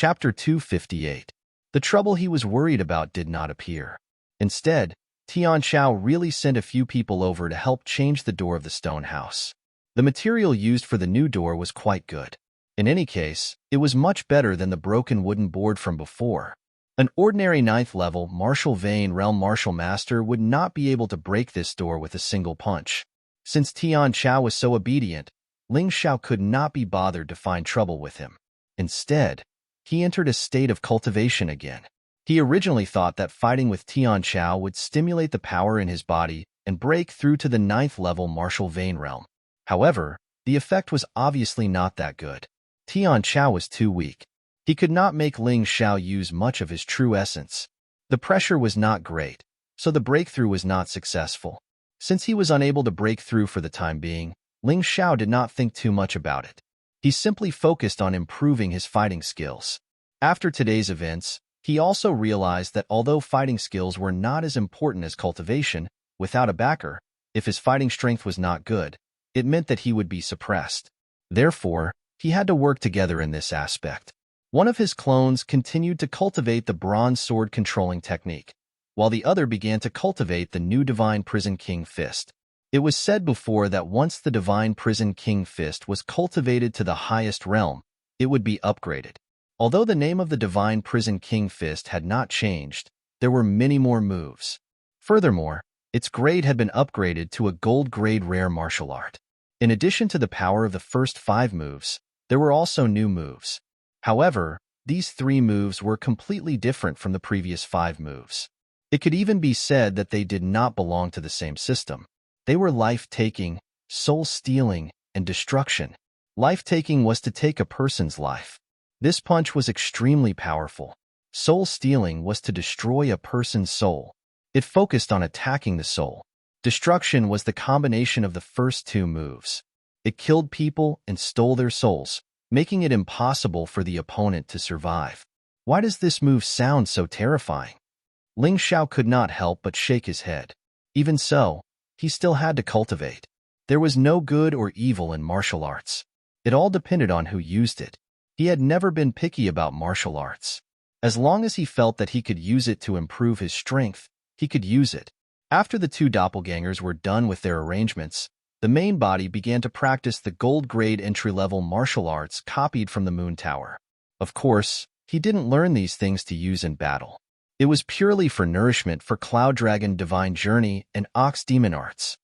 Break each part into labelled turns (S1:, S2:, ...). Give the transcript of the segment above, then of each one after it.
S1: Chapter 258. The trouble he was worried about did not appear. Instead, Tian Xiao really sent a few people over to help change the door of the stone house. The material used for the new door was quite good. In any case, it was much better than the broken wooden board from before. An ordinary 9th level martial vein realm martial master would not be able to break this door with a single punch. Since Tian Xiao was so obedient, Ling Xiao could not be bothered to find trouble with him. Instead, he entered a state of cultivation again. He originally thought that fighting with Tian Xiao would stimulate the power in his body and break through to the 9th level martial vein realm. However, the effect was obviously not that good. Tian Xiao was too weak. He could not make Ling Xiao use much of his true essence. The pressure was not great, so the breakthrough was not successful. Since he was unable to break through for the time being, Ling Xiao did not think too much about it. He simply focused on improving his fighting skills. After today's events, he also realized that although fighting skills were not as important as cultivation, without a backer, if his fighting strength was not good, it meant that he would be suppressed. Therefore, he had to work together in this aspect. One of his clones continued to cultivate the bronze sword controlling technique, while the other began to cultivate the new Divine Prison King Fist. It was said before that once the Divine Prison King Fist was cultivated to the highest realm, it would be upgraded. Although the name of the Divine Prison King Fist had not changed, there were many more moves. Furthermore, its grade had been upgraded to a gold grade rare martial art. In addition to the power of the first 5 moves, there were also new moves. However, these 3 moves were completely different from the previous 5 moves. It could even be said that they did not belong to the same system. They were life-taking, soul-stealing, and destruction. Life-taking was to take a person's life. This punch was extremely powerful. Soul-stealing was to destroy a person's soul. It focused on attacking the soul. Destruction was the combination of the first 2 moves. It killed people and stole their souls, making it impossible for the opponent to survive. Why does this move sound so terrifying? Ling Xiao could not help but shake his head. Even so, he still had to cultivate. There was no good or evil in martial arts. It all depended on who used it. He had never been picky about martial arts. As long as he felt that he could use it to improve his strength, he could use it. After the 2 doppelgangers were done with their arrangements, the main body began to practice the gold-grade entry-level martial arts copied from the Moon Tower. Of course, he didn't learn these things to use in battle. It was purely for nourishment for Cloud Dragon Divine Journey and Ox Demon Arts.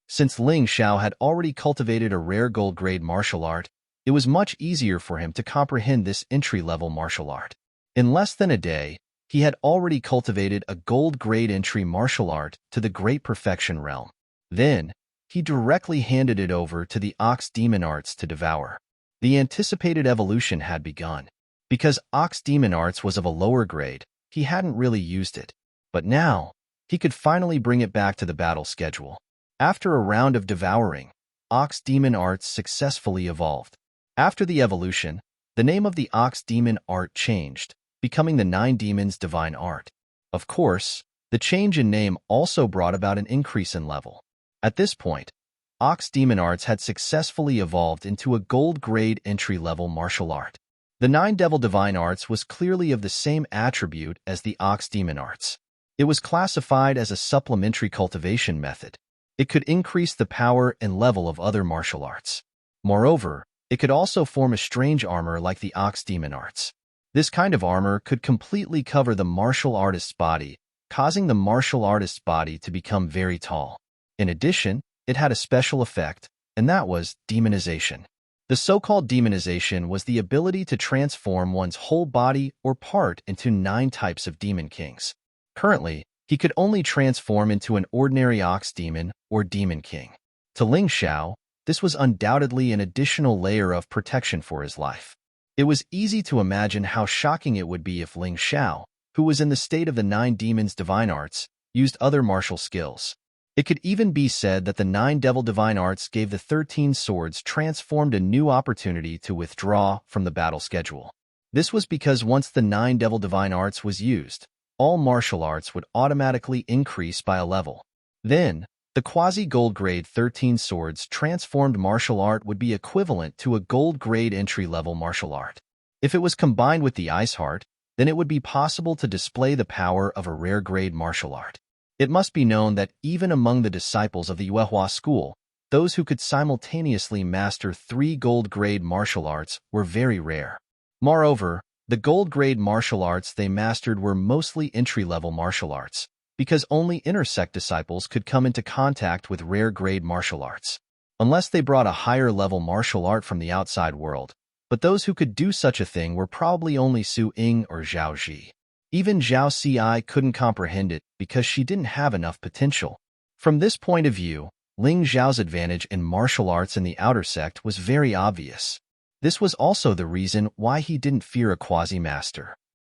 S1: Since Ling Xiao had already cultivated a rare gold-grade martial art, it was much easier for him to comprehend this entry-level martial art. In less than a day, he had already cultivated a gold-grade entry martial art to the Great Perfection realm. Then, he directly handed it over to the Ox Demon Arts to devour. The anticipated evolution had begun. Because Ox Demon Arts was of a lower grade, he hadn't really used it. But now, he could finally bring it back to the battle schedule. After a round of devouring, Ox Demon Arts successfully evolved. After the evolution, the name of the Ox Demon Art changed, becoming the 9 Demons Divine Art. Of course, the change in name also brought about an increase in level. At this point, Ox Demon Arts had successfully evolved into a gold-grade entry-level martial art. The 9 Devil Divine Arts was clearly of the same attribute as the Ox Demon Arts. It was classified as a supplementary cultivation method. It could increase the power and level of other martial arts. Moreover, it could also form a strange armor like the Ox Demon Arts. This kind of armor could completely cover the martial artist's body, causing the martial artist's body to become very tall. In addition, it had a special effect, and that was demonization. The so-called demonization was the ability to transform one's whole body or part into 9 types of demon kings. Currently, he could only transform into an ordinary ox demon or demon king. To Ling Xiao, this was undoubtedly an additional layer of protection for his life. It was easy to imagine how shocking it would be if Ling Xiao, who was in the state of the 9 Demons Divine Arts, used other martial skills. It could even be said that the 9 Devil Divine Arts gave the 13 Swords transformed a new opportunity to withdraw from the battle schedule. This was because once the 9 Devil Divine Arts was used, all martial arts would automatically increase by a level. Then, the quasi-gold grade 13 Swords transformed martial art would be equivalent to a gold grade entry-level martial art. If it was combined with the ice heart, then it would be possible to display the power of a rare grade martial art. It must be known that even among the disciples of the Yuehua school, those who could simultaneously master 3 gold-grade martial arts were very rare. Moreover, the gold-grade martial arts they mastered were mostly entry-level martial arts, because only inner sect disciples could come into contact with rare-grade martial arts, unless they brought a higher-level martial art from the outside world. But those who could do such a thing were probably only Su Ying or Zhao Ji. Even Zhao Ci couldn't comprehend it because she didn't have enough potential. From this point of view, Ling Zhao's advantage in martial arts in the outer sect was very obvious. This was also the reason why he didn't fear a quasi-master.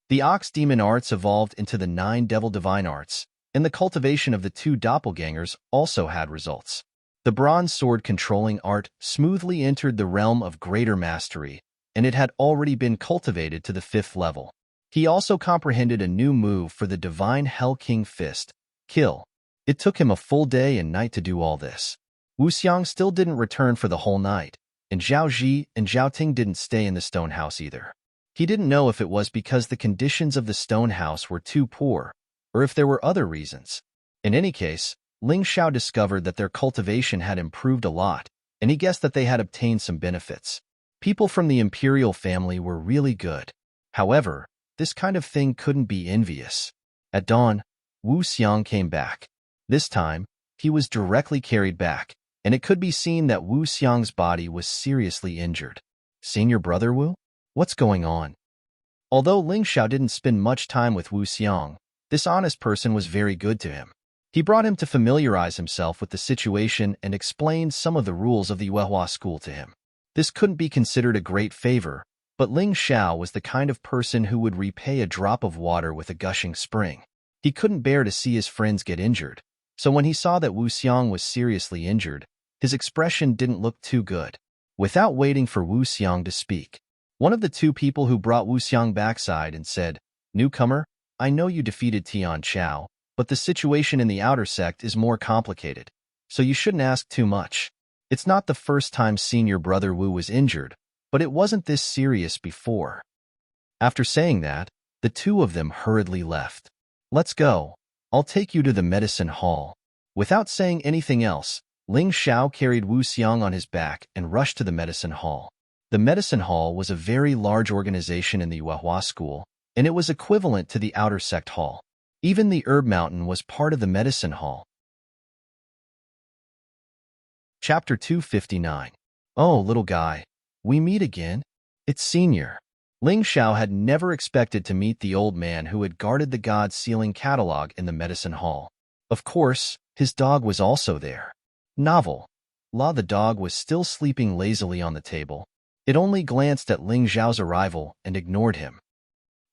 S1: The Ox Demon arts evolved into the 9 Devil Divine arts, and the cultivation of the 2 doppelgangers also had results. The Bronze Sword controlling art smoothly entered the realm of greater mastery, and it had already been cultivated to the 5th level. He also comprehended a new move for the Divine Hell King Fist, Kill. It took him a full day and night to do all this. Wu Xiang still didn't return for the whole night, and Zhao Ji and Zhao Ting didn't stay in the stone house either. He didn't know if it was because the conditions of the stone house were too poor, or if there were other reasons. In any case, Ling Xiao discovered that their cultivation had improved a lot, and he guessed that they had obtained some benefits. People from the imperial family were really good. However, this kind of thing couldn't be envious. At dawn, Wu Xiang came back. This time, he was directly carried back, and it could be seen that Wu Xiang's body was seriously injured. Senior brother Wu? What's going on? Although Ling Xiao didn't spend much time with Wu Xiang, this honest person was very good to him. He brought him to familiarize himself with the situation and explained some of the rules of the Yuehua school to him. This couldn't be considered a great favor, but Ling Xiao was the kind of person who would repay a drop of water with a gushing spring. He couldn't bear to see his friends get injured, so when he saw that Wu Xiang was seriously injured, his expression didn't look too good. Without waiting for Wu Xiang to speak, one of the 2 people who brought Wu Xiang backside and said, "Newcomer, I know you defeated Tian Chao, but the situation in the outer sect is more complicated, so you shouldn't ask too much. It's not the first time senior brother Wu was injured, but it wasn't this serious before." After saying that, the 2 of them hurriedly left. "Let's go. I'll take you to the medicine hall." Without saying anything else, Ling Xiao carried Wu Xiang on his back and rushed to the medicine hall. The medicine hall was a very large organization in the Yuehua school, and it was equivalent to the outer sect hall. Even the herb mountain was part of the medicine hall. Chapter 259. Oh, little guy, we meet again? It's Senior. Ling Xiao had never expected to meet the old man who had guarded the God's Sealing catalog in the medicine hall. Of course, his dog was also there. Novel. La the dog was still sleeping lazily on the table. It only glanced at Ling Xiao's arrival and ignored him.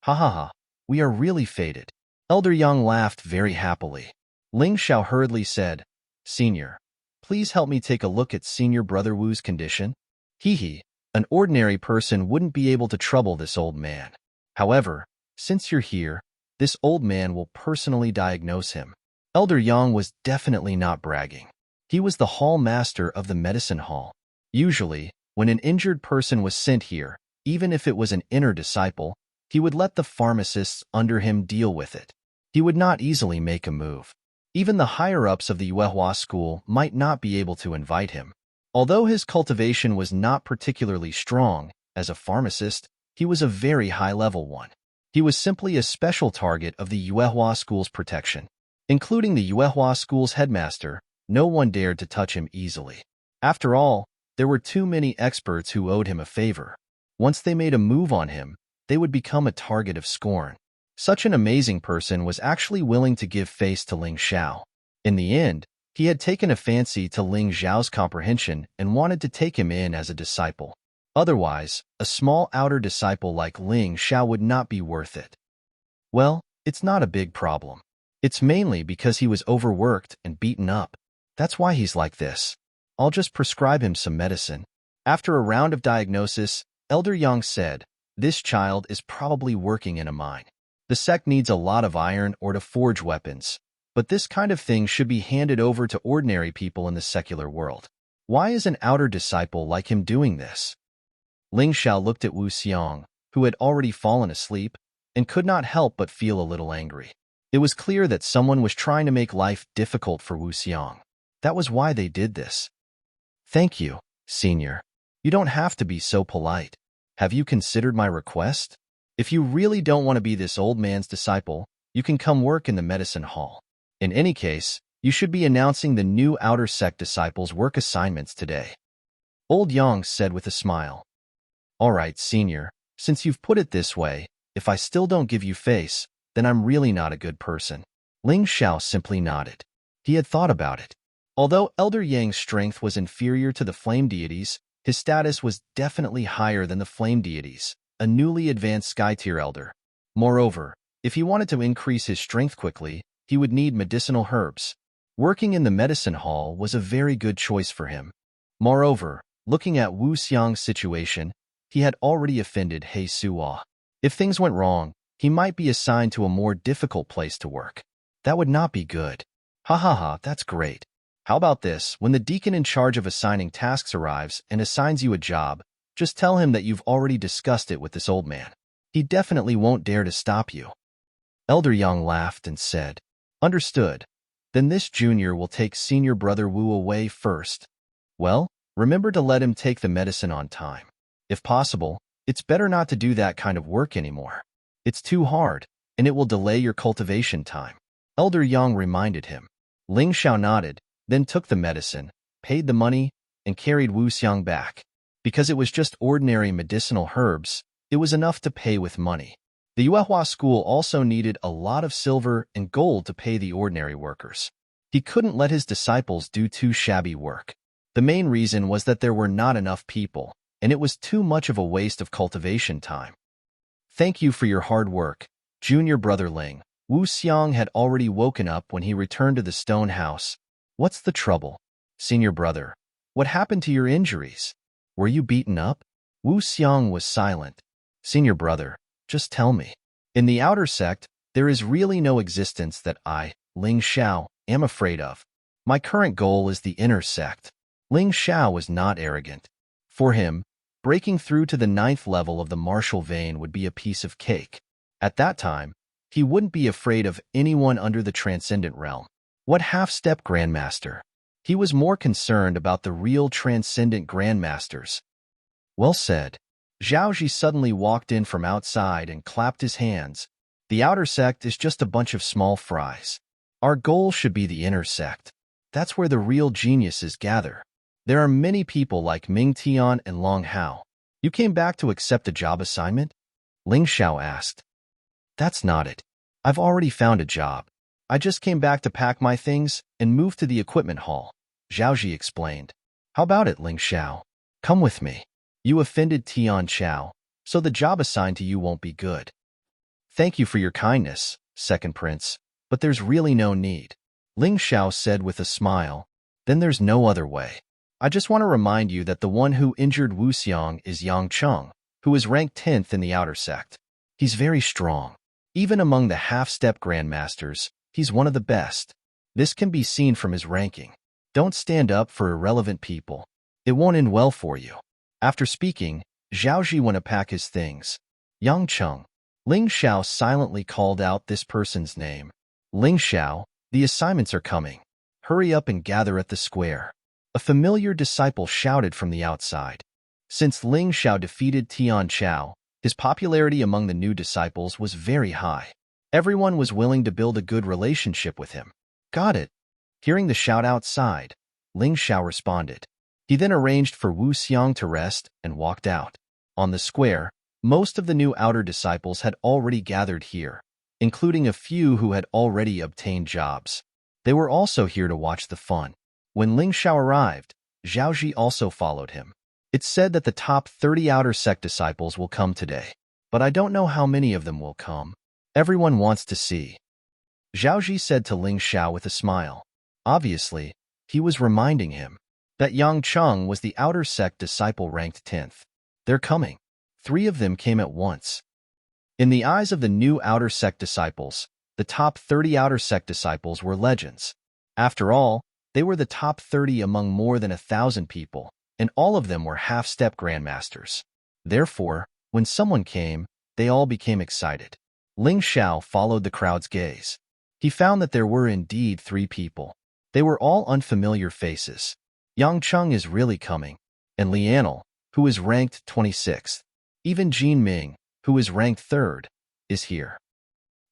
S1: Ha ha ha, we are really fated. Elder Yang laughed very happily. Ling Xiao hurriedly said, "Senior, please help me take a look at Senior Brother Wu's condition." Hee hee, an ordinary person wouldn't be able to trouble this old man. However, since you're here, this old man will personally diagnose him. Elder Yang was definitely not bragging. He was the hall master of the medicine hall. Usually, when an injured person was sent here, even if it was an inner disciple, he would let the pharmacists under him deal with it. He would not easily make a move. Even the higher-ups of the Yuehua school might not be able to invite him. Although his cultivation was not particularly strong, as a pharmacist, he was a very high-level one. He was simply a special target of the Yuehua school's protection. Including the Yuehua school's headmaster, no one dared to touch him easily. After all, there were too many experts who owed him a favor. Once they made a move on him, they would become a target of scorn. Such an amazing person was actually willing to give face to Ling Xiao. In the end, he had taken a fancy to Ling Xiao's comprehension and wanted to take him in as a disciple. Otherwise, a small outer disciple like Ling Xiao would not be worth it. Well, it's not a big problem. It's mainly because he was overworked and beaten up. That's why he's like this. I'll just prescribe him some medicine. After a round of diagnosis, Elder Yang said, "This child is probably working in a mine. The sect needs a lot of iron ore to forge weapons, but this kind of thing should be handed over to ordinary people in the secular world. Why is an outer disciple like him doing this?" Ling Xiao looked at Wu Xiang, who had already fallen asleep, and could not help but feel a little angry. It was clear that someone was trying to make life difficult for Wu Xiang. That was why they did this. Thank you, Senior. You don't have to be so polite. Have you considered my request? If you really don't want to be this old man's disciple, you can come work in the medicine hall. In any case, you should be announcing the new outer sect disciples' work assignments today. Old Yang said with a smile. All right, Senior, since you've put it this way, if I still don't give you face, then I'm really not a good person. Ling Xiao simply nodded. He had thought about it. Although Elder Yang's strength was inferior to the flame deities, his status was definitely higher than the flame deities, a newly advanced sky-tier elder. Moreover, if he wanted to increase his strength quickly, he would need medicinal herbs. Working in the medicine hall was a very good choice for him. Moreover, looking at Wu Xiang's situation, he had already offended He Suwa. If things went wrong, he might be assigned to a more difficult place to work. That would not be good. Ha ha ha, that's great. How about this? When the deacon in charge of assigning tasks arrives and assigns you a job, just tell him that you've already discussed it with this old man. He definitely won't dare to stop you. Elder Yang laughed and said, Understood. Then this junior will take senior brother Wu away first. Well, remember to let him take the medicine on time. If possible, it's better not to do that kind of work anymore. It's too hard, and it will delay your cultivation time. Elder Yang reminded him. Ling Xiao nodded, then took the medicine, paid the money, and carried Wu Xiang back. Because it was just ordinary medicinal herbs, it was enough to pay with money. The Yuehua school also needed a lot of silver and gold to pay the ordinary workers. He couldn't let his disciples do too shabby work. The main reason was that there were not enough people, and it was too much of a waste of cultivation time. Thank you for your hard work, junior brother Ling. Wu Xiang had already woken up when he returned to the stone house. What's the trouble? Senior brother, what happened to your injuries? Were you beaten up? Wu Xiang was silent. Senior brother, just tell me. In the outer sect, there is really no existence that I, Ling Xiao, am afraid of. My current goal is the inner sect. Ling Xiao was not arrogant. For him, breaking through to the 9th level of the martial vein would be a piece of cake. At that time, he wouldn't be afraid of anyone under the transcendent realm. What half-step grandmaster? He was more concerned about the real transcendent grandmasters. Well said. Zhaoji suddenly walked in from outside and clapped his hands. The outer sect is just a bunch of small fries. Our goal should be the inner sect. That's where the real geniuses gather. There are many people like Ming Tian and Long Hao. You came back to accept a job assignment? Ling Xiao asked. That's not it. I've already found a job. I just came back to pack my things and move to the equipment hall, Zhaoji explained. How about it, Ling Xiao? Come with me. You offended Tian Chao, so the job assigned to you won't be good. Thank you for your kindness, second prince, but there's really no need. Ling Xiao said with a smile. Then there's no other way. I just want to remind you that the one who injured Wu Xiang is Yang Cheng, who is ranked 10th in the outer sect. He's very strong. Even among the half-step grandmasters, he's one of the best. This can be seen from his ranking. Don't stand up for irrelevant people. It won't end well for you. After speaking, Zhaoji went to pack his things. Yang Cheng. Ling Xiao silently called out this person's name. Ling Xiao, the assignments are coming. Hurry up and gather at the square. A familiar disciple shouted from the outside. Since Ling Xiao defeated Tian Chao, his popularity among the new disciples was very high. Everyone was willing to build a good relationship with him. Got it. Hearing the shout outside, Ling Xiao responded. He then arranged for Wu Xiang to rest and walked out. On the square, most of the new outer disciples had already gathered here, including a few who had already obtained jobs. They were also here to watch the fun. When Ling Xiao arrived, Zhaoji also followed him. It's said that the top 30 outer sect disciples will come today, but I don't know how many of them will come. Everyone wants to see. Zhaoji said to Ling Xiao with a smile. Obviously, he was reminding him that Yang Cheng was the outer sect disciple ranked 10th. They're coming. 3 of them came at once. In the eyes of the new outer sect disciples, the top 30 outer sect disciples were legends. After all, they were the top 30 among more than 1,000 people, and all of them were half-step grandmasters. Therefore, When someone came, they all became excited. Ling Xiao followed the crowd's gaze. He found that there were indeed 3 people. They were all unfamiliar faces. Yang Cheng is really coming, and Lianel, who is ranked 26th. Even Jin Ming, who is ranked 3rd, is here.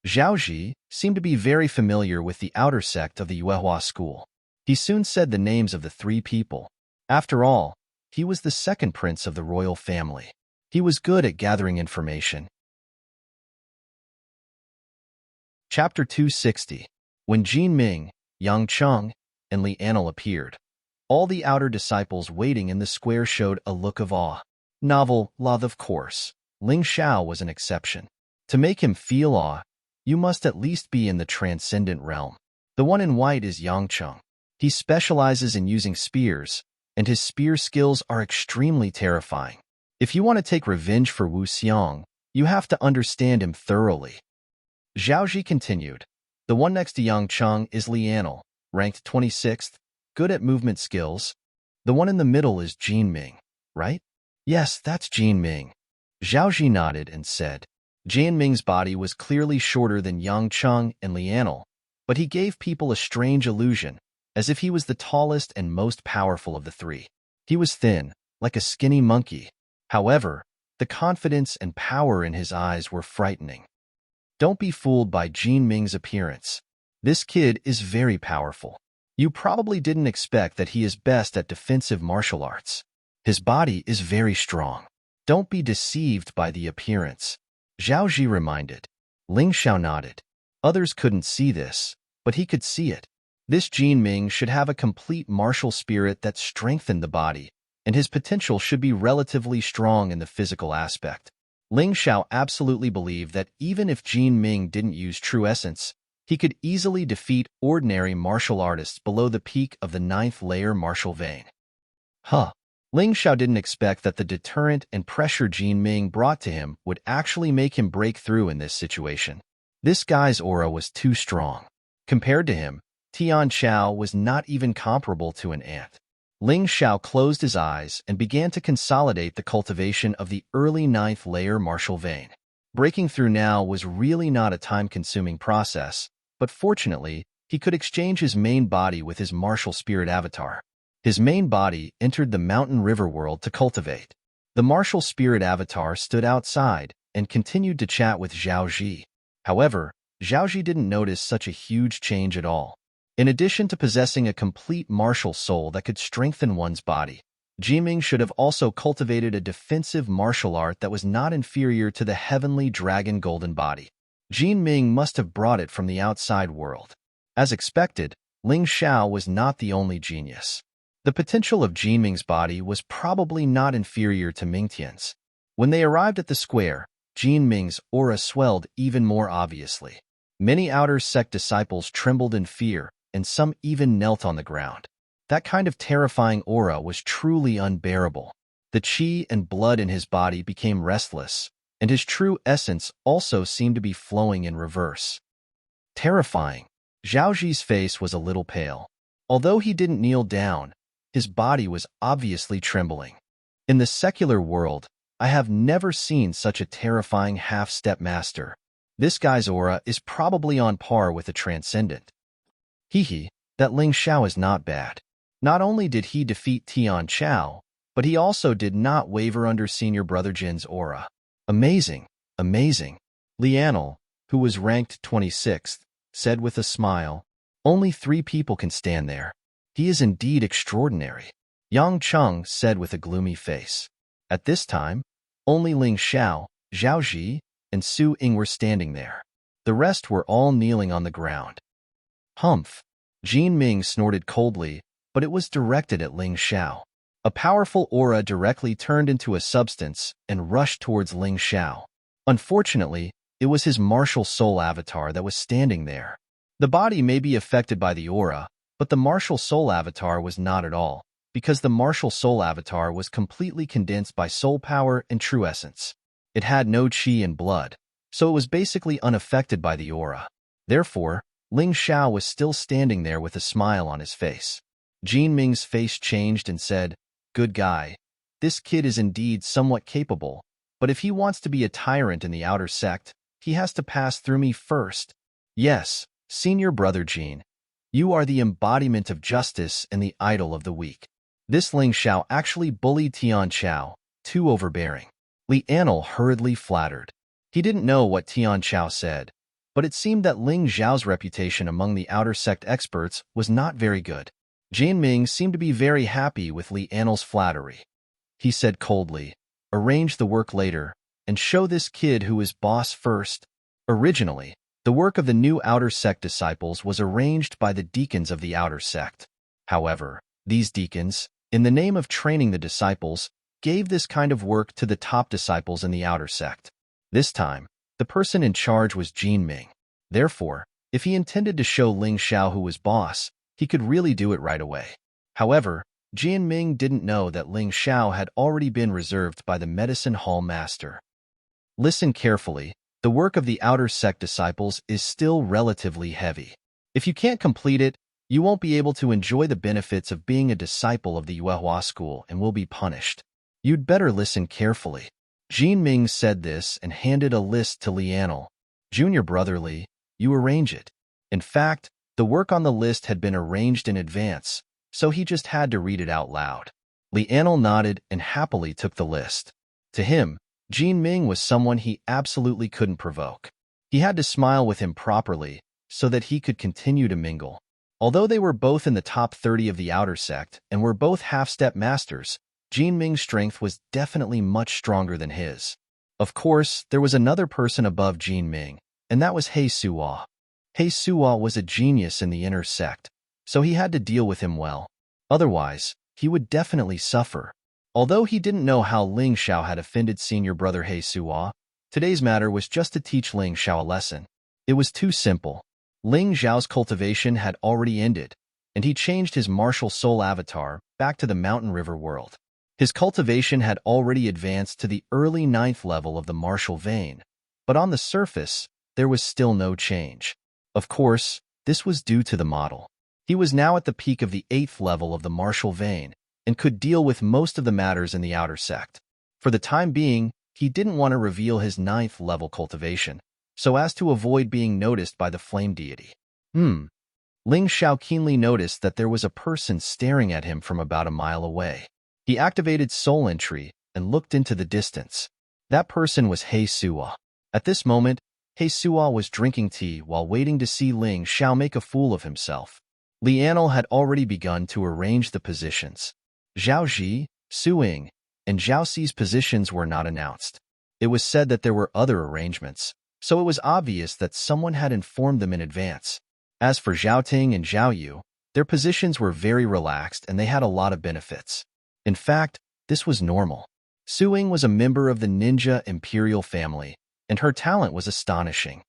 S1: Zhao Ji seemed to be very familiar with the outer sect of the Yuehua school. He soon said the names of the 3 people. After all, he was the second prince of the royal family. He was good at gathering information. Chapter 260. When Jin Ming, Yang Cheng, and Lianel appeared, all the outer disciples waiting in the square showed a look of awe. Novel, love, of course. Ling Xiao was an exception. To make him feel awe, you must at least be in the transcendent realm. The one in white is Yang Cheng. He specializes in using spears, and his spear skills are extremely terrifying. If you want to take revenge for Wu Xiang, you have to understand him thoroughly. Zhao Ji continued. The one next to Yang Cheng is Lianel, ranked 26th, good at movement skills. The one in the middle is Jin Ming, right? Yes, that's Jin Ming. Zhao Ji nodded and said. Jin Ming's body was clearly shorter than Yang Cheng and Lianel, but he gave people a strange illusion, as if he was the tallest and most powerful of the 3. He was thin, like a skinny monkey. However, the confidence and power in his eyes were frightening. Don't be fooled by Jin Ming's appearance. This kid is very powerful. You probably didn't expect that he is best at defensive martial arts. His body is very strong. Don't be deceived by the appearance. Zhao Ji reminded. Ling Xiao nodded. Others couldn't see this, but he could see it. This Jin Ming should have a complete martial spirit that strengthened the body, and his potential should be relatively strong in the physical aspect. Ling Xiao absolutely believed that even if Jin Ming didn't use true essence, he could easily defeat ordinary martial artists below the peak of the 9th layer martial vein. Ling Xiao didn't expect that the deterrent and pressure Jin Ming brought to him would actually make him break through in this situation. This guy's aura was too strong. Compared to him, Tian Chao was not even comparable to an ant. Ling Xiao closed his eyes and began to consolidate the cultivation of the early 9th layer martial vein. Breaking through now was really not a time-consuming process, but fortunately, he could exchange his main body with his martial spirit avatar. His main body entered the mountain river world to cultivate. The martial spirit avatar stood outside and continued to chat with Zhao Ji. However, Zhao Ji didn't notice such a huge change at all. In addition to possessing a complete martial soul that could strengthen one's body, Jiming should have also cultivated a defensive martial art that was not inferior to the heavenly dragon golden body. Jin Ming must have brought it from the outside world. As expected, Ling Xiao was not the only genius. The potential of Jin Ming's body was probably not inferior to Ming Tian's. When they arrived at the square, Jin Ming's aura swelled even more obviously. Many outer sect disciples trembled in fear, and some even knelt on the ground. That kind of terrifying aura was truly unbearable. The qi and blood in his body became restless, and his true essence also seemed to be flowing in reverse. Terrifying. Zhao Ji's face was a little pale. Although he didn't kneel down, his body was obviously trembling. In the secular world, I have never seen such a terrifying half-step master. This guy's aura is probably on par with the transcendent. That Ling Xiao is not bad. Not only did he defeat Tian Chao, but he also did not waver under senior brother Jin's aura. Amazing, amazing. Lianel, who was ranked 26th, said with a smile, only 3 people can stand there. He is indeed extraordinary. Yang Cheng said with a gloomy face. At this time, only Ling Xiao, Zhao Ji, and Su Ying were standing there. The rest were all kneeling on the ground. Humph. Jin Ming snorted coldly, but it was directed at Ling Xiao. A powerful aura directly turned into a substance and rushed towards Ling Xiao. Unfortunately, it was his martial soul avatar that was standing there. The body may be affected by the aura, but the martial soul avatar was not at all, because the martial soul avatar was completely condensed by soul power and true essence. It had no qi and blood, so it was basically unaffected by the aura. Therefore, Ling Xiao was still standing there with a smile on his face. Jin Ming's face changed and said, "Good guy. This kid is indeed somewhat capable, But if he wants to be a tyrant in the outer sect, he has to pass through me first. Yes, senior brother Jean, you are the embodiment of justice and the idol of the weak. This Ling Xiao actually bullied Tian Chao, too overbearing. Li Anil hurriedly flattered. He didn't know what Tian Chao said, but it seemed that Ling Xiao's reputation among the outer sect experts was not very good. Jian Ming seemed to be very happy with Li Anil's flattery. He said coldly, "Arrange the work later, and show this kid who is boss first." Originally, the work of the new outer sect disciples was arranged by the deacons of the outer sect. However, these deacons, in the name of training the disciples, gave this kind of work to the top disciples in the outer sect. This time, the person in charge was Jian Ming. Therefore, if he intended to show Ling Xiao who was boss, he could really do it right away. However, Jian Ming didn't know that Ling Xiao had already been reserved by the medicine hall master. Listen carefully, the work of the outer sect disciples is still relatively heavy. If you can't complete it, you won't be able to enjoy the benefits of being a disciple of the Yuehua school and will be punished. You'd better listen carefully. Jian Ming said this and handed a list to Li Anil. Junior brother Li, you arrange it. In fact, the work on the list had been arranged in advance, so he just had to read it out loud. Li Anil nodded and happily took the list. To him, Jian Ming was someone he absolutely couldn't provoke. He had to smile with him properly so that he could continue to mingle. Although they were both in the top 30 of the outer sect and were both half-step masters, Jian Ming's strength was definitely much stronger than his. Of course, there was another person above Jian Ming, and that was He Suo. He Suo was a genius in the inner sect, so he had to deal with him well. Otherwise, he would definitely suffer. Although he didn't know how Ling Xiao had offended senior brother He Suo, today's matter was just to teach Ling Xiao a lesson. It was too simple. Ling Xiao's cultivation had already ended, and he changed his martial soul avatar back to the mountain river world. His cultivation had already advanced to the early 9th level of the martial vein, but on the surface, there was still no change. Of course, this was due to the model. He was now at the peak of the 8th level of the martial vein and could deal with most of the matters in the outer sect. For the time being, he didn't want to reveal his 9th level cultivation, so as to avoid being noticed by the flame deity. Ling Xiao keenly noticed that there was a person staring at him from about a mile away. He activated soul entry and looked into the distance. That person was He Suo. At this moment, He Suo was drinking tea while waiting to see Ling Xiao make a fool of himself. Li Anil had already begun to arrange the positions. Zhao Ji, Su Ying, and Zhao Xi's positions were not announced. It was said that there were other arrangements, so it was obvious that someone had informed them in advance. As for Zhao Ting and Zhao Yu, their positions were very relaxed and they had a lot of benefits. In fact, this was normal. Su Ying was a member of the ninja imperial family, and her talent was astonishing.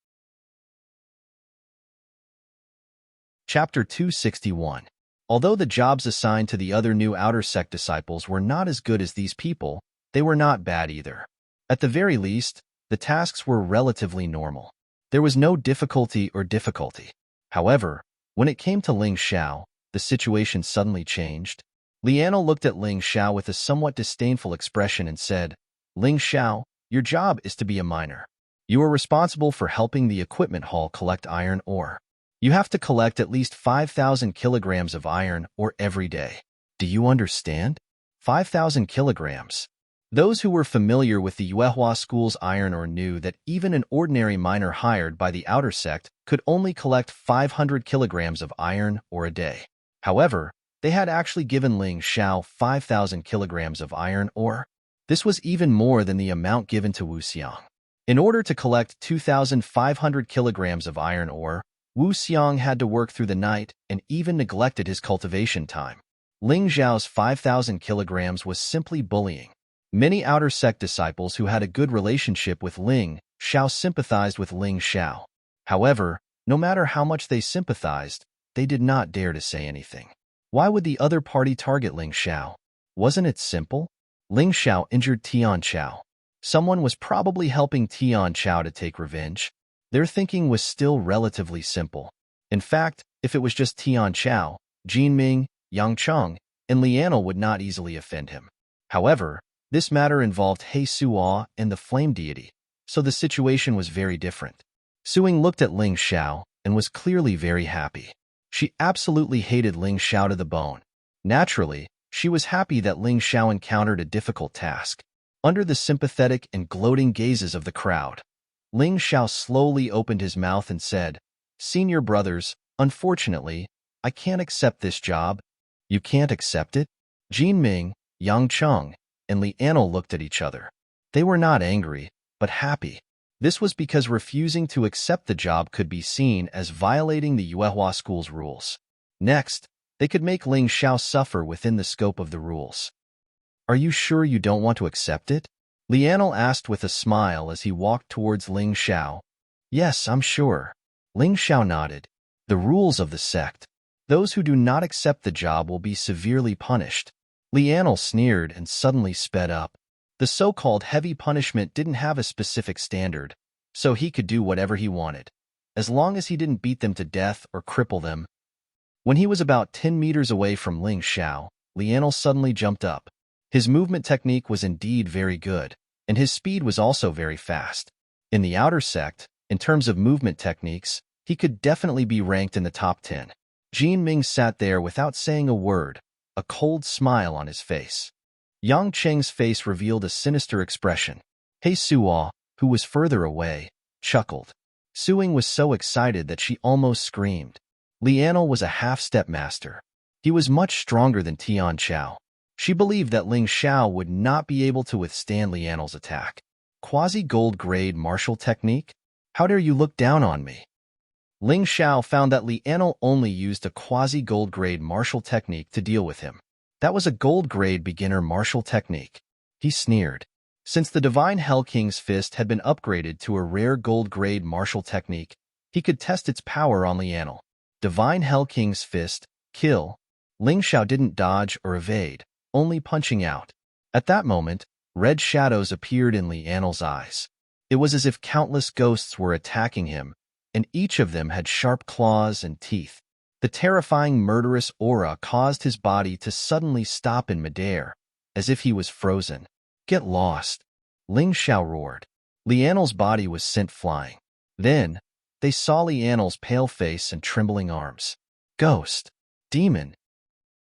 S1: Chapter 261. Although the jobs assigned to the other new outer sect disciples were not as good as these people, they were not bad either. At the very least, the tasks were relatively normal. There was no difficulty. However, when it came to Ling Xiao, the situation suddenly changed. Li Anil looked at Ling Xiao with a somewhat disdainful expression and said, "Ling Xiao, your job is to be a miner. You are responsible for helping the equipment hall collect iron ore. You have to collect at least 5,000 kilograms of iron ore every day. Do you understand? 5,000 kilograms. Those who were familiar with the Yuehua school's iron ore knew that even an ordinary miner hired by the outer sect could only collect 500 kilograms of iron ore a day. However, they had actually given Ling Xiao 5,000 kilograms of iron ore. This was even more than the amount given to Wu Xiang. In order to collect 2,500 kilograms of iron ore, Wu Xiang had to work through the night and even neglected his cultivation time. Ling Xiao's 5,000 kilograms was simply bullying. Many outer sect disciples who had a good relationship with Ling Xiao sympathized with Ling Xiao. However, no matter how much they sympathized, they did not dare to say anything. Why would the other party target Ling Xiao? Wasn't it simple? Ling Xiao injured Tian Chao. Someone was probably helping Tian Chao to take revenge. Their thinking was still relatively simple. In fact, if it was just Tian Chao, Jian Ming, Yang Cheng, and Li Anil would not easily offend him. However, This matter involved He Suo and the flame deity, so the situation was very different. Suing looked at Ling Xiao and was clearly very happy. She absolutely hated Ling Xiao to the bone. Naturally, she was happy that Ling Xiao encountered a difficult task. Under the sympathetic and gloating gazes of the crowd, Ling Xiao slowly opened his mouth and said, "Senior brothers, unfortunately, I can't accept this job." "You can't accept it?" Jin Ming, Yang Cheng, and Li Anil looked at each other. They were not angry, but happy. This was because refusing to accept the job could be seen as violating the Yuehua school's rules. Next, they could make Ling Xiao suffer within the scope of the rules. "Are you sure you don't want to accept it?" Li Anil asked with a smile as he walked towards Ling Xiao. "Yes, I'm sure." Ling Xiao nodded. "The rules of the sect. Those who do not accept the job will be severely punished." Li Anil sneered and suddenly sped up. The so-called heavy punishment didn't have a specific standard, so he could do whatever he wanted, as long as he didn't beat them to death or cripple them. When he was about 10 meters away from Ling Xiao, Li Anil suddenly jumped up. His movement technique was indeed very good, and his speed was also very fast. In the outer sect, in terms of movement techniques, he could definitely be ranked in the top 10. Jin Ming sat there without saying a word, a cold smile on his face. Yang Cheng's face revealed a sinister expression. He Suo, who was further away, chuckled. Suing was so excited that she almost screamed. Li Anil was a half-step master. He was much stronger than Tian Chao. She believed that Ling Xiao would not be able to withstand Li Anil's attack. Quasi-gold grade martial technique? How dare you look down on me? Ling Xiao found that Li Anil only used a quasi-gold grade martial technique to deal with him. That was a gold grade beginner martial technique. He sneered. Since the Divine Hell King's fist had been upgraded to a rare gold grade martial technique, he could test its power on Li Anil. Divine Hell King's fist, kill. Ling Xiao didn't dodge or evade, only punching out. At that moment, red shadows appeared in Li Anil's eyes. It was as if countless ghosts were attacking him, and each of them had sharp claws and teeth. The terrifying murderous aura caused his body to suddenly stop in midair, as if he was frozen. "Get lost!" Ling Xiao roared. Li Anil's body was sent flying. Then, they saw Li Anil's pale face and trembling arms. "Ghost! Demon!"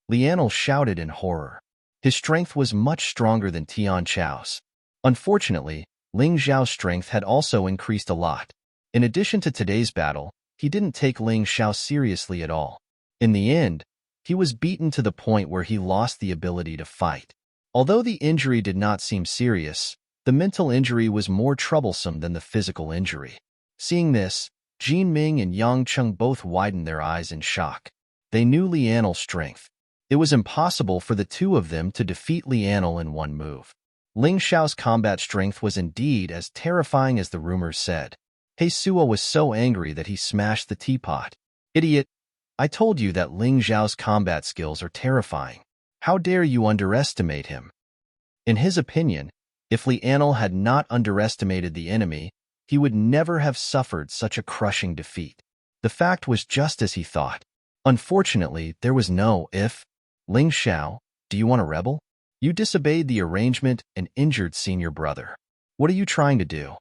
S1: Li Anil shouted in horror. His strength was much stronger than Tian Chao's. Unfortunately, Ling Xiao's strength had also increased a lot. In addition to today's battle, he didn't take Ling Xiao seriously at all. In the end, he was beaten to the point where he lost the ability to fight. Although the injury did not seem serious, the mental injury was more troublesome than the physical injury. Seeing this, Jin Ming and Yang Cheng both widened their eyes in shock. They knew Li Anil's strength. It was impossible for the two of them to defeat Li Anil in one move. Ling Xiao's combat strength was indeed as terrifying as the rumors said. He Suo was so angry that he smashed the teapot. "Idiot! I told you that Ling Xiao's combat skills are terrifying. How dare you underestimate him?" In his opinion, if Li Anil had not underestimated the enemy, he would never have suffered such a crushing defeat. The fact was just as he thought. Unfortunately, there was no if. "Ling Xiao, do you want to rebel? You disobeyed the arrangement and injured senior brother. What are you trying to do?"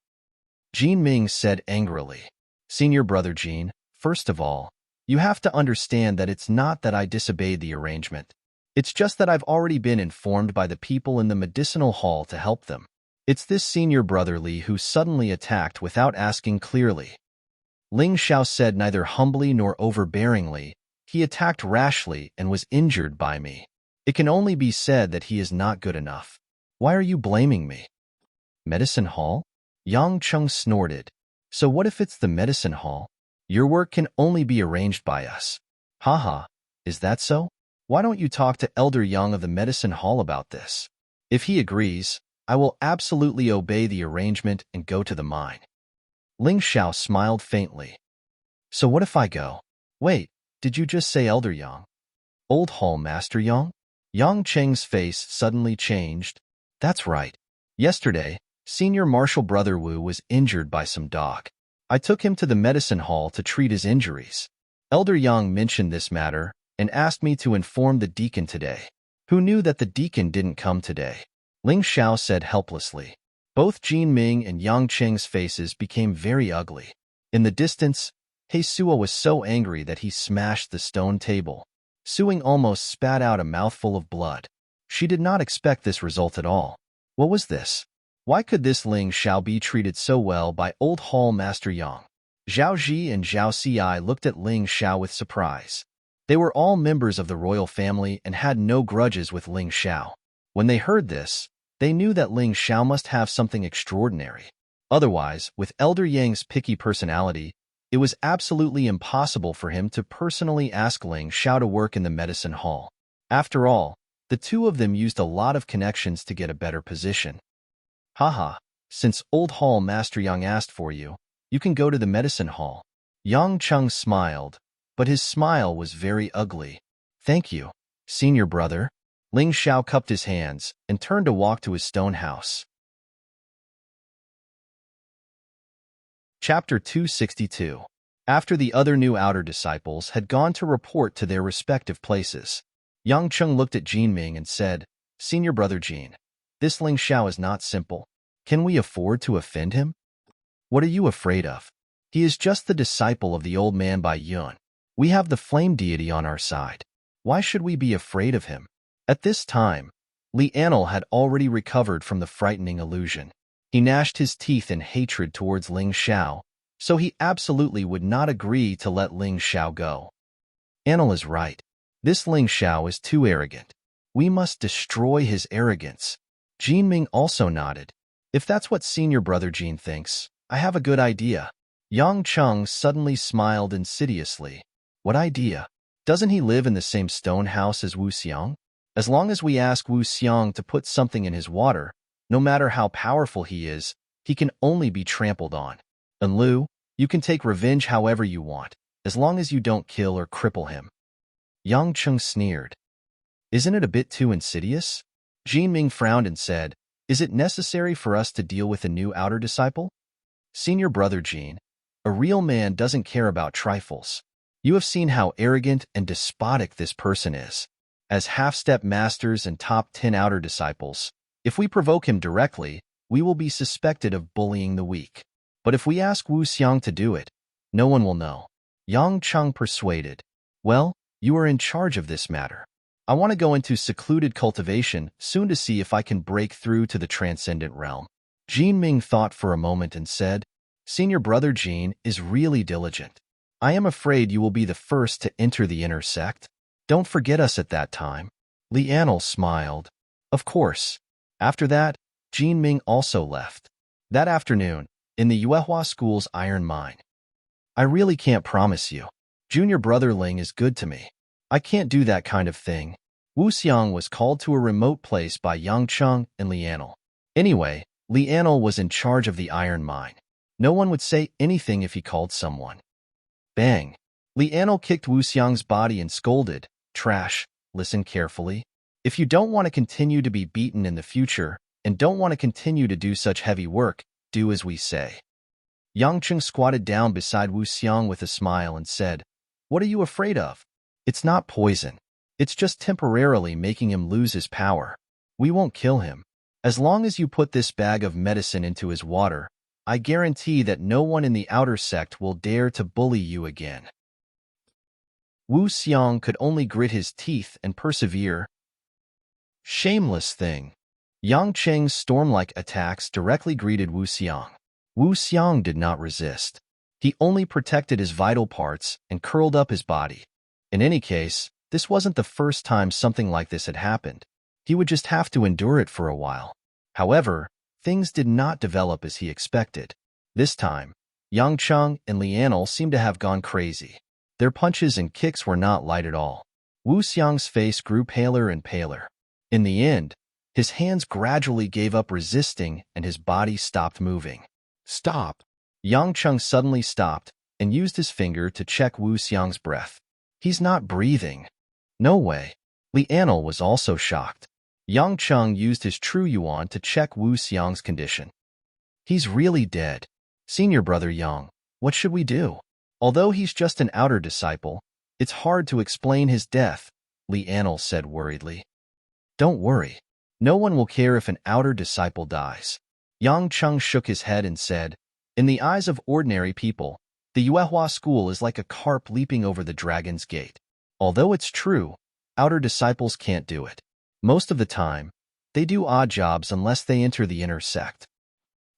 S1: Jin Ming said angrily. "Senior brother Jin, first of all, you have to understand that it's not that I disobeyed the arrangement. It's just that I've already been informed by the people in the medicinal hall to help them. It's this senior brother Li who suddenly attacked without asking clearly." Ling Xiao said neither humbly nor overbearingly. "He attacked rashly and was injured by me. It can only be said that he is not good enough. Why are you blaming me?" "Medicine hall?" Yang Cheng snorted. "So what if it's the medicine hall? Your work can only be arranged by us." "Haha, is that so? Why don't you talk to Elder Yang of the medicine hall about this? If he agrees, I will absolutely obey the arrangement and go to the mine." Ling Xiao smiled faintly. "So what if I go?" "Wait, did you just say Elder Yang? Old Hall Master Yang?" Yang Cheng's face suddenly changed. "That's right. Yesterday, Senior Martial Brother Wu was injured by some dog. I took him to the medicine hall to treat his injuries. Elder Yang mentioned this matter and asked me to inform the deacon today. Who knew that the deacon didn't come today?" Ling Xiao said helplessly. Both Jin Ming and Yang Qing's faces became very ugly. In the distance, He Suo was so angry that he smashed the stone table. Suing almost spat out a mouthful of blood. She did not expect this result at all. What was this? Why could this Ling Xiao be treated so well by Old Hall Master Yang? Zhao Ji and Zhao Ci looked at Ling Xiao with surprise. They were all members of the royal family and had no grudges with Ling Xiao. When they heard this, they knew that Ling Xiao must have something extraordinary. Otherwise, with Elder Yang's picky personality, it was absolutely impossible for him to personally ask Ling Xiao to work in the medicine hall. After all, the two of them used a lot of connections to get a better position. Haha, since Old Hall Master Yang asked for you, you can go to the medicine hall. Yang Chung smiled, but his smile was very ugly. Thank you, senior brother. Ling Xiao cupped his hands and turned to walk to his stone house. Chapter 262. After the other new outer disciples had gone to report to their respective places, Yang Chung looked at Jin Ming and said, Senior brother Jin, this Ling Xiao is not simple. Can we afford to offend him? What are you afraid of? He is just the disciple of the old man Bai Yun. We have the flame deity on our side. Why should we be afraid of him? At this time, Li Anil had already recovered from the frightening illusion. He gnashed his teeth in hatred towards Ling Xiao, so he absolutely would not agree to let Ling Xiao go. Anil is right. This Ling Xiao is too arrogant. We must destroy his arrogance. Jin Ming also nodded. If that's what senior brother Jin thinks, I have a good idea. Yang Chung suddenly smiled insidiously. What idea? Doesn't he live in the same stone house as Wu Xiang? As long as we ask Wu Xiang to put something in his water, no matter how powerful he is, he can only be trampled on. And Lu, you can take revenge however you want, as long as you don't kill or cripple him. Yang Chung sneered. Isn't it a bit too insidious? Jin Ming frowned and said, Is it necessary for us to deal with a new outer disciple? Senior brother Jin, a real man doesn't care about trifles. You have seen how arrogant and despotic this person is. As half-step masters and top 10 outer disciples, if we provoke him directly, we will be suspected of bullying the weak. But if we ask Wu Xiang to do it, no one will know. Yang Chung persuaded. Well, you are in charge of this matter. I want to go into secluded cultivation soon to see if I can break through to the transcendent realm. Jin Ming thought for a moment and said, Senior brother Jin is really diligent. I am afraid you will be the first to enter the inner sect. Don't forget us at that time. Li Anil smiled. Of course. After that, Jin Ming also left. That afternoon, in the Yuehua School's iron mine. I really can't promise you. Junior brother Ling is good to me. I can't do that kind of thing. Wu Xiang was called to a remote place by Yang Chung and Li Anil. Anyway, Li Anil was in charge of the iron mine. No one would say anything if he called someone. Bang! Li Anil kicked Wu Xiang's body and scolded, Trash, listen carefully. If you don't want to continue to be beaten in the future, and don't want to continue to do such heavy work, do as we say. Yang Chung squatted down beside Wu Xiang with a smile and said, What are you afraid of? It's not poison. It's just temporarily making him lose his power. We won't kill him. As long as you put this bag of medicine into his water, I guarantee that no one in the outer sect will dare to bully you again. Wu Xiang could only grit his teeth and persevere. Shameless thing. Yang Cheng's storm-like attacks directly greeted Wu Xiang. Wu Xiang did not resist. He only protected his vital parts and curled up his body. In any case, this wasn't the first time something like this had happened. He would just have to endure it for a while. However, things did not develop as he expected. This time, Yang Chung and Li Anil seemed to have gone crazy. Their punches and kicks were not light at all. Wu Xiang's face grew paler and paler. In the end, his hands gradually gave up resisting and his body stopped moving. Stop! Yang Chung suddenly stopped and used his finger to check Wu Xiang's breath. He's not breathing. No way. Li Anil was also shocked. Yang Chung used his true yuan to check Wu Xiang's condition. He's really dead. Senior brother Yang, what should we do? Although he's just an outer disciple, it's hard to explain his death, Li Anil said worriedly. Don't worry. No one will care if an outer disciple dies. Yang Cheng shook his head and said, in the eyes of ordinary people, the Yuehua school is like a carp leaping over the dragon's gate. Although it's true, outer disciples can't do it. Most of the time, they do odd jobs unless they enter the inner sect.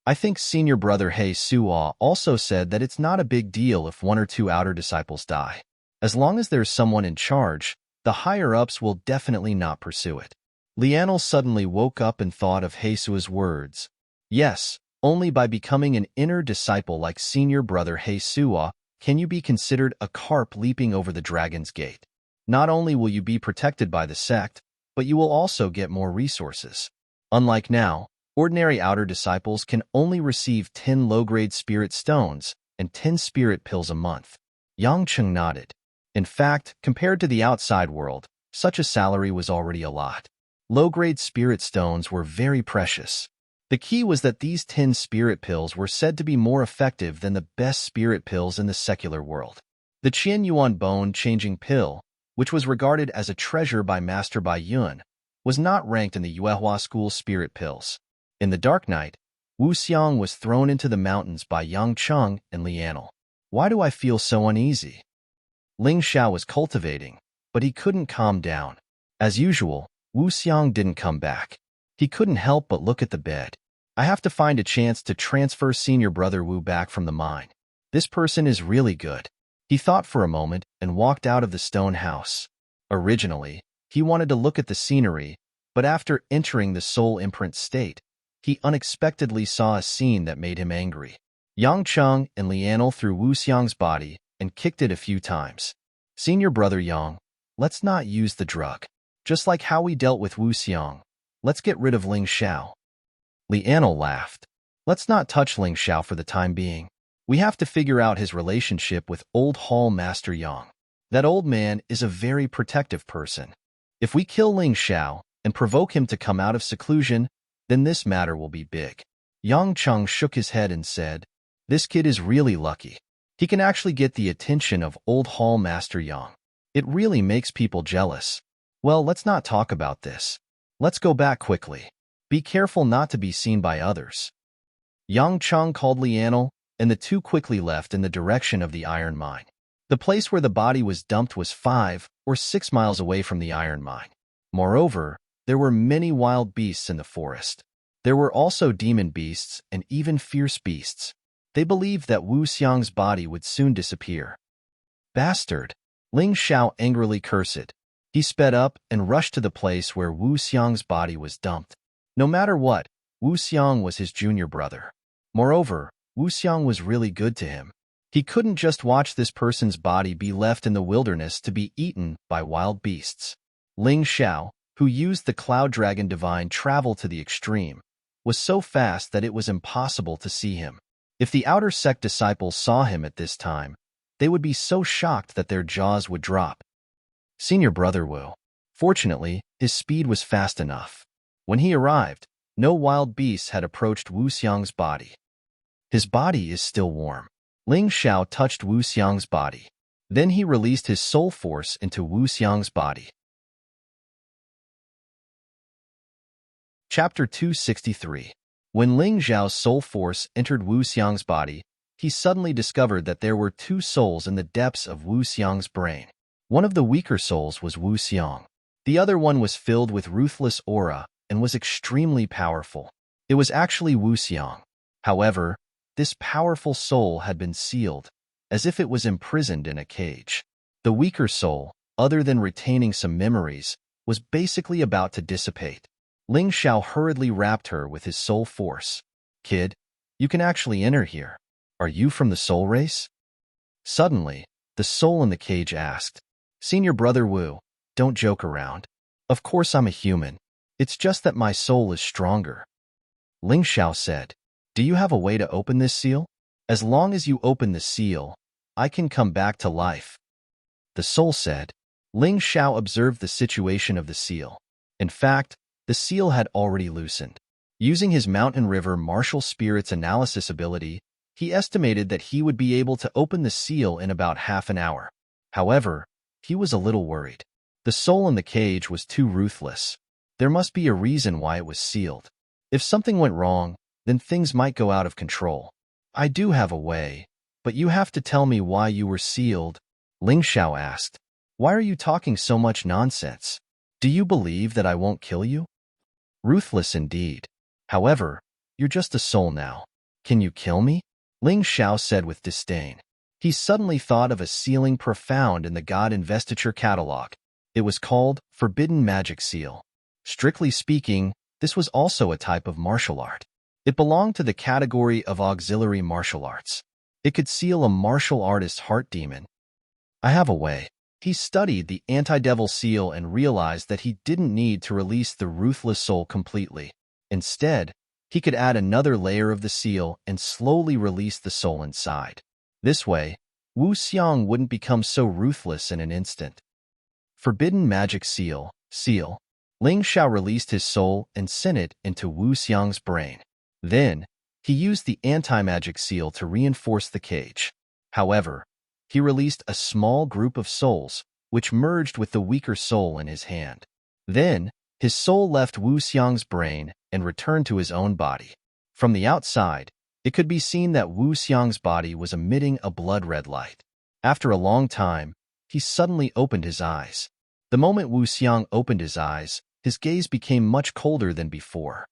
S1: I think senior brother He Suo also said that it's not a big deal if 1 or 2 outer disciples die. As long as there's someone in charge, the higher-ups will definitely not pursue it. Lianel suddenly woke up and thought of He Suo's words. Yes, only by becoming an inner disciple like senior brother He Suo can you be considered a carp leaping over the dragon's gate. Not only will you be protected by the sect, but you will also get more resources. Unlike now, ordinary outer disciples can only receive 10 low-grade spirit stones and 10 spirit pills a month. Yang Cheng nodded. In fact, compared to the outside world, such a salary was already a lot. Low-grade spirit stones were very precious. The key was that these 10 spirit pills were said to be more effective than the best spirit pills in the secular world. The Qian Yuan bone-changing pill, which was regarded as a treasure by Master Bai Yun, was not ranked in the Yuehua school spirit pills. In the dark night, Wu Xiang was thrown into the mountains by Yang Cheng and Lianel. Why do I feel so uneasy? Ling Xiao was cultivating, but he couldn't calm down. As usual, Wu Xiang didn't come back. He couldn't help but look at the bed. I have to find a chance to transfer senior brother Wu back from the mine. This person is really good. He thought for a moment and walked out of the stone house. Originally, he wanted to look at the scenery, but after entering the soul imprint state, he unexpectedly saw a scene that made him angry. Yang Cheng and Lianel threw Wu Xiang's body and kicked it a few times. Senior brother Yang, let's not use the drug. Just like how we dealt with Wu Xiang, let's get rid of Ling Xiao. Lianel laughed. Let's not touch Ling Xiao for the time being. We have to figure out his relationship with Old Hall Master Yang. That old man is a very protective person. If we kill Ling Xiao and provoke him to come out of seclusion, then this matter will be big. Yang Cheng shook his head and said, this kid is really lucky. He can actually get the attention of Old Hall Master Yang. It really makes people jealous. Well, let's not talk about this. Let's go back quickly. Be careful not to be seen by others. Yang Cheng called Lianel, and the two quickly left in the direction of the iron mine. The place where the body was dumped was 5 or 6 miles away from the iron mine. Moreover, there were many wild beasts in the forest. There were also demon beasts and even fierce beasts. They believed that Wu Xiang's body would soon disappear. Bastard! Ling Xiao angrily cursed. He sped up and rushed to the place where Wu Xiang's body was dumped. No matter what, Wu Xiang was his junior brother. Moreover, Wu Xiang was really good to him. He couldn't just watch this person's body be left in the wilderness to be eaten by wild beasts. Ling Xiao, who used the Cloud Dragon Divine Travel to the extreme, was so fast that it was impossible to see him. If the outer sect disciples saw him at this time, they would be so shocked that their jaws would drop. Senior brother Wu. Fortunately, his speed was fast enough. When he arrived, no wild beasts had approached Wu Xiang's body. His body is still warm. Ling Xiao touched Wu Xiang's body. Then he released his soul force into Wu Xiang's body. Chapter 263. When Ling Xiao's soul force entered Wu Xiang's body, he suddenly discovered that there were 2 souls in the depths of Wu Xiang's brain. One of the weaker souls was Wu Xiang. The other one was filled with ruthless aura and was extremely powerful. It was actually Wu Xiang. However, this powerful soul had been sealed, as if it was imprisoned in a cage. The weaker soul, other than retaining some memories, was basically about to dissipate. Ling Xiao hurriedly wrapped her with his soul force. Kid, you can actually enter here. Are you from the soul race? Suddenly, the soul in the cage asked. Senior brother Wu, don't joke around. Of course I'm a human. It's just that my soul is stronger. Ling Xiao said. Do you have a way to open this seal? As long as you open the seal, I can come back to life. The soul said. Ling Xiao observed the situation of the seal. In fact, the seal had already loosened. Using his Mountain River Martial Spirits analysis ability, he estimated that he would be able to open the seal in about half an hour. However, he was a little worried. The soul in the cage was too ruthless. There must be a reason why it was sealed. If something went wrong, then things might go out of control. I do have a way, but you have to tell me why you were sealed, Ling Xiao asked. Why are you talking so much nonsense? Do you believe that I won't kill you? Ruthless indeed. However, you're just a soul now. Can you kill me? Ling Xiao said with disdain. He suddenly thought of a sealing profound in the God Investiture catalog. It was called Forbidden Magic Seal. Strictly speaking, this was also a type of martial art. It belonged to the category of auxiliary martial arts. It could seal a martial artist's heart demon. I have a way. He studied the anti-devil seal and realized that he didn't need to release the ruthless soul completely. Instead, he could add another layer of the seal and slowly release the soul inside. This way, Wu Xiang wouldn't become so ruthless in an instant. Forbidden Magic Seal. Ling Xiao released his soul and sent it into Wu Xiang's brain. Then, he used the anti-magic seal to reinforce the cage. However, he released a small group of souls, which merged with the weaker soul in his hand. Then, his soul left Wu Xiang's brain and returned to his own body. From the outside, it could be seen that Wu Xiang's body was emitting a blood-red light. After a long time, he suddenly opened his eyes. The moment Wu Xiang opened his eyes, his gaze became much colder than before.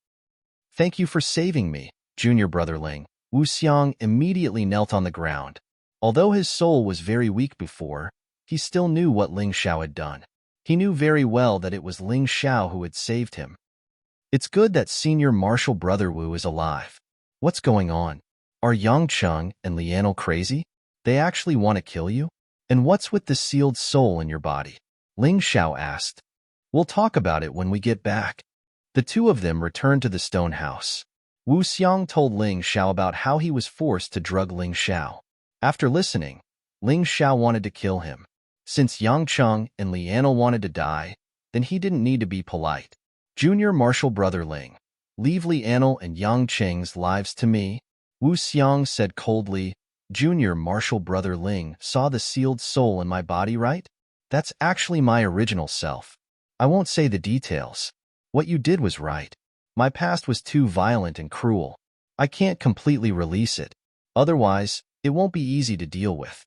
S1: Thank you for saving me, junior brother Ling. Wu Xiang immediately knelt on the ground. Although his soul was very weak before, he still knew what Ling Xiao had done. He knew very well that it was Ling Xiao who had saved him. It's good that senior martial brother Wu is alive. What's going on? Are Yang Cheng and Lianel crazy? They actually want to kill you? And what's with the sealed soul in your body? Ling Xiao asked. We'll talk about it when we get back. The two of them returned to the stone house. Wu Xiang told Ling Xiao about how he was forced to drug Ling Xiao. After listening, Ling Xiao wanted to kill him. Since Yang Cheng and Lianel wanted to die, then he didn't need to be polite. Junior martial brother Ling, leave Lianel and Yang Cheng's lives to me, Wu Xiang said coldly. Junior martial brother Ling saw the sealed soul in my body, right? That's actually my original self. I won't say the details. What you did was right. My past was too violent and cruel. I can't completely release it. Otherwise, it won't be easy to deal with.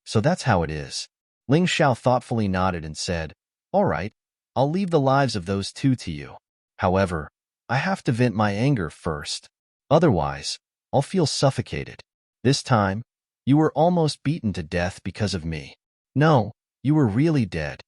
S1: So that's how it is. Ling Xiao thoughtfully nodded and said, all right, I'll leave the lives of those two to you. However, I have to vent my anger first. Otherwise, I'll feel suffocated. This time, you were almost beaten to death because of me. No, you were really dead.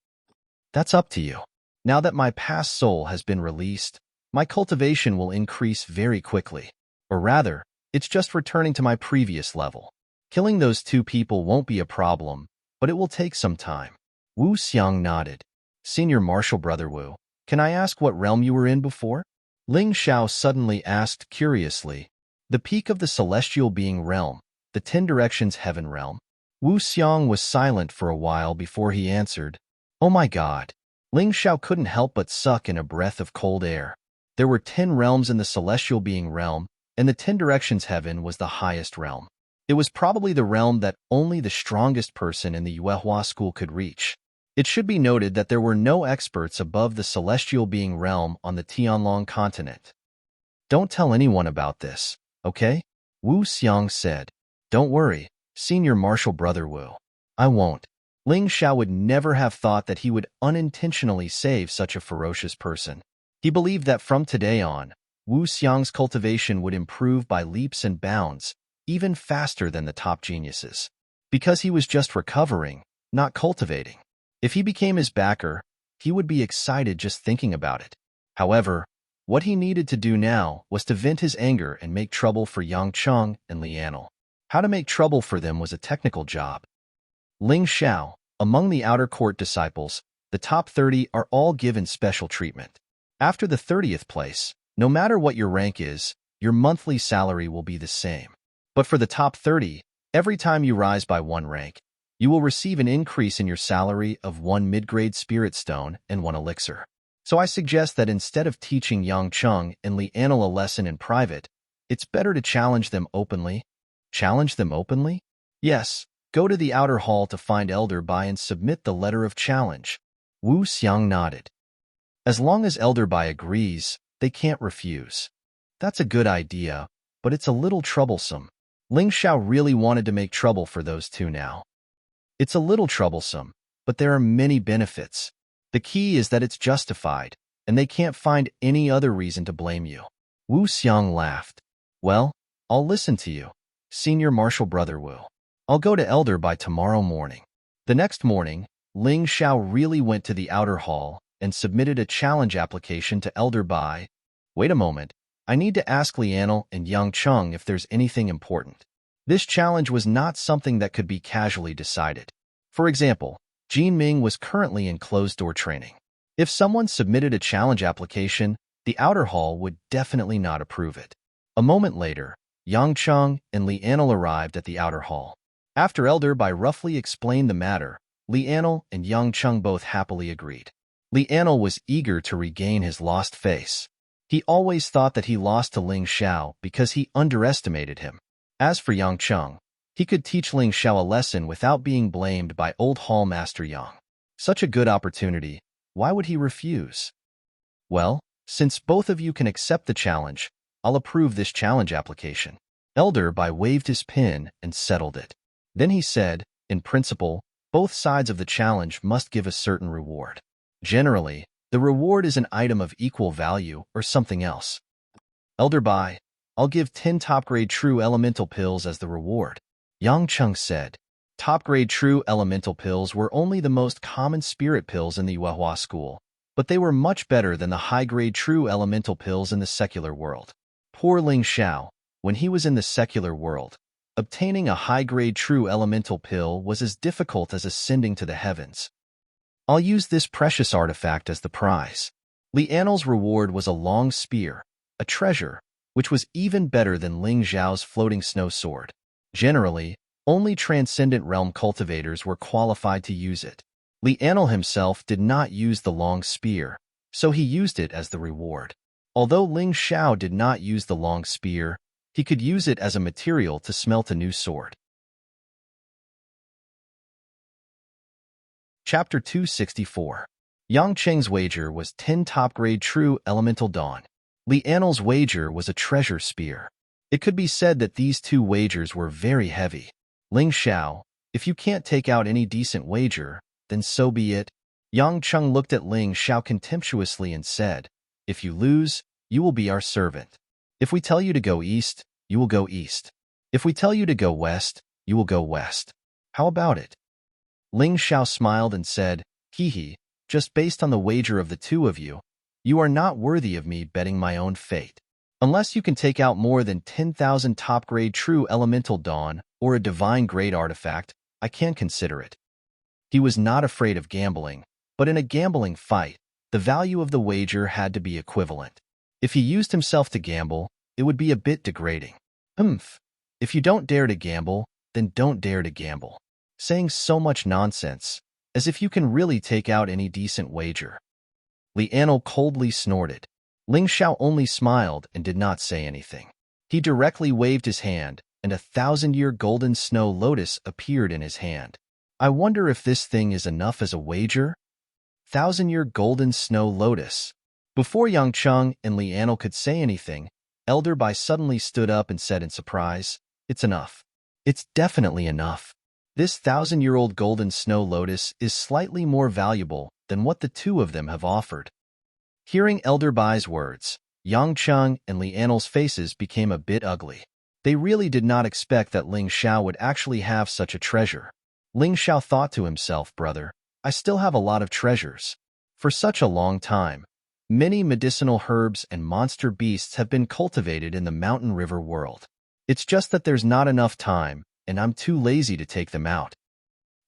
S1: That's up to you. Now that my past soul has been released, my cultivation will increase very quickly. Or rather, it's just returning to my previous level. Killing those two people won't be a problem, but it will take some time. Wu Xiang nodded. Senior martial brother Wu, can I ask what realm you were in before? Ling Xiao suddenly asked curiously. The peak of the celestial being realm, the 10 directions heaven realm. Wu Xiang was silent for a while before he answered. Oh my god. Ling Xiao couldn't help but suck in a breath of cold air. There were 10 realms in the celestial being realm, and the 10 directions heaven was the highest realm. It was probably the realm that only the strongest person in the Yuehua school could reach. It should be noted that there were no experts above the celestial being realm on the Tianlong continent. Don't tell anyone about this, okay? Wu Xiang said. Don't worry, senior martial brother Wu. I won't. Ling Xiao would never have thought that he would unintentionally save such a ferocious person. He believed that from today on, Wu Xiang's cultivation would improve by leaps and bounds, even faster than the top geniuses. Because he was just recovering, not cultivating. If he became his backer, he would be excited just thinking about it. However, what he needed to do now was to vent his anger and make trouble for Yang Cheng and Lianel. How to make trouble for them was a technical job. Ling Xiao, among the outer court disciples, the top 30 are all given special treatment. After the 30th place, no matter what your rank is, your monthly salary will be the same. But for the top 30, every time you rise by 1 rank, you will receive an increase in your salary of 1 mid-grade spirit stone and 1 elixir. So I suggest that instead of teaching Yang Cheng and Lianel a lesson in private, it's better to challenge them openly. Challenge them openly? Yes, go to the outer hall to find Elder Bai and submit the letter of challenge. Wu Xiang nodded. As long as Elder Bai agrees, they can't refuse. That's a good idea, but it's a little troublesome. Ling Xiao really wanted to make trouble for those two now. It's a little troublesome, but there are many benefits. The key is that it's justified, and they can't find any other reason to blame you. Wu Xiang laughed. Well, I'll listen to you, Senior Marshal Brother Wu. I'll go to Elder by tomorrow morning. The next morning, Ling Xiao really went to the outer hall and submitted a challenge application to Elder Bai. Wait a moment, I need to ask Lianel and Yang Cheng if there's anything important. This challenge was not something that could be casually decided. For example, Jin Ming was currently in closed-door training. If someone submitted a challenge application, the outer hall would definitely not approve it. A moment later, Yang Cheng and Lianel arrived at the outer hall. After Elder Bai roughly explained the matter, Lianel and Yang Cheng both happily agreed. Lianel was eager to regain his lost face. He always thought that he lost to Ling Xiao because he underestimated him. As for Yang Cheng, he could teach Ling Xiao a lesson without being blamed by old Hall Master Yang. Such a good opportunity, why would he refuse? Well, since both of you can accept the challenge, I'll approve this challenge application. Elder Bai waved his pen and settled it. Then he said, in principle, both sides of the challenge must give a certain reward. Generally, the reward is an item of equal value or something else. Elder Bai, I'll give 10 top-grade true elemental pills as the reward. Yang Cheng said. Top-grade true elemental pills were only the most common spirit pills in the Yuehua school, but they were much better than the high-grade true elemental pills in the secular world. Poor Ling Xiao, when he was in the secular world, obtaining a high-grade true elemental pill was as difficult as ascending to the heavens. I'll use this precious artifact as the prize. Lianel's reward was a long spear, a treasure, which was even better than Ling Xiao's floating snow sword. Generally, only transcendent realm cultivators were qualified to use it. Lianel himself did not use the long spear, so he used it as the reward. Although Ling Xiao did not use the long spear, he could use it as a material to smelt a new sword. Chapter 264. Yang Cheng's wager was 10 top-grade true elemental dawn. Lianel's wager was a treasure spear. It could be said that these two wagers were very heavy. Ling Xiao, if you can't take out any decent wager, then so be it. Yang Cheng looked at Ling Xiao contemptuously and said, if you lose, you will be our servant. If we tell you to go east, you will go east. If we tell you to go west, you will go west. How about it? Ling Xiao smiled and said, hee, just based on the wager of the two of you, you are not worthy of me betting my own fate. Unless you can take out more than 10,000 top-grade true elemental dawn or a divine-grade artifact, I can't consider it. He was not afraid of gambling, but in a gambling fight, the value of the wager had to be equivalent. If he used himself to gamble, it would be a bit degrading. If you don't dare to gamble, then don't dare to gamble. Saying so much nonsense, as if you can really take out any decent wager. Lianel coldly snorted. Ling Xiao only smiled and did not say anything. He directly waved his hand, and a 1,000-year golden snow lotus appeared in his hand. I wonder if this thing is enough as a wager? 1,000-year golden snow lotus. Before Yang Cheng and Lianel could say anything, Elder Bai suddenly stood up and said in surprise, it's enough. It's definitely enough. This 1,000-year-old golden snow lotus is slightly more valuable than what the two of them have offered. Hearing Elder Bai's words, Yang Cheng and Lianel's faces became a bit ugly. They really did not expect that Ling Xiao would actually have such a treasure. Ling Xiao thought to himself, brother, I still have a lot of treasures. For such a long time, many medicinal herbs and monster beasts have been cultivated in the mountain river world. It's just that there's not enough time, and I'm too lazy to take them out.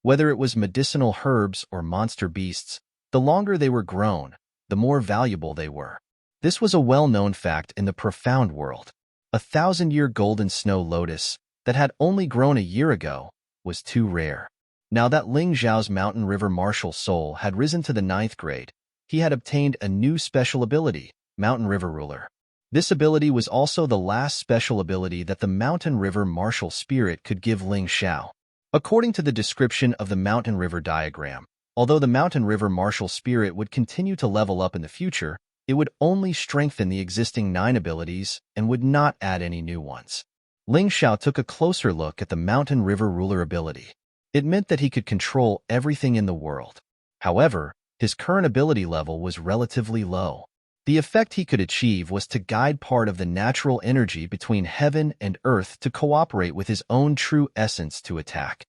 S1: Whether it was medicinal herbs or monster beasts, the longer they were grown, the more valuable they were. This was a well-known fact in the profound world. A 1,000-year golden snow lotus that had only grown a year ago was too rare. Now that Ling Xiao's mountain river martial soul had risen to the 9th grade, he had obtained a new special ability, Mountain River Ruler. This ability was also the last special ability that the Mountain River Martial Spirit could give Ling Xiao. According to the description of the Mountain River diagram, Although the mountain river martial spirit would continue to level up in the future, it would only strengthen the existing 9 abilities and would not add any new ones. Ling Xiao took a closer look at the mountain river ruler ability. It meant that he could control everything in the world. However, his current ability level was relatively low. The effect he could achieve was to guide part of the natural energy between heaven and earth to cooperate with his own true essence to attack.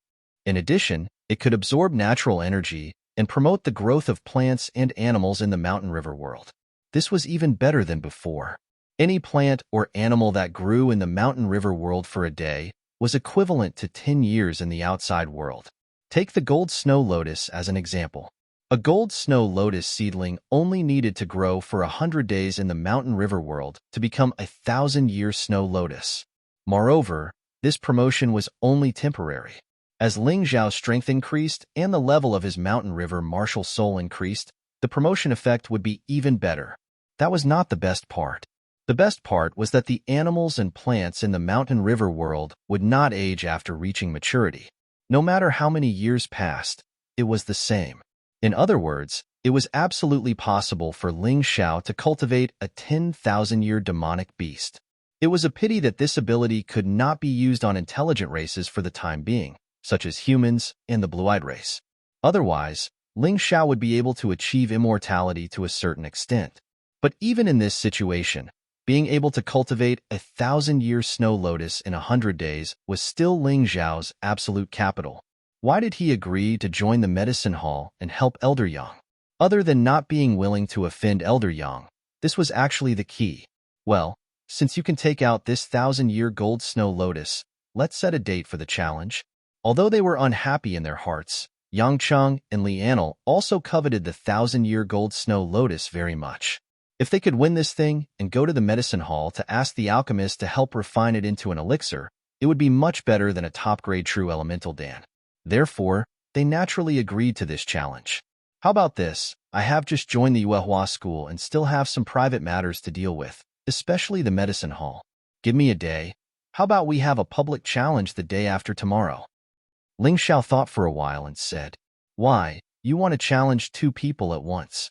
S1: In addition, it could absorb natural energy and promote the growth of plants and animals in the mountain river world. This was even better than before. Any plant or animal that grew in the mountain river world for a day was equivalent to 10 years in the outside world. Take the gold snow lotus as an example. A gold snow lotus seedling only needed to grow for 100 days in the mountain river world to become a 1,000-year snow lotus. Moreover, this promotion was only temporary. As Ling Xiao's strength increased and the level of his mountain river martial soul increased, the promotion effect would be even better. That was not the best part. The best part was that the animals and plants in the mountain river world would not age after reaching maturity. No matter how many years passed, it was the same. In other words, it was absolutely possible for Ling Xiao to cultivate a 10,000-year demonic beast. It was a pity that this ability could not be used on intelligent races for the time being, such as humans and the blue-eyed race. Otherwise, Ling Xiao would be able to achieve immortality to a certain extent. But even in this situation, being able to cultivate a 1,000-year snow lotus in 100 days was still Ling Xiao's absolute capital. Why did he agree to join the medicine hall and help Elder Yang? Other than not being willing to offend Elder Yang, this was actually the key. Well, since you can take out this 1,000-year gold snow lotus, let's set a date for the challenge. Although they were unhappy in their hearts, Yang Cheng and Li Anil also coveted the 1,000-year gold snow lotus very much. If they could win this thing and go to the medicine hall to ask the alchemist to help refine it into an elixir, it would be much better than a top-grade true elemental Dan. Therefore, they naturally agreed to this challenge. How about this? I have just joined the Yuehua school and still have some private matters to deal with, especially the medicine hall. Give me a day. How about we have a public challenge the day after tomorrow? Ling Xiao thought for a while and said, "Why, you want to challenge 2 people at once?"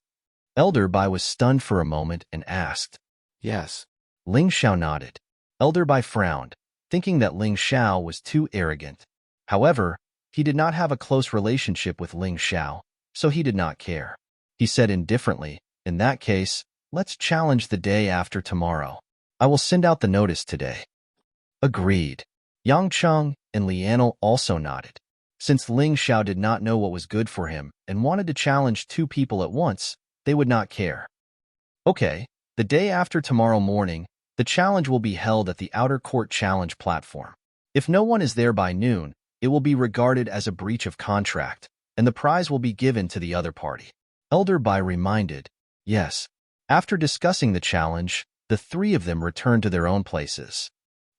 S1: Elder Bai was stunned for a moment and asked,
S2: Yes.
S1: Ling Xiao nodded. Elder Bai frowned, thinking that Ling Xiao was too arrogant. However, he did not have a close relationship with Ling Xiao, so he did not care. He said indifferently, "In that case, let's challenge the day after tomorrow. I will send out the notice today." Agreed. Yang Cheng and Li Anil also nodded. Since Ling Xiao did not know what was good for him and wanted to challenge 2 people at once, they would not care. Okay, the day after tomorrow morning, the challenge will be held at the Outer Court Challenge platform. If no one is there by noon, it will be regarded as a breach of contract, and the prize will be given to the other party. Elder Bai reminded, yes. After discussing the challenge, the 3 of them returned to their own places.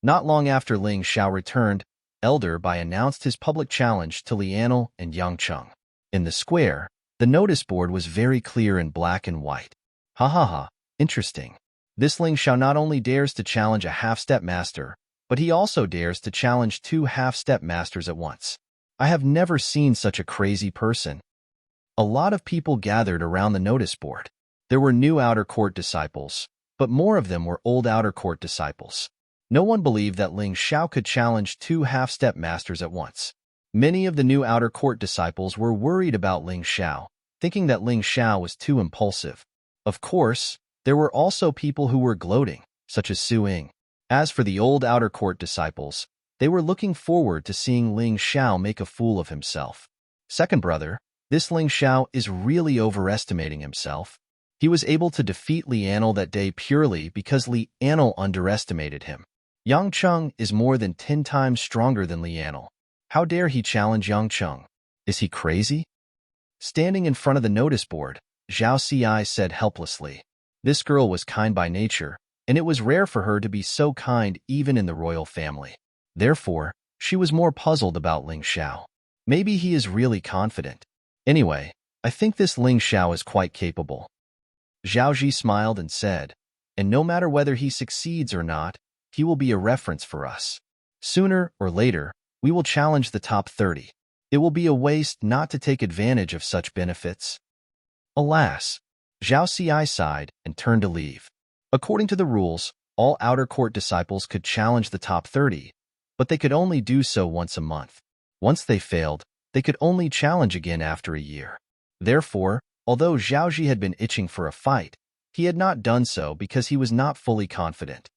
S1: Not long after Ling Xiao returned, Elder Bai announced his public challenge to Li Anil and Yang Cheng. In the square, the notice board was very clear in black and white. Ha ha ha, interesting. This Ling Xiao not only dares to challenge a half-step master, but he also dares to challenge 2 half-step masters at once. I have never seen such a crazy person. A lot of people gathered around the notice board. There were new outer court disciples, but more of them were old outer court disciples. No one believed that Ling Xiao could challenge 2 half-step masters at once. Many of the new outer court disciples were worried about Ling Xiao, thinking that Ling Xiao was too impulsive. Of course, there were also people who were gloating, such as Su Ying. As for the old outer court disciples, they were looking forward to seeing Ling Xiao make a fool of himself. Second brother, this Ling Xiao is really overestimating himself. He was able to defeat Li Anil that day purely because Li Anil underestimated him. Yang Cheng is more than 10 times stronger than Li Anil. How dare he challenge Yang Cheng? Is he crazy? Standing in front of the notice board, Zhao Ci said helplessly. This girl was kind by nature, and it was rare for her to be so kind even in the royal family. Therefore, she was more puzzled about Ling Xiao. Maybe he is really confident. Anyway, I think this Ling Xiao is quite capable. Zhao Ji smiled and said, and no matter whether he succeeds or not, he will be a reference for us. Sooner or later, we will challenge the top 30. It will be a waste not to take advantage of such benefits. Alas, Zhao Xi sighed and turned to leave. According to the rules, all outer court disciples could challenge the top 30, but they could only do so once a month. Once they failed, they could only challenge again after a year. Therefore, although Zhao Ji had been itching for a fight, he had not done so because he was not fully confident.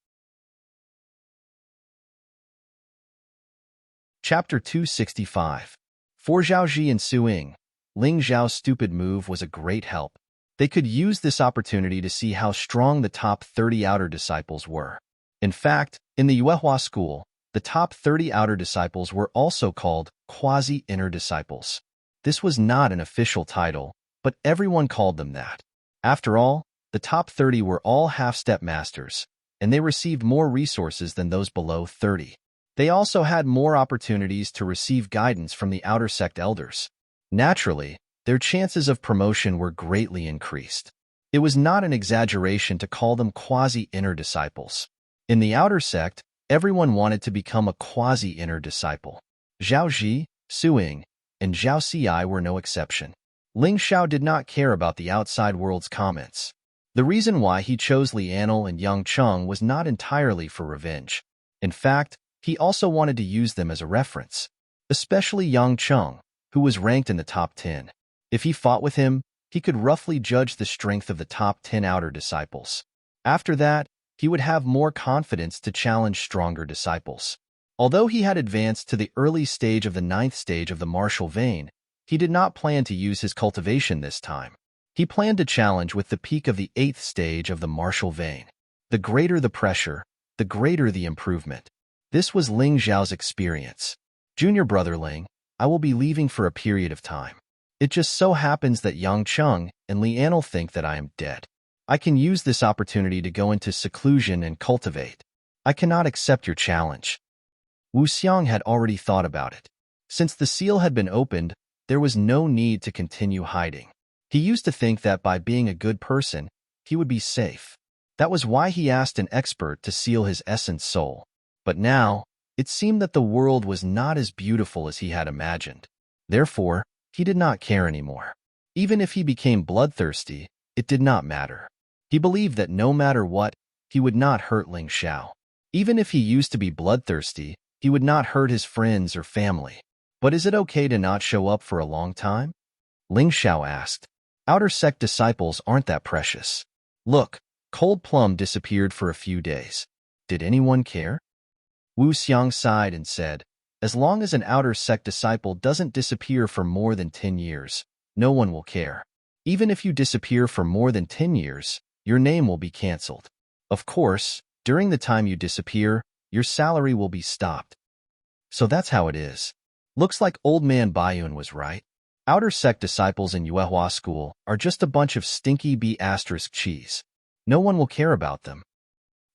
S1: Chapter 265. For Zhao Ji and Su Ying, Ling Zhao's stupid move was a great help. They could use this opportunity to see how strong the top 30 outer disciples were. In fact, in the Yuehua school, the top 30 outer disciples were also called quasi-inner disciples. This was not an official title, but everyone called them that. After all, the top 30 were all half-step masters, and they received more resources than those below 30. They also had more opportunities to receive guidance from the outer sect elders. Naturally, their chances of promotion were greatly increased. It was not an exaggeration to call them quasi-inner disciples. In the outer sect, everyone wanted to become a quasi-inner disciple. Zhao Ji, Su Ying, and Zhao Xi were no exception. Ling Xiao did not care about the outside world's comments. The reason why he chose Li Anil and Yang Cheng was not entirely for revenge. In fact, he also wanted to use them as a reference, especially Yang Cheng, who was ranked in the top 10. If he fought with him, he could roughly judge the strength of the top 10 outer disciples. After that, he would have more confidence to challenge stronger disciples. Although he had advanced to the early stage of the 9th stage of the martial vein, he did not plan to use his cultivation this time. He planned to challenge with the peak of the 8th stage of the martial vein. The greater the pressure, the greater the improvement. This was Ling Zhao's experience. Junior brother Ling, I will be leaving for a period of time. It just so happens that Yang Cheng and Li Anil think that I am dead. I can use this opportunity to go into seclusion and cultivate. I cannot accept your challenge. Wu Xiang had already thought about it. Since the seal had been opened, there was no need to continue hiding. He used to think that by being a good person, he would be safe. That was why he asked an expert to seal his essence soul. But now, it seemed that the world was not as beautiful as he had imagined. Therefore, he did not care anymore. Even if he became bloodthirsty, it did not matter. He believed that no matter what, he would not hurt Ling Xiao. Even if he used to be bloodthirsty, he would not hurt his friends or family. But is it okay to not show up for a long time? Ling Xiao asked. Outer sect disciples aren't that precious. Look, Cold Plum disappeared for a few days. Did anyone care? Wu Xiang sighed and said, as long as an outer sect disciple doesn't disappear for more than 10 years, no one will care. Even if you disappear for more than 10 years, your name will be cancelled. Of course, during the time you disappear, your salary will be stopped. So that's how it is. Looks like old man Bayun was right. Outer sect disciples in Yuehua school are just a bunch of stinky B** cheese. No one will care about them.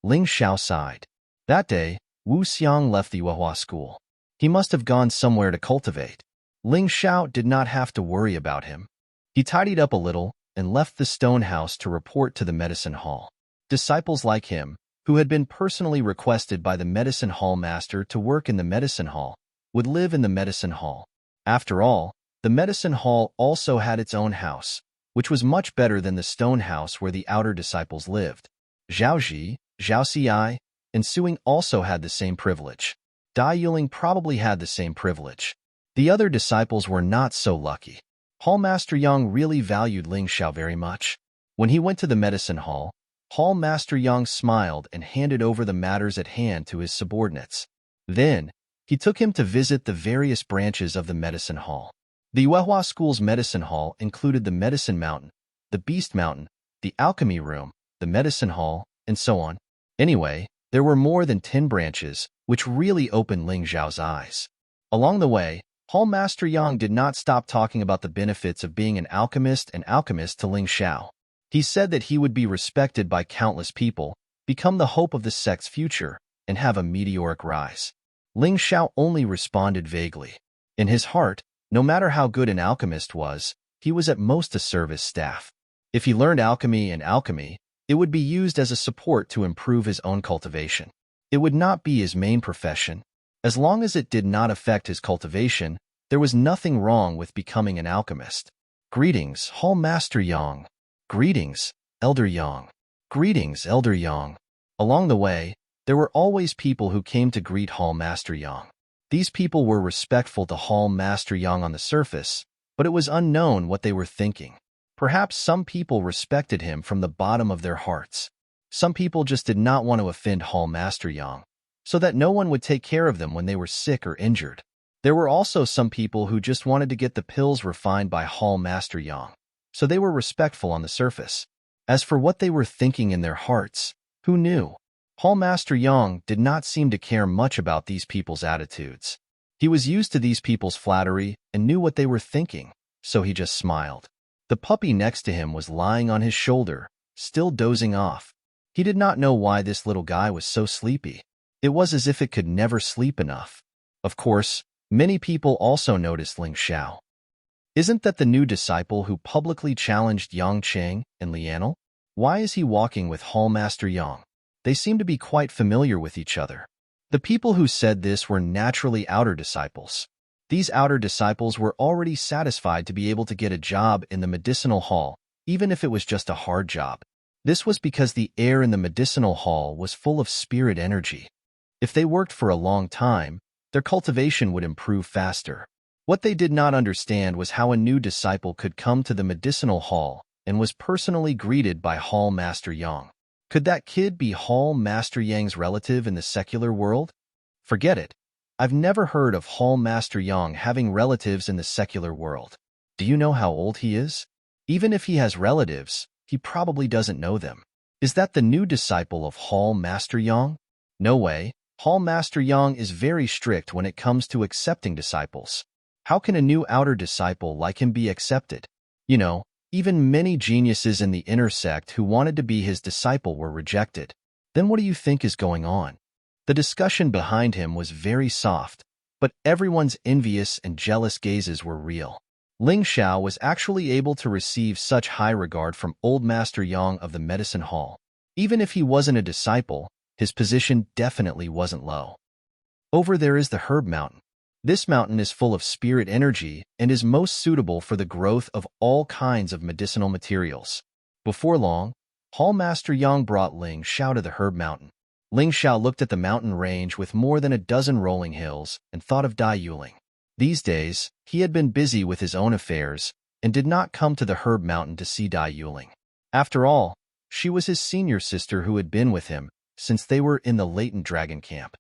S1: Ling Xiao sighed. That day, Wu Xiang left the Yuehua school. He must have gone somewhere to cultivate. Ling Xiao did not have to worry about him. He tidied up a little and left the stone house to report to the medicine hall. Disciples like him, who had been personally requested by the medicine hall master to work in the medicine hall, would live in the medicine hall. After all, the medicine hall also had its own house, which was much better than the stone house where the outer disciples lived. Zhao Ji, Zhao Xi, and Su Ying also had the same privilege. Dai Yuling probably had the same privilege. The other disciples were not so lucky. Hall Master Yang really valued Ling Xiao very much. When he went to the medicine hall, Hall Master Yang smiled and handed over the matters at hand to his subordinates. Then, he took him to visit the various branches of the medicine hall. The Yuehua School's medicine hall included the medicine mountain, the beast mountain, the alchemy room, the medicine hall, and so on. Anyway, there were more than 10 branches, which really opened Ling Zhao's eyes. Along the way, Hall Master Yang did not stop talking about the benefits of being an alchemist to Ling Xiao. He said that he would be respected by countless people, become the hope of the sect's future, and have a meteoric rise. Ling Xiao only responded vaguely. In his heart, no matter how good an alchemist was, he was at most a service staff. If he learned alchemy, it would be used as a support to improve his own cultivation. It would not be his main profession. As long as it did not affect his cultivation, There was nothing wrong with becoming an alchemist. Greetings, Hall Master Yang. Greetings, Elder Yang. Greetings, Elder Yang. Along the way, there were always people who came to greet Hall Master Yang. These people were respectful to Hall Master Yang on the surface, but it was unknown what they were thinking. Perhaps some people respected him from the bottom of their hearts. Some people just did not want to offend Hall Master Yang, so that no one would take care of them when they were sick or injured. There were also some people who just wanted to get the pills refined by Hall Master Yang, so they were respectful on the surface. As for what they were thinking in their hearts, who knew? Hall Master Yang did not seem to care much about these people's attitudes. He was used to these people's flattery and knew what they were thinking, so he just smiled. The puppy next to him was lying on his shoulder, still dozing off. He did not know why this little guy was so sleepy. It was as if it could never sleep enough. Of course, many people also noticed Ling Xiao. Isn't that the new disciple who publicly challenged Yang Cheng and Lianel? Why is he walking with Hall Master Yang? They seem to be quite familiar with each other. The people who said this were naturally outer disciples. These outer disciples were already satisfied to be able to get a job in the medicinal hall, even if it was just a hard job. This was because the air in the medicinal hall was full of spirit energy. If they worked for a long time, their cultivation would improve faster. What they did not understand was how a new disciple could come to the medicinal hall and was personally greeted by Hall Master Yang. Could that kid be Hall Master Yang's relative in the secular world? Forget it. I've never heard of Hall Master Yang having relatives in the secular world. Do you know how old he is? Even if he has relatives, he probably doesn't know them. Is that the new disciple of Hall Master Yang? No way. Hall Master Yang is very strict when it comes to accepting disciples. How can a new outer disciple like him be accepted? You know, even many geniuses in the inner sect who wanted to be his disciple were rejected. Then what do you think is going on? The discussion behind him was very soft, but everyone's envious and jealous gazes were real. Ling Xiao was actually able to receive such high regard from old Master Yang of the medicine hall. Even if he wasn't a disciple, his position definitely wasn't low. Over there is the herb mountain. This mountain is full of spirit energy and is most suitable for the growth of all kinds of medicinal materials. Before long, Hall Master Yang brought Ling Xiao to the herb mountain. Ling Xiao looked at the mountain range with more than a dozen rolling hills and thought of Dai Yuling. These days, he had been busy with his own affairs and did not come to the herb mountain to see Dai Yuling. After all, she was his senior sister who had been with him since they were in the latent dragon camp.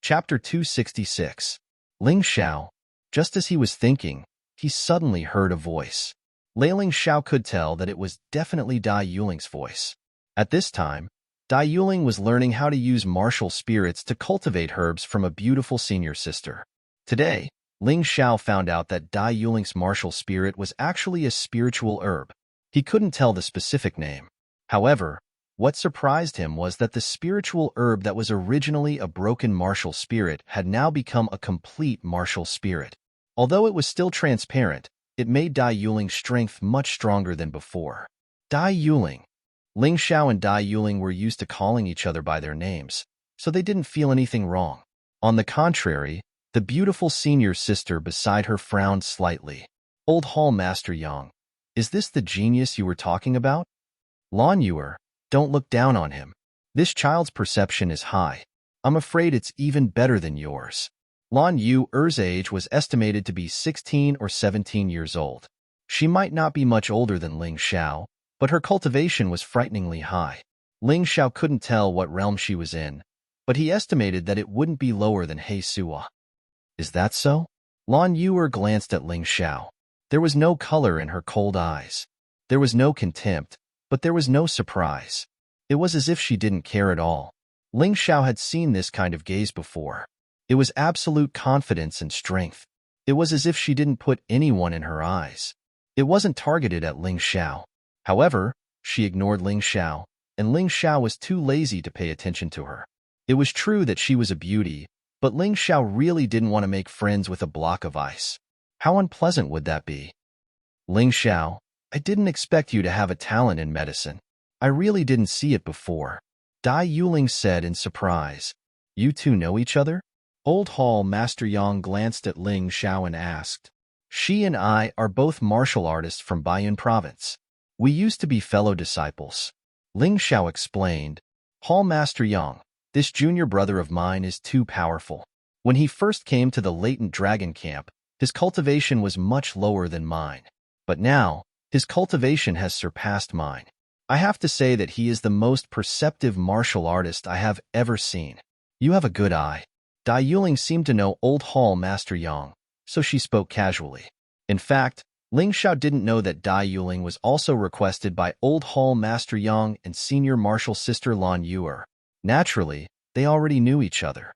S1: Chapter 266. Ling Xiao. Just as he was thinking, he suddenly heard a voice. Ling Xiao could tell that it was definitely Dai Yuling's voice. At this time, Dai Yuling was learning how to use martial spirits to cultivate herbs from a beautiful senior sister. Today, Ling Xiao found out that Dai Yuling's martial spirit was actually a spiritual herb. He couldn't tell the specific name. However, what surprised him was that the spiritual herb that was originally a broken martial spirit had now become a complete martial spirit. Although it was still transparent, it made Dai Yuling's strength much stronger than before. Dai Yuling. Ling Xiao and Dai Yuling were used to calling each other by their names, so they didn't feel anything wrong. On the contrary, the beautiful senior sister beside her frowned slightly. Old Hall Master Yang, is this the genius you were talking about? Lan Yuer, don't look down on him. This child's perception is high. I'm afraid it's even better than yours. Lan Yuer's age was estimated to be 16 or 17 years old. She might not be much older than Ling Xiao, but her cultivation was frighteningly high. Ling Xiao couldn't tell what realm she was in, but he estimated that it wouldn't be lower than He Suo. Is that so? Lan Yuer glanced at Ling Xiao. There was no color in her cold eyes. There was no contempt, but there was no surprise. It was as if she didn't care at all. Ling Xiao had seen this kind of gaze before. It was absolute confidence and strength. It was as if she didn't put anyone in her eyes. It wasn't targeted at Ling Xiao. However, she ignored Ling Xiao, and Ling Xiao was too lazy to pay attention to her. It was true that she was a beauty, but Ling Xiao really didn't want to make friends with a block of ice. How unpleasant would that be? Ling Xiao, I didn't expect you to have a talent in medicine. I really didn't see it before. Dai Yuling said in surprise. You two know each other? Old Hall Master Yang glanced at Ling Xiao and asked. She and I are both martial artists from Baiyun province. We used to be fellow disciples. Ling Xiao explained. Hall Master Yang, this junior brother of mine is too powerful. When he first came to the latent dragon camp, his cultivation was much lower than mine. But now, his cultivation has surpassed mine. I have to say that he is the most perceptive martial artist I have ever seen. You have a good eye. Dai Yuling seemed to know Old Hall Master Yang, so she spoke casually. In fact, Ling Xiao didn't know that Dai Yuling was also requested by Old Hall Master Yang and senior martial sister Lan Yuer. Naturally, they already knew each other.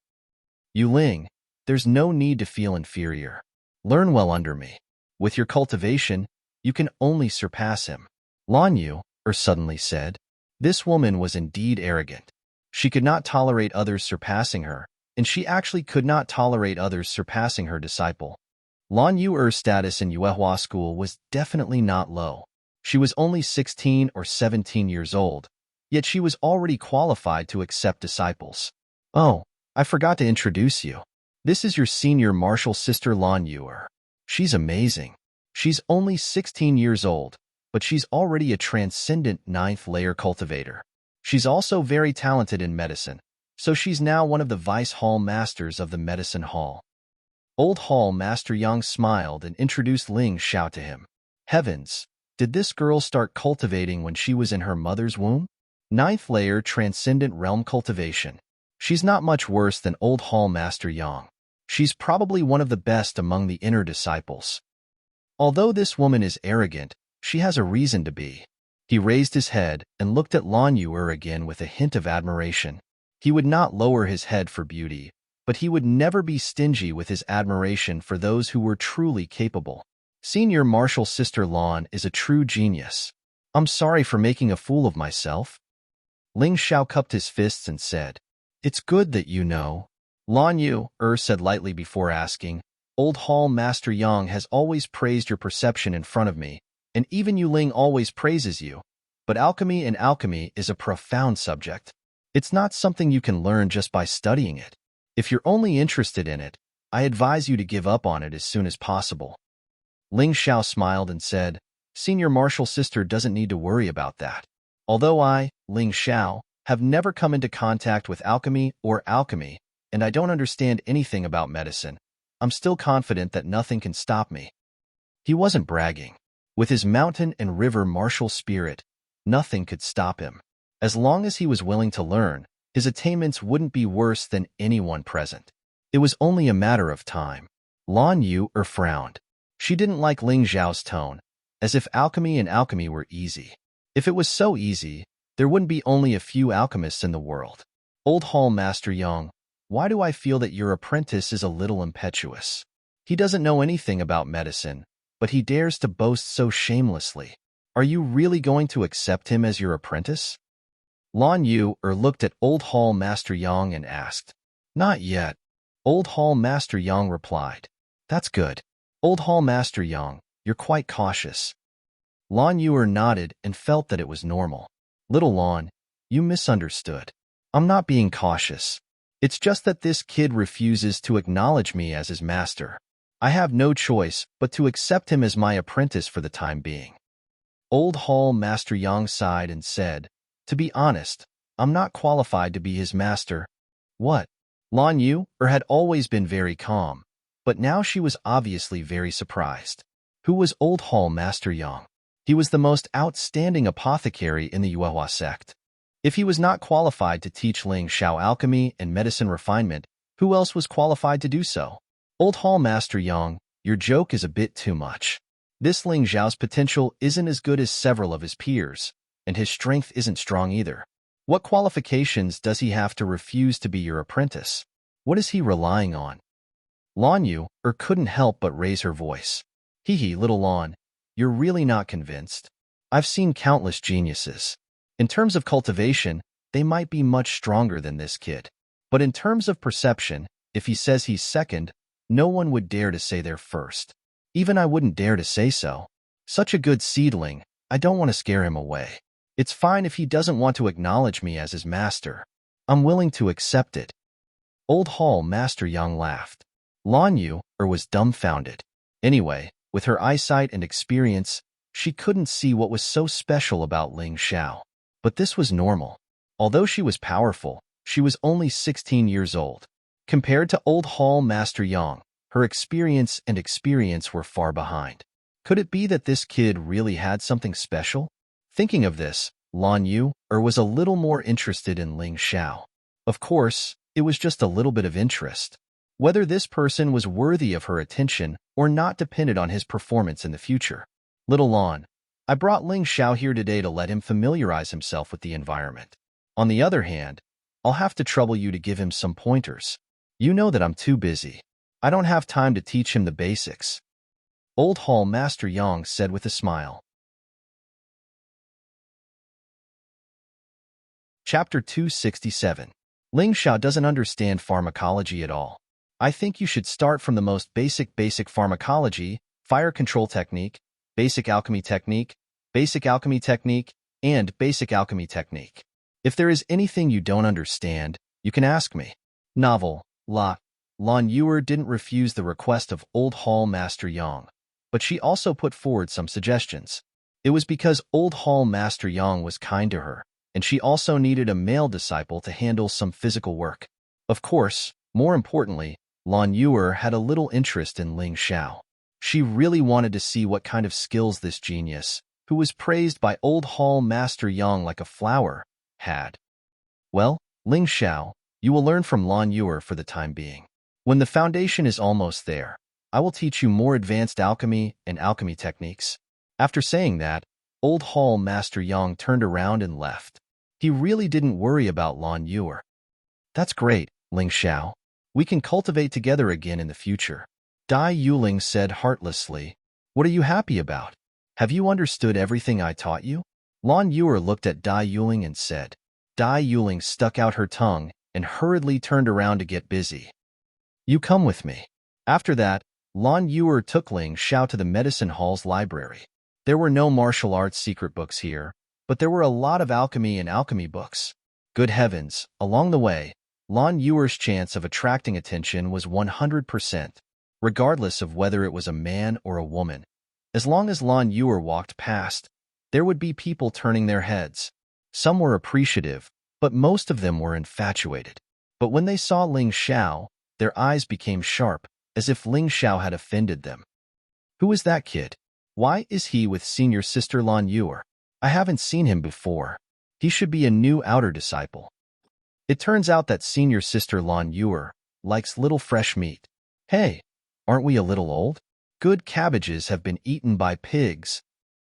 S1: Yuling, there's no need to feel inferior. Learn well under me. With your cultivation, you can only surpass him. Lan Yuer suddenly said. This woman was indeed arrogant. She could not tolerate others surpassing her, and she actually could not tolerate others surpassing her disciple. Lan Yuer's status in Yuehua school was definitely not low. She was only 16 or 17 years old, yet she was already qualified to accept disciples. Oh, I forgot to introduce you. This is your senior martial sister Lan Yuer. She's amazing. She's only 16 years old, but she's already a transcendent 9th-layer cultivator. She's also very talented in medicine, so she's now one of the Vice Hall Masters of the Medicine Hall. Old Hall Master Yang smiled and introduced Ling Xiao to him. Heavens, did this girl start cultivating when she was in her mother's womb? 9th-layer Transcendent Realm Cultivation. She's not much worse than Old Hall Master Yang. She's probably one of the best among the inner disciples. Although this woman is arrogant, she has a reason to be. He raised his head and looked at Lan Yuer again with a hint of admiration. He would not lower his head for beauty, but he would never be stingy with his admiration for those who were truly capable. Senior martial sister Lan is a true genius. I'm sorry for making a fool of myself. Ling Xiao cupped his fists and said, It's good that you know. Lan Yuer said lightly before asking, Old Hall Master Yang has always praised your perception in front of me, and even Yuling always praises you, but alchemy is a profound subject. It's not something you can learn just by studying it. If you're only interested in it, I advise you to give up on it as soon as possible. Ling Xiao smiled and said, Senior martial sister doesn't need to worry about that. Although I, Ling Xiao, have never come into contact with alchemy, and I don't understand anything about medicine, I'm still confident that nothing can stop me. He wasn't bragging. With his mountain and river martial spirit, nothing could stop him. As long as he was willing to learn, his attainments wouldn't be worse than anyone present. It was only a matter of time. Lan Yuer frowned. She didn't like Ling Xiao's tone, as if alchemy were easy. If it was so easy, there wouldn't be only a few alchemists in the world. Old Hall Master Yang, why do I feel that your apprentice is a little impetuous? He doesn't know anything about medicine, but he dares to boast so shamelessly. Are you really going to accept him as your apprentice? Lan Yuer looked at Old Hall Master Yang and asked. Not yet. Old Hall Master Yang replied. That's good. Old Hall Master Yang, you're quite cautious. Lan Yuer nodded and felt that it was normal. Little Lan, you misunderstood. I'm not being cautious. It's just that this kid refuses to acknowledge me as his master. I have no choice but to accept him as my apprentice for the time being. Old Hall Master Yang sighed and said, To be honest, I'm not qualified to be his master. What? Lan Yuer had always been very calm, but now she was obviously very surprised. Who was Old Hall Master Yang? He was the most outstanding apothecary in the Yuehua sect. If he was not qualified to teach Ling Xiao alchemy and medicine refinement, who else was qualified to do so? Old Hall Master Yang, your joke is a bit too much. This Ling Xiao's potential isn't as good as several of his peers, and his strength isn't strong either. What qualifications does he have to refuse to be your apprentice? What is he relying on? Lan Yuer couldn't help but raise her voice. Hee, little Lan, you're really not convinced. I've seen countless geniuses. In terms of cultivation, they might be much stronger than this kid. But in terms of perception, if he says he's second, no one would dare to say they're first. Even I wouldn't dare to say so. Such a good seedling, I don't want to scare him away. It's fine if he doesn't want to acknowledge me as his master. I'm willing to accept it. Old Hall Master Yang laughed. Lan Yu was dumbfounded. Anyway, with her eyesight and experience, she couldn't see what was so special about Ling Xiao. But this was normal. Although she was powerful, she was only 16 years old. Compared to Old Hall Master Yang, her experience were far behind. Could it be that this kid really had something special? Thinking of this, Lan Yu was a little more interested in Ling Xiao. Of course, it was just a little bit of interest. Whether this person was worthy of her attention or not depended on his performance in the future. Little Lan, I brought Ling Xiao here today to let him familiarize himself with the environment. On the other hand, I'll have to trouble you to give him some pointers. You know that I'm too busy. I don't have time to teach him the basics. Old Hall Master Yang said with a smile. Chapter 267. Ling Xiao doesn't understand pharmacology at all. I think you should start from the most basic pharmacology, fire control technique, basic alchemy technique, and basic alchemy technique. If there is anything you don't understand, you can ask me. Novel, Lan Yu didn't refuse the request of Old Hall Master Yang, but she also put forward some suggestions. It was because Old Hall Master Yang was kind to her, and she also needed a male disciple to handle some physical work. Of course, more importantly, Lan Yu had a little interest in Ling Xiao. She really wanted to see what kind of skills this genius, who was praised by Old Hall Master Yang like a flower, had. Well, Ling Xiao, you will learn from Lan Yu for the time being. When the foundation is almost there, I will teach you more advanced alchemy and alchemy techniques. After saying that, Old Hall Master Yang turned around and left. He really didn't worry about Lan Yu. That's great, Ling Xiao. We can cultivate together again in the future. Dai Yuling said heartlessly. What are you happy about? Have you understood everything I taught you? Lan Yu looked at Dai Yuling and said. Dai Yuling stuck out her tongue and hurriedly turned around to get busy. You come with me. After that, Lan Yu took Ling Xiao to the medicine hall's library. There were no martial arts secret books here, but there were a lot of alchemy and alchemy books. Good heavens, along the way, Lan Yu's chance of attracting attention was 100%, regardless of whether it was a man or a woman. As long as Lan Yu walked past, there would be people turning their heads. Some were appreciative, but most of them were infatuated. But when they saw Ling Xiao, their eyes became sharp, as if Ling Xiao had offended them. Who is that kid? Why is he with senior sister Lan Yu? I haven't seen him before. He should be a new outer disciple. It turns out that senior sister Lan Yu likes little fresh meat. Hey, aren't we a little old? Good cabbages have been eaten by pigs.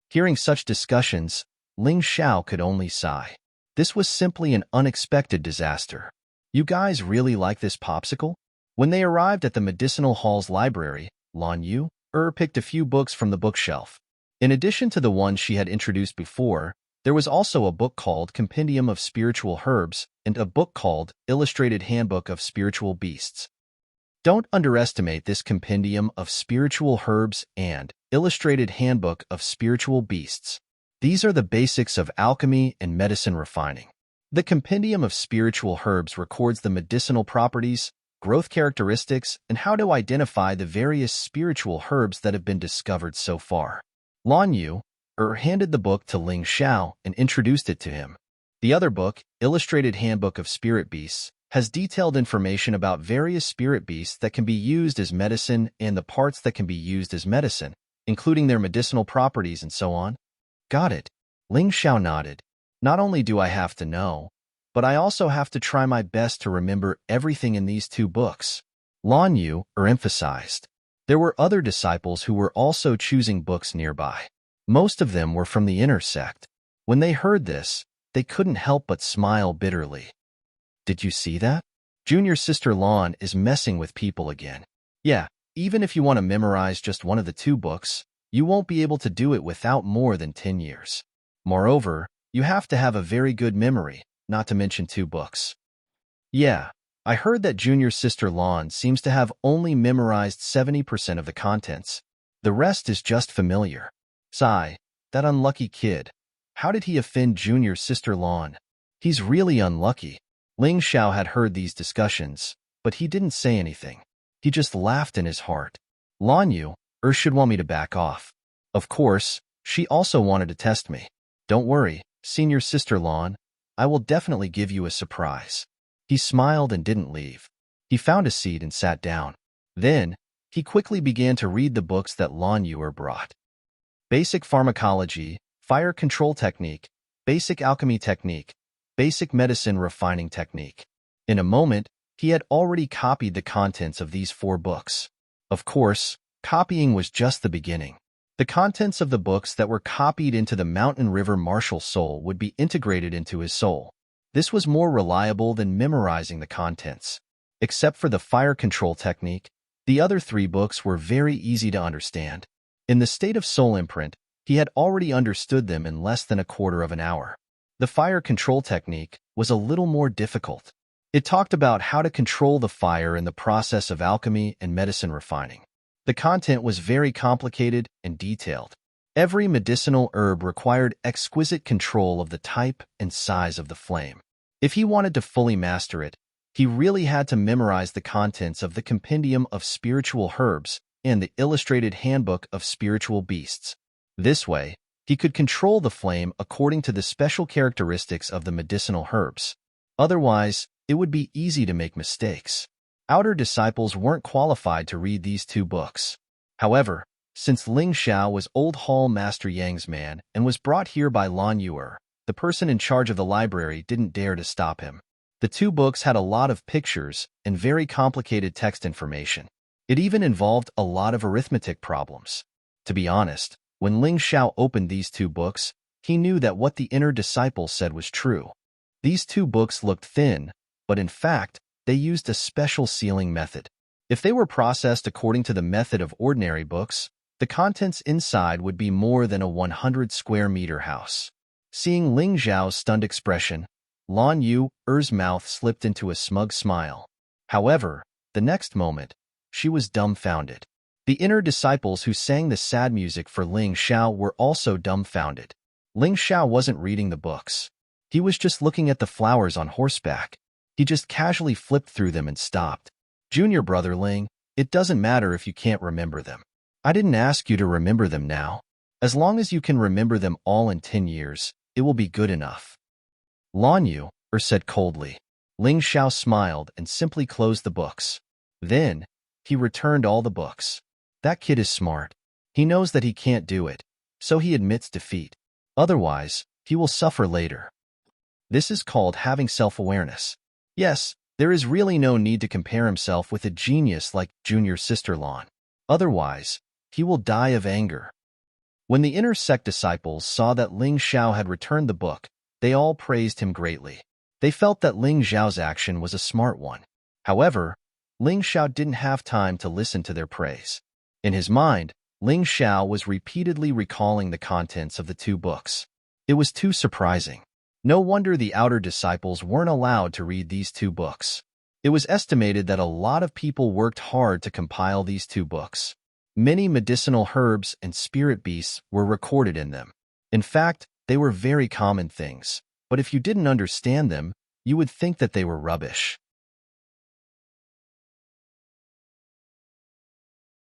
S1: Hearing such discussions, Ling Xiao could only sigh. This was simply an unexpected disaster. You guys really like this popsicle? When they arrived at the medicinal hall's library, Lan Yu picked a few books from the bookshelf. In addition to the ones she had introduced before, there was also a book called Compendium of Spiritual Herbs and a book called Illustrated Handbook of Spiritual Beasts. Don't underestimate this Compendium of Spiritual Herbs and Illustrated Handbook of Spiritual Beasts. These are the basics of alchemy and medicine refining. The Compendium of Spiritual Herbs records the medicinal properties, growth characteristics, and how to identify the various spiritual herbs that have been discovered so far. Lan Yu handed the book to Ling Xiao and introduced it to him. The other book, Illustrated Handbook of Spirit Beasts, has detailed information about various spirit beasts that can be used as medicine and the parts that can be used as medicine, including their medicinal properties and so on. Got it. Ling Xiao nodded. Not only do I have to know, but I also have to try my best to remember everything in these two books. Lan Yu emphasized. There were other disciples who were also choosing books nearby. Most of them were from the inner sect. When they heard this, they couldn't help but smile bitterly. Did you see that? Junior sister Lan is messing with people again. Yeah, even if you want to memorize just one of the two books, you won't be able to do it without more than 10 years. Moreover, you have to have a very good memory, not to mention 2 books. Yeah, I heard that junior sister Lan seems to have only memorized 70% of the contents. The rest is just familiar. Sigh, that unlucky kid. How did he offend junior sister Lan? He's really unlucky. Ling Xiao had heard these discussions, but he didn't say anything. He just laughed in his heart. Lan Yu, should want me to back off. Of course, she also wanted to test me. Don't worry, senior sister Lan, I will definitely give you a surprise. He smiled and didn't leave. He found a seat and sat down. Then, he quickly began to read the books that Lan Yu brought. Basic Pharmacology, Fire Control Technique, Basic Alchemy Technique, Basic Medicine Refining Technique. In a moment, he had already copied the contents of these 4 books. Of course, copying was just the beginning. The contents of the books that were copied into the Mountain River Martial Soul would be integrated into his soul. This was more reliable than memorizing the contents. Except for the Fire Control Technique, the other 3 books were very easy to understand. In the state of soul imprint, he had already understood them in less than a quarter of an hour. The Fire Control Technique was a little more difficult. It talked about how to control the fire in the process of alchemy and medicine refining. The content was very complicated and detailed. Every medicinal herb required exquisite control of the type and size of the flame. If he wanted to fully master it, he really had to memorize the contents of the Compendium of Spiritual Herbs and the Illustrated Handbook of Spiritual Beasts. This way, he could control the flame according to the special characteristics of the medicinal herbs. Otherwise, it would be easy to make mistakes. Outer disciples weren't qualified to read these 2 books. However, since Ling Xiao was Old Hall Master Yang's man and was brought here by Lan Yu, the person in charge of the library didn't dare to stop him. The 2 books had a lot of pictures and very complicated text information. It even involved a lot of arithmetic problems. To be honest, when Ling Xiao opened these 2 books, he knew that what the inner disciple said was true. These 2 books looked thin, but in fact, they used a special sealing method. If they were processed according to the method of ordinary books, the contents inside would be more than a 100 square meter house. Seeing Ling Xiao's stunned expression, Lan Yu's mouth slipped into a smug smile. However, the next moment, she was dumbfounded. The inner disciples who sang the sad music for Ling Xiao were also dumbfounded. Ling Xiao wasn't reading the books. He was just looking at the flowers on horseback. He just casually flipped through them and stopped. Junior brother Ling, it doesn't matter if you can't remember them. I didn't ask you to remember them now. As long as you can remember them all in 10 years, it will be good enough. Lan Yu said coldly. Ling Xiao smiled and simply closed the books. Then, he returned all the books. That kid is smart. He knows that he can't do it, so he admits defeat. Otherwise, he will suffer later. This is called having self-awareness. Yes, there is really no need to compare himself with a genius like junior sister Lan. Otherwise, he will die of anger. When the inner sect disciples saw that Ling Xiao had returned the book, they all praised him greatly. They felt that Ling Xiao's action was a smart one. However, Ling Xiao didn't have time to listen to their praise. In his mind, Ling Xiao was repeatedly recalling the contents of the 2 books. It was too surprising. No wonder the outer disciples weren't allowed to read these 2 books. It was estimated that a lot of people worked hard to compile these 2 books. Many medicinal herbs and spirit beasts were recorded in them. In fact, they were very common things, but if you didn't understand them, you would think that they were rubbish.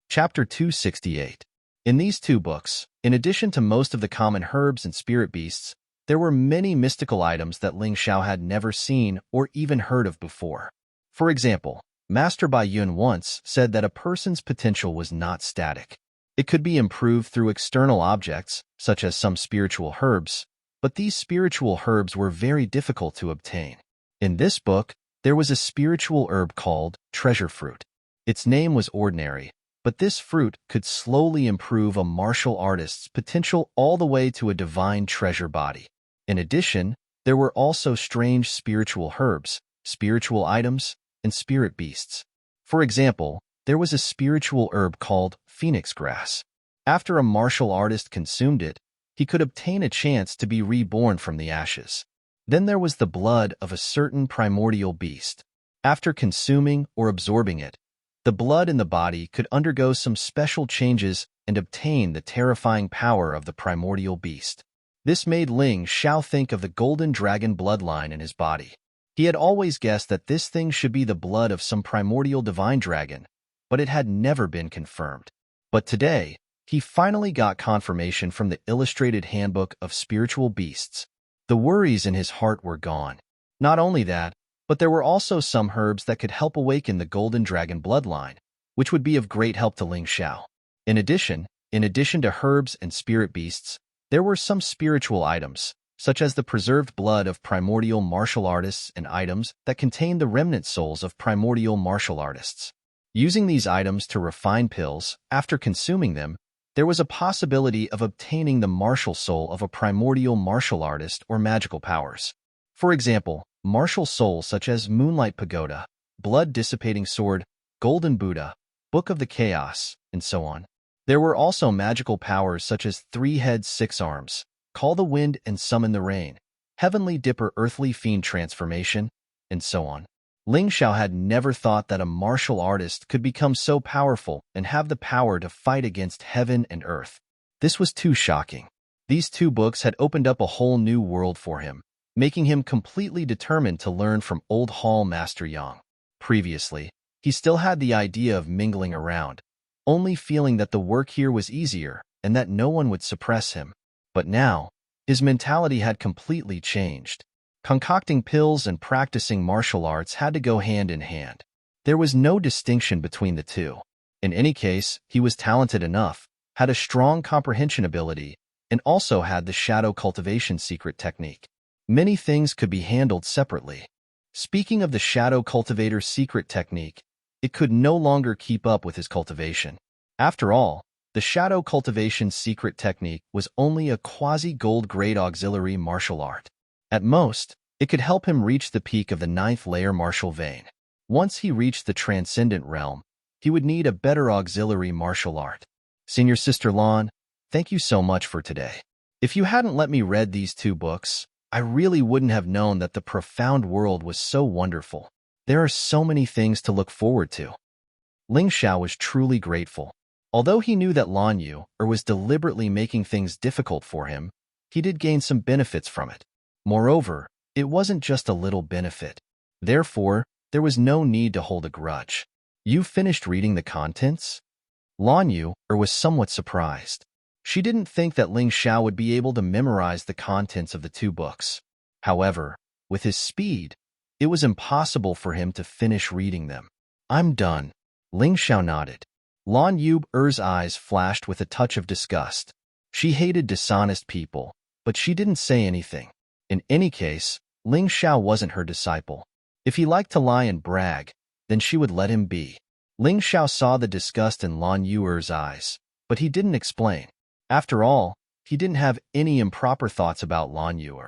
S1: Chapter 268. In these 2 books, in addition to most of the common herbs and spirit beasts, there were many mystical items that Ling Xiao had never seen or even heard of before. For example, Master Bai Yun once said that a person's potential was not static. It could be improved through external objects, such as some spiritual herbs, but these spiritual herbs were very difficult to obtain. In this book, there was a spiritual herb called treasure fruit. Its name was ordinary, but this fruit could slowly improve a martial artist's potential all the way to a divine treasure body. In addition, there were also strange spiritual herbs, spiritual items, and spirit beasts. For example, there was a spiritual herb called phoenix grass. After a martial artist consumed it, he could obtain a chance to be reborn from the ashes. Then there was the blood of a certain primordial beast. After consuming or absorbing it, the blood in the body could undergo some special changes and obtain the terrifying power of the primordial beast. This made Ling Xiao think of the golden dragon bloodline in his body. He had always guessed that this thing should be the blood of some primordial divine dragon, but it had never been confirmed. But today, he finally got confirmation from the Illustrated Handbook of Spiritual Beasts. The worries in his heart were gone. Not only that, but there were also some herbs that could help awaken the golden dragon bloodline, which would be of great help to Ling Xiao. In addition to herbs and spirit beasts, there were some spiritual items, such as the preserved blood of primordial martial artists and items that contained the remnant souls of primordial martial artists. Using these items to refine pills, after consuming them, there was a possibility of obtaining the martial soul of a primordial martial artist or magical powers. For example, martial souls such as Moonlight Pagoda, Blood Dissipating Sword, Golden Buddha, Book of the Chaos, and so on. There were also magical powers such as 3 Heads 6 Arms, Call the Wind and Summon the Rain, Heavenly Dipper Earthly Fiend Transformation, and so on. Ling Xiao had never thought that a martial artist could become so powerful and have the power to fight against heaven and earth. This was too shocking. These 2 books had opened up a whole new world for him, making him completely determined to learn from Old Hall Master Yang. Previously, he still had the idea of mingling around, only feeling that the work here was easier and that no one would suppress him. But now, his mentality had completely changed. Concocting pills and practicing martial arts had to go hand in hand. There was no distinction between the two. In any case, he was talented enough, had a strong comprehension ability, and also had the shadow cultivation secret technique. Many things could be handled separately. Speaking of the shadow cultivator's secret technique, it could no longer keep up with his cultivation. After all, the shadow cultivation secret technique was only a quasi-gold-grade auxiliary martial art. At most, it could help him reach the peak of the 9th layer martial vein. Once he reached the transcendent realm, he would need a better auxiliary martial art. Senior Sister Lan, thank you so much for today. If you hadn't let me read these 2 books, I really wouldn't have known that the profound world was so wonderful. There are so many things to look forward to. Ling Xiao was truly grateful. Although he knew that Lan Yu was deliberately making things difficult for him, he did gain some benefits from it. Moreover, it wasn't just a little benefit. Therefore, there was no need to hold a grudge. You finished reading the contents? Lan Yu was somewhat surprised. She didn't think that Ling Xiao would be able to memorize the contents of the 2 books. However, with his speed, it was impossible for him to finish reading them. I'm done. Ling Xiao nodded. Lan Yu's eyes flashed with a touch of disgust. She hated dishonest people, but she didn't say anything. In any case, Ling Xiao wasn't her disciple. If he liked to lie and brag, then she would let him be. Ling Xiao saw the disgust in Lan Yu's eyes, but he didn't explain. After all, he didn't have any improper thoughts about Lan Yu.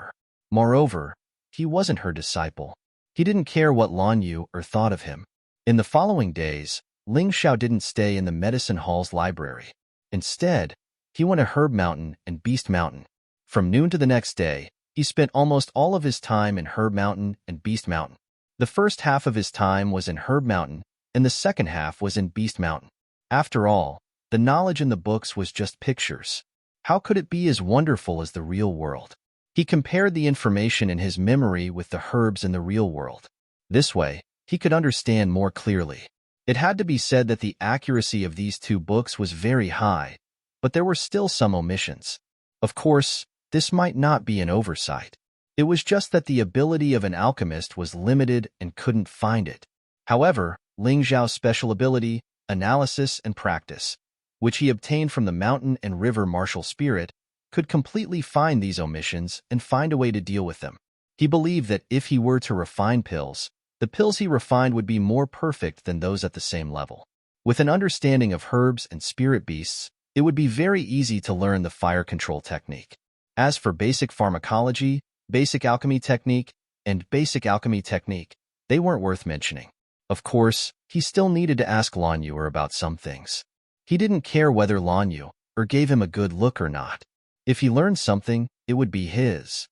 S1: Moreover, he wasn't her disciple. He didn't care what Lan Yu thought of him. In the following days, Ling Xiao didn't stay in the Medicine Hall's library. Instead, he went to Herb Mountain and Beast Mountain. From noon to the next day, he spent almost all of his time in Herb Mountain and Beast Mountain. The first half of his time was in Herb Mountain, and the second half was in Beast Mountain. After all, the knowledge in the books was just pictures. How could it be as wonderful as the real world? He compared the information in his memory with the herbs in the real world. This way, he could understand more clearly. It had to be said that the accuracy of these 2 books was very high, but there were still some omissions. Of course, this might not be an oversight. It was just that the ability of an alchemist was limited and couldn't find it. However, Ling Xiao's special ability, analysis and practice, which he obtained from the mountain and river martial spirit, could completely find these omissions and find a way to deal with them. He believed that if he were to refine pills, the pills he refined would be more perfect than those at the same level. With an understanding of herbs and spirit beasts, it would be very easy to learn the fire control technique. As for basic pharmacology, basic alchemy technique, and basic alchemy technique, they weren't worth mentioning. Of course, he still needed to ask Lan Yu about some things. He didn't care whether Lan Yu gave him a good look or not. If he learned something, it would be his.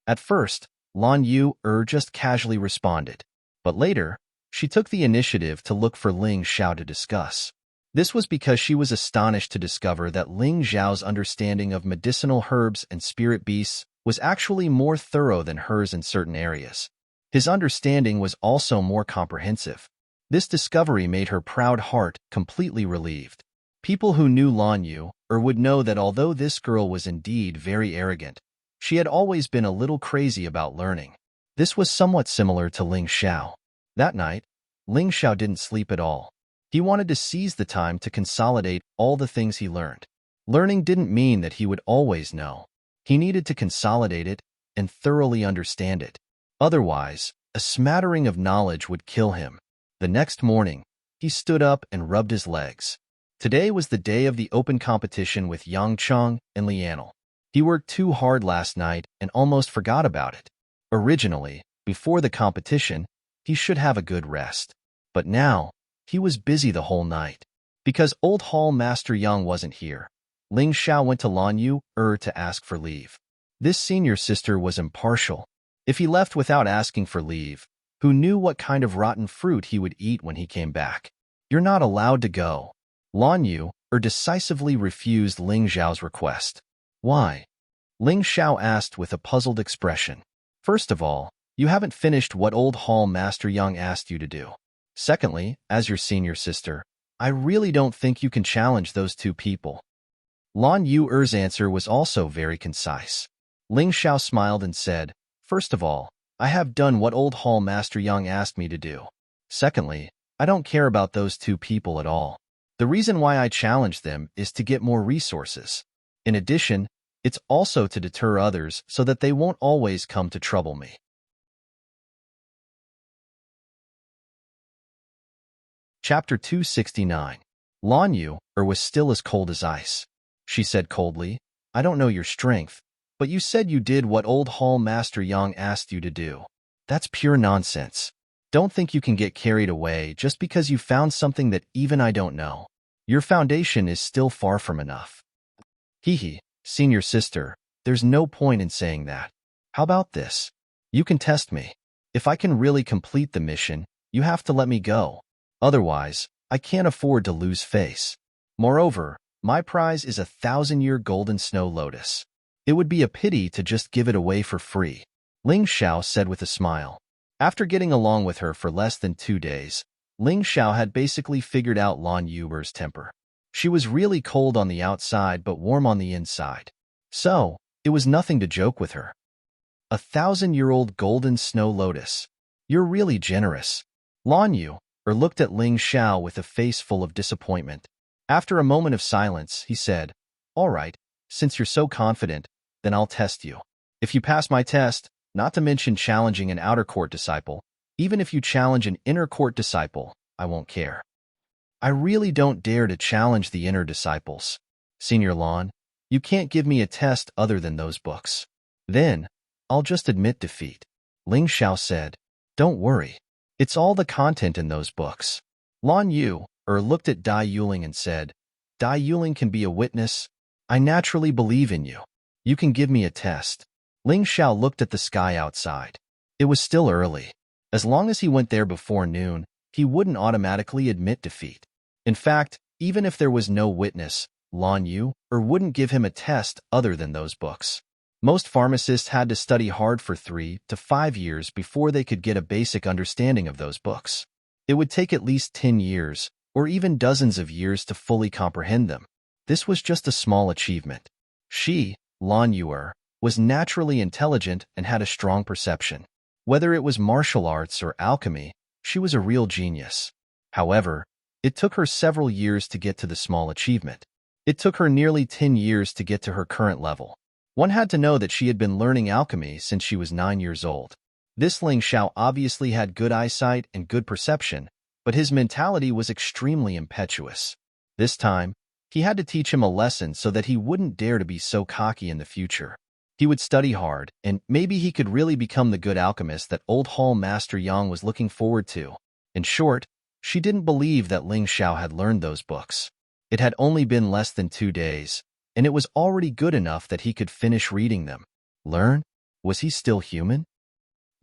S1: At first, Lan Yu just casually responded, but later, she took the initiative to look for Ling Xiao to discuss. This was because she was astonished to discover that Ling Xiao's understanding of medicinal herbs and spirit beasts was actually more thorough than hers in certain areas. His understanding was also more comprehensive. This discovery made her proud heart completely relieved. People who knew Lan Yu would know that although this girl was indeed very arrogant, she had always been a little crazy about learning. This was somewhat similar to Ling Xiao. That night, Ling Xiao didn't sleep at all. He wanted to seize the time to consolidate all the things he learned. Learning didn't mean that he would always know. He needed to consolidate it and thoroughly understand it. Otherwise, a smattering of knowledge would kill him. The next morning, he stood up and rubbed his legs. Today was the day of the open competition with Yang Cheng and Lianel. He worked too hard last night and almost forgot about it. Originally, before the competition, he should have a good rest. But now, he was busy the whole night. Because Old Hall Master Yang wasn't here, Ling Xiao went to Lan Yu to ask for leave. This senior sister was impartial. If he left without asking for leave, who knew what kind of rotten fruit he would eat when he came back? You're not allowed to go. Lan Yu decisively refused Ling Xiao's request. Why? Ling Xiao asked with a puzzled expression. First of all, you haven't finished what Old Hall Master Yang asked you to do. Secondly, as your senior sister, I really don't think you can challenge those two people. Lan Yu's answer was also very concise. Ling Xiao smiled and said, First of all, I have done what Old Hall Master Yang asked me to do. Secondly, I don't care about those two people at all. The reason why I challenge them is to get more resources. In addition, it's also to deter others so that they won't always come to trouble me. Chapter 269. Lan Yu was still as cold as ice. She said coldly, I don't know your strength, but you said you did what Old Hall Master Yang asked you to do. That's pure nonsense. Don't think you can get carried away just because you found something that even I don't know. Your foundation is still far from enough. Hee, senior sister, there's no point in saying that. How about this? You can test me. If I can really complete the mission, you have to let me go. Otherwise, I can't afford to lose face. Moreover, my prize is 1,000-year golden snow lotus. It would be a pity to just give it away for free, Ling Xiao said with a smile. After getting along with her for less than 2 days, Ling Xiao had basically figured out Lan Yu's temper. She was really cold on the outside but warm on the inside. So, it was nothing to joke with her. 1,000-year-old golden snow lotus. You're really generous. Lan Yu looked at Ling Xiao with a face full of disappointment. After a moment of silence, he said, All right, since you're so confident, then I'll test you. If you pass my test, not to mention challenging an outer court disciple, even if you challenge an inner court disciple, I won't care. I really don't dare to challenge the inner disciples. Senior Lan, you can't give me a test other than those books. Then, I'll just admit defeat. Ling Xiao said, Don't worry. It's all the content in those books. Lan Yu looked at Dai Yuling and said, Dai Yuling can be a witness. I naturally believe in you. You can give me a test. Ling Xiao looked at the sky outside. It was still early. As long as he went there before noon, he wouldn't automatically admit defeat. In fact, even if there was no witness, Lan Yu wouldn't give him a test other than those books. Most pharmacists had to study hard for 3 to 5 years before they could get a basic understanding of those books. It would take at least 10 years, or even dozens of years to fully comprehend them. This was just a small achievement. She, Lan Yu, was naturally intelligent and had a strong perception. Whether it was martial arts or alchemy, she was a real genius. However, it took her several years to get to the small achievement. It took her nearly 10 years to get to her current level. One had to know that she had been learning alchemy since she was 9 years old. This Ling Xiao obviously had good eyesight and good perception, but his mentality was extremely impetuous. This time, he had to teach him a lesson so that he wouldn't dare to be so cocky in the future. He would study hard, and maybe he could really become the good alchemist that Old Hall Master Yang was looking forward to. In short, she didn't believe that Ling Xiao had learned those books. It had only been less than 2 days, and it was already good enough that he could finish reading them. Learn? Was he still human?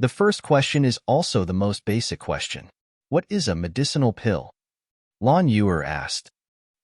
S1: The first question is also the most basic question. What is a medicinal pill? Lan Yu asked.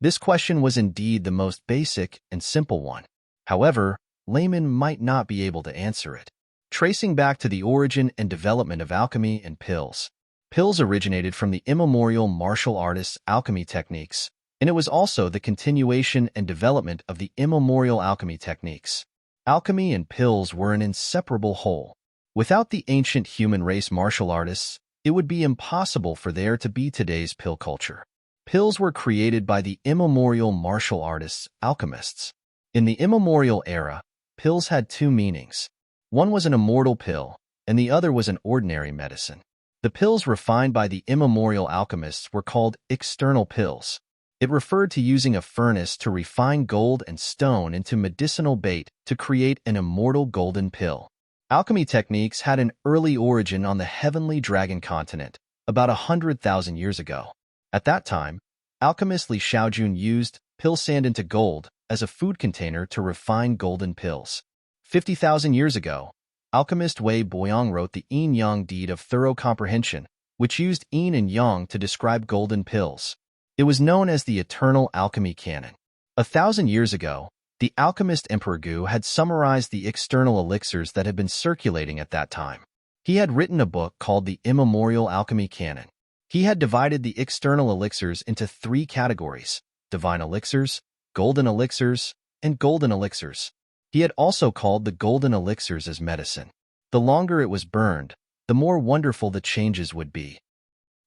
S1: This question was indeed the most basic and simple one. However, laymen might not be able to answer it. tracing back to the origin and development of alchemy and pills. Pills originated from the immemorial martial artists' alchemy techniques, and it was also the continuation and development of the immemorial alchemy techniques. Alchemy and pills were an inseparable whole. Without the ancient human race martial artists, it would be impossible for there to be today's pill culture. Pills were created by the immemorial martial artists, alchemists. In the immemorial era, pills had two meanings. One was an immortal pill, and the other was an ordinary medicine. The pills refined by the immemorial alchemists were called external pills. It referred to using a furnace to refine gold and stone into medicinal bait to create an immortal golden pill. Alchemy techniques had an early origin on the heavenly dragon continent, about 100,000 years ago. At that time, alchemist Li Shaojun used pill sand into gold as a food container to refine golden pills. 50,000 years ago, alchemist Wei Boyang wrote the yin-yang deed of thorough comprehension, which used yin and yang to describe golden pills. It was known as the Eternal Alchemy Canon. 1,000 years ago, the alchemist Emperor Gu had summarized the external elixirs that had been circulating at that time. He had written a book called the Immemorial Alchemy Canon. He had divided the external elixirs into three categories: divine elixirs, golden elixirs, and golden elixirs. He had also called the golden elixirs as medicine. The longer it was burned, the more wonderful the changes would be.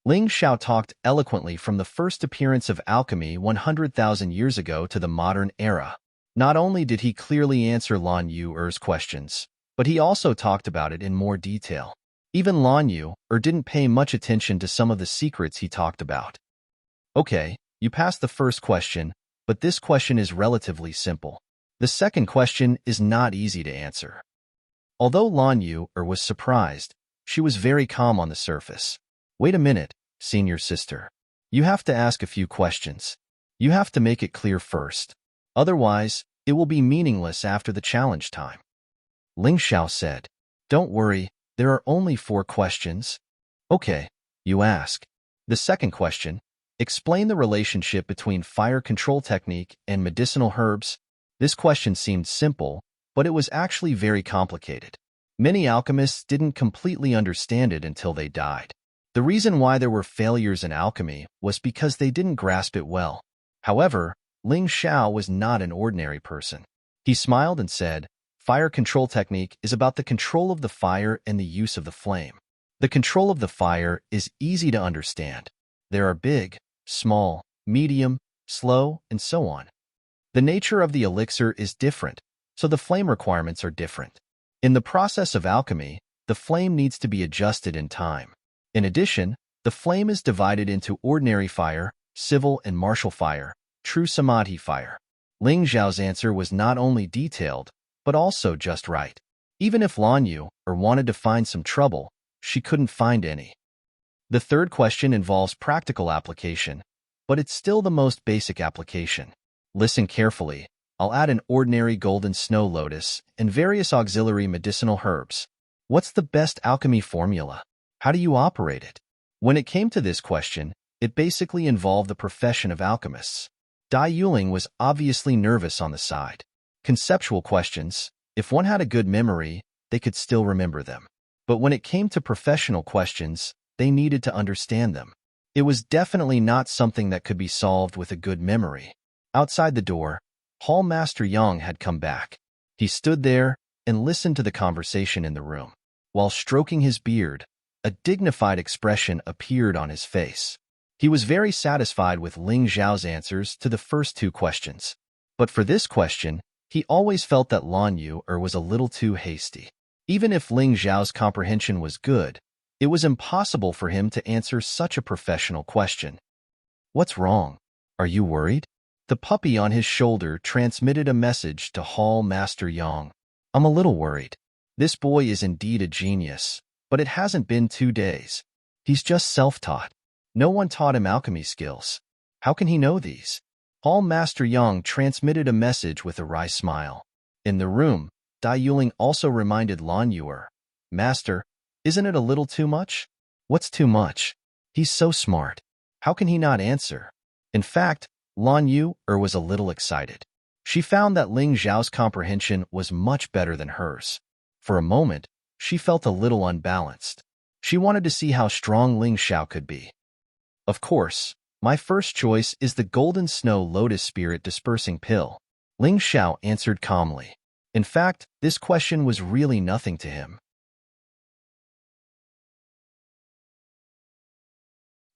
S1: Ling Xiao talked eloquently from the first appearance of alchemy 100,000 years ago to the modern era. Not only did he clearly answer Lan Yu's questions, but he also talked about it in more detail. Even Lan Yu didn't pay much attention to some of the secrets he talked about. Okay, you passed the first question, but this question is relatively simple. The second question is not easy to answer. Although Lan Yu was surprised, she was very calm on the surface. Wait a minute, senior sister. You have to ask a few questions. You have to make it clear first. Otherwise, it will be meaningless after the challenge time. Ling Xiao said, "Don't worry, there are only 4 questions." Okay, you ask. The second question, explain the relationship between fire control technique and medicinal herbs. This question seemed simple, but it was actually very complicated. Many alchemists didn't completely understand it until they died. The reason why there were failures in alchemy was because they didn't grasp it well. However, Ling Xiao was not an ordinary person. He smiled and said, "Fire control technique is about the control of the fire and the use of the flame. The control of the fire is easy to understand. There are big, small, medium, slow, and so on. The nature of the elixir is different, so the flame requirements are different. In the process of alchemy, the flame needs to be adjusted in time. In addition, the flame is divided into ordinary fire, civil and martial fire, true samadhi fire." Ling Xiao's answer was not only detailed, but also just right. Even if Lan Yu wanted to find some trouble, she couldn't find any. The third question involves practical application, but it's still the most basic application. Listen carefully. I'll add an ordinary golden snow lotus and various auxiliary medicinal herbs. What's the best alchemy formula? How do you operate it? When it came to this question, it basically involved the profession of alchemists. Dai Yuling was obviously nervous on the side. Conceptual questions, if one had a good memory, they could still remember them. But when it came to professional questions, they needed to understand them. It was definitely not something that could be solved with a good memory. Outside the door, Hall Master Yang had come back. He stood there and listened to the conversation in the room. While stroking his beard, a dignified expression appeared on his face. He was very satisfied with Ling Xiao's answers to the first 2 questions. But for this question, he always felt that Lan Yu was a little too hasty. Even if Ling Xiao's comprehension was good, it was impossible for him to answer such a professional question. "What's wrong? Are you worried?" The puppy on his shoulder transmitted a message to Hall Master Yang. "I'm a little worried. This boy is indeed a genius, but it hasn't been 2 days. He's just self-taught. No one taught him alchemy skills. How can he know these?" Hall Master Yang transmitted a message with a wry smile. In the room, Dai Yuling also reminded Lan Yu, "Master, isn't it a little too much?" "What's too much? He's so smart. How can he not answer?" In fact, Lan Yu was a little excited. She found that Ling Xiao's comprehension was much better than hers. For a moment, she felt a little unbalanced. She wanted to see how strong Ling Xiao could be. Of course, my first choice is the Golden Snow Lotus Spirit Dispersing Pill, Ling Xiao answered calmly. In fact, this question was really nothing to him.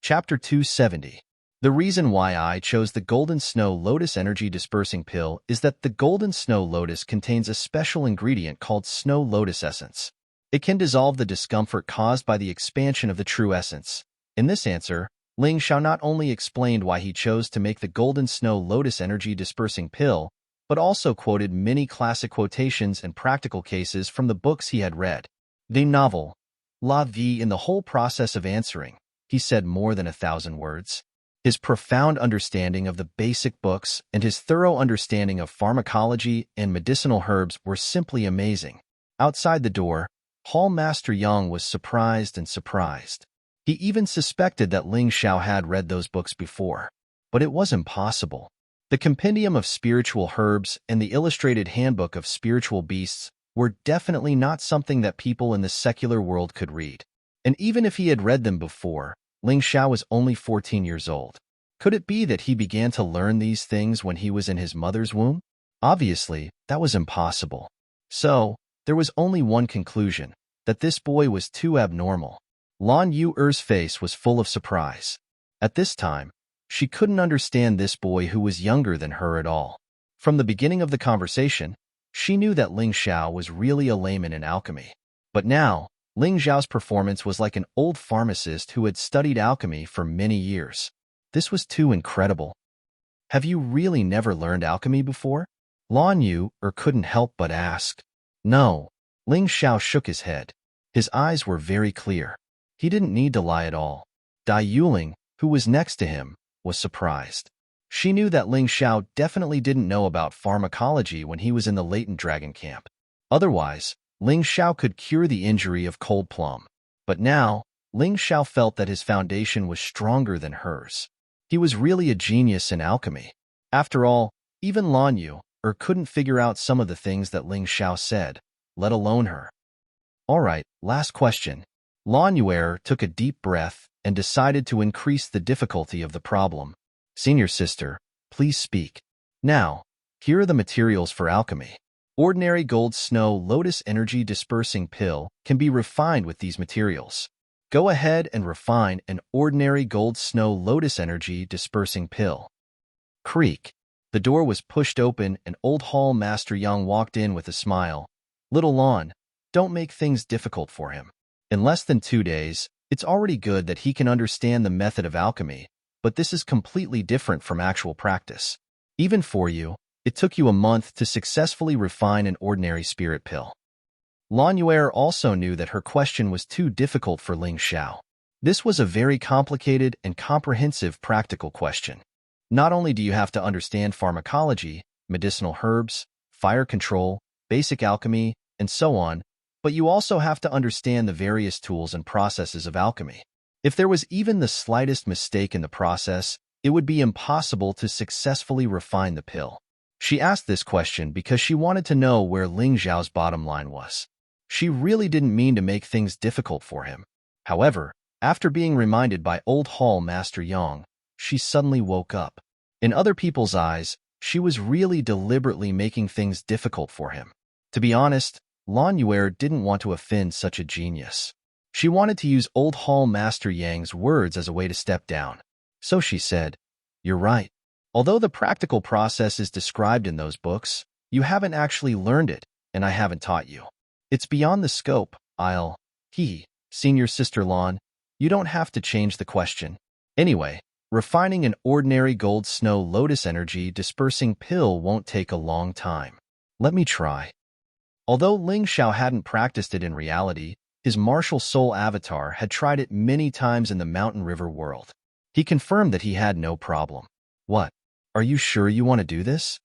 S1: Chapter 270. The reason why I chose the Golden Snow Lotus Energy Dispersing Pill is that the Golden Snow Lotus contains a special ingredient called Snow Lotus Essence. It can dissolve the discomfort caused by the expansion of the true essence. In this answer, Ling Xiao not only explained why he chose to make the Golden Snow Lotus Energy Dispersing Pill, but also quoted many classic quotations and practical cases from the books he had read. The novel, La Vie. In the whole process of answering, he said more than 1,000 words. His profound understanding of the basic books and his thorough understanding of pharmacology and medicinal herbs were simply amazing. Outside the door, Hall Master Yang was surprised and surprised. He even suspected that Ling Xiao had read those books before. But it was impossible. The Compendium of Spiritual Herbs and the Illustrated Handbook of Spiritual Beasts were definitely not something that people in the secular world could read. And even if he had read them before, Ling Xiao was only 14 years old. Could it be that he began to learn these things when he was in his mother's womb? Obviously, that was impossible. So, there was only one conclusion, that this boy was too abnormal. Lan Yuer's face was full of surprise. At this time, she couldn't understand this boy who was younger than her at all. From the beginning of the conversation, she knew that Ling Xiao was really a layman in alchemy. But now, Ling Xiao's performance was like an old pharmacist who had studied alchemy for many years. This was too incredible. Have you really never learned alchemy before? Lan Yu couldn't help but ask. No. Ling Xiao shook his head. His eyes were very clear. He didn't need to lie at all. Dai Yuling, who was next to him, was surprised. She knew that Ling Xiao definitely didn't know about pharmacology when he was in the latent dragon camp. Otherwise, Ling Xiao could cure the injury of cold plum. But now, Ling Xiao felt that his foundation was stronger than hers. He was really a genius in alchemy. After all, even Lan Yu couldn't figure out some of the things that Ling Xiao said, let alone her. All right, last question. Lan Yu took a deep breath and decided to increase the difficulty of the problem. Senior sister, please speak. Now, here are the materials for alchemy. Ordinary Gold Snow Lotus Energy Dispersing Pill can be refined with these materials. Go ahead and refine an Ordinary Gold Snow Lotus Energy Dispersing Pill. Creak. The door was pushed open and Old Hall Master Yang walked in with a smile. Little Lan, don't make things difficult for him. In less than 2 days, it's already good that he can understand the method of alchemy, but this is completely different from actual practice. Even for you, it took you a month to successfully refine an ordinary spirit pill. Lan Yu also knew that her question was too difficult for Ling Xiao. This was a very complicated and comprehensive practical question. Not only do you have to understand pharmacology, medicinal herbs, fire control, basic alchemy, and so on, but you also have to understand the various tools and processes of alchemy. If there was even the slightest mistake in the process, it would be impossible to successfully refine the pill. She asked this question because she wanted to know where Ling Xiao's bottom line was. She really didn't mean to make things difficult for him. However, after being reminded by Old Hall Master Yang, she suddenly woke up. In other people's eyes, she was really deliberately making things difficult for him. To be honest, Lan Yu didn't want to offend such a genius. She wanted to use Old Hall Master Yang's words as a way to step down. So she said, "You're right. Although the practical process is described in those books, you haven't actually learned it, and I haven't taught you. It's beyond the scope. Senior Sister Lan, you don't have to change the question. Anyway, refining an ordinary Gold Snow Lotus Energy Dispersing Pill won't take a long time. Let me try." Although Ling Xiao hadn't practiced it in reality, his martial soul avatar had tried it many times in the Mountain River world. He confirmed that he had no problem. What? Are you sure you want to do this?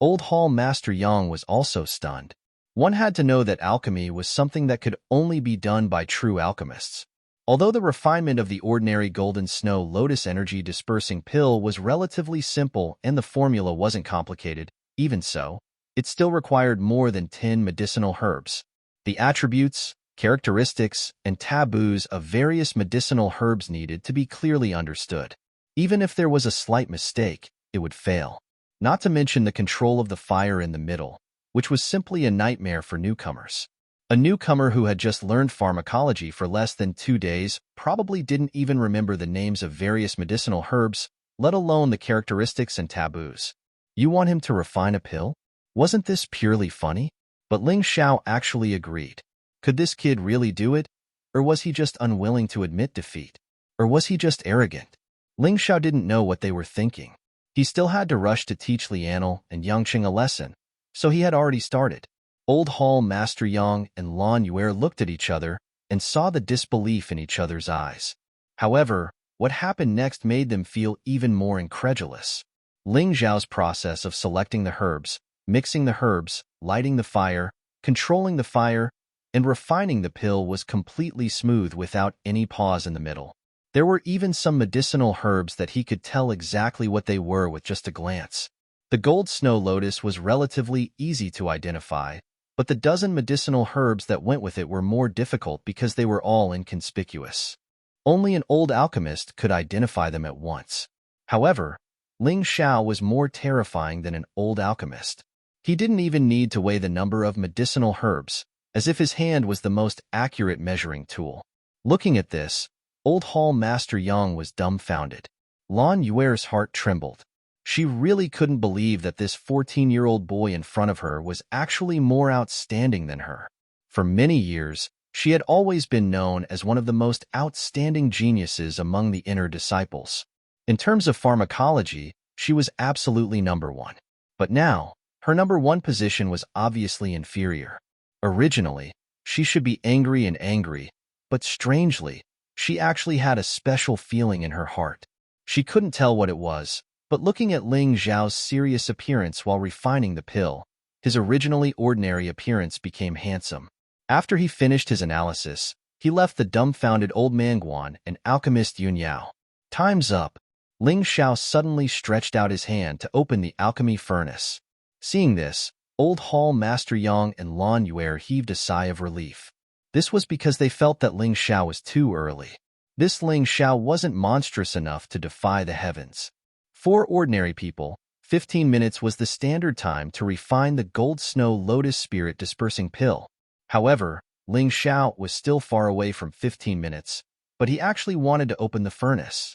S1: Old Hall Master Yang was also stunned. One had to know that alchemy was something that could only be done by true alchemists. Although the refinement of the ordinary Golden Snow Lotus Energy Dispersing Pill was relatively simple and the formula wasn't complicated, even so, it still required more than 10 medicinal herbs. the attributes, characteristics, and taboos of various medicinal herbs needed to be clearly understood. Even if there was a slight mistake, it would fail. Not to mention the control of the fire in the middle, which was simply a nightmare for newcomers. A newcomer who had just learned pharmacology for less than 2 days probably didn't even remember the names of various medicinal herbs, let alone the characteristics and taboos. You want him to refine a pill? Wasn't this purely funny? But Ling Xiao actually agreed. Could this kid really do it? Or was he just unwilling to admit defeat? Or was he just arrogant? Ling Xiao didn't know what they were thinking. He still had to rush to teach Lianel and Yangqing a lesson, so he had already started. Old Hall Master Yang and Lan Yuer looked at each other and saw the disbelief in each other's eyes. However, what happened next made them feel even more incredulous. Ling Xiao's process of selecting the herbs, mixing the herbs, lighting the fire, controlling the fire, and refining the pill was completely smooth without any pause in the middle. There were even some medicinal herbs that he could tell exactly what they were with just a glance. The gold snow lotus was relatively easy to identify, but the dozen medicinal herbs that went with it were more difficult because they were all inconspicuous. Only an old alchemist could identify them at once. However, Ling Xiao was more terrifying than an old alchemist. He didn't even need to weigh the number of medicinal herbs, as if his hand was the most accurate measuring tool. Looking at this, Old Hall Master Yang was dumbfounded. Lan Yuer's heart trembled. She really couldn't believe that this 14-year-old boy in front of her was actually more outstanding than her. For many years, she had always been known as one of the most outstanding geniuses among the inner disciples. In terms of pharmacology, she was absolutely number one. But now, her number one position was obviously inferior. Originally, she should be angry, but strangely, she actually had a special feeling in her heart. She couldn't tell what it was, but looking at Ling Xiao's serious appearance while refining the pill, his originally ordinary appearance became handsome. After he finished his analysis, he left the dumbfounded old man Guan and alchemist Yun Yao. Time's up. Ling Xiao suddenly stretched out his hand to open the alchemy furnace. Seeing this, Old Hall Master Yang and Lan Yuer heaved a sigh of relief. This was because they felt that Ling Xiao was too early. This Ling Xiao wasn't monstrous enough to defy the heavens. For ordinary people, 15 minutes was the standard time to refine the Gold Snow Lotus Spirit Dispersing Pill. However, Ling Xiao was still far away from 15 minutes, but he actually wanted to open the furnace.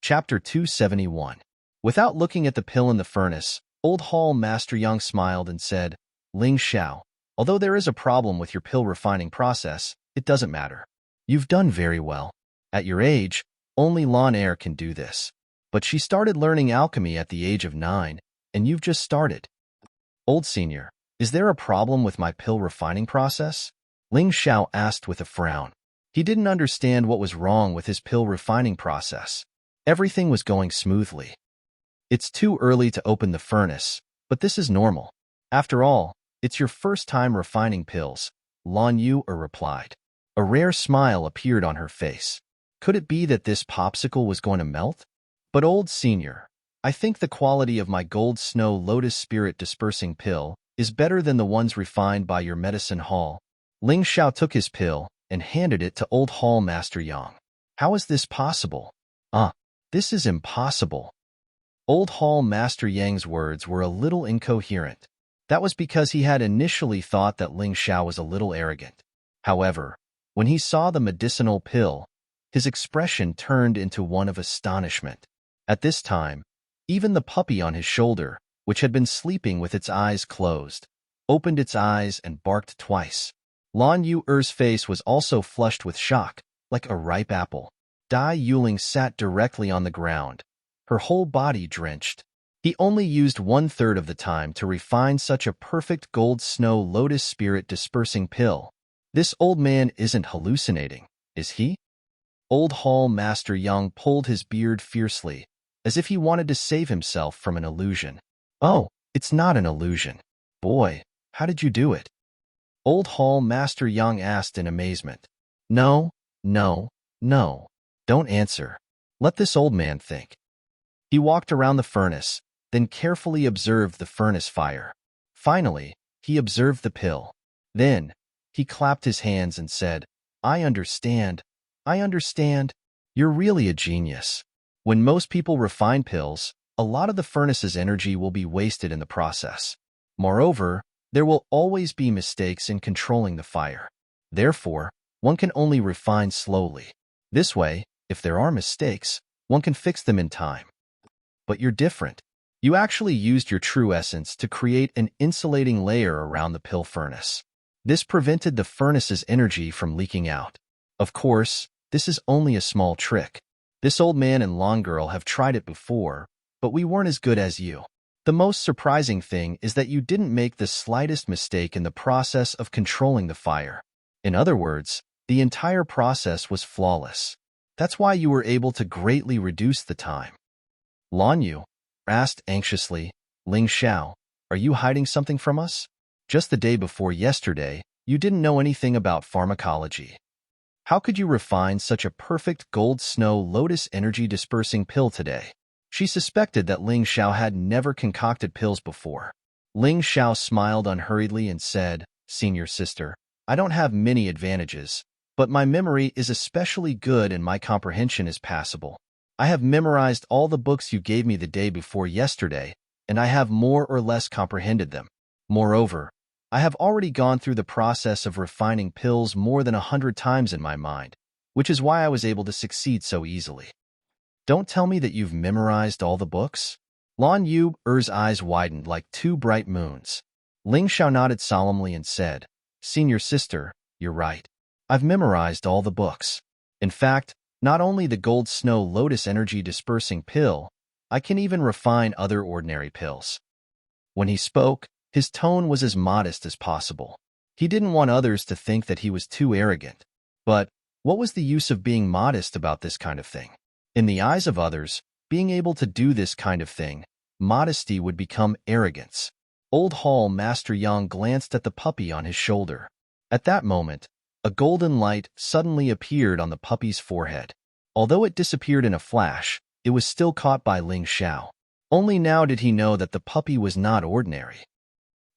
S1: Chapter 271. Without looking at the pill in the furnace, Old Hall Master Yang smiled and said, Ling Xiao, although there is a problem with your pill refining process, it doesn't matter. You've done very well. At your age, only Lan Er can do this. But she started learning alchemy at the age of 9, and you've just started. Old Senior, is there a problem with my pill refining process? Ling Xiao asked with a frown. He didn't understand what was wrong with his pill refining process. Everything was going smoothly. It's too early to open the furnace, but this is normal. After all, it's your first time refining pills, Lan Yuer replied. A rare smile appeared on her face. Could it be that this popsicle was going to melt? But Old Senior, I think the quality of my Gold Snow Lotus Spirit Dispersing Pill is better than the ones refined by your medicine hall. Ling Xiao took his pill and handed it to Old Hall Master Yang. How is this possible? This is impossible. Old Hall Master Yang's words were a little incoherent. That was because he had initially thought that Ling Xiao was a little arrogant. However, when he saw the medicinal pill, his expression turned into one of astonishment. At this time, even the puppy on his shoulder, which had been sleeping with its eyes closed, opened its eyes and barked twice. Lan Yuer's face was also flushed with shock, like a ripe apple. Dai Yuling sat directly on the ground, her whole body drenched. He only used 1/3 of the time to refine such a perfect Gold Snow Lotus Spirit Dispersing Pill. This old man isn't hallucinating, is he? Old Hall Master Yang pulled his beard fiercely, as if he wanted to save himself from an illusion. Oh, it's not an illusion. Boy, how did you do it? Old Hall Master Yang asked in amazement. No. Don't answer. Let this old man think. He walked around the furnace, then carefully observed the furnace fire. Finally, he observed the pill. Then, he clapped his hands and said, I understand. I understand. You're really a genius. When most people refine pills, a lot of the furnace's energy will be wasted in the process. Moreover, there will always be mistakes in controlling the fire. Therefore, one can only refine slowly. This way, if there are mistakes, one can fix them in time. But you're different. You actually used your true essence to create an insulating layer around the pill furnace. This prevented the furnace's energy from leaking out. Of course, this is only a small trick. This old man and lawn girl have tried it before, but we weren't as good as you. The most surprising thing is that you didn't make the slightest mistake in the process of controlling the fire. In other words, the entire process was flawless. That's why you were able to greatly reduce the time. Lan Yu asked anxiously, Ling Xiao, are you hiding something from us? Just the day before yesterday, you didn't know anything about pharmacology. How could you refine such a perfect gold snow lotus energy dispersing pill today? She suspected that Ling Xiao had never concocted pills before. Ling Xiao smiled unhurriedly and said, Senior sister, I don't have many advantages, but my memory is especially good and my comprehension is passable. I have memorized all the books you gave me the day before yesterday, and I have more or less comprehended them. Moreover, I have already gone through the process of refining pills more than 100 times in my mind, which is why I was able to succeed so easily. Don't tell me that you've memorized all the books? Lan Yu's eyes widened like two bright moons. Ling Xiao nodded solemnly and said, Senior sister, you're right. I've memorized all the books. In fact, not only the gold snow lotus energy dispersing pill, I can even refine other ordinary pills. When he spoke, his tone was as modest as possible. He didn't want others to think that he was too arrogant. But what was the use of being modest about this kind of thing? In the eyes of others, being able to do this kind of thing, modesty would become arrogance. Old Hall Master Yang glanced at the puppy on his shoulder. At that moment, a golden light suddenly appeared on the puppy's forehead. Although it disappeared in a flash, it was still caught by Ling Xiao. Only now did he know that the puppy was not ordinary.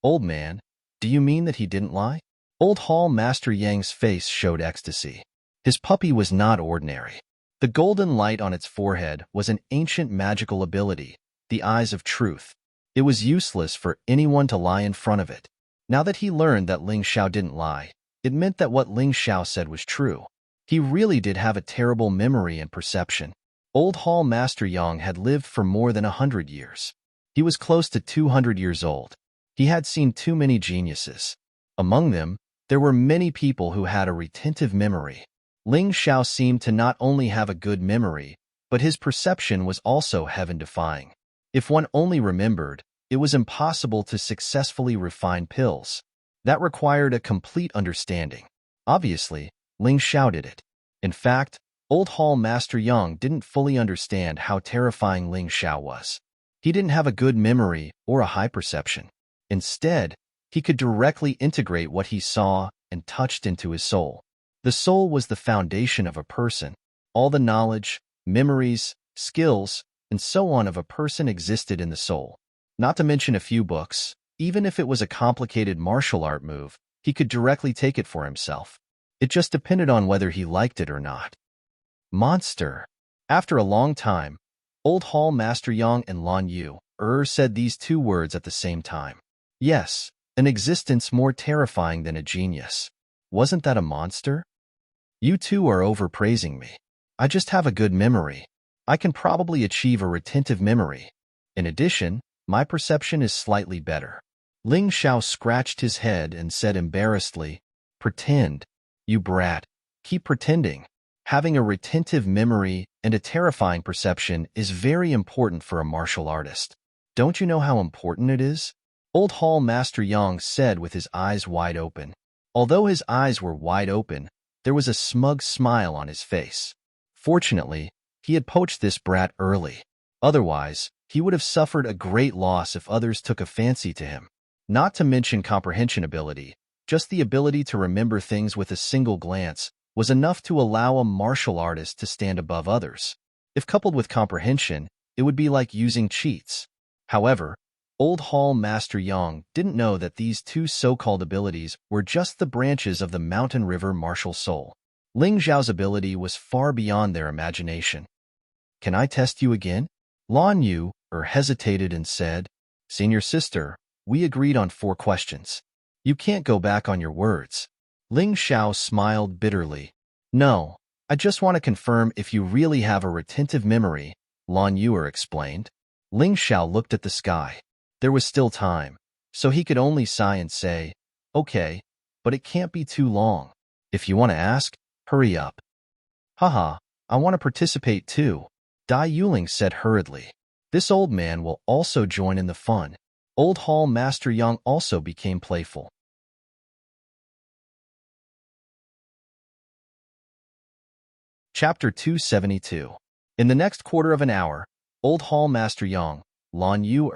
S1: Old man, do you mean that he didn't lie? Old Hall Master Yang's face showed ecstasy. His puppy was not ordinary. The golden light on its forehead was an ancient magical ability, the eyes of truth. It was useless for anyone to lie in front of it. Now that he learned that Ling Xiao didn't lie, it meant that what Ling Xiao said was true. He really did have a terrible memory and perception. Old Hall Master Yang had lived for more than 100 years. He was close to 200 years old. He had seen too many geniuses. Among them, there were many people who had a retentive memory. Ling Xiao seemed to not only have a good memory, but his perception was also heaven-defying. If one only remembered, it was impossible to successfully refine pills. That required a complete understanding. Obviously, Ling Xiao did it. In fact, Old Hall Master Yang didn't fully understand how terrifying Ling Xiao was. He didn't have a good memory or a high perception. Instead, he could directly integrate what he saw and touched into his soul. The soul was the foundation of a person. All the knowledge, memories, skills, and so on of a person existed in the soul. Not to mention a few books. Even if it was a complicated martial art move, he could directly take it for himself. It just depended on whether he liked it or not. Monster. After a long time, Old Hall Master Yang and Lan Yu said these two words at the same time. Yes, an existence more terrifying than a genius. Wasn't that a monster? You two are overpraising me. I just have a good memory. I can probably achieve a retentive memory. In addition, my perception is slightly better. Ling Xiao scratched his head and said embarrassedly, Pretend, you brat. Keep pretending. Having a retentive memory and a terrifying perception is very important for a martial artist. Don't you know how important it is? Old Hall Master Yang said with his eyes wide open. Although his eyes were wide open, there was a smug smile on his face. Fortunately, he had poached this brat early. Otherwise, he would have suffered a great loss if others took a fancy to him. Not to mention comprehension ability, just the ability to remember things with a single glance was enough to allow a martial artist to stand above others. If coupled with comprehension, it would be like using cheats. However, Old Hall Master Yang didn't know that these two so-called abilities were just the branches of the mountain river martial soul. Ling Xiao's ability was far beyond their imagination. Can I test you again? Lan Yu hesitated and said, Senior sister, we agreed on 4 questions. You can't go back on your words. Ling Xiao smiled bitterly. No, I just want to confirm if you really have a retentive memory, Lan Yu explained. Ling Xiao looked at the sky. There was still time, so he could only sigh and say, okay, but it can't be too long. If you want to ask, hurry up. Haha, I want to participate too, Dai Yuling said hurriedly. This old man will also join in the fun. Old Hall Master Yang also became playful. Chapter 272. In the next quarter of an hour, Old Hall Master Yang, Lan Yu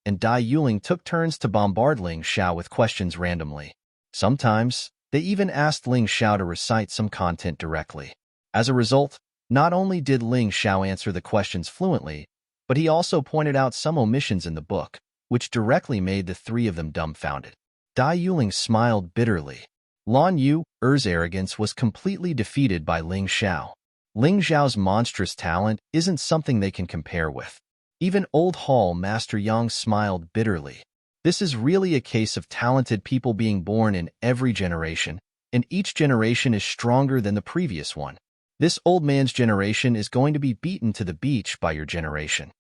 S1: and Dai Yuling took turns to bombard Ling Xiao with questions randomly. Sometimes, they even asked Ling Xiao to recite some content directly. As a result, not only did Ling Xiao answer the questions fluently, but he also pointed out some omissions in the book, which directly made the 3 of them dumbfounded. Dai Yuling smiled bitterly. Lan Yu's arrogance was completely defeated by Ling Xiao. Ling Xiao's monstrous talent isn't something they can compare with. Even Old Hall Master Yang smiled bitterly. This is really a case of talented people being born in every generation, and each generation is stronger than the previous one. This old man's generation is going to be beaten to the beach by your generation.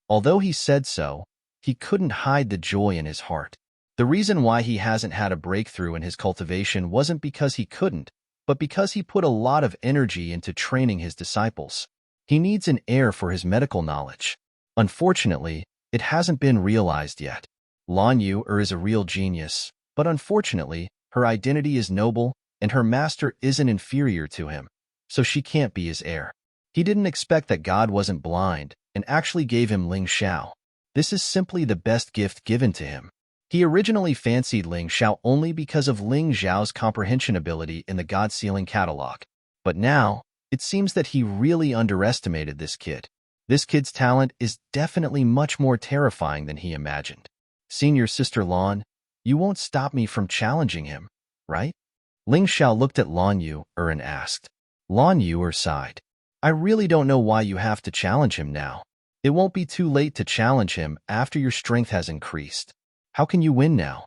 S1: Although he said so, he couldn't hide the joy in his heart. The reason why he hasn't had a breakthrough in his cultivation wasn't because he couldn't, but because he put a lot of energy into training his disciples. He needs an heir for his medical knowledge. Unfortunately, it hasn't been realized yet. Lan Yu is a real genius, but unfortunately, her identity is noble and her master isn't inferior to him, so she can't be his heir. He didn't expect that God wasn't blind and actually gave him Ling Xiao. This is simply the best gift given to him. He originally fancied Ling Xiao only because of Ling Xiao's comprehension ability in the God-Sealing catalog, but now, it seems that he really underestimated this kid. This kid's talent is definitely much more terrifying than he imagined. Senior Sister Lan, you won't stop me from challenging him, right? Ling Xiao looked at Lan Yu and asked. Lan Yu sighed. I really don't know why you have to challenge him now. It won't be too late to challenge him after your strength has increased. How can you win now?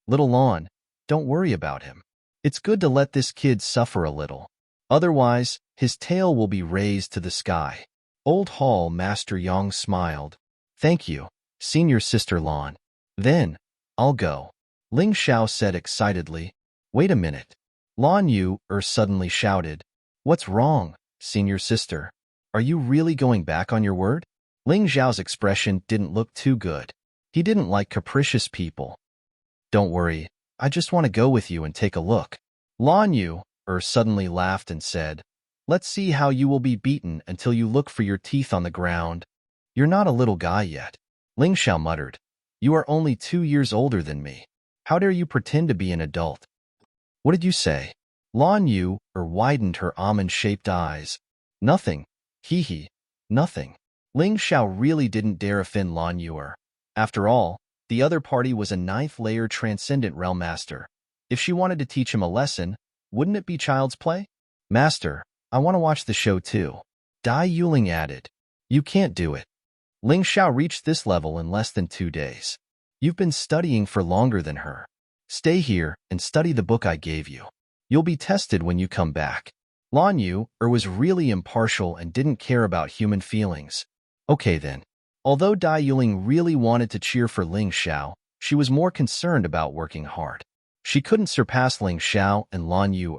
S1: Little Lan, don't worry about him. It's good to let this kid suffer a little. Otherwise, his tail will be raised to the sky. Old Hall Master Yang smiled. Thank you, Senior Sister Lan. Then, I'll go. Ling Xiao said excitedly. Wait a minute. Lan Yu suddenly shouted. What's wrong, Senior Sister? Are you really going back on your word? Ling Xiao's expression didn't look too good. He didn't like capricious people. Don't worry, I just want to go with you and take a look. Lan Yu suddenly laughed and said, Let's see how you will be beaten until you look for your teeth on the ground. You're not a little guy yet. Ling Xiao muttered. You are only 2 years older than me. How dare you pretend to be an adult? What did you say? Lan Yu widened her almond-shaped eyes. Nothing. Hee, nothing. Ling Xiao really didn't dare offend Lan Yu. After all, the other party was a 9th-layer transcendent realm master. If she wanted to teach him a lesson, wouldn't it be child's play? Master, I want to watch the show too. Dai Yuling added. You can't do it. Ling Xiao reached this level in less than 2 days. You've been studying for longer than her. Stay here and study the book I gave you. You'll be tested when you come back. Lan Yu was really impartial and didn't care about human feelings. Okay then. Although Dai Yuling really wanted to cheer for Ling Xiao, she was more concerned about working hard. She couldn't surpass Ling Xiao and Lan Yu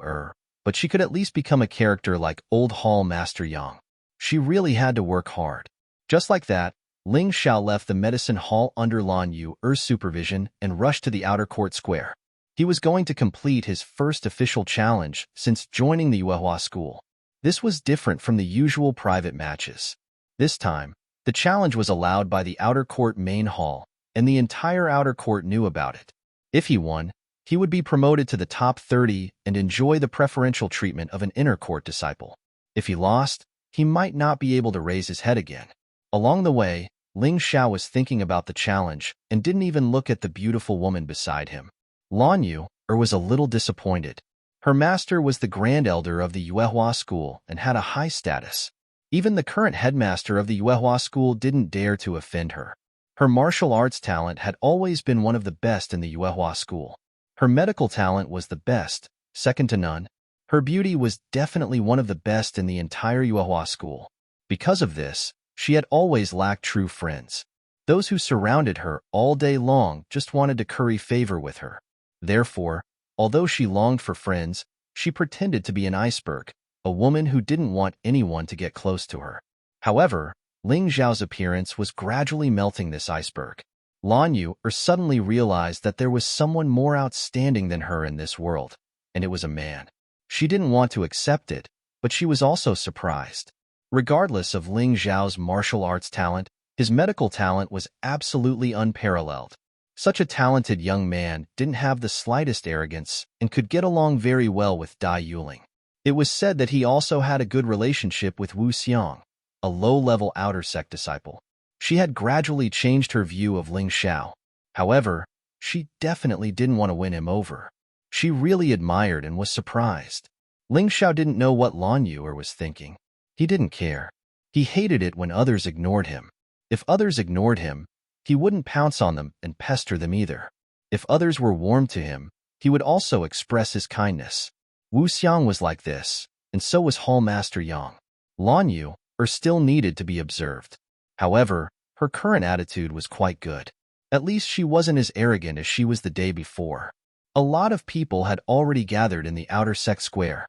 S1: but she could at least become a character like Old Hall Master Yang. She really had to work hard. Just like that, Ling Xiao left the medicine hall under Lan Yu's supervision and rushed to the outer court square. He was going to complete his first official challenge since joining the Yuehua school. This was different from the usual private matches. This time, the challenge was allowed by the outer court main hall, and the entire outer court knew about it. If he won, he would be promoted to the top 30 and enjoy the preferential treatment of an inner court disciple. If he lost, he might not be able to raise his head again. Along the way, Ling Xiao was thinking about the challenge and didn't even look at the beautiful woman beside him. Lan Yu was a little disappointed. Her master was the grand elder of the Yuehua school and had a high status. Even the current headmaster of the Yuehua school didn't dare to offend her. Her martial arts talent had always been one of the best in the Yuehua school. Her medical talent was the best, second to none. Her beauty was definitely one of the best in the entire Yuehua school. Because of this, she had always lacked true friends. Those who surrounded her all day long just wanted to curry favor with her. Therefore, although she longed for friends, she pretended to be an iceberg, a woman who didn't want anyone to get close to her. However, Ling Xiao's appearance was gradually melting this iceberg. Lan Yu suddenly realized that there was someone more outstanding than her in this world, and it was a man. She didn't want to accept it, but she was also surprised. Regardless of Ling Xiao's martial arts talent, his medical talent was absolutely unparalleled. Such a talented young man didn't have the slightest arrogance and could get along very well with Dai Yuling. It was said that he also had a good relationship with Wu Xiang, a low-level outer sect disciple. She had gradually changed her view of Ling Xiao. However, she definitely didn't want to win him over. She really admired and was surprised. Ling Xiao didn't know what Lan Yu was thinking. He didn't care. He hated it when others ignored him. If others ignored him, he wouldn't pounce on them and pester them either. If others were warm to him, he would also express his kindness. Wu Xiang was like this, and so was Hall Master Yang. Lan Yu still needed to be observed. However, her current attitude was quite good. At least she wasn't as arrogant as she was the day before. A lot of people had already gathered in the outer sect square.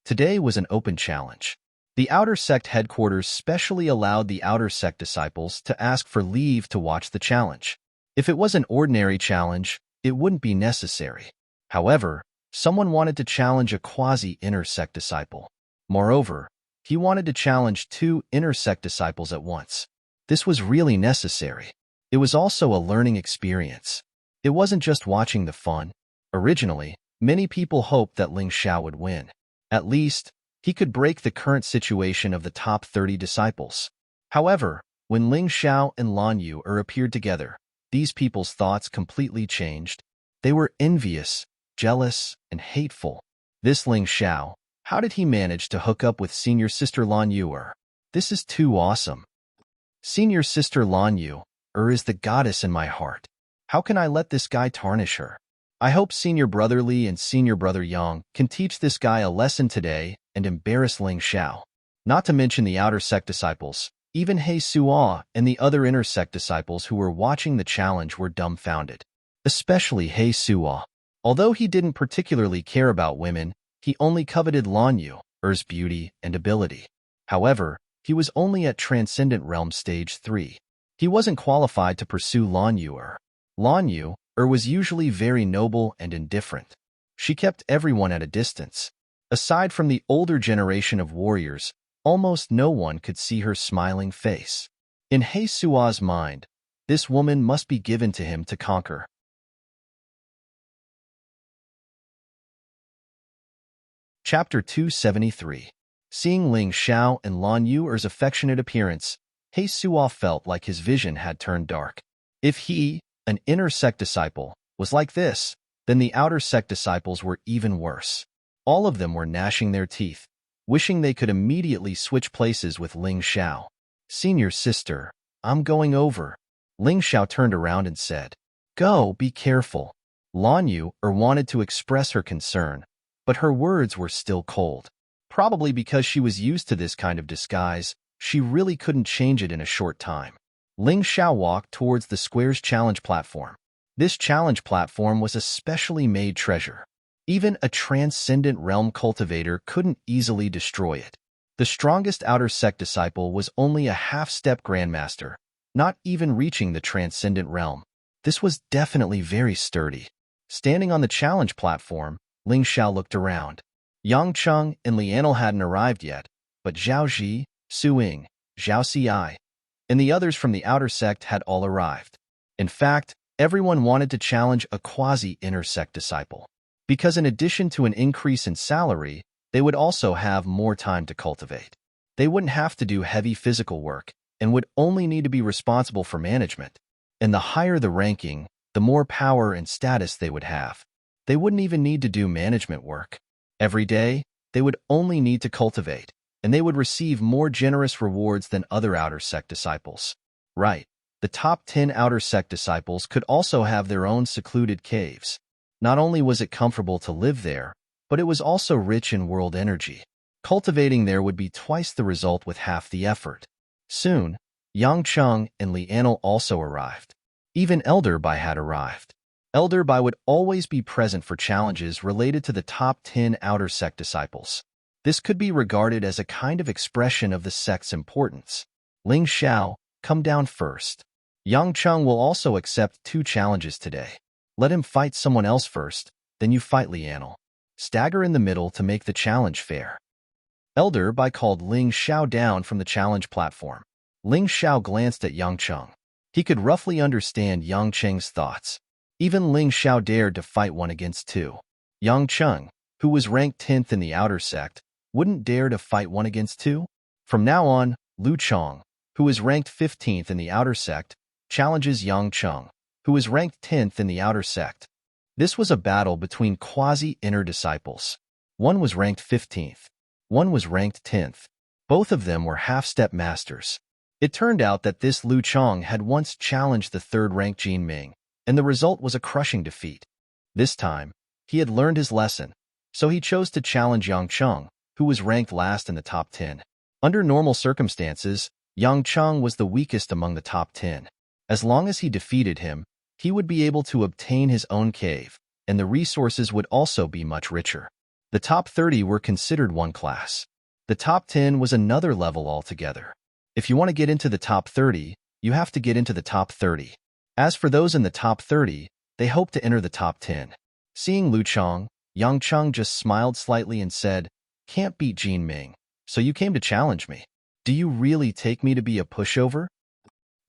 S1: Today was an open challenge. The outer sect headquarters specially allowed the outer sect disciples to ask for leave to watch the challenge. If it was an ordinary challenge, it wouldn't be necessary. However, someone wanted to challenge a quasi-inner sect disciple. Moreover, he wanted to challenge 2 inner sect disciples at once. This was really necessary. It was also a learning experience. It wasn't just watching the fun. Originally, many people hoped that Ling Xiao would win. At least, he could break the current situation of the top 30 disciples. However, when Ling Xiao and Lan Yu appeared together, these people's thoughts completely changed. They were envious, jealous, and hateful. This Ling Xiao, how did he manage to hook up with senior sister Lan Yu? This is too awesome. Senior sister Lan Yu is the goddess in my heart. How can I let this guy tarnish her? I hope senior brother Li and senior brother Yang can teach this guy a lesson today and embarrass Ling Xiao. Not to mention the outer sect disciples. Even He Suo and the other inner sect disciples who were watching the challenge were dumbfounded. Especially He Suo. Although he didn't particularly care about women, he only coveted Lan Yu's beauty and ability. However, he was only at Transcendent Realm Stage 3. He wasn't qualified to pursue Lan Yu. Lan Yu was usually very noble and indifferent. She kept everyone at a distance. Aside from the older generation of warriors, almost no one could see her smiling face. In He Suo's mind, this woman must be given to him to conquer. Chapter 273. Seeing Ling Xiao and Lan Yu's affectionate appearance, He Suo felt like his vision had turned dark. If he, an inner sect disciple, was like this, then the outer sect disciples were even worse. All of them were gnashing their teeth, wishing they could immediately switch places with Ling Xiao. Senior sister, I'm going over. Ling Xiao turned around and said, Go, be careful. Lan Yu wanted to express her concern, but her words were still cold. Probably because she was used to this kind of disguise, she really couldn't change it in a short time. Ling Xiao walked towards the square's challenge platform. This challenge platform was a specially made treasure. Even a transcendent realm cultivator couldn't easily destroy it. The strongest outer sect disciple was only a half-step grandmaster, not even reaching the transcendent realm. This was definitely very sturdy. Standing on the challenge platform, Ling Xiao looked around. Yang Cheng and Lianel hadn't arrived yet, but Zhao Ji, Su Ying, Zhao Xi, and the others from the outer sect had all arrived. In fact, everyone wanted to challenge a quasi-inner sect disciple, because in addition to an increase in salary, they would also have more time to cultivate. They wouldn't have to do heavy physical work, and would only need to be responsible for management. And the higher the ranking, the more power and status they would have. They wouldn't even need to do management work. Every day, they would only need to cultivate, and they would receive more generous rewards than other outer sect disciples. Right, the top 10 outer sect disciples could also have their own secluded caves. Not only was it comfortable to live there, but it was also rich in world energy. Cultivating there would be twice the result with half the effort. Soon, Yang Cheng and Li Anil also arrived. Even Elder Bai had arrived. Elder Bai would always be present for challenges related to the top 10 outer sect disciples. This could be regarded as a kind of expression of the sect's importance. Ling Xiao, come down first. Yang Cheng will also accept 2 challenges today. Let him fight someone else first, then you fight Li Anil. Stagger in the middle to make the challenge fair. Elder Bai called Ling Xiao down from the challenge platform. Ling Xiao glanced at Yang Cheng. He could roughly understand Yang Cheng's thoughts. Even Ling Xiao dared to fight 1 against 2. Yang Cheng, who was ranked 10th in the outer sect, wouldn't dare to fight 1 against 2. From now on, Lu Chong, who is ranked 15th in the outer sect, challenges Yang Cheng, who is ranked 10th in the outer sect. This was a battle between quasi-inner disciples. One was ranked 15th. One was ranked 10th. Both of them were half-step masters. It turned out that this Lu Chong had once challenged the 3rd-ranked Jin Ming, and the result was a crushing defeat. This time, he had learned his lesson, so he chose to challenge Yang Cheng, who was ranked last in the top 10. Under normal circumstances, Yang Cheng was the weakest among the top 10. As long as he defeated him, he would be able to obtain his own cave, and the resources would also be much richer. The top 30 were considered one class. The top 10 was another level altogether. If you want to get into the top 30, you have to get into the top 30. As for those in the top 30, they hope to enter the top 10. Seeing Lu Chong, Yang Cheng just smiled slightly and said, "Can't beat Jin Ming, so you came to challenge me. Do you really take me to be a pushover?"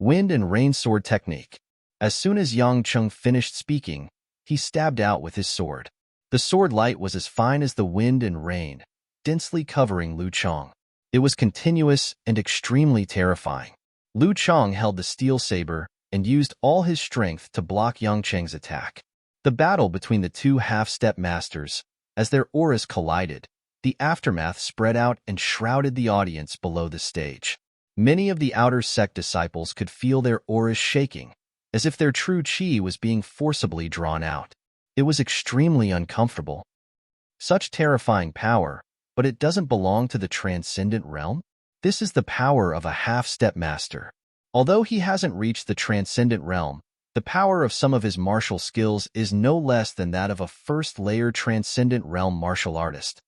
S1: Wind and Rain Sword Technique. As soon as Yang Cheng finished speaking, he stabbed out with his sword. The sword light was as fine as the wind and rain, densely covering Lu Chong. It was continuous and extremely terrifying. Lu Chong held the steel saber and used all his strength to block Yang Cheng's attack. The battle between the 2 half-step masters, as their auras collided, the aftermath spread out and shrouded the audience below the stage. Many of the outer sect disciples could feel their auras shaking, as if their true chi was being forcibly drawn out. It was extremely uncomfortable. Such terrifying power, but it doesn't belong to the transcendent realm? This is the power of a half-step master. Although he hasn't reached the transcendent realm, the power of some of his martial skills is no less than that of a first-layer transcendent realm martial artist.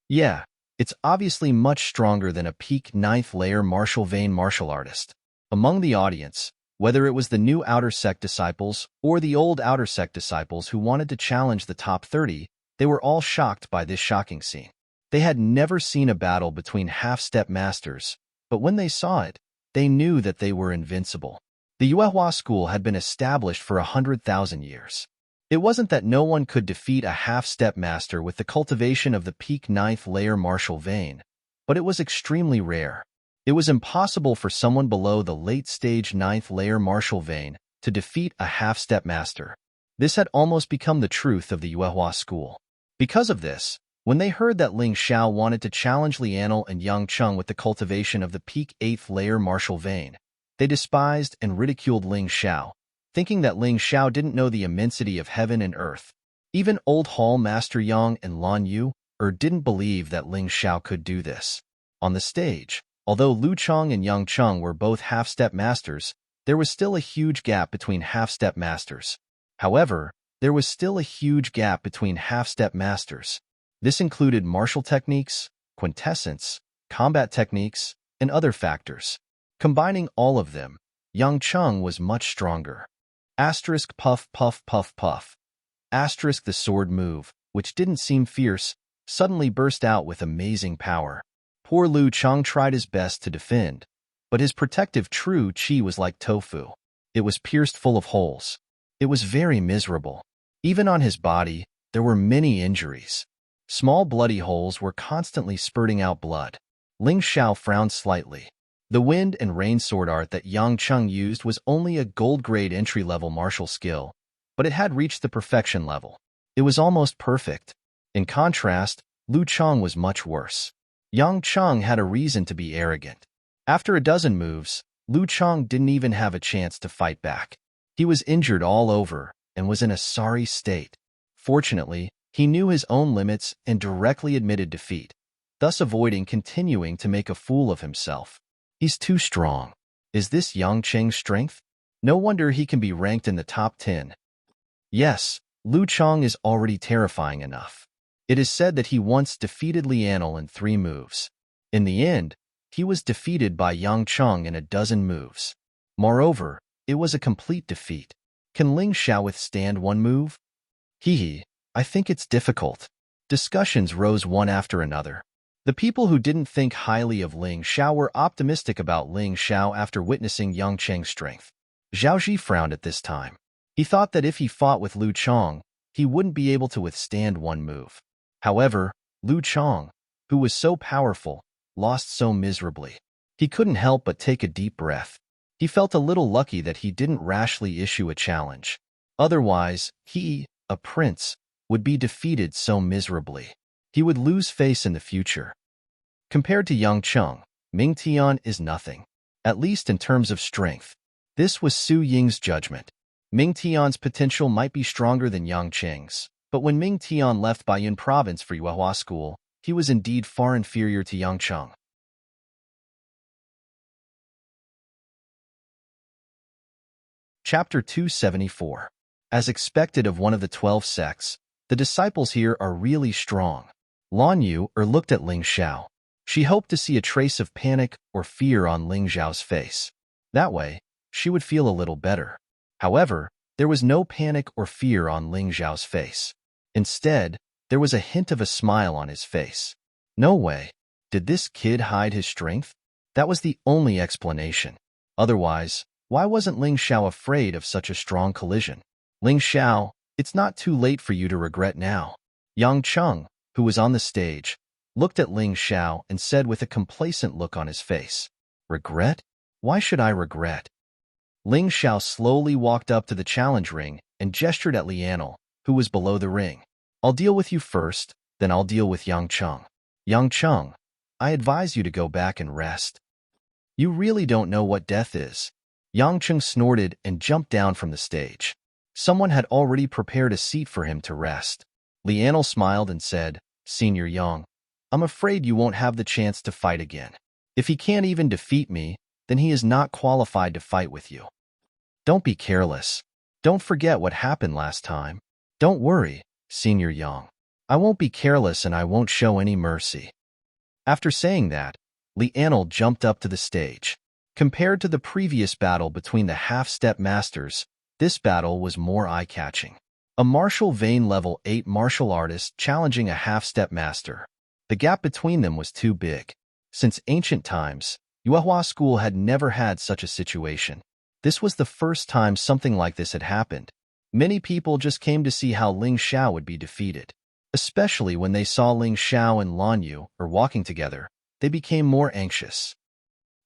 S1: Yeah, it's obviously much stronger than a peak 9th-layer martial vein martial artist. Among the audience, whether it was the new outer sect disciples or the old outer sect disciples who wanted to challenge the top 30, they were all shocked by this shocking scene. They had never seen a battle between half-step masters, but when they saw it, they knew that they were invincible. The Yuehua school had been established for 100,000 years. It wasn't that no one could defeat a half-step master with the cultivation of the peak 9th-layer martial vein, but it was extremely rare. It was impossible for someone below the late-stage 9th-layer martial vein to defeat a half-step master. This had almost become the truth of the Yuehua school. Because of this, when they heard that Ling Xiao wanted to challenge Li Anil and Yang Cheng with the cultivation of the peak 8th-layer martial vein, they despised and ridiculed Ling Xiao, thinking that Ling Xiao didn't know the immensity of heaven and earth. Even Old Hall Master Yang and Lan Yu didn't believe that Ling Xiao could do this. On the stage, although Lu Chong and Yang Cheng were both half-step masters, there was still a huge gap between half-step masters. However, there was still a huge gap between half-step masters. This included martial techniques, quintessence, combat techniques, and other factors. Combining all of them, Yang Cheng was much stronger. Asterisk puff puff puff puff. Asterisk the sword move, which didn't seem fierce, suddenly burst out with amazing power. Poor Lu Chong tried his best to defend, but his protective true chi was like tofu. It was pierced full of holes. It was very miserable. Even on his body, there were many injuries. Small bloody holes were constantly spurting out blood. Ling Xiao frowned slightly. The wind and rain sword art that Yang Cheng used was only a gold-grade entry-level martial skill, but it had reached the perfection level. It was almost perfect. In contrast, Lu Cheng was much worse. Yang Cheng had a reason to be arrogant. After a dozen moves, Lu Cheng didn't even have a chance to fight back. He was injured all over and was in a sorry state. Fortunately, he knew his own limits and directly admitted defeat, thus avoiding continuing to make a fool of himself. He's too strong. Is this Yang Cheng's strength? No wonder he can be ranked in the top 10. Yes, Lu Cheng is already terrifying enough. It is said that he once defeated Lianel in 3 moves. In the end, he was defeated by Yang Cheng in a dozen moves. Moreover, it was a complete defeat. Can Ling Xiao withstand 1 move? I think it's difficult. Discussions rose one after another. The people who didn't think highly of Ling Xiao were optimistic about Ling Xiao after witnessing Yang Cheng's strength. Zhao Ji frowned at this time. He thought that if he fought with Lu Cheng, he wouldn't be able to withstand 1 move. However, Lu Cheng, who was so powerful, lost so miserably. He couldn't help but take a deep breath. He felt a little lucky that he didn't rashly issue a challenge. Otherwise, he, a prince, would be defeated so miserably. He would lose face in the future. Compared to Yang Cheng, Ming Tian is nothing, at least in terms of strength. This was Su Ying's judgment. Ming Tian's potential might be stronger than Yang Cheng's, but when Ming Tian left Baiyun province for Yuehua school, he was indeed far inferior to Yang Cheng. Chapter 274. As expected of one of the 12 sects, the disciples here are really strong. Lan Yu looked at Ling Xiao. She hoped to see a trace of panic or fear on Ling Xiao's face. That way, she would feel a little better. However, there was no panic or fear on Ling Xiao's face. Instead, there was a hint of a smile on his face. No way. Did this kid hide his strength? That was the only explanation. Otherwise, why wasn't Ling Xiao afraid of such a strong collision? Ling Xiao, it's not too late for you to regret now. Yang Cheng, who was on the stage, looked at Ling Xiao and said with a complacent look on his face, "Regret? Why should I regret?" Ling Xiao slowly walked up to the challenge ring and gestured at Lianel, who was below the ring. "I'll deal with you first, then I'll deal with Yang Cheng. Yang Cheng, I advise you to go back and rest. You really don't know what death is." Yang Cheng snorted and jumped down from the stage. Someone had already prepared a seat for him to rest. Lianel smiled and said, "Senior Yang, I'm afraid you won't have the chance to fight again. If he can't even defeat me, then he is not qualified to fight with you. Don't be careless. Don't forget what happened last time. Don't worry, Senior Yang. I won't be careless and I won't show any mercy." After saying that, Lianel jumped up to the stage. Compared to the previous battle between the half-step masters, this battle was more eye-catching. A martial vein level 8 martial artist challenging a half-step master. The gap between them was too big. Since ancient times, Yuehua school had never had such a situation. This was the first time something like this had happened. Many people just came to see how Ling Xiao would be defeated. Especially when they saw Ling Xiao and Lan Yu walking together, they became more anxious.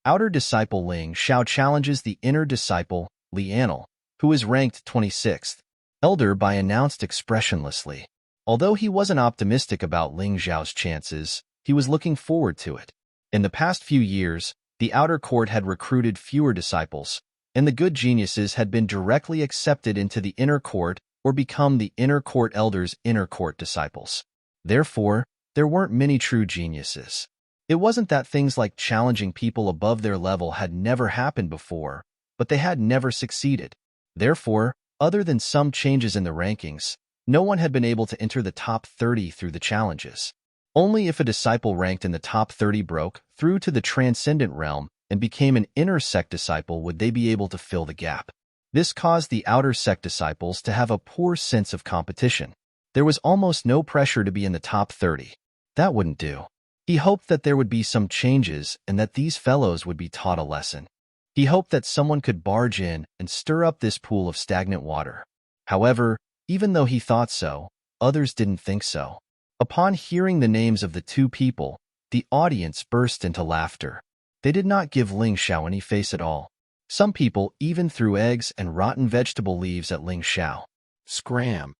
S1: Outer disciple Ling Xiao challenges the inner disciple, Lianel, who is ranked 26th. Elder Bai announced expressionlessly. Although he wasn't optimistic about Ling Xiao's chances, he was looking forward to it. In the past few years, the outer court had recruited fewer disciples, and the good geniuses had been directly accepted into the inner court or become the inner court elders' inner court disciples. Therefore, there weren't many true geniuses. It wasn't that things like challenging people above their level had never happened before, but they had never succeeded. Therefore, other than some changes in the rankings, no one had been able to enter the top 30 through the challenges. Only if a disciple ranked in the top 30 broke through to the transcendent realm and became an inner sect disciple would they be able to fill the gap. This caused the outer sect disciples to have a poor sense of competition. There was almost no pressure to be in the top 30. That wouldn't do. He hoped that there would be some changes and that these fellows would be taught a lesson. He hoped that someone could barge in and stir up this pool of stagnant water. However, even though he thought so, others didn't think so. Upon hearing the names of the two people, the audience burst into laughter. They did not give Ling Xiao any face at all. Some people even threw eggs and rotten vegetable leaves at Ling Xiao. Scram!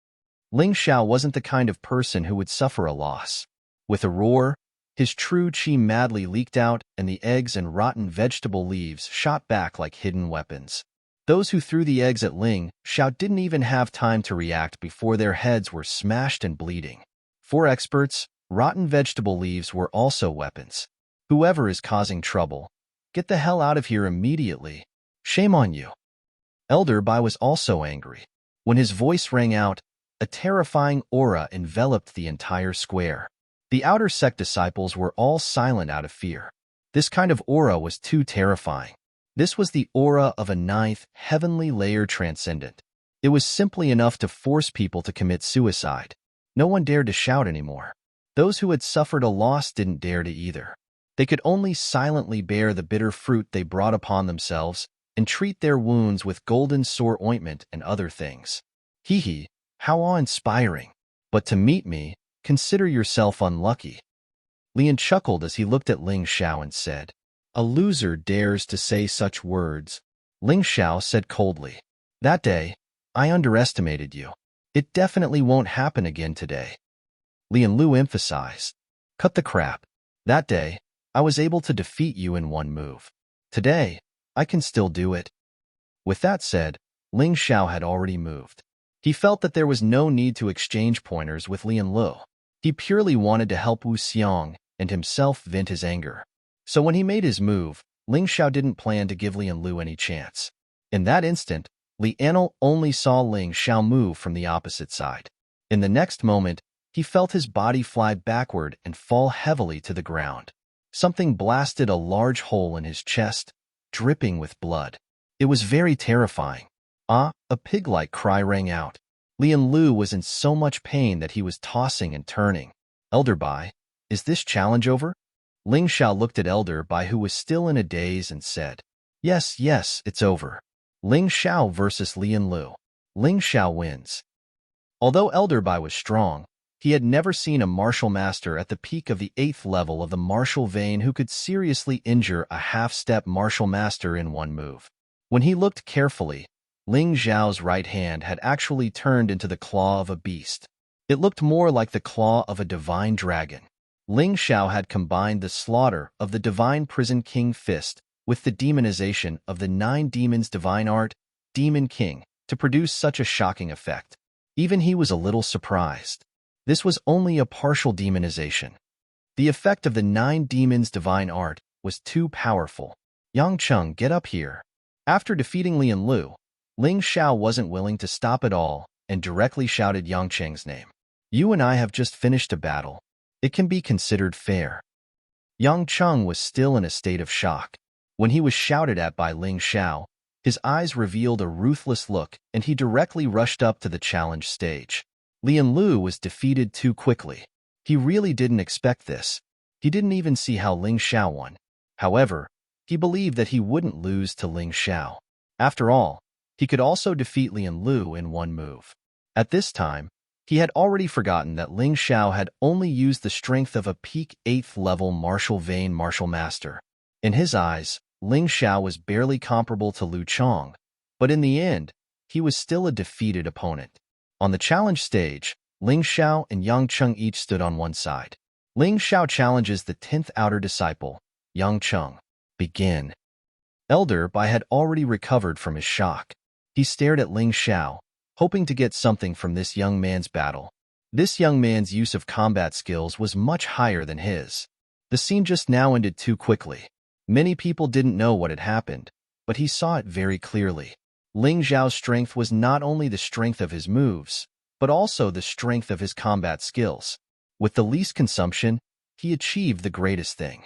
S1: Ling Xiao wasn't the kind of person who would suffer a loss. With a roar, his true chi madly leaked out, and the eggs and rotten vegetable leaves shot back like hidden weapons. Those who threw the eggs at Ling Xiao didn't even have time to react before their heads were smashed and bleeding. For experts, rotten vegetable leaves were also weapons. Whoever is causing trouble, get the hell out of here immediately. Shame on you. Elder Bai was also angry. When his voice rang out, a terrifying aura enveloped the entire square. The outer sect disciples were all silent out of fear. This kind of aura was too terrifying. This was the aura of a ninth, heavenly layer transcendent. It was simply enough to force people to commit suicide. No one dared to shout anymore. Those who had suffered a loss didn't dare to either. They could only silently bear the bitter fruit they brought upon themselves and treat their wounds with golden sore ointment and other things. Hee hee, how awe-inspiring. But to meet me, consider yourself unlucky. Lian chuckled as he looked at Ling Xiao and said, "A loser dares to say such words." Ling Xiao said coldly, "That day, I underestimated you. It definitely won't happen again today." Lian Lu emphasized, "Cut the crap. That day, I was able to defeat you in one move. Today, I can still do it." With that said, Ling Xiao had already moved. He felt that there was no need to exchange pointers with Lian Lu. He purely wanted to help Wu Xiong and himself vent his anger. So when he made his move, Ling Xiao didn't plan to give Lian Lu any chance. In that instant, Lianl only saw Ling Xiao move from the opposite side. In the next moment, he felt his body fly backward and fall heavily to the ground. Something blasted a large hole in his chest, dripping with blood. It was very terrifying. Ah, a pig-like cry rang out. Lian Lu was in so much pain that he was tossing and turning. "Elder Bai, is this challenge over?" Ling Xiao looked at Elder Bai, who was still in a daze, and said, Yes, it's over. Ling Xiao versus Lian Lu. Ling Xiao wins." Although Elder Bai was strong, he had never seen a martial master at the peak of the 8th level of the martial vein who could seriously injure a half-step martial master in one move. When he looked carefully, Ling Xiao's right hand had actually turned into the claw of a beast. It looked more like the claw of a divine dragon. Ling Xiao had combined the slaughter of the divine prison king fist with the demonization of the 9 demons' divine art, Demon King, to produce such a shocking effect. Even he was a little surprised. This was only a partial demonization. The effect of the 9 demons' divine art was too powerful. "Yang Cheng, get up here." After defeating Lian Lu, Ling Xiao wasn't willing to stop at all and directly shouted Yang Cheng's name. "You and I have just finished a battle. It can be considered fair." Yang Cheng was still in a state of shock. When he was shouted at by Ling Xiao, his eyes revealed a ruthless look and he directly rushed up to the challenge stage. Lian Lu was defeated too quickly. He really didn't expect this. He didn't even see how Ling Xiao won. However, he believed that he wouldn't lose to Ling Xiao. After all, he could also defeat Lian Lu in one move. At this time, he had already forgotten that Ling Xiao had only used the strength of a peak 8th level martial vein martial master. In his eyes, Ling Xiao was barely comparable to Lu Chong, but in the end, he was still a defeated opponent. On the challenge stage, Ling Xiao and Yang Cheng each stood on one side. Ling Xiao challenges the 10th outer disciple, Yang Cheng. Begin. Elder Bai had already recovered from his shock. He stared at Ling Xiao, hoping to get something from this young man's battle. This young man's use of combat skills was much higher than his. The scene just now ended too quickly. Many people didn't know what had happened, but he saw it very clearly. Ling Xiao's strength was not only the strength of his moves, but also the strength of his combat skills. With the least consumption, he achieved the greatest thing.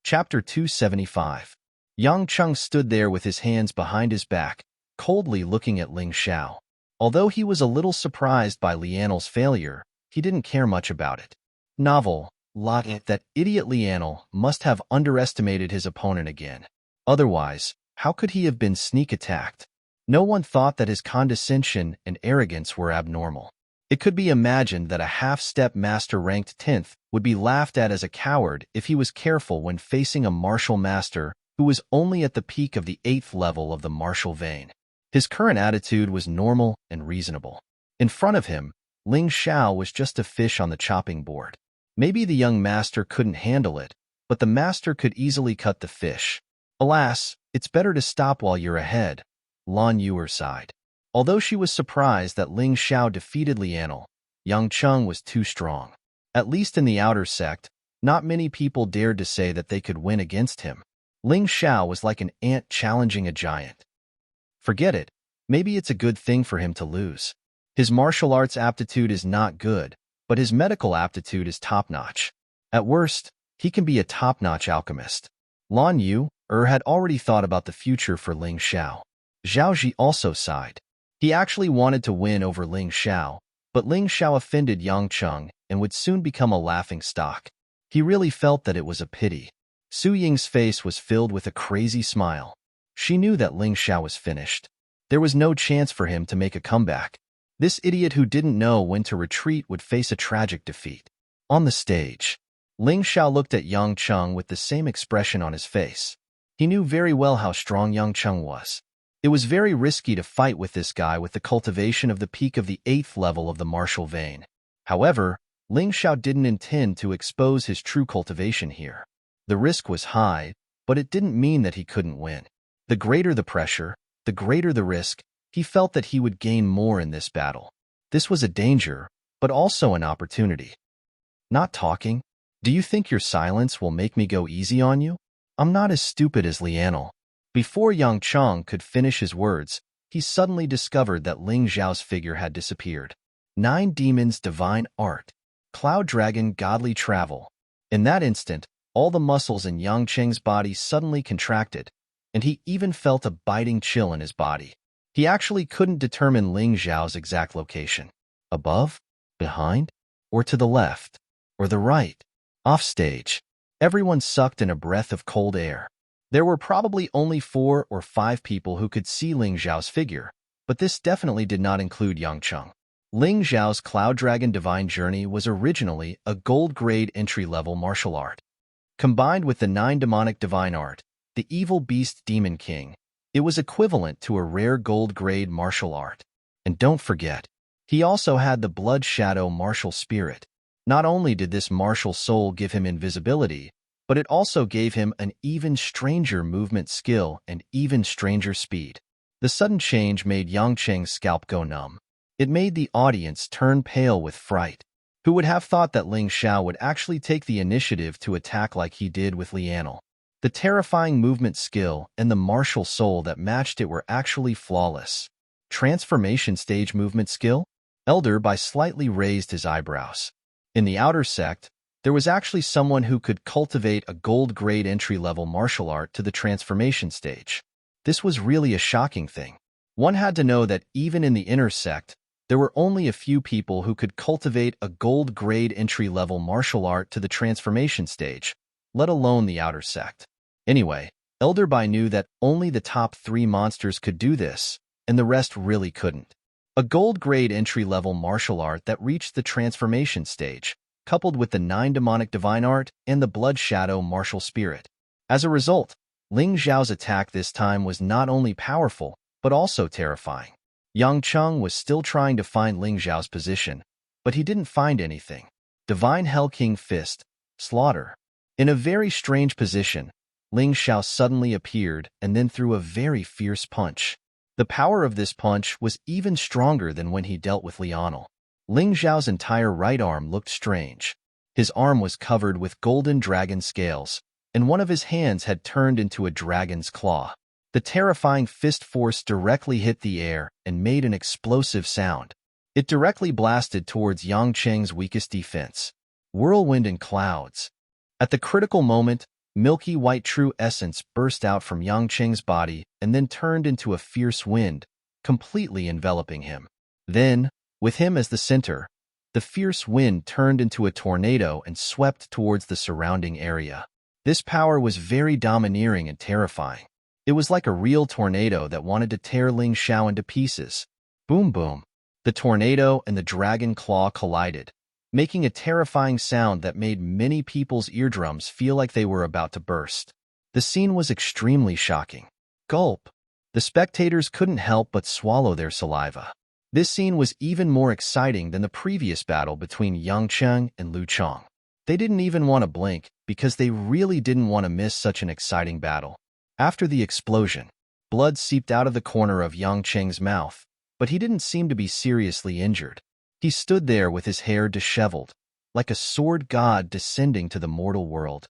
S1: Chapter 275. Yang Cheng stood there with his hands behind his back, coldly looking at Ling Xiao. Although he was a little surprised by Lianl's failure, he didn't care much about it. Novel. That idiot Lianl must have underestimated his opponent again. Otherwise, how could he have been sneak attacked? No one thought that his condescension and arrogance were abnormal. It could be imagined that a half-step master ranked 10th would be laughed at as a coward if he was careful when facing a martial master who was only at the peak of the 8th level of the martial vein. His current attitude was normal and reasonable. In front of him, Ling Xiao was just a fish on the chopping board. Maybe the young master couldn't handle it, but the master could easily cut the fish. Alas, it's better to stop while you're ahead, Lan Yuer sighed. Although she was surprised that Ling Xiao defeated Lianal, Yang Cheng was too strong. At least in the outer sect, not many people dared to say that they could win against him. Ling Xiao was like an ant challenging a giant. Forget it, maybe it's a good thing for him to lose. His martial arts aptitude is not good, but his medical aptitude is top-notch. At worst, he can be a top-notch alchemist. Lan Yuer had already thought about the future for Ling Xiao. Zhao Ji also sighed. He actually wanted to win over Ling Xiao, but Ling Xiao offended Yang Cheng and would soon become a laughingstock. He really felt that it was a pity. Su Ying's face was filled with a crazy smile. She knew that Ling Xiao was finished. There was no chance for him to make a comeback. This idiot who didn't know when to retreat would face a tragic defeat. On the stage, Ling Xiao looked at Yang Cheng with the same expression on his face. He knew very well how strong Yang Cheng was. It was very risky to fight with this guy with the cultivation of the peak of the 8th level of the martial vein. However, Ling Xiao didn't intend to expose his true cultivation here. The risk was high, but it didn't mean that he couldn't win. The greater the pressure, the greater the risk, he felt that he would gain more in this battle. This was a danger, but also an opportunity. Not talking? Do you think your silence will make me go easy on you? I'm not as stupid as Lianal. Before Yang Cheng could finish his words, he suddenly discovered that Ling Xiao's figure had disappeared. 9 demons divine art. Cloud dragon godly travel. In that instant, all the muscles in Yang Cheng's body suddenly contracted, and he even felt a biting chill in his body. He actually couldn't determine Ling Xiao's exact location. Above? Behind? Or to the left? Or the right? Offstage, everyone sucked in a breath of cold air. There were probably only 4 or 5 people who could see Ling Xiao's figure, but this definitely did not include Yang Cheng. Ling Xiao's Cloud Dragon Divine Journey was originally a gold-grade entry-level martial art. Combined with the 9 demonic divine art, the Evil Beast Demon King, it was equivalent to a rare gold-grade martial art. And don't forget, he also had the Blood Shadow martial spirit. Not only did this martial soul give him invisibility, but it also gave him an even stranger movement skill and even stranger speed. The sudden change made Yang Cheng's scalp go numb. It made the audience turn pale with fright. Who would have thought that Ling Xiao would actually take the initiative to attack like he did with Lianal? The terrifying movement skill and the martial soul that matched it were actually flawless. Transformation stage movement skill? Elder Bai slightly raised his eyebrows. In the outer sect, there was actually someone who could cultivate a gold-grade entry-level martial art to the transformation stage. This was really a shocking thing. One had to know that even in the inner sect, there were only a few people who could cultivate a gold-grade entry-level martial art to the transformation stage, let alone the outer sect. Anyway, Elder Bai knew that only the top 3 monsters could do this, and the rest really couldn't. A gold-grade entry-level martial art that reached the transformation stage, coupled with the 9 demonic divine art and the Blood Shadow martial spirit. As a result, Ling Xiao's attack this time was not only powerful, but also terrifying. Yang Cheng was still trying to find Ling Xiao's position, but he didn't find anything. Divine Hell King Fist, Slaughter. In a very strange position, Ling Xiao suddenly appeared and then threw a very fierce punch. The power of this punch was even stronger than when he dealt with Lianal. Ling Xiao's entire right arm looked strange. His arm was covered with golden dragon scales, and one of his hands had turned into a dragon's claw. The terrifying fist force directly hit the air and made an explosive sound. It directly blasted towards Yang Cheng's weakest defense. Whirlwind and clouds. At the critical moment, milky white true essence burst out from Yang Cheng's body and then turned into a fierce wind, completely enveloping him. Then, with him as the center, the fierce wind turned into a tornado and swept towards the surrounding area. This power was very domineering and terrifying. It was like a real tornado that wanted to tear Ling Xiao into pieces. Boom boom. The The tornado and the dragon claw collided, making a terrifying sound that made many people's eardrums feel like they were about to burst. The scene was extremely shocking. Gulp! The spectators couldn't help but swallow their saliva. This scene was even more exciting than the previous battle between Yang Cheng and Lu Chong. They didn't even want to blink because they really didn't want to miss such an exciting battle. After the explosion, blood seeped out of the corner of Yang Cheng's mouth, but he didn't seem to be seriously injured. He stood there with his hair disheveled, like a sword god descending to the mortal world.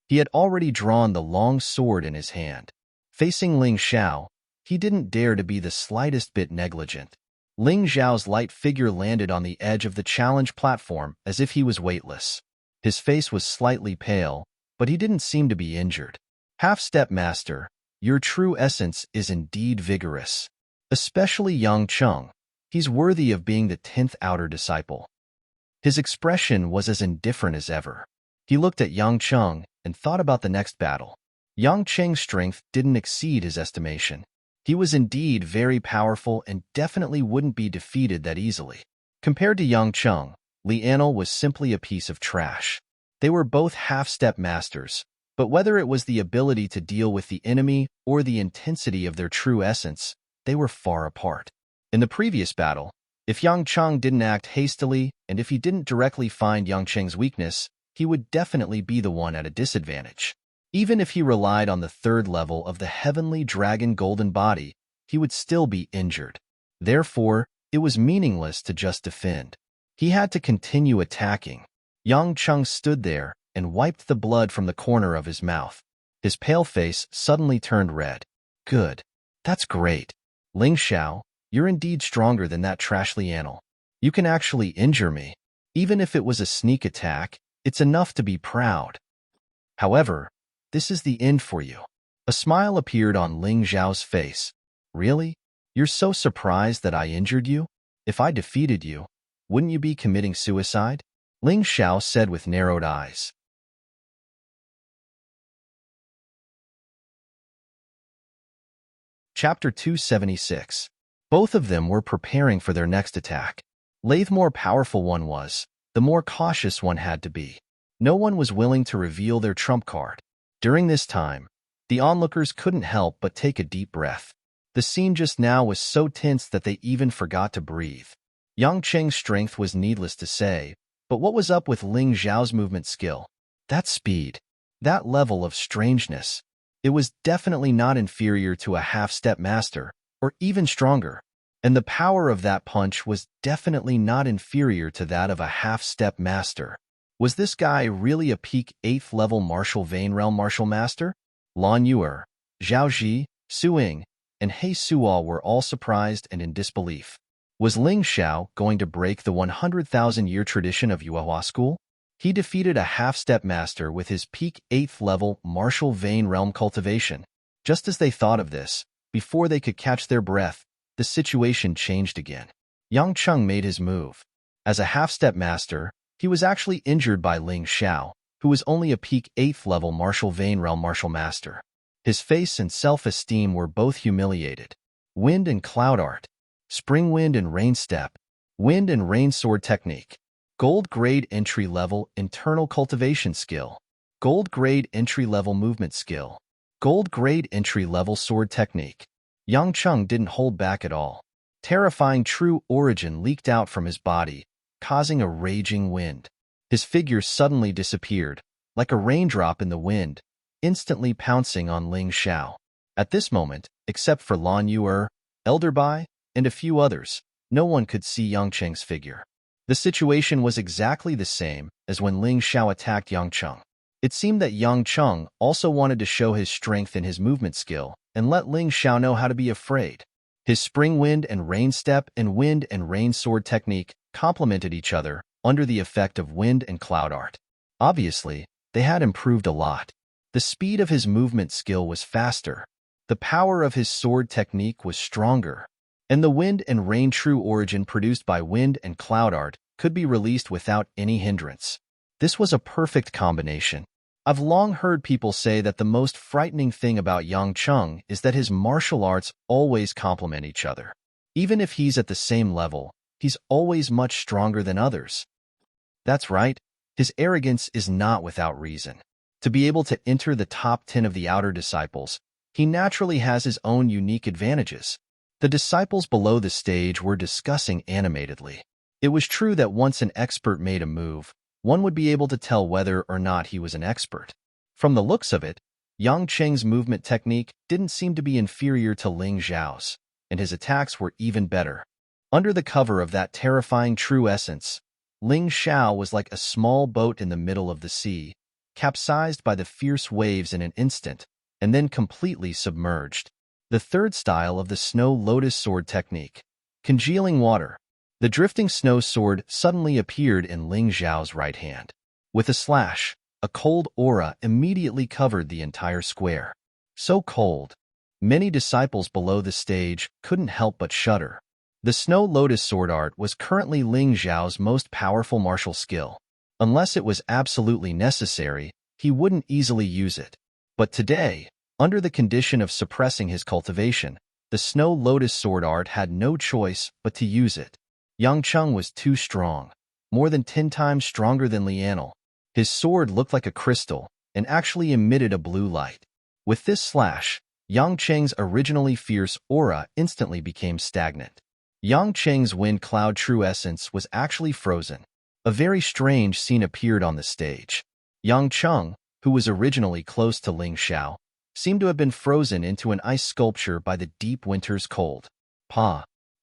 S1: He had already drawn the long sword in his hand. Facing Ling Xiao, he didn't dare to be the slightest bit negligent. Ling Xiao's light figure landed on the edge of the challenge platform as if he was weightless. His face was slightly pale, but he didn't seem to be injured. Half-step master, your true essence is indeed vigorous. Especially Yang Cheng. He's worthy of being the 10th outer disciple. His expression was as indifferent as ever. He looked at Yang Cheng and thought about the next battle. Yang Cheng's strength didn't exceed his estimation. He was indeed very powerful and definitely wouldn't be defeated that easily. Compared to Yang Cheng, Li Anil was simply a piece of trash. They were both half-step masters, but whether it was the ability to deal with the enemy or the intensity of their true essence, they were far apart. In the previous battle, if Yang Cheng didn't act hastily and if he didn't directly find Yang Cheng's weakness, he would definitely be the one at a disadvantage. Even if he relied on the third level of the heavenly dragon golden body, he would still be injured. Therefore, it was meaningless to just defend. He had to continue attacking. Yang Cheng stood there and wiped the blood from the corner of his mouth. His pale face suddenly turned red. Good. That's great. Ling Xiao, you're indeed stronger than that trash Li Anil. You can actually injure me. Even if it was a sneak attack, it's enough to be proud. However, this is the end for you. A smile appeared on Ling Xiao's face. Really? You're so surprised that I injured you? If I defeated you, wouldn't you be committing suicide? Ling Xiao said with narrowed eyes. Chapter 276. Both of them were preparing for their next attack. The more powerful one was, the more cautious one had to be. No one was willing to reveal their trump card. During this time, the onlookers couldn't help but take a deep breath. The scene just now was so tense that they even forgot to breathe. Yang Cheng's strength was needless to say, but what was up with Ling Xiao's movement skill? That speed, that level of strangeness. It was definitely not inferior to a half-step master, or even stronger. And the power of that punch was definitely not inferior to that of a half-step master. Was this guy really a peak 8th level martial vein realm martial master? Lan Yuer, Zhao Ji, Su Ying, and He Suo were all surprised and in disbelief. Was Ling Xiao going to break the 100,000-year tradition of Yuehua school? He defeated a half-step master with his peak 8th level martial vein realm cultivation. Just as they thought of this, before they could catch their breath, the situation changed again. Yang Cheng made his move. As a half-step master, he was actually injured by Ling Xiao, who was only a peak 8th level martial vein realm martial master. His face and self-esteem were both humiliated. Wind and cloud art. Spring wind and rain step. Wind and rain sword technique. Gold grade entry level internal cultivation skill. Gold grade entry level movement skill. Gold grade entry level sword technique. Yang Cheng didn't hold back at all. Terrifying true origin leaked out from his body, causing a raging wind. His figure suddenly disappeared, like a raindrop in the wind, instantly pouncing on Ling Xiao. At this moment, except for Lan Yuer, Elder Bai, and a few others, no one could see Yang Cheng's figure. The situation was exactly the same as when Ling Xiao attacked Yang Cheng. It seemed that Yang Cheng also wanted to show his strength in his movement skill and let Ling Xiao know how to be afraid. His spring wind and rain step and wind and rain sword technique complemented each other under the effect of wind and cloud art. Obviously, they had improved a lot. The speed of his movement skill was faster. The power of his sword technique was stronger. And the wind and rain true origin produced by wind and cloud art could be released without any hindrance. This was a perfect combination. I've long heard people say that the most frightening thing about Yang Cheng is that his martial arts always complement each other. Even if he's at the same level, he's always much stronger than others. That's right, his arrogance is not without reason. To be able to enter the top 10 of the outer disciples, he naturally has his own unique advantages. The disciples below the stage were discussing animatedly. It was true that once an expert made a move, one would be able to tell whether or not he was an expert. From the looks of it, Yang Cheng's movement technique didn't seem to be inferior to Ling Xiao's, and his attacks were even better. Under the cover of that terrifying true essence, Ling Xiao was like a small boat in the middle of the sea, capsized by the fierce waves in an instant, and then completely submerged. The third style of the snow lotus sword technique, congealing water. The drifting snow sword suddenly appeared in Ling Xiao's right hand. With a slash, a cold aura immediately covered the entire square. So cold, many disciples below the stage couldn't help but shudder. The snow lotus sword art was currently Ling Xiao's most powerful martial skill. Unless it was absolutely necessary, he wouldn't easily use it. But today, under the condition of suppressing his cultivation, the snow lotus sword art had no choice but to use it. Yang Cheng was too strong, more than 10 times stronger than Lianel. His sword looked like a crystal and actually emitted a blue light. With this slash, Yang Cheng's originally fierce aura instantly became stagnant. Yang Cheng's wind cloud true essence was actually frozen. A very strange scene appeared on the stage. Yang Cheng, who was originally close to Ling Xiao, seemed to have been frozen into an ice sculpture by the deep winter's cold.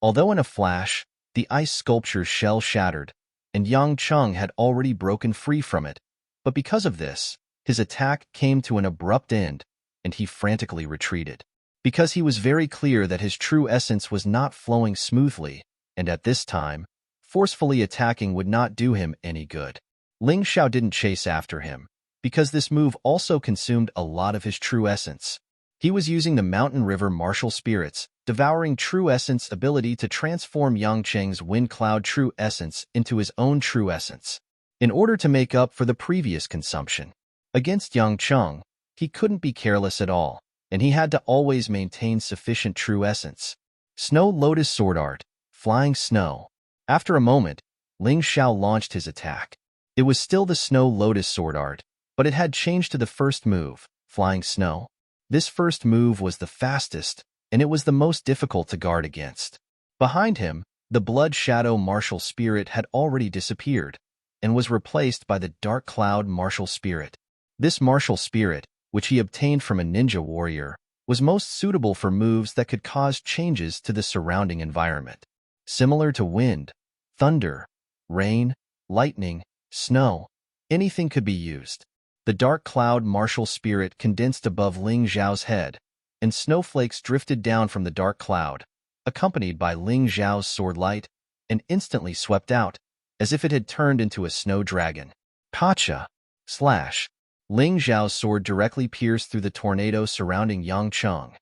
S1: Although in a flash, the ice sculpture's shell shattered, and Yang Cheng had already broken free from it. But because of this, his attack came to an abrupt end, and he frantically retreated. Because he was very clear that his true essence was not flowing smoothly, and at this time, forcefully attacking would not do him any good. Ling Xiao didn't chase after him, because this move also consumed a lot of his true essence. He was using the mountain river martial spirits, devouring true essence ability to transform Yang Cheng's wind cloud true essence into his own true essence, in order to make up for the previous consumption. Against Yang Cheng, he couldn't be careless at all, and he had to always maintain sufficient true essence. Snow Lotus Sword Art, Flying Snow. After a moment, Ling Xiao launched his attack. It was still the Snow Lotus Sword Art, but it had changed to the first move, Flying Snow. This first move was the fastest, and it was the most difficult to guard against. Behind him, the Blood Shadow Martial Spirit had already disappeared, and was replaced by the Dark Cloud Martial Spirit. This martial spirit, which he obtained from a ninja warrior, was most suitable for moves that could cause changes to the surrounding environment. Similar to wind, thunder, rain, lightning, snow, anything could be used. The dark cloud martial spirit condensed above Ling Xiao's head, and snowflakes drifted down from the dark cloud, accompanied by Ling Xiao's sword light, and instantly swept out, as if it had turned into a snow dragon. Pacha! Slash! Ling Xiao's sword directly pierced through the tornado surrounding Yang Cheng,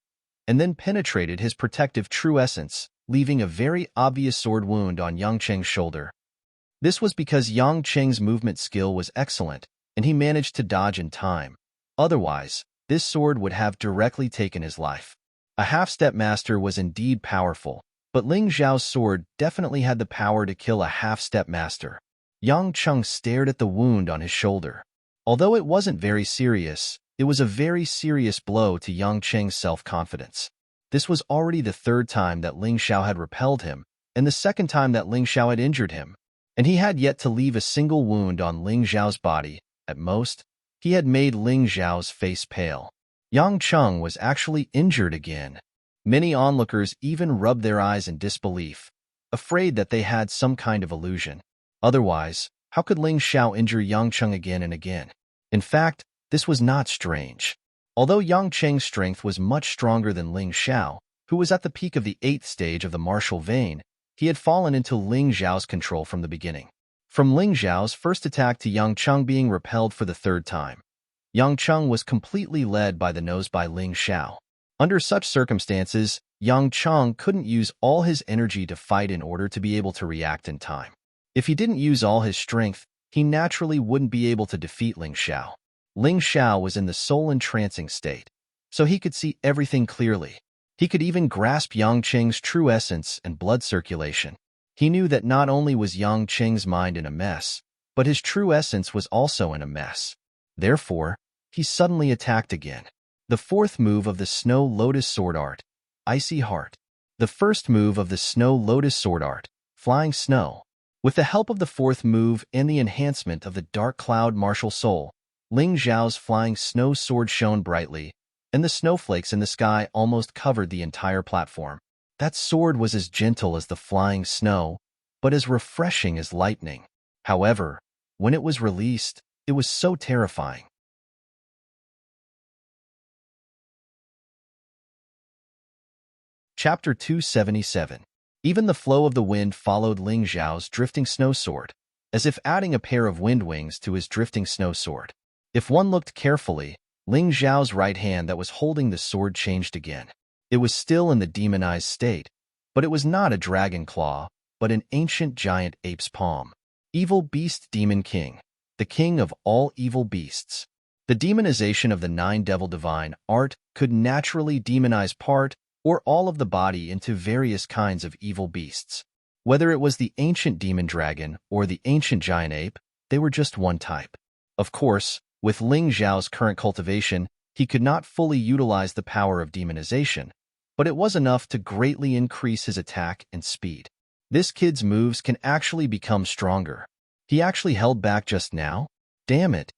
S1: and then penetrated his protective true essence, leaving a very obvious sword wound on Yang Cheng's shoulder. This was because Yang Cheng's movement skill was excellent, and he managed to dodge in time. Otherwise, this sword would have directly taken his life. A half-step master was indeed powerful, but Ling Xiao's sword definitely had the power to kill a half-step master. Yang Cheng stared at the wound on his shoulder. Although it wasn't very serious, it was a very serious blow to Yang Cheng's self-confidence. This was already the third time that Ling Xiao had repelled him, and the second time that Ling Xiao had injured him, and he had yet to leave a single wound on Ling Xiao's body. At most, he had made Ling Xiao's face pale. Yang Cheng was actually injured again. Many onlookers even rubbed their eyes in disbelief, afraid that they had some kind of illusion. Otherwise, how could Ling Xiao injure Yang Cheng again and again? In fact, this was not strange. Although Yang Cheng's strength was much stronger than Ling Xiao, who was at the peak of the 8th stage of the martial vein, he had fallen into Ling Xiao's control from the beginning. From Ling Xiao's first attack to Yang Cheng being repelled for the third time, Yang Cheng was completely led by the nose by Ling Xiao. Under such circumstances, Yang Cheng couldn't use all his energy to fight in order to be able to react in time. If he didn't use all his strength, he naturally wouldn't be able to defeat Ling Xiao. Ling Xiao was in the soul entrancing state, so he could see everything clearly. He could even grasp Yang Cheng's true essence and blood circulation. He knew that not only was Yang Qing's mind in a mess, but his true essence was also in a mess. Therefore, he suddenly attacked again. The fourth move of the Snow Lotus Sword Art, Icy Heart. The first move of the Snow Lotus Sword Art, Flying Snow. With the help of the fourth move and the enhancement of the Dark Cloud Martial Soul, Ling Xiao's flying snow sword shone brightly, and the snowflakes in the sky almost covered the entire platform. That sword was as gentle as the flying snow, but as refreshing as lightning. However, when it was released, it was so terrifying. Chapter 277. Even the flow of the wind followed Ling Xiao's drifting snow sword, as if adding a pair of wind wings to his drifting snow sword. If one looked carefully, Ling Xiao's right hand that was holding the sword changed again. It was still in the demonized state, but it was not a dragon claw, but an ancient giant ape's palm. Evil Beast Demon King, the king of all evil beasts. The demonization of the Nine Devil Divine Art could naturally demonize part or all of the body into various kinds of evil beasts. Whether it was the ancient demon dragon or the ancient giant ape, they were just one type. Of course, with Ling Xiao's current cultivation, he could not fully utilize the power of demonization, but it was enough to greatly increase his attack and speed. This kid's moves can actually become stronger. He actually held back just now? Damn it.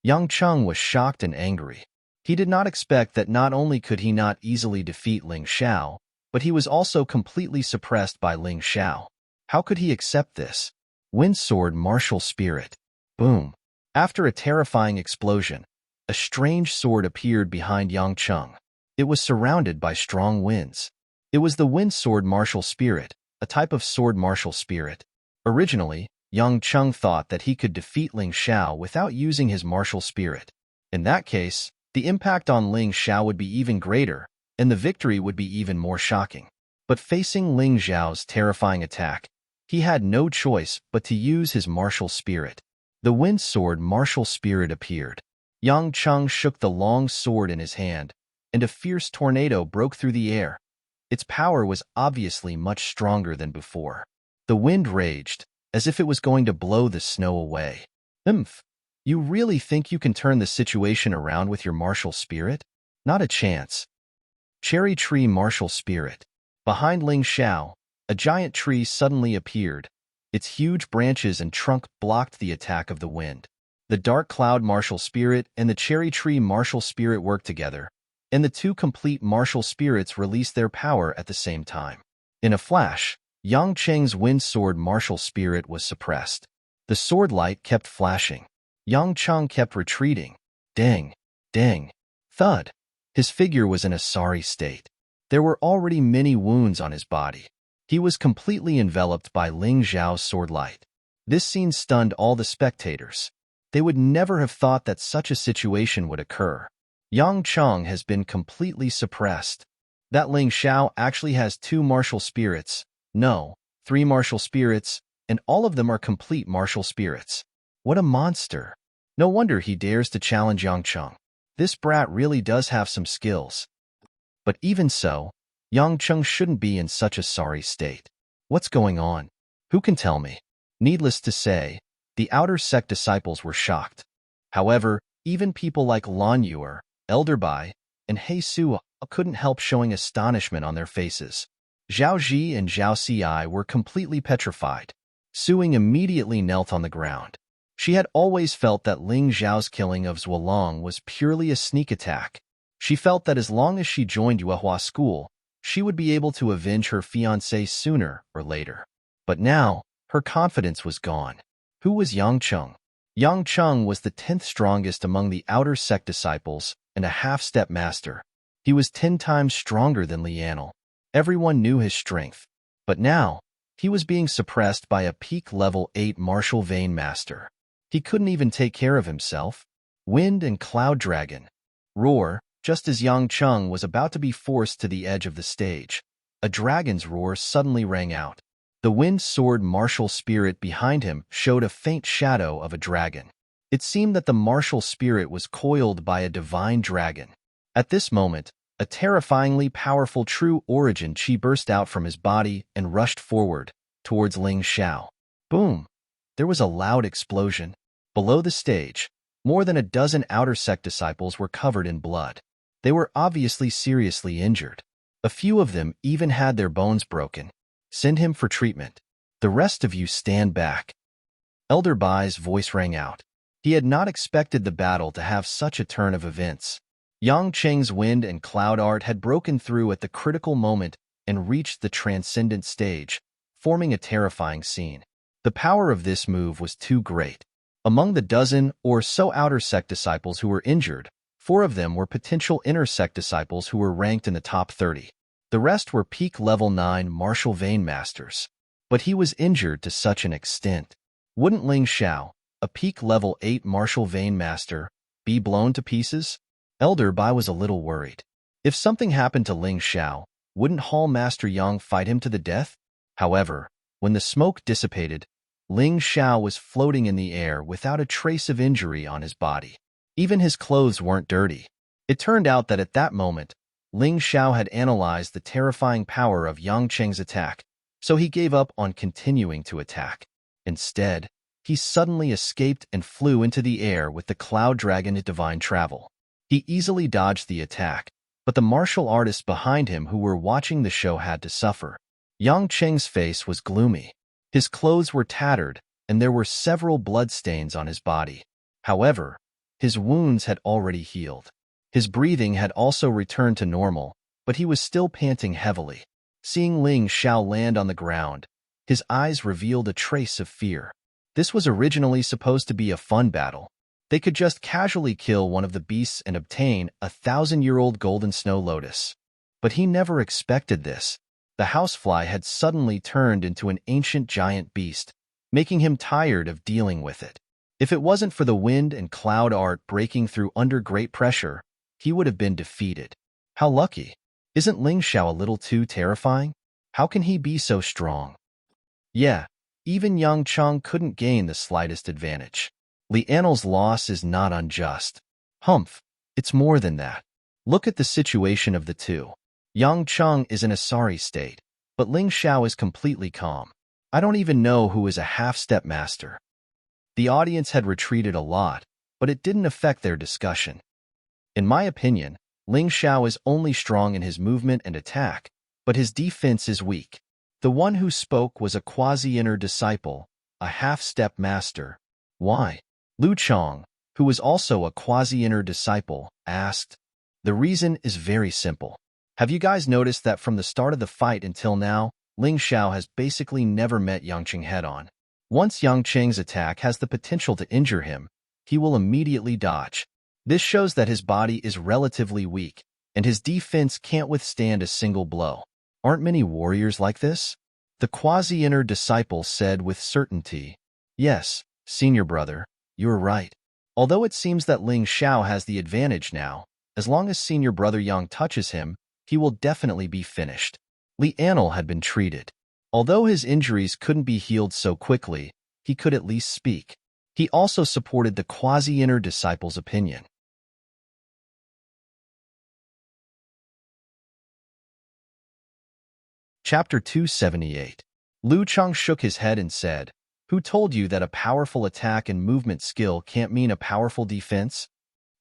S1: Yang Cheng was shocked and angry. He did not expect that not only could he not easily defeat Ling Xiao, but he was also completely suppressed by Ling Xiao. How could he accept this? Wind Sword Martial Spirit. Boom. After a terrifying explosion, a strange sword appeared behind Yang Cheng. It was surrounded by strong winds. It was the Wind Sword Martial Spirit, a type of sword martial spirit. Originally, Yang Cheng thought that he could defeat Ling Xiao without using his martial spirit. In that case, the impact on Ling Xiao would be even greater, and the victory would be even more shocking. But facing Ling Xiao's terrifying attack, he had no choice but to use his martial spirit. The Wind Sword Martial Spirit appeared. Yang Cheng shook the long sword in his hand, and a fierce tornado broke through the air. Its power was obviously much stronger than before. The wind raged, as if it was going to blow the snow away. You really think you can turn the situation around with your martial spirit? Not a chance. Cherry Tree Martial Spirit. Behind Ling Xiao, a giant tree suddenly appeared. Its huge branches and trunk blocked the attack of the wind. The Dark Cloud Martial Spirit and the Cherry Tree Martial Spirit worked together, and the two complete martial spirits released their power at the same time. In a flash, Yang Cheng's Wind Sword Martial Spirit was suppressed. The sword light kept flashing. Yang Cheng kept retreating. Dang, dang, thud. His figure was in a sorry state. There were already many wounds on his body. He was completely enveloped by Ling Xiao's sword light. This scene stunned all the spectators. They would never have thought that such a situation would occur. Yang Cheng has been completely suppressed. That Ling Xiao actually has 2 martial spirits, no, 3 martial spirits, and all of them are complete martial spirits. What a monster. No wonder he dares to challenge Yang Cheng. This brat really does have some skills. But even so, Yang Cheng shouldn't be in such a sorry state. What's going on? Who can tell me? Needless to say, the outer sect disciples were shocked. However, even people like Lan Yuer, Elder Bai, and He Su couldn't help showing astonishment on their faces. Zhao Ji and Zhao Ci were completely petrified. Suing immediately knelt on the ground. She had always felt that Ling Xiao's killing of Zuolong was purely a sneak attack. She felt that as long as she joined Yuehua school, she would be able to avenge her fiancé sooner or later. But now, her confidence was gone. Who was Yang Cheng? Yang Cheng was the 10th strongest among the outer sect disciples and a half-step master. He was 10 times stronger than Lianel. Everyone knew his strength. But now, he was being suppressed by a peak level 8 martial vein master. He couldn't even take care of himself. Wind and Cloud Dragon. Roar, just as Yang Cheng was about to be forced to the edge of the stage. A dragon's roar suddenly rang out. The Wind Sword Martial Spirit behind him showed a faint shadow of a dragon. It seemed that the martial spirit was coiled by a divine dragon. At this moment, a terrifyingly powerful true origin chi burst out from his body and rushed forward, towards Ling Xiao. Boom! There was a loud explosion. Below the stage, more than a dozen outer sect disciples were covered in blood. They were obviously seriously injured. A few of them even had their bones broken. Send him for treatment. The rest of you stand back. Elder Bai's voice rang out. He had not expected the battle to have such a turn of events. Yang Cheng's wind and cloud art had broken through at the critical moment and reached the transcendent stage, forming a terrifying scene. The power of this move was too great. Among the dozen or so outer sect disciples who were injured, 4 of them were potential inner sect disciples who were ranked in the top 30. The rest were peak level 9 martial vein masters. But he was injured to such an extent. Wouldn't Ling Xiao, a peak level 8 martial vein master, be blown to pieces? Elder Bai was a little worried. If something happened to Ling Xiao, wouldn't Hall Master Yang fight him to the death? However, when the smoke dissipated, Ling Xiao was floating in the air without a trace of injury on his body. Even his clothes weren't dirty. It turned out that at that moment, Ling Xiao had analyzed the terrifying power of Yang Cheng's attack, so he gave up on continuing to attack. Instead, he suddenly escaped and flew into the air with the Cloud Dragon at divine travel. He easily dodged the attack, but the martial artists behind him who were watching the show had to suffer. Yang Cheng's face was gloomy. His clothes were tattered, and there were several bloodstains on his body. However, his wounds had already healed. His breathing had also returned to normal, but he was still panting heavily. Seeing Ling Xiao land on the ground, his eyes revealed a trace of fear. This was originally supposed to be a fun battle. They could just casually kill one of the beasts and obtain a 1,000-year-old golden snow lotus. But he never expected this. The housefly had suddenly turned into an ancient giant beast, making him tired of dealing with it. If it wasn't for the wind and cloud art breaking through under great pressure, he would have been defeated. How lucky! Isn't Ling Xiao a little too terrifying? How can he be so strong? Yeah, even Yang Cheng couldn't gain the slightest advantage. Lianel's loss is not unjust. Humph, it's more than that. Look at the situation of the two. Yang Cheng is in a sorry state, but Ling Xiao is completely calm. I don't even know who is a half-step master. The audience had retreated a lot, but it didn't affect their discussion. In my opinion, Ling Xiao is only strong in his movement and attack, but his defense is weak. The one who spoke was a quasi-inner disciple, a half-step master. Why? Lu Chong, who was also a quasi-inner disciple, asked. The reason is very simple. Have you guys noticed that from the start of the fight until now, Ling Xiao has basically never met Yang Cheng head-on? Once Yang Cheng's attack has the potential to injure him, he will immediately dodge. This shows that his body is relatively weak, and his defense can't withstand a single blow. Aren't many warriors like this? The quasi-inner disciple said with certainty. Yes, senior brother, you're right. Although it seems that Ling Xiao has the advantage now, as long as senior brother Yang touches him, he will definitely be finished. Lianel had been treated. Although his injuries couldn't be healed so quickly, he could at least speak. He also supported the quasi-inner disciple's opinion. Chapter 278. Lu Chang shook his head and said, Who told you that a powerful attack and movement skill can't mean a powerful defense?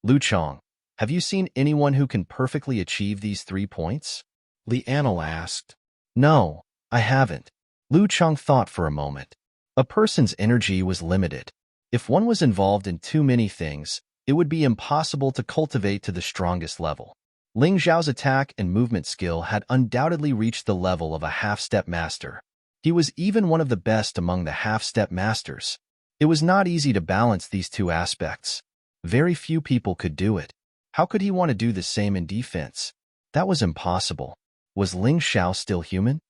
S1: Lu Chang, have you seen anyone who can perfectly achieve these 3 points? Lianel asked. No, I haven't. Lu Chang thought for a moment. A person's energy was limited. If one was involved in too many things, it would be impossible to cultivate to the strongest level. Ling Xiao's attack and movement skill had undoubtedly reached the level of a half-step master. He was even one of the best among the half-step masters. It was not easy to balance these 2 aspects. Very few people could do it. How could he want to do the same in defense? That was impossible. Was Ling Xiao still human?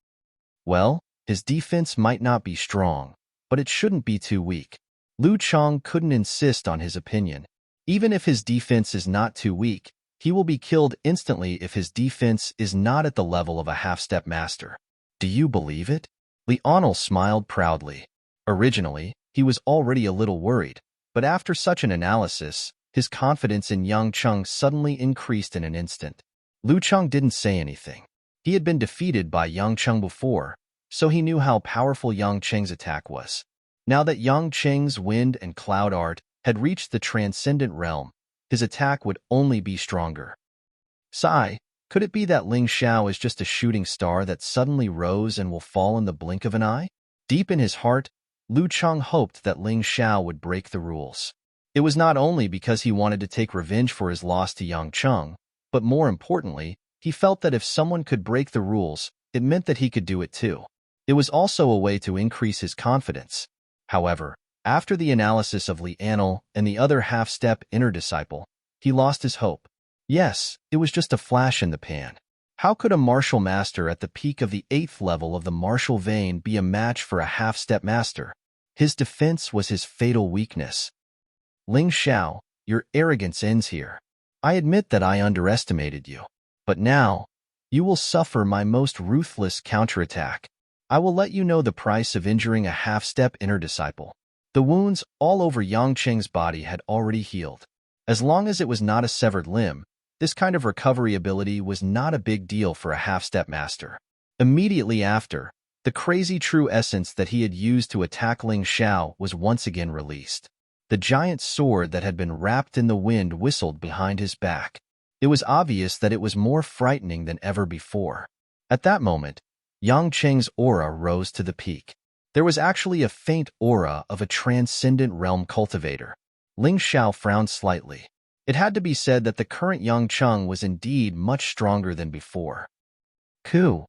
S1: Well, his defense might not be strong, but it shouldn't be too weak. Lu Chang couldn't insist on his opinion. Even if his defense is not too weak, he will be killed instantly if his defense is not at the level of a half-step master. Do you believe it? Lianel smiled proudly. Originally, he was already a little worried, but after such an analysis, his confidence in Yang Cheng suddenly increased in an instant. Lu Cheng didn't say anything. He had been defeated by Yang Cheng before, so he knew how powerful Yang Cheng's attack was. Now that Yang Cheng's wind and cloud art had reached the transcendent realm, his attack would only be stronger. Sigh, could it be that Ling Xiao is just a shooting star that suddenly rose and will fall in the blink of an eye? Deep in his heart, Lu Cheng hoped that Ling Xiao would break the rules. It was not only because he wanted to take revenge for his loss to Yang Cheng, but more importantly, he felt that if someone could break the rules, it meant that he could do it too. It was also a way to increase his confidence. However, after the analysis of Li Anil and the other half-step inner disciple, he lost his hope. Yes, it was just a flash in the pan. How could a martial master at the peak of the 8th level of the martial vein be a match for a half-step master? His defense was his fatal weakness. Ling Xiao, your arrogance ends here. I admit that I underestimated you. But now, you will suffer my most ruthless counterattack. I will let you know the price of injuring a half-step inner disciple. The wounds all over Yang Cheng's body had already healed. As long as it was not a severed limb, this kind of recovery ability was not a big deal for a half-step master. Immediately after, the crazy true essence that he had used to attack Ling Xiao was once again released. The giant sword that had been wrapped in the wind whistled behind his back. It was obvious that it was more frightening than ever before. At that moment, Yang Cheng's aura rose to the peak. There was actually a faint aura of a transcendent realm cultivator. Ling Xiao frowned slightly. It had to be said that the current Yang Cheng was indeed much stronger than before. Coo!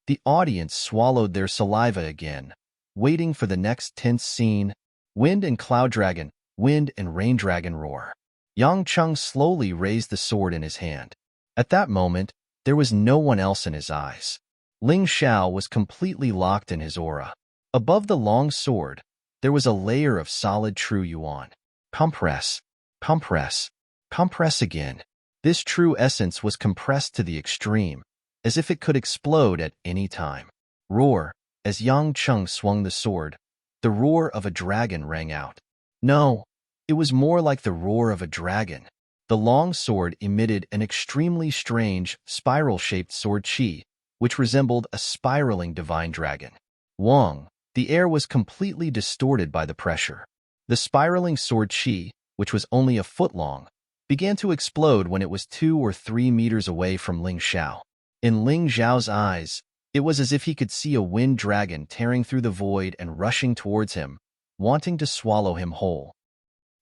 S1: The audience swallowed their saliva again, waiting for the next tense scene. Wind and cloud dragon, wind and rain dragon roar. Yang Cheng slowly raised the sword in his hand. At that moment, there was no one else in his eyes. Ling Xiao was completely locked in his aura. Above the long sword, there was a layer of solid true yuan. Compress, compress, compress again. This true essence was compressed to the extreme, as if it could explode at any time. Roar, as Yang Cheng swung the sword, the roar of a dragon rang out. No, it was more like the roar of a dragon. The long sword emitted an extremely strange, spiral-shaped sword chi, which resembled a spiraling divine dragon. Wong, the air was completely distorted by the pressure. The spiraling sword chi, which was only a foot long, began to explode when it was 2 or 3 meters away from Ling Xiao. In Ling Xiao's eyes, it was as if he could see a wind dragon tearing through the void and rushing towards him, wanting to swallow him whole.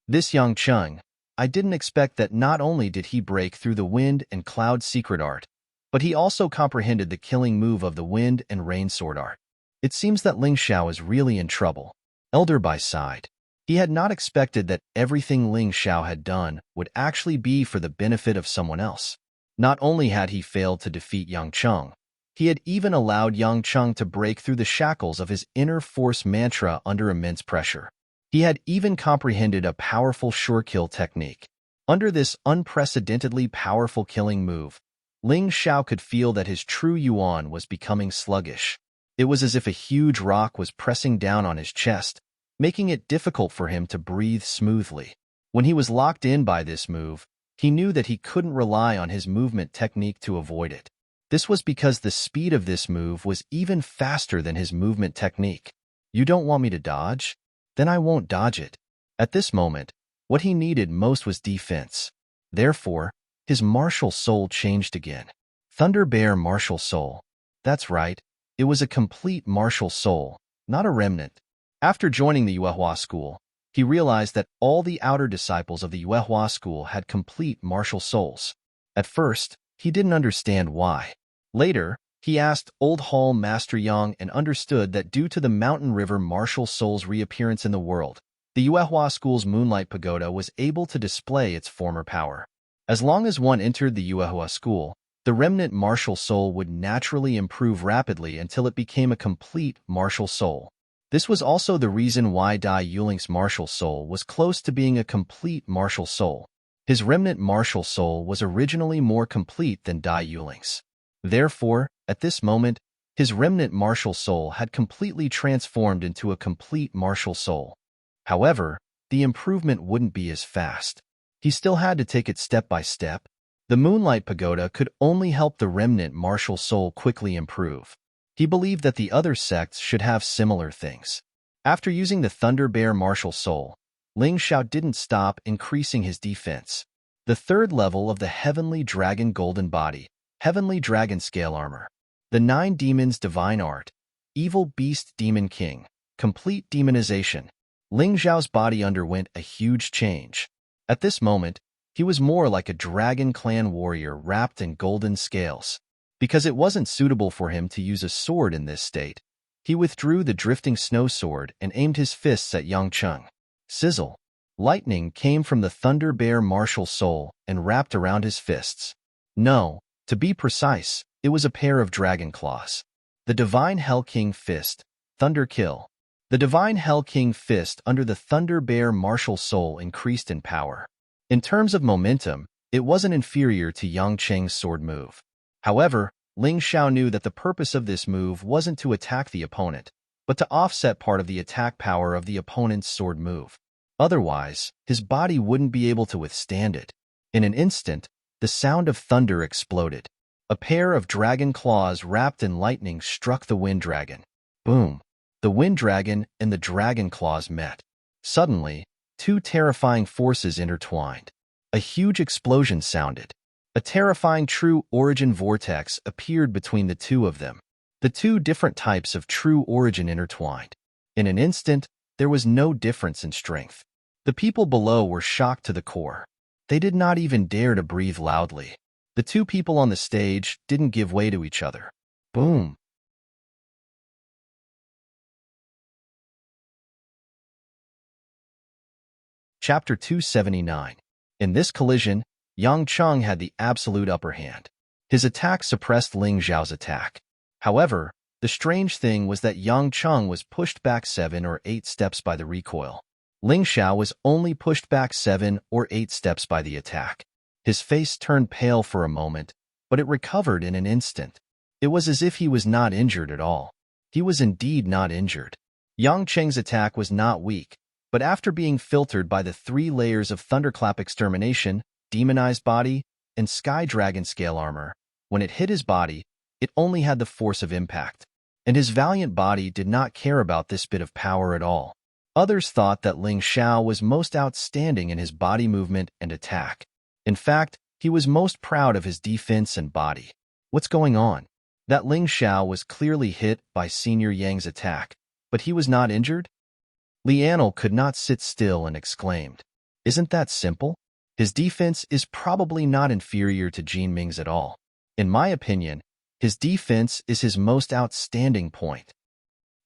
S1: This Yang Cheng, I didn't expect that not only did he break through the wind and cloud secret art, but he also comprehended the killing move of the wind and rain sword art. It seems that Ling Xiao is really in trouble. Elder Bai sighed. He had not expected that everything Ling Xiao had done would actually be for the benefit of someone else. Not only had he failed to defeat Yang Cheng, he had even allowed Yang Cheng to break through the shackles of his inner force mantra under immense pressure. He had even comprehended a powerful sure kill technique. Under this unprecedentedly powerful killing move, Ling Xiao could feel that his true yuan was becoming sluggish. It was as if a huge rock was pressing down on his chest, making it difficult for him to breathe smoothly. When he was locked in by this move, he knew that he couldn't rely on his movement technique to avoid it. This was because the speed of this move was even faster than his movement technique. You don't want me to dodge? Then I won't dodge it. At this moment, what he needed most was defense. Therefore, his martial soul changed again. Thunder Bear martial soul. That's right, it was a complete martial soul, not a remnant. After joining the Yuehua school, he realized that all the outer disciples of the Yuehua school had complete martial souls. At first, he didn't understand why. Later, he asked Old Hall Master Yang and understood that due to the Mountain River martial soul's reappearance in the world, the Yuehua school's Moonlight Pagoda was able to display its former power. As long as one entered the Yuehua school, the remnant martial soul would naturally improve rapidly until it became a complete martial soul. This was also the reason why Dai Yuling's martial soul was close to being a complete martial soul. His remnant martial soul was originally more complete than Dai Yuling's. Therefore, at this moment, his remnant martial soul had completely transformed into a complete martial soul. However, the improvement wouldn't be as fast. He still had to take it step by step. The Moonlight Pagoda could only help the remnant martial soul quickly improve. He believed that the other sects should have similar things. After using the Thunder Bear martial soul, Ling Xiao didn't stop increasing his defense. The third level of the Heavenly Dragon Golden Body, Heavenly Dragon Scale Armor. The 9 Demons Divine Art, Evil Beast Demon King, Complete Demonization. Ling Xiao's body underwent a huge change. At this moment, he was more like a Dragon Clan warrior wrapped in golden scales. Because it wasn't suitable for him to use a sword in this state, he withdrew the drifting snow sword and aimed his fists at Yang Cheng. Sizzle. Lightning came from the Thunder Bear martial soul and wrapped around his fists. No, to be precise, it was a pair of dragon claws. The Divine Hell King Fist, Thunder Kill. The Divine Hell King Fist under the Thunder Bear martial soul increased in power. In terms of momentum, it wasn't inferior to Yang Cheng's sword move. However, Ling Xiao knew that the purpose of this move wasn't to attack the opponent, but to offset part of the attack power of the opponent's sword move. Otherwise, his body wouldn't be able to withstand it. In an instant, the sound of thunder exploded. A pair of dragon claws wrapped in lightning struck the wind dragon. Boom! The wind dragon and the dragon claws met. Suddenly, 2 terrifying forces intertwined. A huge explosion sounded. A terrifying true origin vortex appeared between the two of them. The 2 different types of true origin intertwined. In an instant, there was no difference in strength. The people below were shocked to the core. They did not even dare to breathe loudly. The 2 people on the stage didn't give way to each other. Boom! Chapter 279. In this collision, Yang Cheng had the absolute upper hand. His attack suppressed Ling Xiao's attack. However, the strange thing was that Yang Cheng was pushed back 7 or 8 steps by the recoil. Ling Xiao was only pushed back 7 or 8 steps by the attack. His face turned pale for a moment, but it recovered in an instant. It was as if he was not injured at all. He was indeed not injured. Yang Cheng's attack was not weak, but after being filtered by the 3 layers of Thunderclap Extermination, Demonized Body, and Sky Dragon Scale Armor, when it hit his body, it only had the force of impact. And his valiant body did not care about this bit of power at all. Others thought that Ling Xiao was most outstanding in his body movement and attack. In fact, he was most proud of his defense and body. What's going on? That Ling Xiao was clearly hit by Senior Yang's attack, but he was not injured? Lianel could not sit still and exclaimed, "Isn't that simple? His defense is probably not inferior to Jin Ming's at all. In my opinion, his defense is his most outstanding point."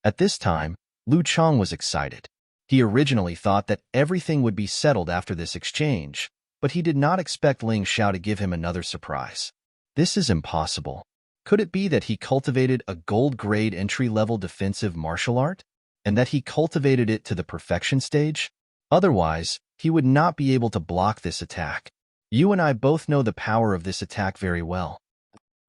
S1: At this time, Lu Chang was excited. He originally thought that everything would be settled after this exchange, but he did not expect Ling Xiao to give him another surprise. This is impossible. Could it be that he cultivated a gold-grade entry-level defensive martial art, and that he cultivated it to the perfection stage? Otherwise, he would not be able to block this attack. You and I both know the power of this attack very well.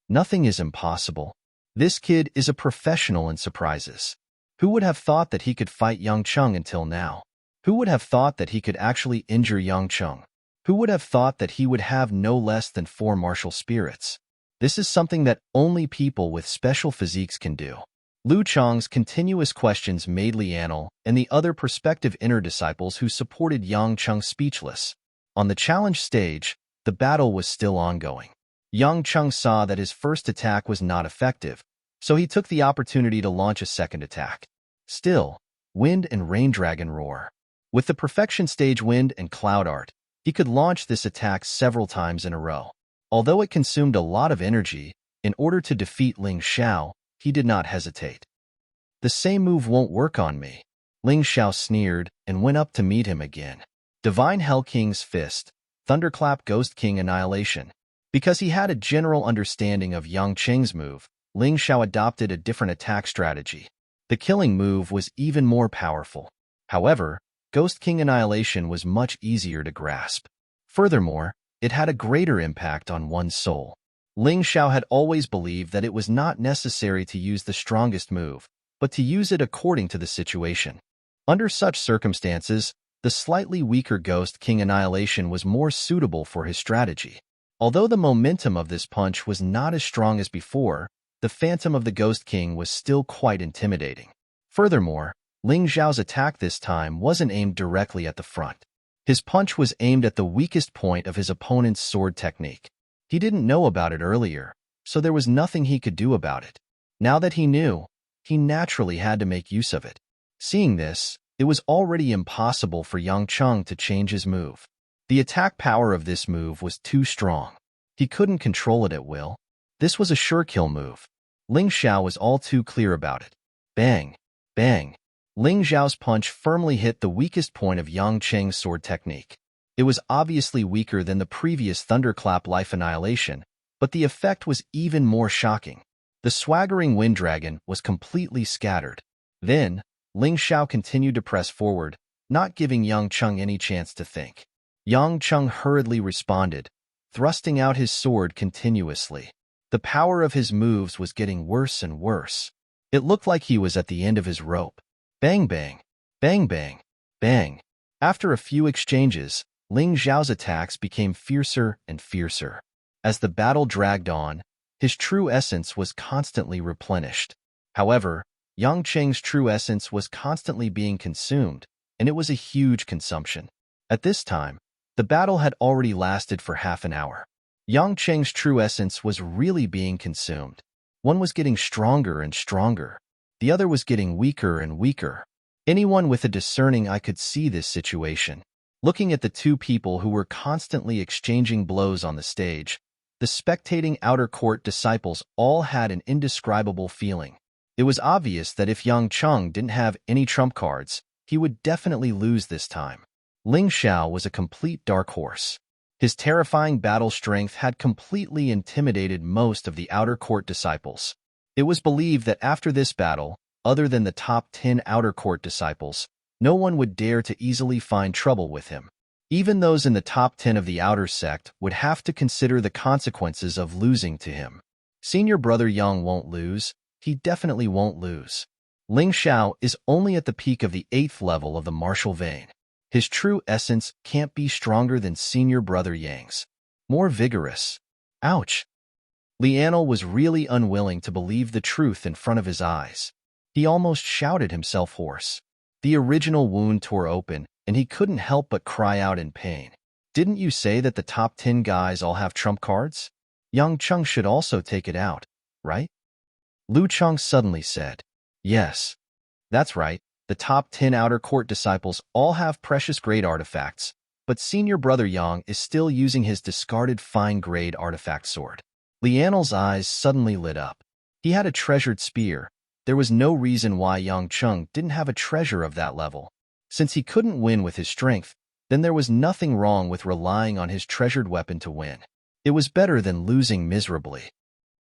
S1: Nothing is impossible. This kid is a professional in surprises. Who would have thought that he could fight Yang Cheng until now? Who would have thought that he could actually injure Yang Cheng? Who would have thought that he would have no less than 4 martial spirits? This is something that only people with special physiques can do. Lu Chang's continuous questions made Lianel and the other prospective inner disciples who supported Yang Cheng speechless. On the challenge stage, the battle was still ongoing. Yang Cheng saw that his first attack was not effective, so he took the opportunity to launch a second attack. Still, Wind and Rain Dragon Roar. With the perfection stage Wind and Cloud Art, he could launch this attack several times in a row. Although it consumed a lot of energy, in order to defeat Ling Xiao, he did not hesitate. "The same move won't work on me." Ling Xiao sneered and went up to meet him again. Divine Hell King's Fist, Thunderclap Ghost King Annihilation. Because he had a general understanding of Yang Cheng's move, Ling Xiao adopted a different attack strategy. The killing move was even more powerful. However, Ghost King Annihilation was much easier to grasp. Furthermore, it had a greater impact on one's soul. Ling Xiao had always believed that it was not necessary to use the strongest move, but to use it according to the situation. Under such circumstances, the slightly weaker Ghost King Annihilation was more suitable for his strategy. Although the momentum of this punch was not as strong as before, the phantom of the Ghost King was still quite intimidating. Furthermore, Ling Xiao's attack this time wasn't aimed directly at the front. His punch was aimed at the weakest point of his opponent's sword technique. He didn't know about it earlier, so there was nothing he could do about it. Now that he knew, he naturally had to make use of it. Seeing this, it was already impossible for Yang Cheng to change his move. The attack power of this move was too strong. He couldn't control it at will. This was a sure kill move. Ling Xiao was all too clear about it. Bang! Bang! Ling Xiao's punch firmly hit the weakest point of Yang Cheng's sword technique. It was obviously weaker than the previous Thunderclap Life Annihilation, but the effect was even more shocking. The swaggering Wind Dragon was completely scattered. Then, Ling Xiao continued to press forward, not giving Yang Cheng any chance to think. Yang Cheng hurriedly responded, thrusting out his sword continuously. The power of his moves was getting worse and worse. It looked like he was at the end of his rope. Bang bang, bang bang, bang. After a few exchanges, Ling Xiao's attacks became fiercer and fiercer. As the battle dragged on, his true essence was constantly replenished. However, Yang Cheng's true essence was constantly being consumed, and it was a huge consumption. At this time, the battle had already lasted for half an hour. Yang Cheng's true essence was really being consumed. One was getting stronger and stronger. The other was getting weaker and weaker. Anyone with a discerning eye could see this situation. Looking at the two people who were constantly exchanging blows on the stage, the spectating outer court disciples all had an indescribable feeling. It was obvious that if Yang Cheng didn't have any trump cards, he would definitely lose this time. Ling Xiao was a complete dark horse. His terrifying battle strength had completely intimidated most of the outer court disciples. It was believed that after this battle, other than the top 10 outer court disciples, no one would dare to easily find trouble with him. Even those in the top 10 of the outer sect would have to consider the consequences of losing to him. Senior brother Yang won't lose. He definitely won't lose. Ling Xiao is only at the peak of the 8th level of the martial vein. His true essence can't be stronger than senior brother Yang's. More vigorous. Ouch! Lianel was really unwilling to believe the truth in front of his eyes. He almost shouted himself hoarse. The original wound tore open, and he couldn't help but cry out in pain. Didn't you say that the top 10 guys all have trump cards? Yang Cheng should also take it out, right? Lu Cheng suddenly said. Yes. That's right. The top 10 outer court disciples all have precious grade artifacts, but senior brother Yang is still using his discarded fine grade artifact sword. Lianel's eyes suddenly lit up. He had a treasured spear. There was no reason why Yang Cheng didn't have a treasure of that level. Since he couldn't win with his strength, then there was nothing wrong with relying on his treasured weapon to win. It was better than losing miserably.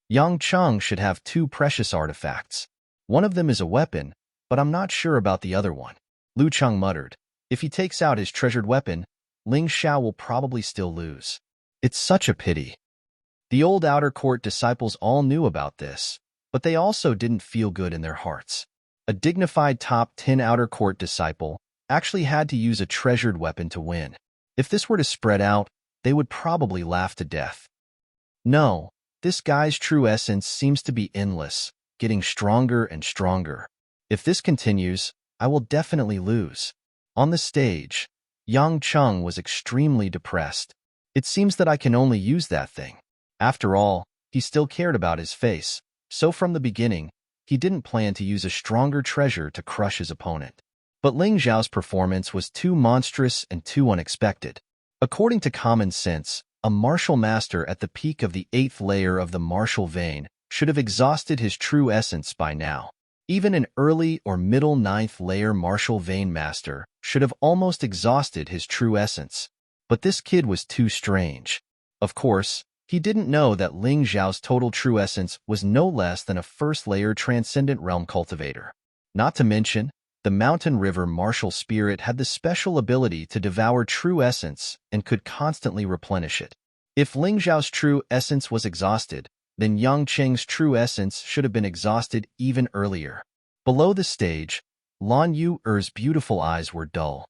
S1: Yang Cheng should have 2 precious artifacts. One of them is a weapon, but I'm not sure about the other one. Lu Cheng muttered. If he takes out his treasured weapon, Ling Xiao will probably still lose. It's such a pity. The old outer court disciples all knew about this, but they also didn't feel good in their hearts. A dignified top 10 outer court disciple actually had to use a treasured weapon to win. If this were to spread out, they would probably laugh to death. No, this guy's true essence seems to be endless, getting stronger and stronger. If this continues, I will definitely lose. On the stage, Yang Cheng was extremely depressed. It seems that I can only use that thing. After all, he still cared about his face, so from the beginning, he didn't plan to use a stronger treasure to crush his opponent. But Ling Xiao's performance was too monstrous and too unexpected. According to common sense, a martial master at the peak of the 8th layer of the martial vein should have exhausted his true essence by now. Even an early or middle 9th layer martial vein master should have almost exhausted his true essence. But this kid was too strange. Of course, he didn't know that Ling Xiao's total true essence was no less than a 1st layer transcendent realm cultivator. Not to mention, the mountain river martial spirit had the special ability to devour true essence and could constantly replenish it. If Ling Xiao's true essence was exhausted, then Yang Cheng's true essence should have been exhausted even earlier. Below the stage, Lan Yu's beautiful eyes were dull.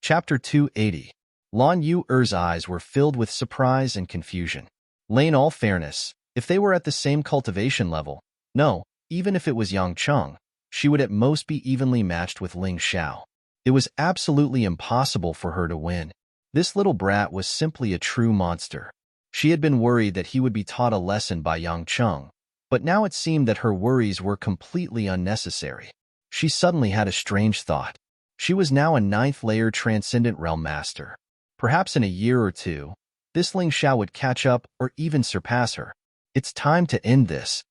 S1: Chapter 280. Lan Yu's eyes were filled with surprise and confusion. In all fairness, if they were at the same cultivation level, no, even if it was Yang Cheng, she would at most be evenly matched with Ling Xiao. It was absolutely impossible for her to win. This little brat was simply a true monster. She had been worried that he would be taught a lesson by Yang Cheng, but now it seemed that her worries were completely unnecessary. She suddenly had a strange thought. She was now a 9th-layer Transcendent Realm Master. Perhaps in a year or two, this Ling Xiao would catch up or even surpass her. It's time to end this.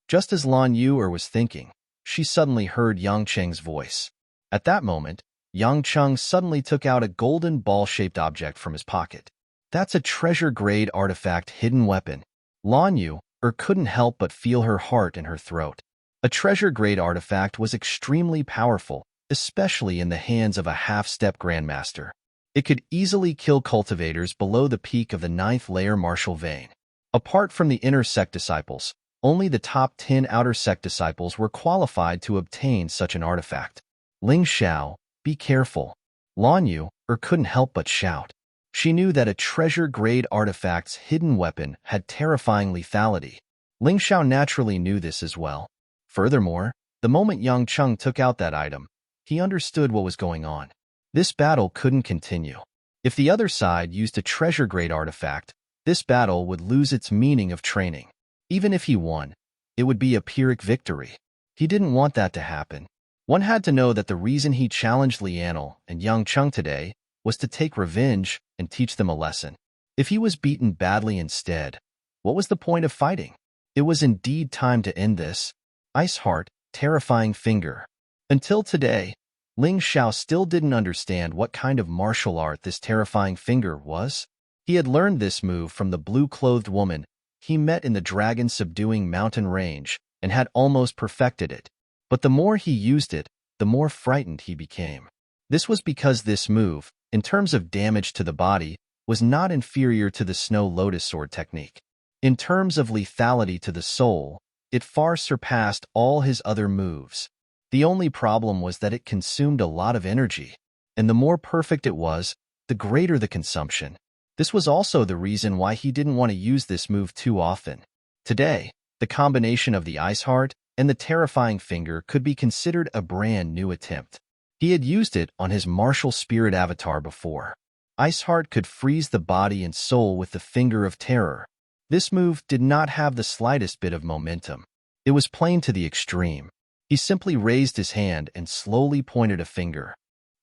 S1: Just as Lan Yu was thinking, she suddenly heard Yang Cheng's voice. At that moment, Yang Cheng suddenly took out a golden ball-shaped object from his pocket. That's a treasure-grade artifact hidden weapon. Lan Yu couldn't help but feel her heart in her throat. A treasure-grade artifact was extremely powerful, especially in the hands of a half-step grandmaster. It could easily kill cultivators below the peak of the 9th-layer martial vein. Apart from the inner sect disciples, only the top 10 outer sect disciples were qualified to obtain such an artifact. Ling Xiao, be careful. Lan Yu couldn't help but shout. She knew that a treasure-grade artifact's hidden weapon had terrifying lethality. Ling Xiao naturally knew this as well. Furthermore, the moment Yang Cheng took out that item, he understood what was going on. This battle couldn't continue. If the other side used a treasure-grade artifact, this battle would lose its meaning of training. Even if he won, it would be a Pyrrhic victory. He didn't want that to happen. One had to know that the reason he challenged Lianel and Yang Cheng today was to take revenge and teach them a lesson. If he was beaten badly instead, what was the point of fighting? It was indeed time to end this. Ice Heart, terrifying finger. Until today, Ling Xiao still didn't understand what kind of martial art this terrifying finger was. He had learned this move from the blue-clothed woman he met in the dragon-subduing mountain range and had almost perfected it. But the more he used it, the more frightened he became. This was because this move, in terms of damage to the body, was not inferior to the Snow Lotus Sword technique. In terms of lethality to the soul, it far surpassed all his other moves. The only problem was that it consumed a lot of energy, and the more perfect it was, the greater the consumption. This was also the reason why he didn't want to use this move too often. Today, the combination of the Ice Heart and the terrifying finger could be considered a brand new attempt. He had used it on his martial spirit avatar before. Ice Heart could freeze the body and soul with the finger of terror. This move did not have the slightest bit of momentum. It was plain to the extreme. He simply raised his hand and slowly pointed a finger.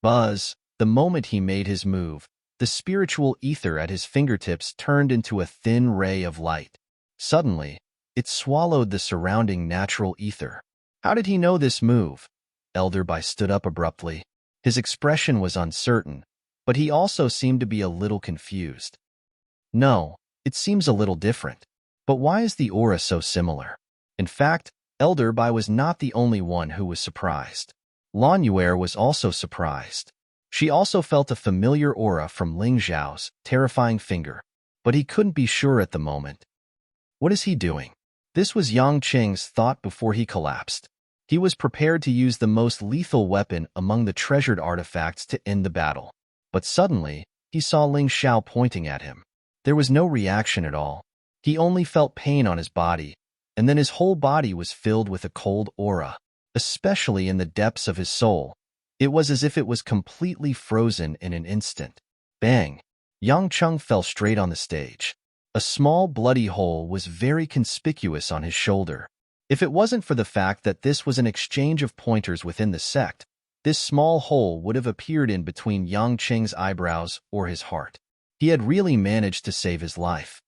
S1: Buzz! The moment he made his move, the spiritual ether at his fingertips turned into a thin ray of light. Suddenly, it swallowed the surrounding natural ether. How did he know this move? Elder Bai stood up abruptly. His expression was uncertain, but he also seemed to be a little confused. No, it seems a little different. But why is the aura so similar? In fact, Elder Bai was not the only one who was surprised. Lan Yu was also surprised. She also felt a familiar aura from Ling Xiao's terrifying finger, but he couldn't be sure at the moment. What is he doing? This was Yang Cheng's thought before he collapsed. He was prepared to use the most lethal weapon among the treasured artifacts to end the battle. But suddenly, he saw Ling Xiao pointing at him. There was no reaction at all. He only felt pain on his body, and then his whole body was filled with a cold aura, especially in the depths of his soul. It was as if it was completely frozen in an instant. Bang! Yang Cheng fell straight on the stage. A small bloody hole was very conspicuous on his shoulder. If it wasn't for the fact that this was an exchange of pointers within the sect, this small hole would have appeared in between Yang Cheng's eyebrows or his heart. He had really managed to save his life.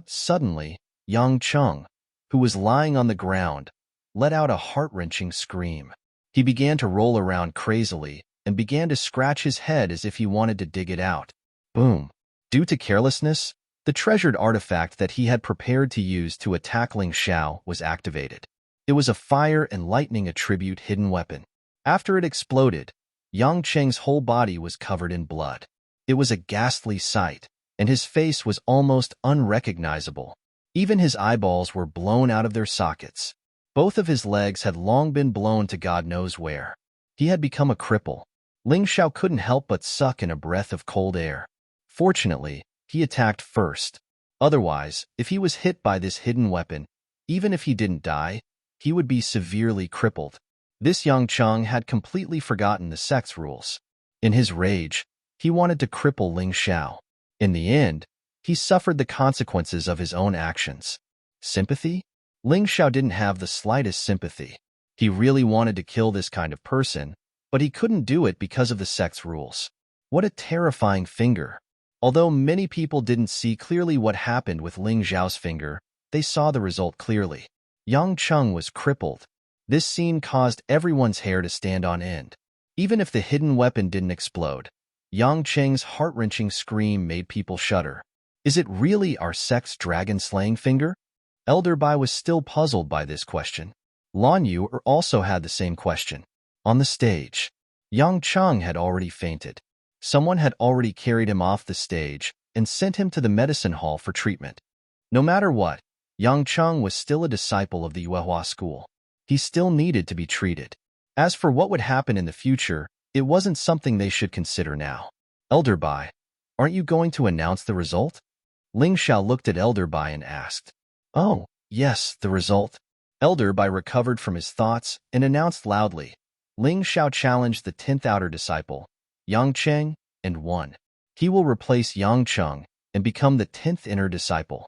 S1: Suddenly, Yang Cheng, who was lying on the ground, let out a heart-wrenching scream. He began to roll around crazily and began to scratch his head as if he wanted to dig it out. Boom! Due to carelessness, the treasured artifact that he had prepared to use to attack Ling Xiao was activated. It was a fire and lightning attribute hidden weapon. After it exploded, Yang Cheng's whole body was covered in blood. It was a ghastly sight, and his face was almost unrecognizable. Even his eyeballs were blown out of their sockets. Both of his legs had long been blown to God knows where. He had become a cripple. Ling Xiao couldn't help but suck in a breath of cold air. Fortunately, he attacked first. Otherwise, if he was hit by this hidden weapon, even if he didn't die, he would be severely crippled. This young Cheng had completely forgotten the sex rules. In his rage, he wanted to cripple Ling Xiao. In the end, he suffered the consequences of his own actions. Sympathy? Ling Xiao didn't have the slightest sympathy. He really wanted to kill this kind of person, but he couldn't do it because of the sex rules. What a terrifying finger. Although many people didn't see clearly what happened with Ling Xiao's finger, they saw the result clearly. Yang Cheng was crippled. This scene caused everyone's hair to stand on end. Even if the hidden weapon didn't explode, Yang Cheng's heart-wrenching scream made people shudder. Is it really our sex dragon-slaying finger? Elder Bai was still puzzled by this question. Lan Yu also had the same question. On the stage, Yang Cheng had already fainted. Someone had already carried him off the stage and sent him to the medicine hall for treatment. No matter what, Yang Cheng was still a disciple of the Yuehua school. He still needed to be treated. As for what would happen in the future, it wasn't something they should consider now. Elder Bai, aren't you going to announce the result? Ling Xiao looked at Elder Bai and asked. Oh, yes, the result. Elder Bai recovered from his thoughts and announced loudly. Ling Xiao challenged the 10th outer disciple, Yang Cheng, and won. He will replace Yang Cheng and become the 10th inner disciple.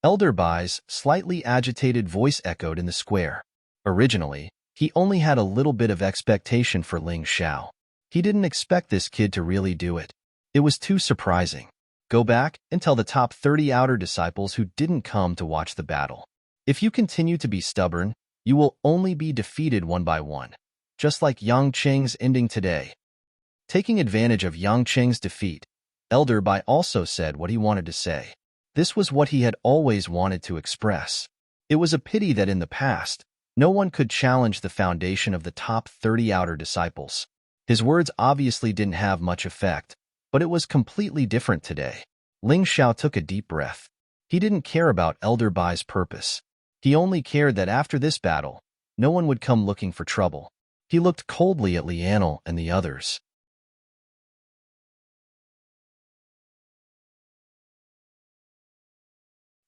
S1: Elder Bai's slightly agitated voice echoed in the square. Originally, he only had a little bit of expectation for Ling Xiao. He didn't expect this kid to really do it. It was too surprising. Go back and tell the top 30 outer disciples who didn't come to watch the battle. If you continue to be stubborn, you will only be defeated one by one, just like Yang Cheng's ending today. Taking advantage of Yang Cheng's defeat, Elder Bai also said what he wanted to say. This was what he had always wanted to express. It was a pity that in the past, no one could challenge the foundation of the top 30 outer disciples. His words obviously didn't have much effect, but it was completely different today. Ling Xiao took a deep breath. He didn't care about Elder Bai's purpose. He only cared that after this battle, no one would come looking for trouble. He looked coldly at Lianel and the others.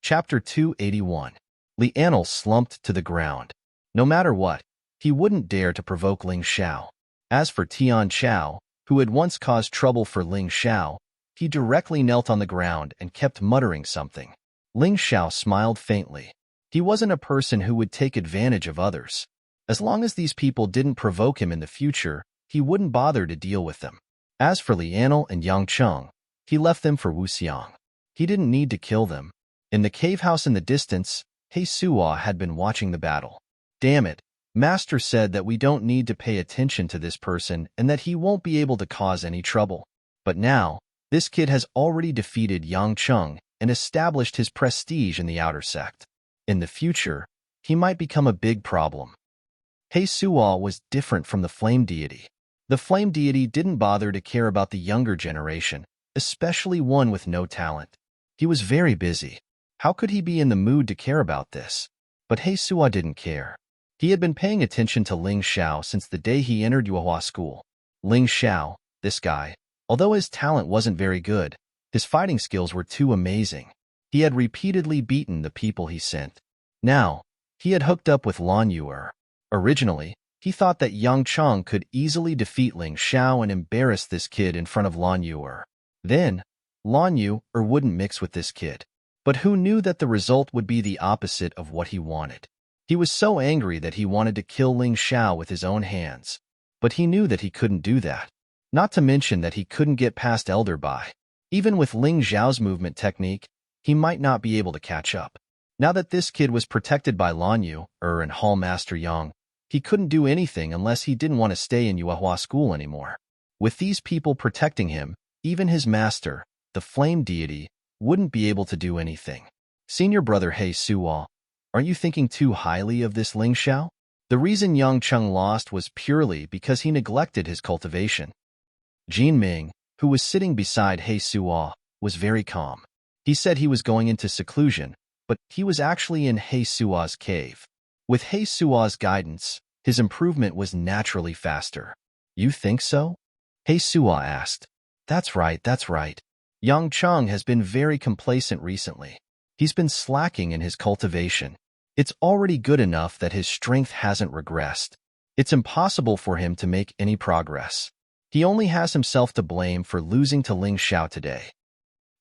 S1: Chapter 281. Lianel slumped to the ground. No matter what, he wouldn't dare to provoke Ling Xiao. As for Tian Chao, who had once caused trouble for Ling Xiao, he directly knelt on the ground and kept muttering something. Ling Xiao smiled faintly. He wasn't a person who would take advantage of others. As long as these people didn't provoke him in the future, he wouldn't bother to deal with them. As for Lianel and Yang Cheng, he left them for Wu Xiang. He didn't need to kill them. In the cave house in the distance, He Suo had been watching the battle. Damn it, Master said that we don't need to pay attention to this person and that he won't be able to cause any trouble. But now, this kid has already defeated Yang Cheng and established his prestige in the outer sect. In the future, he might become a big problem. He Suo was different from the flame deity. The flame deity didn't bother to care about the younger generation, especially one with no talent. He was very busy. How could he be in the mood to care about this? But He Suo didn't care. He had been paying attention to Ling Xiao since the day he entered Yuehua school. Ling Xiao, this guy, although his talent wasn't very good, his fighting skills were too amazing. He had repeatedly beaten the people he sent. Now, he had hooked up with Lan Yu. Originally, he thought that Yang Cheng could easily defeat Ling Xiao and embarrass this kid in front of Lan Yu. Then, Lan Yu wouldn't mix with this kid. But who knew that the result would be the opposite of what he wanted? He was so angry that he wanted to kill Ling Xiao with his own hands. But he knew that he couldn't do that. Not to mention that he couldn't get past Elder Bai. Even with Ling Xiao's movement technique, he might not be able to catch up. Now that this kid was protected by Lan Yu and Hall Master Yang, he couldn't do anything unless he didn't want to stay in Yuehua school anymore. With these people protecting him, even his master, the flame deity, wouldn't be able to do anything. Senior brother He Suo, aren't you thinking too highly of this Ling Xiao? The reason Yang Cheng lost was purely because he neglected his cultivation. Jin Ming, who was sitting beside He Suo, was very calm. He said he was going into seclusion, but he was actually in He Suo's cave. With He Suo's guidance, his improvement was naturally faster. You think so? He Suo asked. That's right, that's right. Yang Cheng has been very complacent recently. He's been slacking in his cultivation. It's already good enough that his strength hasn't regressed. It's impossible for him to make any progress. He only has himself to blame for losing to Ling Xiao today.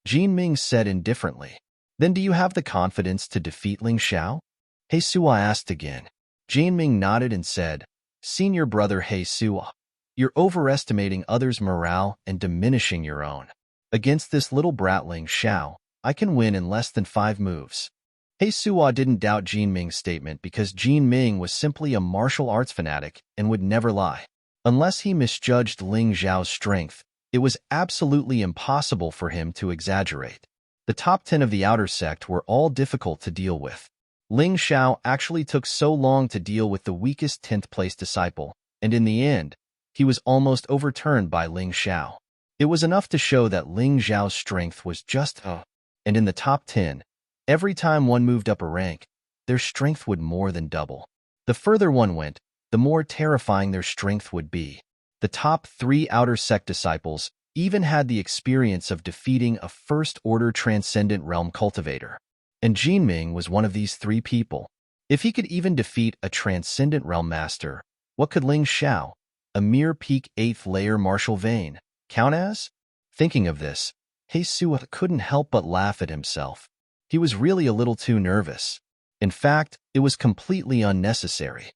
S1: Jin Ming said indifferently. Then do you have the confidence to defeat Ling Xiao? He Sua asked again. Jin Ming nodded and said, Senior brother He Sua, you're overestimating others' morale and diminishing your own. Against this little brat Ling Xiao, I can win in less than 5 moves. He Sua didn't doubt Jin Ming's statement because Jin Ming was simply a martial arts fanatic and would never lie. Unless he misjudged Ling Xiao's strength, it was absolutely impossible for him to exaggerate. The top 10 of the outer sect were all difficult to deal with. Ling Xiao actually took so long to deal with the weakest 10th place disciple, and in the end, he was almost overturned by Ling Xiao. It was enough to show that Ling Xiao's strength was just and in the top 10, every time one moved up a rank, their strength would more than double. The further one went, the more terrifying their strength would be. The top 3 outer sect disciples even had the experience of defeating a first-order transcendent realm cultivator. And Jin Ming was one of these 3 people. If he could even defeat a transcendent realm master, what could Ling Xiao, a mere peak 8th layer martial vein, count as? Thinking of this, He Sua couldn't help but laugh at himself. He was really a little too nervous. In fact, it was completely unnecessary.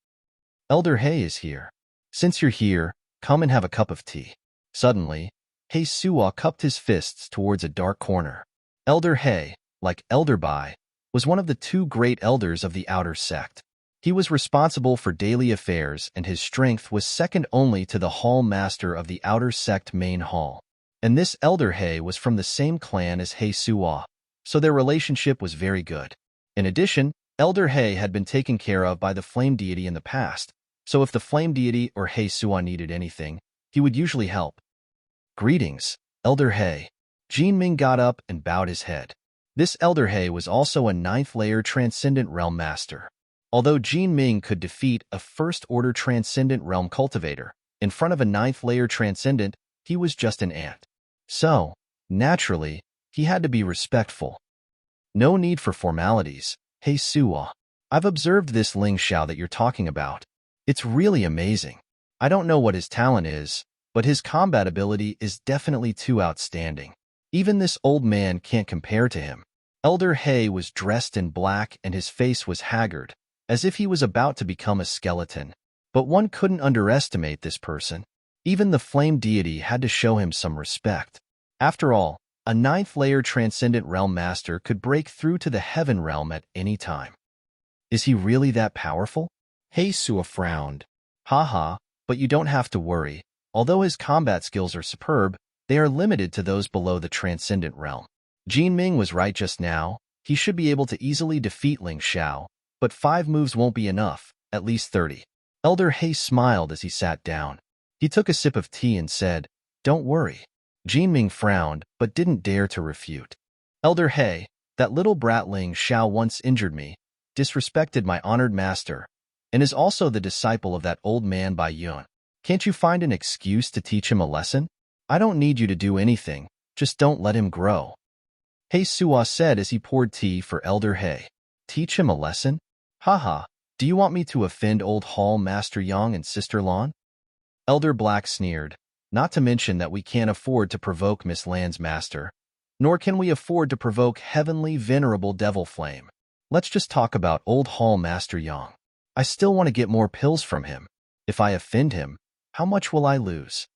S1: Elder He is here. Since you're here, come and have a cup of tea. Suddenly, He Sua cupped his fists towards a dark corner. Elder He, like Elder Bai, was one of the 2 great elders of the outer sect. He was responsible for daily affairs and his strength was second only to the hall master of the outer sect main hall. And this Elder He was from the same clan as He Sua, so their relationship was very good. In addition, Elder He had been taken care of by the flame deity in the past, so if the flame deity or He Sua needed anything, he would usually help. Greetings, Elder He. Jin Ming got up and bowed his head. This Elder He was also a 9th layer Transcendent Realm Master. Although Jin Ming could defeat a first-order Transcendent Realm Cultivator, in front of a 9th layer Transcendent, he was just an ant. So, naturally, he had to be respectful. No need for formalities, He Sua. I've observed this Ling Xiao that you're talking about. It's really amazing. I don't know what his talent is, but his combat ability is definitely too outstanding. Even this old man can't compare to him. Elder He was dressed in black and his face was haggard, as if he was about to become a skeleton. But one couldn't underestimate this person. Even the flame deity had to show him some respect. After all, a 9th layer Transcendent Realm Master could break through to the Heaven Realm at any time. Is he really that powerful? He Sua frowned. Haha, but you don't have to worry. Although his combat skills are superb, they are limited to those below the Transcendent Realm. Jin Ming was right just now. He should be able to easily defeat Ling Xiao, but 5 moves won't be enough, at least 30. Elder He smiled as he sat down. He took a sip of tea and said, Don't worry. Jin Ming frowned, but didn't dare to refute. Elder He, that little brat Ling Xiao once injured me, disrespected my honored master, and is also the disciple of that old man Bai Yun. Can't you find an excuse to teach him a lesson? I don't need you to do anything, just don't let him grow. He Sua said as he poured tea for Elder He. Teach him a lesson? Haha, do you want me to offend old Hall Master Yang and Sister Lan? Elder Black sneered. Not to mention that we can't afford to provoke Miss Lan's master, nor can we afford to provoke heavenly venerable Devil Flame. Let's just talk about old Hall Master Yang. I still want to get more pills from him. If I offend him, how much will I lose?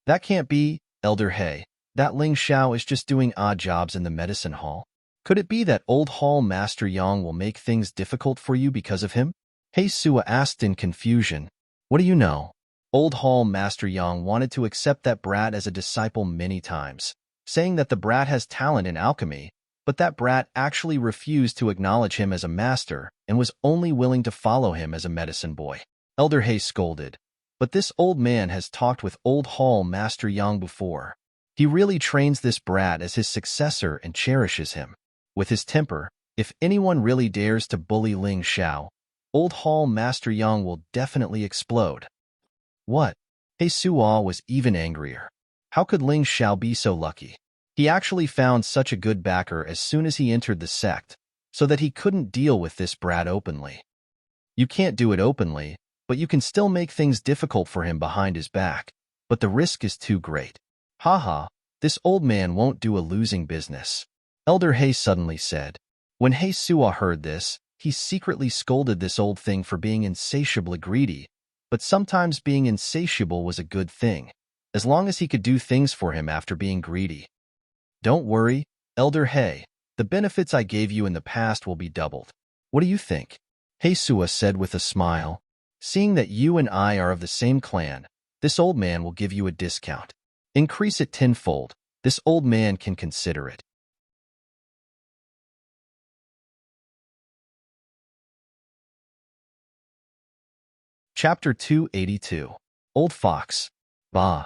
S1: That can't be, Elder He. That Ling Xiao is just doing odd jobs in the medicine hall. Could it be that old Hall Master Yang will make things difficult for you because of him? He Sua asked in confusion. What do you know? Old Hall Master Yang wanted to accept that brat as a disciple many times, saying that the brat has talent in alchemy, but that brat actually refused to acknowledge him as a master and was only willing to follow him as a medicine boy. Elder He scolded. But this old man has talked with old Hall Master Yang before. He really trains this brat as his successor and cherishes him. With his temper, if anyone really dares to bully Ling Xiao, old Hall Master Yang will definitely explode. What? He Sua was even angrier. How could Ling Xiao be so lucky? He actually found such a good backer as soon as he entered the sect, so that he couldn't deal with this brat openly. You can't do it openly, but you can still make things difficult for him behind his back, but the risk is too great. Haha, this old man won't do a losing business, Elder Hay suddenly said. When Hay Sua heard this, he secretly scolded this old thing for being insatiably greedy, but sometimes being insatiable was a good thing, as long as he could do things for him after being greedy. Don't worry, Elder Hay, the benefits I gave you in the past will be doubled. What do you think? Hay Sua said with a smile. Seeing that you and I are of the same clan, this old man will give you a discount. Increase it tenfold. This old man can consider it. Chapter 282. Old Fox. Bah.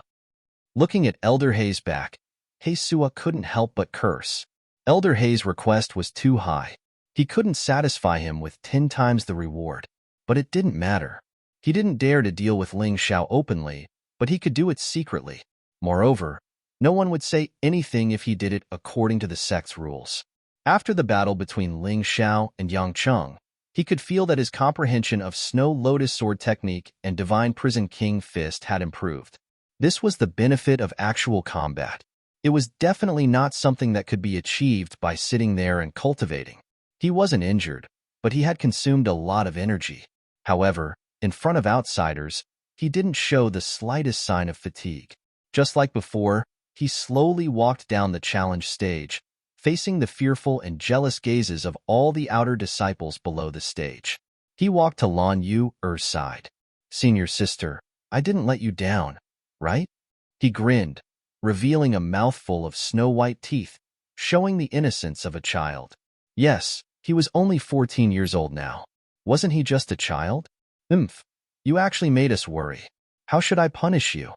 S1: Looking at Elder Hay's back, Hay Sua couldn't help but curse. Elder Hay's request was too high. He couldn't satisfy him with 10 times the reward. But it didn't matter. He didn't dare to deal with Ling Xiao openly, but he could do it secretly. Moreover, no one would say anything if he did it according to the sect's rules. After the battle between Ling Xiao and Yang Cheng, he could feel that his comprehension of Snow Lotus Sword technique and Divine Prison King Fist had improved. This was the benefit of actual combat. It was definitely not something that could be achieved by sitting there and cultivating. He wasn't injured, but he had consumed a lot of energy. However, in front of outsiders, he didn't show the slightest sign of fatigue. Just like before, he slowly walked down the challenge stage, facing the fearful and jealous gazes of all the outer disciples below the stage. He walked to Lan Yu's side. Senior sister, I didn't let you down, right? He grinned, revealing a mouthful of snow-white teeth, showing the innocence of a child. Yes, he was only 14 years old now. Wasn't he just a child? You actually made us worry. How should I punish you?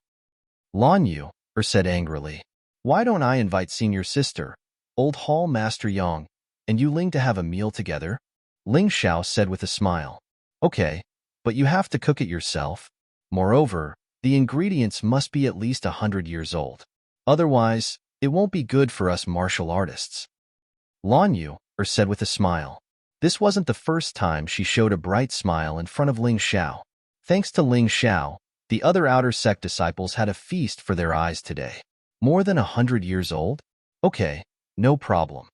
S1: Lan Yu said angrily. Why don't I invite senior sister, old Hall Master Yang, and you Ling to have a meal together? Ling Xiao said with a smile. Okay, but you have to cook it yourself. Moreover, the ingredients must be at least 100 years old. Otherwise, it won't be good for us martial artists. Lan Yu said with a smile. This wasn't the first time she showed a bright smile in front of Ling Xiao. Thanks to Ling Xiao, the other outer sect disciples had a feast for their eyes today. More than 100 years old? Okay, no problem.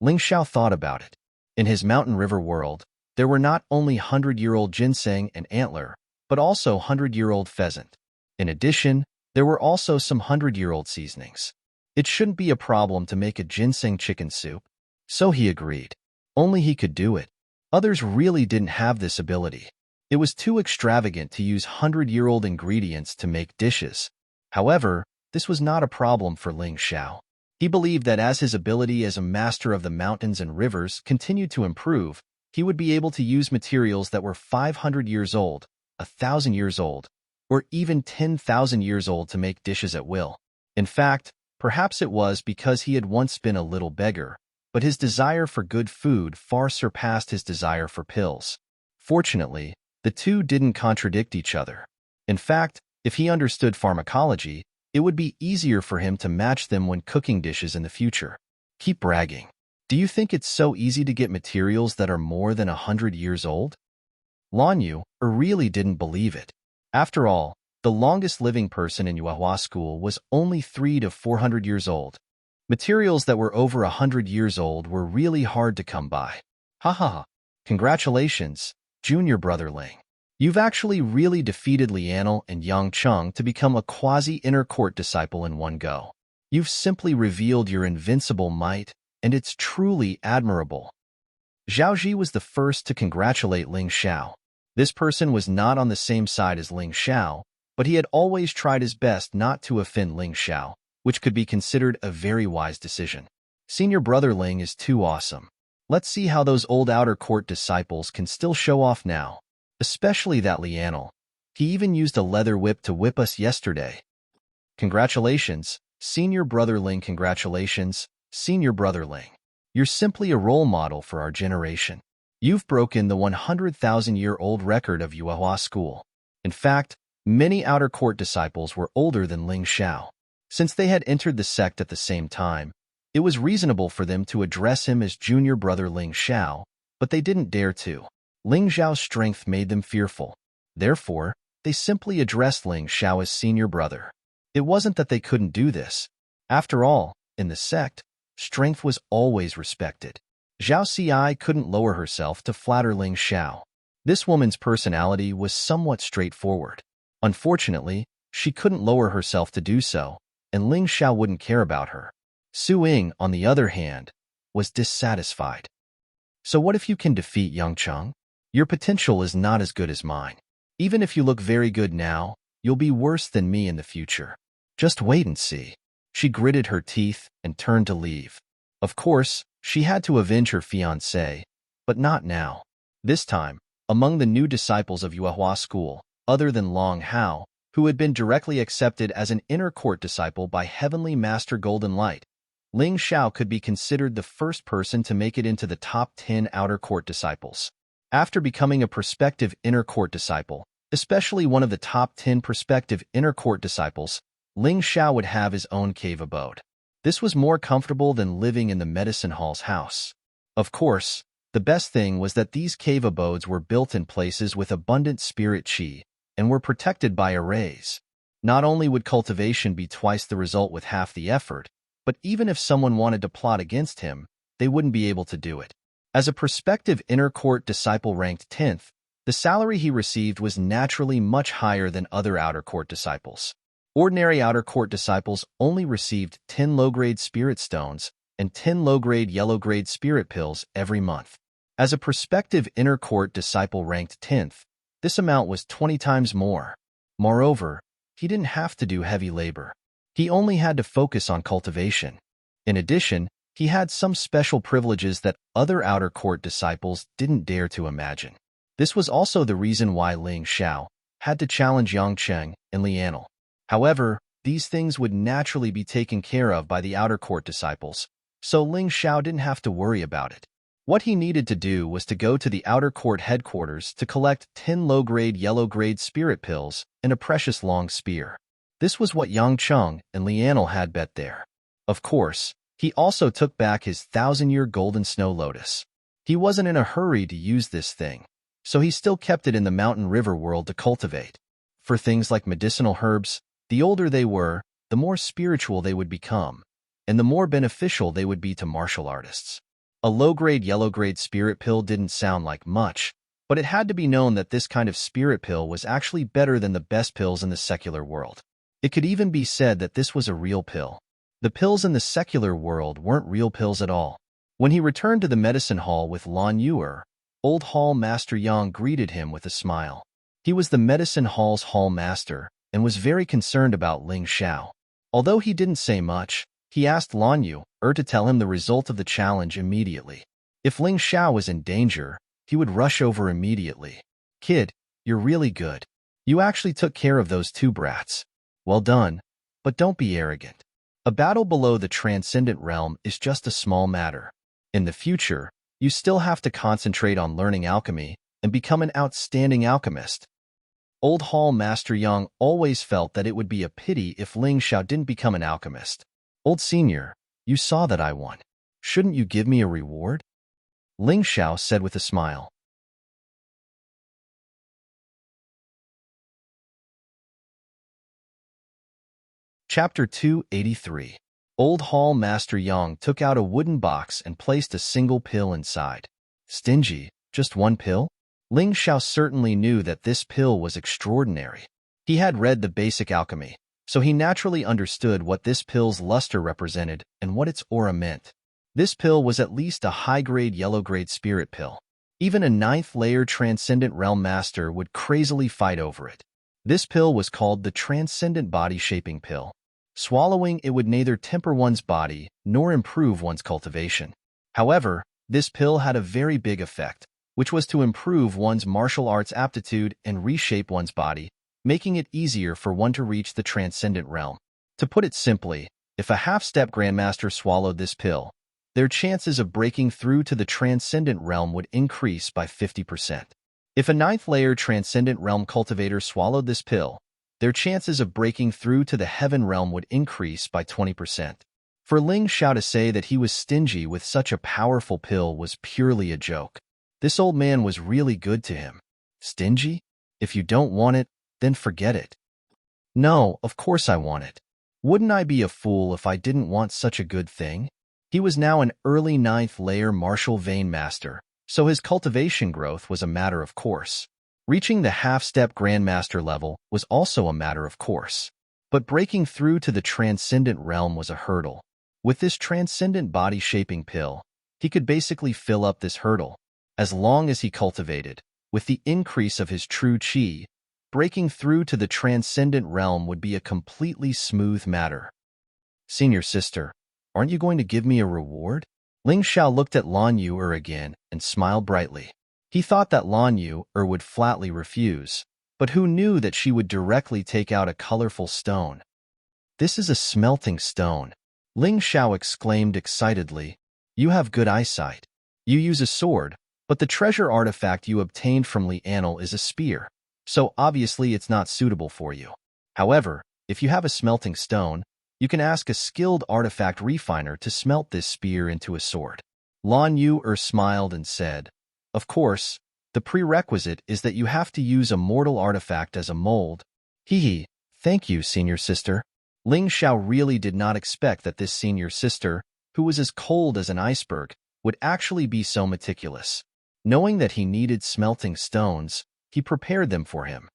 S1: Ling Xiao thought about it. In his mountain river world, there were not only 100-year-old ginseng and antler, but also 100-year-old pheasant. In addition, there were also some 100-year-old seasonings. It shouldn't be a problem to make a ginseng chicken soup. So he agreed. Only he could do it. Others really didn't have this ability. It was too extravagant to use 100-year-old ingredients to make dishes. However, this was not a problem for Ling Xiao. He believed that as his ability as a master of the mountains and rivers continued to improve, he would be able to use materials that were 500 years old, 1,000 years old, or even 10,000 years old to make dishes at will. In fact, perhaps it was because he had once been a little beggar, but his desire for good food far surpassed his desire for pills. Fortunately, the two didn't contradict each other. In fact, if he understood pharmacology, it would be easier for him to match them when cooking dishes in the future. Keep bragging. Do you think it's so easy to get materials that are more than 100 years old? Lan Yu really didn't believe it. After all, the longest living person in Yuehua school was only 300 to 400 years old. Materials that were over 100 years old were really hard to come by. Ha ha ha. Congratulations, junior brother Ling. You've actually really defeated Lianel and Yang Cheng to become a quasi-inner court disciple in one go. You've simply revealed your invincible might, and it's truly admirable. Zhao Ji was the first to congratulate Ling Xiao. This person was not on the same side as Ling Xiao, but he had always tried his best not to offend Ling Xiao, which could be considered a very wise decision. Senior brother Ling is too awesome. Let's see how those old outer court disciples can still show off now. Especially that Lianel. He even used a leather whip to whip us yesterday. Congratulations, senior brother Ling. Congratulations, senior brother Ling. You're simply a role model for our generation. You've broken the 100,000-year-old record of Yuehua school. In fact, many outer court disciples were older than Ling Xiao. Since they had entered the sect at the same time, it was reasonable for them to address him as junior brother Ling Xiao, but they didn't dare to. Ling Xiao's strength made them fearful. Therefore, they simply addressed Ling Xiao as senior brother. It wasn't that they couldn't do this. After all, in the sect, strength was always respected. Zhao Xi couldn't lower herself to flatter Ling Xiao. This woman's personality was somewhat straightforward. Unfortunately, she couldn't lower herself to do so, and Ling Xiao wouldn't care about her. Su Ying, on the other hand, was dissatisfied. So what if you can defeat Yang Cheng? Your potential is not as good as mine. Even if you look very good now, you'll be worse than me in the future. Just wait and see. She gritted her teeth and turned to leave. Of course, she had to avenge her fiancé, but not now. This time, among the new disciples of Yuehua School, other than Long Hao, who had been directly accepted as an inner court disciple by Heavenly Master Golden Light, Ling Xiao could be considered the first person to make it into the top 10 outer court disciples. After becoming a prospective inner court disciple, especially one of the top 10 prospective inner court disciples, Ling Xiao would have his own cave abode. This was more comfortable than living in the medicine hall's house. Of course, the best thing was that these cave abodes were built in places with abundant spirit qi and were protected by arrays. Not only would cultivation be twice the result with half the effort, but even if someone wanted to plot against him, they wouldn't be able to do it. As a prospective inner court disciple ranked 10th, the salary he received was naturally much higher than other outer court disciples. Ordinary outer court disciples only received 10 low-grade spirit stones and 10 low-grade yellow-grade spirit pills every month. As a prospective inner court disciple ranked 10th, this amount was 20 times more. Moreover, he didn't have to do heavy labor. He only had to focus on cultivation. In addition, he had some special privileges that other outer court disciples didn't dare to imagine. This was also the reason why Ling Xiao had to challenge Yang Cheng and Lianel. However, these things would naturally be taken care of by the outer court disciples, so Ling Xiao didn't have to worry about it. What he needed to do was to go to the outer court headquarters to collect 10 low-grade yellow-grade spirit pills and a precious long spear. This was what Yang Cheng and Lianel had bet there. Of course, he also took back his 1,000-year golden snow lotus. He wasn't in a hurry to use this thing, so he still kept it in the mountain river world to cultivate. For things like medicinal herbs, the older they were, the more spiritual they would become, and the more beneficial they would be to martial artists. A low-grade yellow-grade spirit pill didn't sound like much, but it had to be known that this kind of spirit pill was actually better than the best pills in the secular world. It could even be said that this was a real pill. The pills in the secular world weren't real pills at all. When he returned to the medicine hall with Lan Yuer, Old Hall Master Yang greeted him with a smile. He was the medicine hall's hall master and was very concerned about Ling Xiao. Although he didn't say much, he asked Lan Yuer to tell him the result of the challenge immediately. If Ling Xiao was in danger, he would rush over immediately. "Kid, you're really good. You actually took care of those two brats. Well done, but don't be arrogant. A battle below the transcendent realm is just a small matter. In the future, you still have to concentrate on learning alchemy and become an outstanding alchemist." Old Hall Master Yang always felt that it would be a pity if Ling Xiao didn't become an alchemist. "Old Senior, you saw that I won. Shouldn't you give me a reward?" Ling Xiao said with a smile. Chapter 283. Old Hall Master Yang took out a wooden box and placed a single pill inside. Stingy, just one pill? Ling Xiao certainly knew that this pill was extraordinary. He had read the basic alchemy, so he naturally understood what this pill's luster represented and what its aura meant. This pill was at least a high-grade yellow-grade spirit pill. Even a 9th-layer Transcendent Realm Master would crazily fight over it. This pill was called the Transcendent Body Shaping Pill. Swallowing it would neither temper one's body nor improve one's cultivation. However, this pill had a very big effect, which was to improve one's martial arts aptitude and reshape one's body, making it easier for one to reach the Transcendent Realm. To put it simply, if a half-step Grandmaster swallowed this pill, their chances of breaking through to the Transcendent Realm would increase by 50%. If a 9th-layer Transcendent Realm cultivator swallowed this pill, their chances of breaking through to the heaven realm would increase by 20%. For Ling Xiao to say that he was stingy with such a powerful pill was purely a joke. This old man was really good to him. Stingy? If you don't want it, then forget it. No, of course I want it. Wouldn't I be a fool if I didn't want such a good thing? He was now an early 9th layer martial vein master, so his cultivation growth was a matter of course. Reaching the half-step grandmaster level was also a matter of course. But breaking through to the transcendent realm was a hurdle. With this transcendent body-shaping pill, he could basically fill up this hurdle. As long as he cultivated, with the increase of his true qi, breaking through to the transcendent realm would be a completely smooth matter. Senior sister, aren't you going to give me a reward? Ling Xiao looked at Lan Yu again and smiled brightly. He thought that Lan Yu would flatly refuse, but who knew that she would directly take out a colorful stone? This is a smelting stone. Ling Xiao exclaimed excitedly. You have good eyesight. You use a sword, but the treasure artifact you obtained from Li Anil is a spear, so obviously it's not suitable for you. However, if you have a smelting stone, you can ask a skilled artifact refiner to smelt this spear into a sword. Lan Yu smiled and said, Of course, the prerequisite is that you have to use a mortal artifact as a mold. Hee, thank you, senior sister. Ling Xiao really did not expect that this senior sister, who was as cold as an iceberg, would actually be so meticulous. Knowing that he needed smelting stones, he prepared them for him.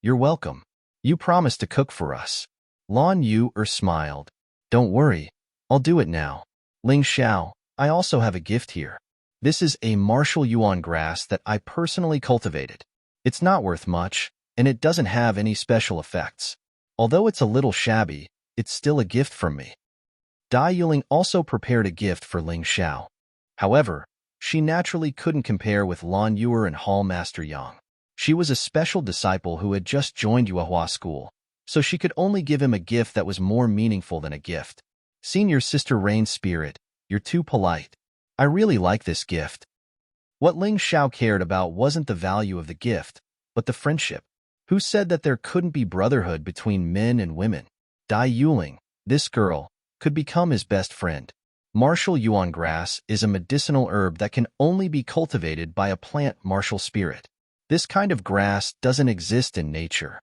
S1: You're welcome. You promised to cook for us. Lan Yu smiled. Don't worry, I'll do it now. Ling Xiao, I also have a gift here. This is a martial yuan grass that I personally cultivated. It's not worth much, and it doesn't have any special effects. Although it's a little shabby, it's still a gift from me. Dai Yuling also prepared a gift for Ling Xiao. However, she naturally couldn't compare with Lan Yu and Hall Master Yang. She was a special disciple who had just joined Yuehua school, so she could only give him a gift that was more meaningful than a gift. Senior Sister Rain's spirit, you're too polite. I really like this gift. What Ling Xiao cared about wasn't the value of the gift, but the friendship. Who said that there couldn't be brotherhood between men and women? Dai Yuling, this girl, could become his best friend. Martial yuan grass is a medicinal herb that can only be cultivated by a plant martial spirit. This kind of grass doesn't exist in nature.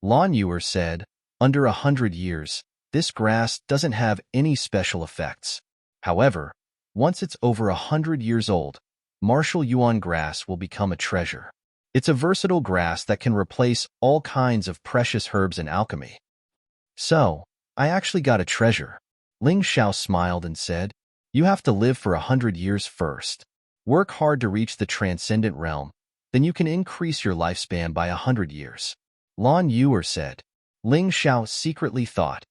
S1: Lan Yu said, under 100 years, this grass doesn't have any special effects. However, once it's over 100 years old, martial yuan grass will become a treasure. It's a versatile grass that can replace all kinds of precious herbs in alchemy. So, I actually got a treasure. Ling Xiao smiled and said, You have to live for 100 years first. Work hard to reach the transcendent realm, then you can increase your lifespan by 100 years. Lan Yu said. Ling Xiao secretly thought,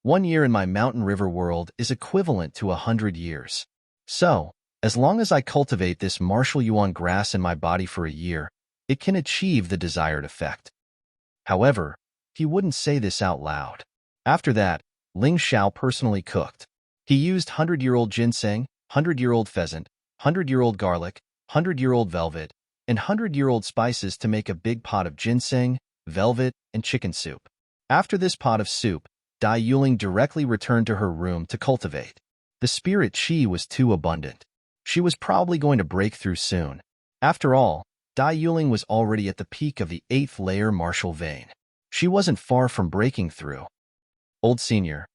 S1: 1 year in my mountain river world is equivalent to 100 years. So, as long as I cultivate this martial yuan grass in my body for a year, it can achieve the desired effect. However, he wouldn't say this out loud. After that, Ling Xiao personally cooked. He used 100-year-old ginseng, 100-year-old pheasant, 100-year-old garlic, 100-year-old velvet, and 100-year-old spices to make a big pot of ginseng, velvet, and chicken soup. After this pot of soup, Dai Yuling directly returned to her room to cultivate. The spirit qi was too abundant. She was probably going to break through soon. After all, Dai Yuling was already at the peak of the 8th layer martial vein. She wasn't far from breaking through. Old senior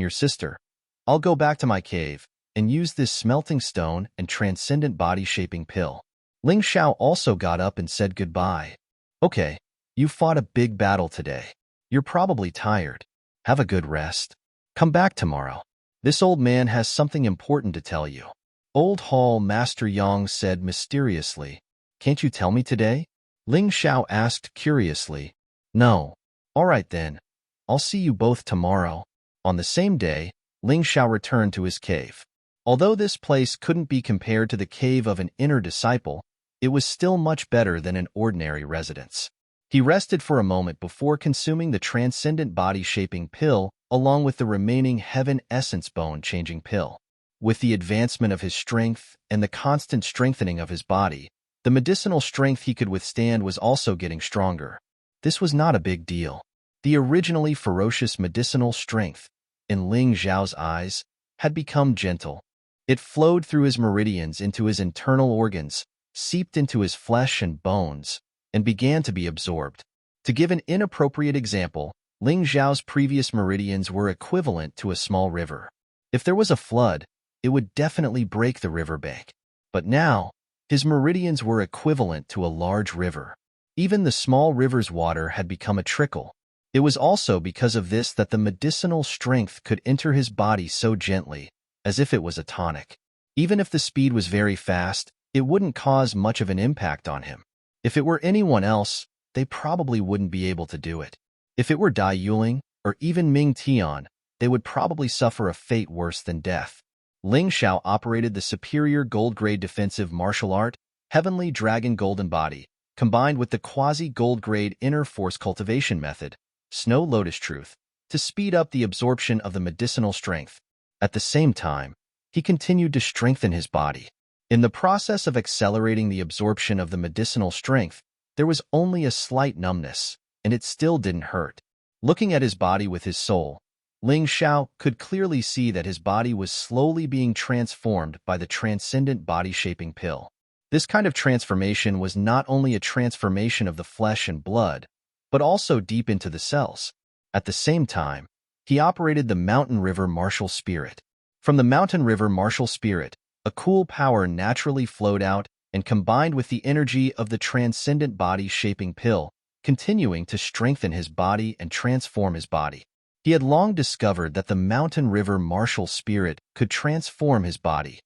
S1: sister, I'll go back to my cave and use this smelting stone and transcendent body-shaping pill. Ling Xiao also got up and said goodbye. Okay, you fought a big battle today. You're probably tired. Have a good rest. Come back tomorrow. This old man has something important to tell you. Old Hall Master Yang said mysteriously. Can't you tell me today? Ling Xiao asked curiously. No. All right then. I'll see you both tomorrow. On the same day, Ling Xiao returned to his cave. Although this place couldn't be compared to the cave of an inner disciple, it was still much better than an ordinary residence. He rested for a moment before consuming the transcendent body-shaping pill along with the remaining heaven essence bone-changing pill. With the advancement of his strength and the constant strengthening of his body, the medicinal strength he could withstand was also getting stronger. This was not a big deal. The originally ferocious medicinal strength in Ling Xiao's eyes had become gentle. It flowed through his meridians into his internal organs, seeped into his flesh and bones, and began to be absorbed. To give an inappropriate example, Ling Xiao's previous meridians were equivalent to a small river. If there was a flood, it would definitely break the riverbank. But now, his meridians were equivalent to a large river. Even the small river's water had become a trickle. It was also because of this that the medicinal strength could enter his body so gently, as if it was a tonic. Even if the speed was very fast, it wouldn't cause much of an impact on him. If it were anyone else, they probably wouldn't be able to do it. If it were Dai Yuling or even Ming Tian, they would probably suffer a fate worse than death. Ling Xiao operated the superior gold-grade defensive martial art, Heavenly Dragon Golden Body, combined with the quasi-gold-grade inner force cultivation method, Snow Lotus Truth, to speed up the absorption of the medicinal strength. At the same time, he continued to strengthen his body. In the process of accelerating the absorption of the medicinal strength, there was only a slight numbness, and it still didn't hurt. Looking at his body with his soul, Ling Xiao could clearly see that his body was slowly being transformed by the transcendent body-shaping pill. This kind of transformation was not only a transformation of the flesh and blood, but also deep into the cells. At the same time, he operated the Mountain River Martial Spirit. From the Mountain River Martial Spirit, a cool power naturally flowed out and combined with the energy of the transcendent body-shaping pill, continuing to strengthen his body and transform his body. He had long discovered that the Mountain River Martial Spirit could transform his body.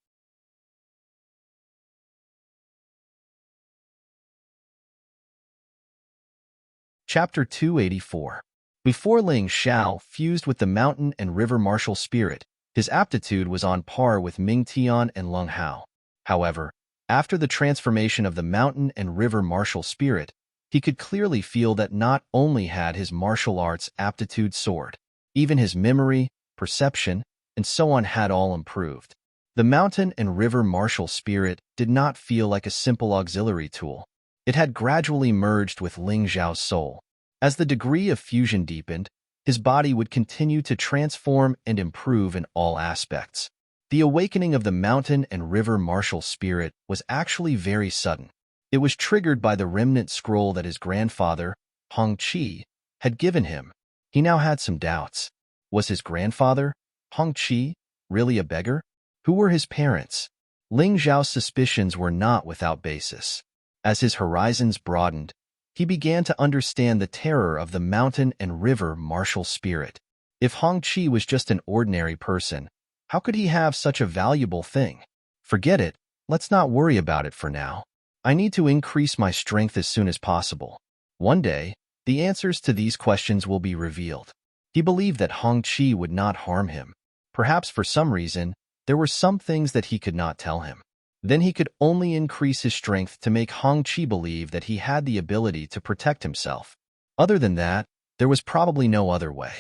S1: Chapter 284. Before Ling Xiao fused with the Mountain and River Martial Spirit, his aptitude was on par with Ming Tian and Lung Hao. However, after the transformation of the Mountain and River Martial Spirit, he could clearly feel that not only had his martial arts aptitude soared, even his memory, perception, and so on had all improved. The Mountain and River Martial Spirit did not feel like a simple auxiliary tool. It had gradually merged with Ling Xiao's soul. As the degree of fusion deepened, his body would continue to transform and improve in all aspects. The awakening of the Mountain and River Martial Spirit was actually very sudden. It was triggered by the remnant scroll that his grandfather, Hong Qi, had given him. He now had some doubts. Was his grandfather, Hong Qi, really a beggar? Who were his parents? Ling Xiao's suspicions were not without basis. As his horizons broadened, he began to understand the terror of the Mountain and River Martial Spirit. If Hong Qi was just an ordinary person, how could he have such a valuable thing? Forget it, let's not worry about it for now. I need to increase my strength as soon as possible. One day, the answers to these questions will be revealed. He believed that Hong Qi would not harm him. Perhaps for some reason, there were some things that he could not tell him. Then he could only increase his strength to make Hong Qi believe that he had the ability to protect himself. Other than that, there was probably no other way.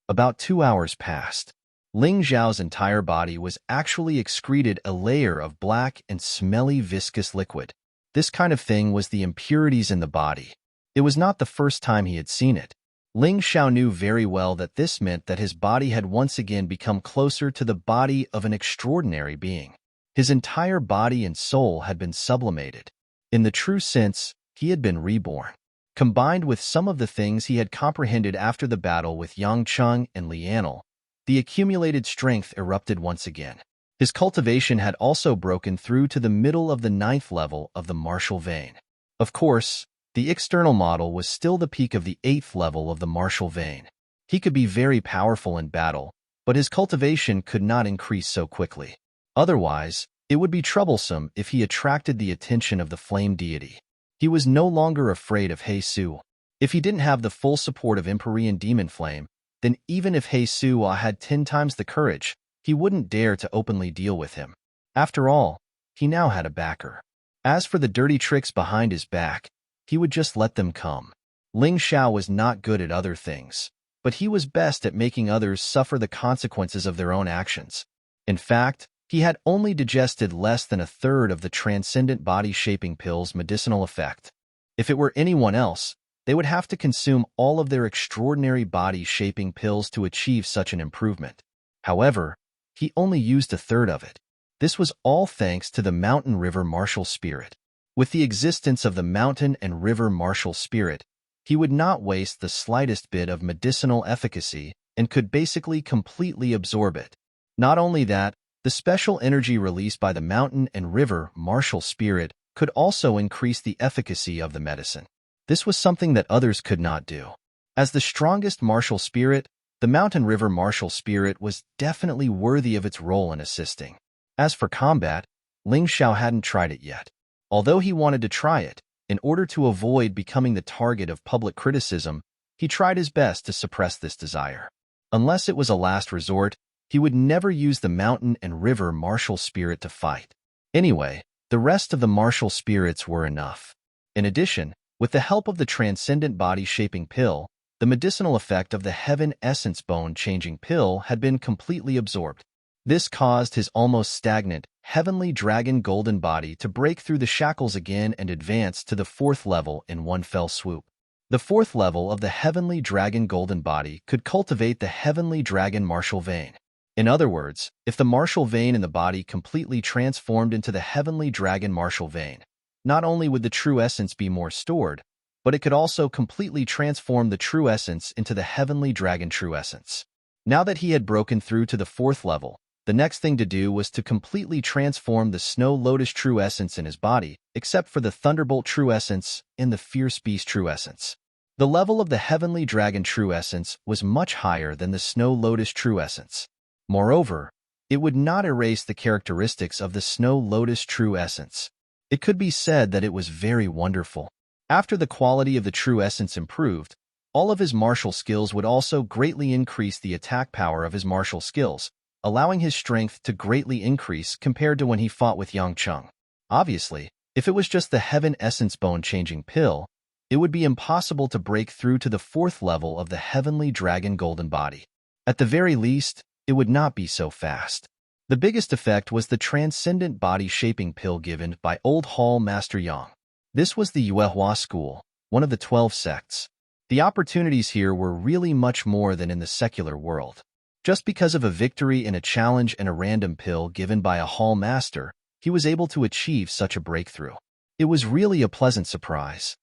S1: About 2 hours passed. Ling Xiao's entire body was actually excreted a layer of black and smelly viscous liquid. This kind of thing was the impurities in the body. It was not the first time he had seen it. Ling Xiao knew very well that this meant that his body had once again become closer to the body of an extraordinary being. His entire body and soul had been sublimated. In the true sense, he had been reborn. Combined with some of the things he had comprehended after the battle with Yang Cheng and Lianel, the accumulated strength erupted once again. His cultivation had also broken through to the middle of the 9th level of the martial vein. Of course, the external model was still the peak of the 8th level of the martial vein. He could be very powerful in battle, but his cultivation could not increase so quickly. Otherwise, it would be troublesome if he attracted the attention of the flame deity. He was no longer afraid of He Su. If he didn't have the full support of Empyrean Demon Flame, then even if He Su had 10 times the courage, he wouldn't dare to openly deal with him. After all, he now had a backer. As for the dirty tricks behind his back, he would just let them come. Ling Xiao was not good at other things, but he was best at making others suffer the consequences of their own actions. In fact, he had only digested less than a third of the transcendent body-shaping pill's medicinal effect. If it were anyone else, They would have to consume all of their extraordinary body-shaping pills to achieve such an improvement. However, he only used a third of it. This was all thanks to the mountain river martial spirit. With the existence of the mountain and river martial spirit, he would not waste the slightest bit of medicinal efficacy and could basically completely absorb it. Not only that, the special energy released by the mountain and river martial spirit could also increase the efficacy of the medicine. This was something that others could not do. As the strongest martial spirit, the mountain river martial spirit was definitely worthy of its role in assisting. As for combat, Ling Xiao hadn't tried it yet. Although he wanted to try it, in order to avoid becoming the target of public criticism, he tried his best to suppress this desire. Unless it was a last resort, he would never use the mountain and river martial spirit to fight. Anyway, the rest of the martial spirits were enough. In addition, with the help of the transcendent body-shaping pill, the medicinal effect of the heaven essence bone-changing pill had been completely absorbed. This caused his almost stagnant, heavenly dragon golden body to break through the shackles again and advance to the 4th level in one fell swoop. The 4th level of the heavenly dragon golden body could cultivate the heavenly dragon martial vein. In other words, if the martial vein in the body completely transformed into the heavenly dragon martial vein, not only would the true essence be more stored, but it could also completely transform the true essence into the heavenly dragon true essence. Now that he had broken through to the 4th level, the next thing to do was to completely transform the Snow Lotus true essence in his body, except for the Thunderbolt true essence and the Fierce Beast true essence. The level of the Heavenly Dragon true essence was much higher than the Snow Lotus true essence. Moreover, it would not erase the characteristics of the Snow Lotus true essence. It could be said that it was very wonderful. After the quality of the true essence improved, all of his martial skills would also greatly increase the attack power of his martial skills, allowing his strength to greatly increase compared to when he fought with Yang Cheng. Obviously, if it was just the Heaven Essence Bone-changing pill, it would be impossible to break through to the 4th level of the Heavenly Dragon Golden Body. At the very least, it would not be so fast. The biggest effect was the Transcendent Body-shaping pill given by Old Hall Master Yang. This was the Yuehua school, one of the 12 sects. The opportunities here were really much more than in the secular world. Just because of a victory in a challenge and a random pill given by a hall master, he was able to achieve such a breakthrough. It was really a pleasant surprise.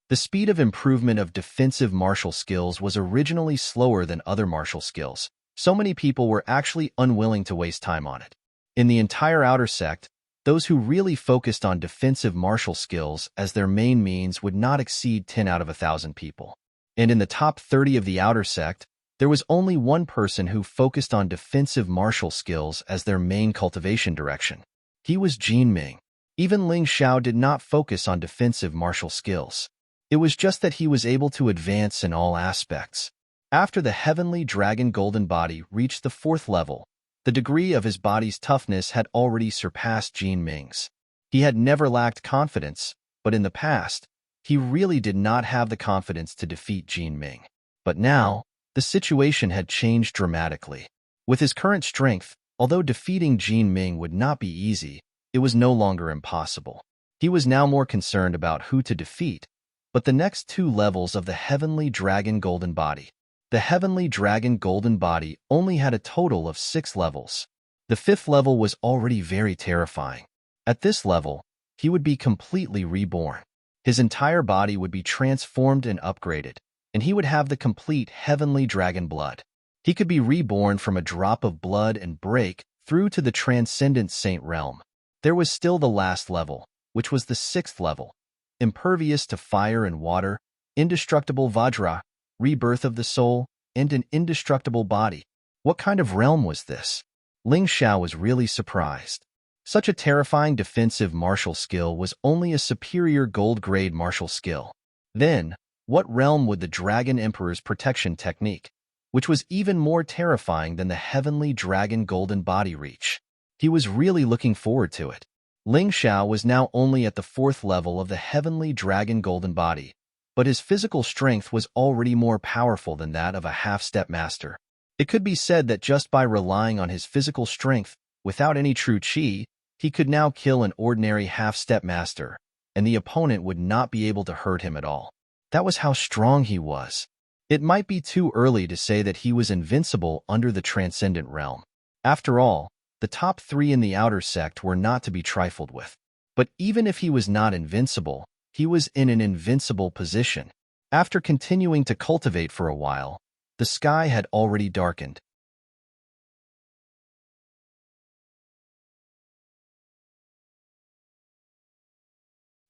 S1: The speed of improvement of defensive martial skills was originally slower than other martial skills. So many people were actually unwilling to waste time on it. In the entire outer sect, those who really focused on defensive martial skills as their main means would not exceed 10 out of 1,000 people. And in the top 30 of the outer sect, there was only one person who focused on defensive martial skills as their main cultivation direction. He was Jin Ming. Even Ling Xiao did not focus on defensive martial skills. It was just that he was able to advance in all aspects. After the Heavenly Dragon Golden Body reached the 4th level, the degree of his body's toughness had already surpassed Jin Ming's. He had never lacked confidence, but in the past, he really did not have the confidence to defeat Jin Ming. But now, the situation had changed dramatically. With his current strength, although defeating Jin Ming would not be easy, it was no longer impossible. He was now more concerned about who to defeat, but the next 2 levels of the Heavenly Dragon Golden Body. The Heavenly Dragon Golden Body only had a total of 6 levels. The 5th level was already very terrifying. At this level, he would be completely reborn. His entire body would be transformed and upgraded, and he would have the complete Heavenly Dragon blood. He could be reborn from a drop of blood and break through to the Transcendent Saint realm. There was still the last level, which was the 6th level, impervious to fire and water, indestructible Vajra, rebirth of the soul, and an indestructible body. What kind of realm was this? Ling Xiao was really surprised. Such a terrifying defensive martial skill was only a superior gold-grade martial skill. Then, what realm would the Dragon Emperor's protection technique, which was even more terrifying than the Heavenly Dragon Golden Body, reach? He was really looking forward to it. Ling Xiao was now only at the 4th level of the Heavenly Dragon Golden Body, but his physical strength was already more powerful than that of a half-step master. It could be said that just by relying on his physical strength, without any true chi, he could now kill an ordinary half-step master, and the opponent would not be able to hurt him at all. That was how strong he was. It might be too early to say that he was invincible under the transcendent realm. After all, the top three in the outer sect were not to be trifled with. But even if he was not invincible, he was in an invincible position. After continuing to cultivate for a while, the sky had already darkened.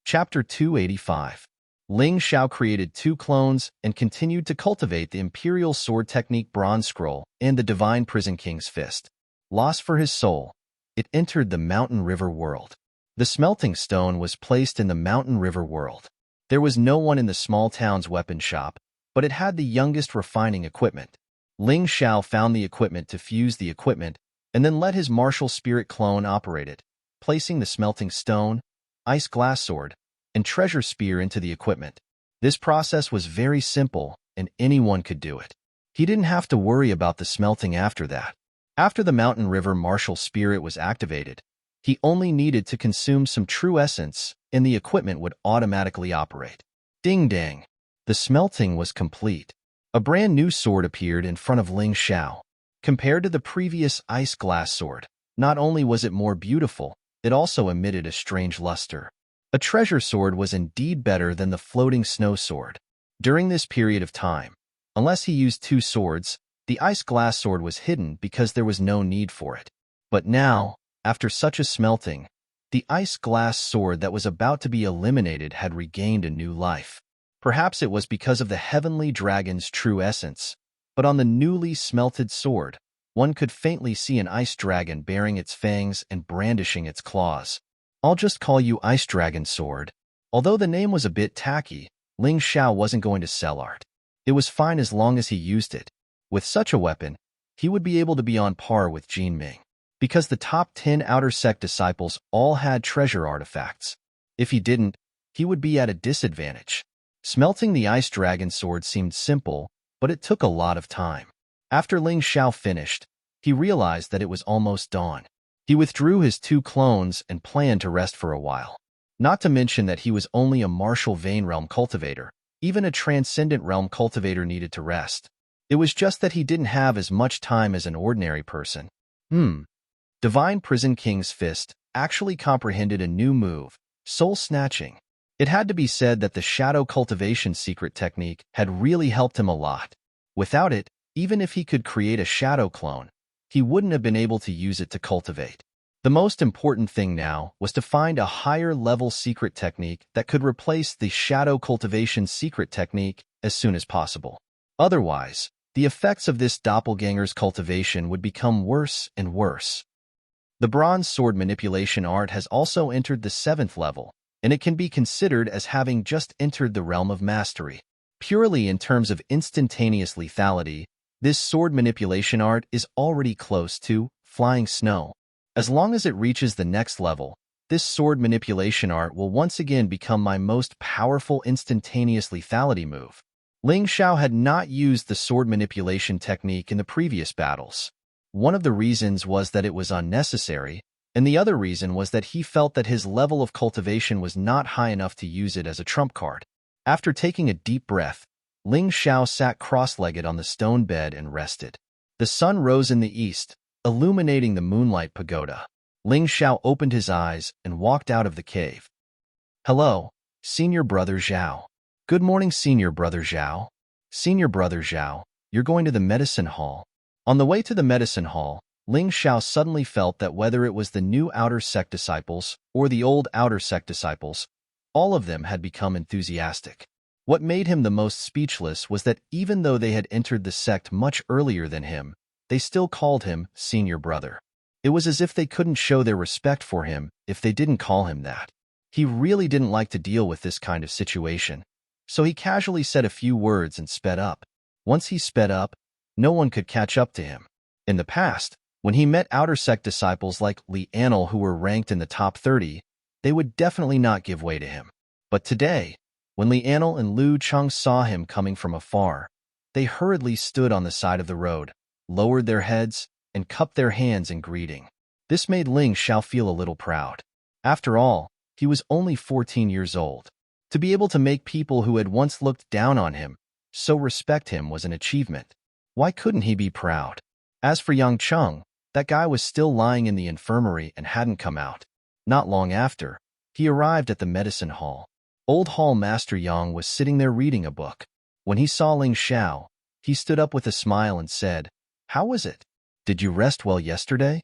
S1: Chapter 285. Ling Xiao created 2 clones and continued to cultivate the Imperial Sword Technique Bronze Scroll and the Divine Prison King's Fist. Lost for his soul, it entered the Mountain River world. The smelting stone was placed in the Mountain River world. There was no one in the small town's weapon shop, but it had the youngest refining equipment. Ling Xiao found the equipment to fuse the equipment and then let his martial spirit clone operate it, placing the smelting stone, ice glass sword, and treasure spear into the equipment. This process was very simple, and anyone could do it. He didn't have to worry about the smelting after that. After the Mountain River martial spirit was activated, he only needed to consume some true essence, and the equipment would automatically operate. Ding-dang! The smelting was complete. A brand new sword appeared in front of Ling Xiao. Compared to the previous ice glass sword, not only was it more beautiful, it also emitted a strange luster. A treasure sword was indeed better than the floating snow sword. During this period of time, unless he used 2 swords, the ice glass sword was hidden because there was no need for it. But now, after such a smelting, the ice glass sword that was about to be eliminated had regained a new life. Perhaps it was because of the heavenly dragon's true essence, but on the newly smelted sword, one could faintly see an ice dragon baring its fangs and brandishing its claws. I'll just call you Ice Dragon Sword. Although the name was a bit tacky, Ling Xiao wasn't going to sell art. It was fine as long as he used it. With such a weapon, he would be able to be on par with Jin Ming, because the top 10 outer sect disciples all had treasure artifacts. If he didn't, he would be at a disadvantage. Smelting the Ice Dragon Sword seemed simple, but it took a lot of time. After Ling Xiao finished, he realized that it was almost dawn. He withdrew his 2 clones and planned to rest for a while. Not to mention that he was only a martial vein realm cultivator. Even a transcendent realm cultivator needed to rest. It was just that he didn't have as much time as an ordinary person. Divine Prison King's Fist actually comprehended a new move, soul snatching. It had to be said that the shadow cultivation secret technique had really helped him a lot. Without it, even if he could create a shadow clone, he wouldn't have been able to use it to cultivate. The most important thing now was to find a higher-level secret technique that could replace the shadow cultivation secret technique as soon as possible. Otherwise, the effects of this doppelganger's cultivation would become worse and worse. The bronze sword manipulation art has also entered the 7th level, and it can be considered as having just entered the realm of mastery. Purely in terms of instantaneous lethality, this sword manipulation art is already close to flying snow. As long as it reaches the next level, this sword manipulation art will once again become my most powerful instantaneous lethality move. Ling Xiao had not used the sword manipulation technique in the previous battles. One of the reasons was that it was unnecessary, and the other reason was that he felt that his level of cultivation was not high enough to use it as a trump card. After taking a deep breath, Ling Xiao sat cross-legged on the stone bed and rested. The sun rose in the east, illuminating the moonlight pagoda. Ling Xiao opened his eyes and walked out of the cave. Hello, Senior Brother Zhao. Good morning, Senior Brother Zhao. Senior Brother Zhao, you're going to the medicine hall. On the way to the medicine hall, Ling Xiao suddenly felt that whether it was the new outer sect disciples or the old outer sect disciples, all of them had become enthusiastic. What made him the most speechless was that even though they had entered the sect much earlier than him, they still called him Senior Brother. It was as if they couldn't show their respect for him if they didn't call him that. He really didn't like to deal with this kind of situation, so he casually said a few words and sped up. Once he sped up, no one could catch up to him. In the past, when he met outer sect disciples like Li Anil who were ranked in the top 30, they would definitely not give way to him. But today, when Li Anil and Lu Cheng saw him coming from afar, they hurriedly stood on the side of the road, lowered their heads, and cupped their hands in greeting. This made Ling Xiao feel a little proud. After all, he was only 14 years old. To be able to make people who had once looked down on him so respect him was an achievement. Why couldn't he be proud? As for young Chung, that guy was still lying in the infirmary and hadn't come out. Not long after, he arrived at the medicine hall. Old Hall Master Yang was sitting there reading a book. When he saw Ling Xiao, he stood up with a smile and said, "How was it? Did you rest well yesterday?"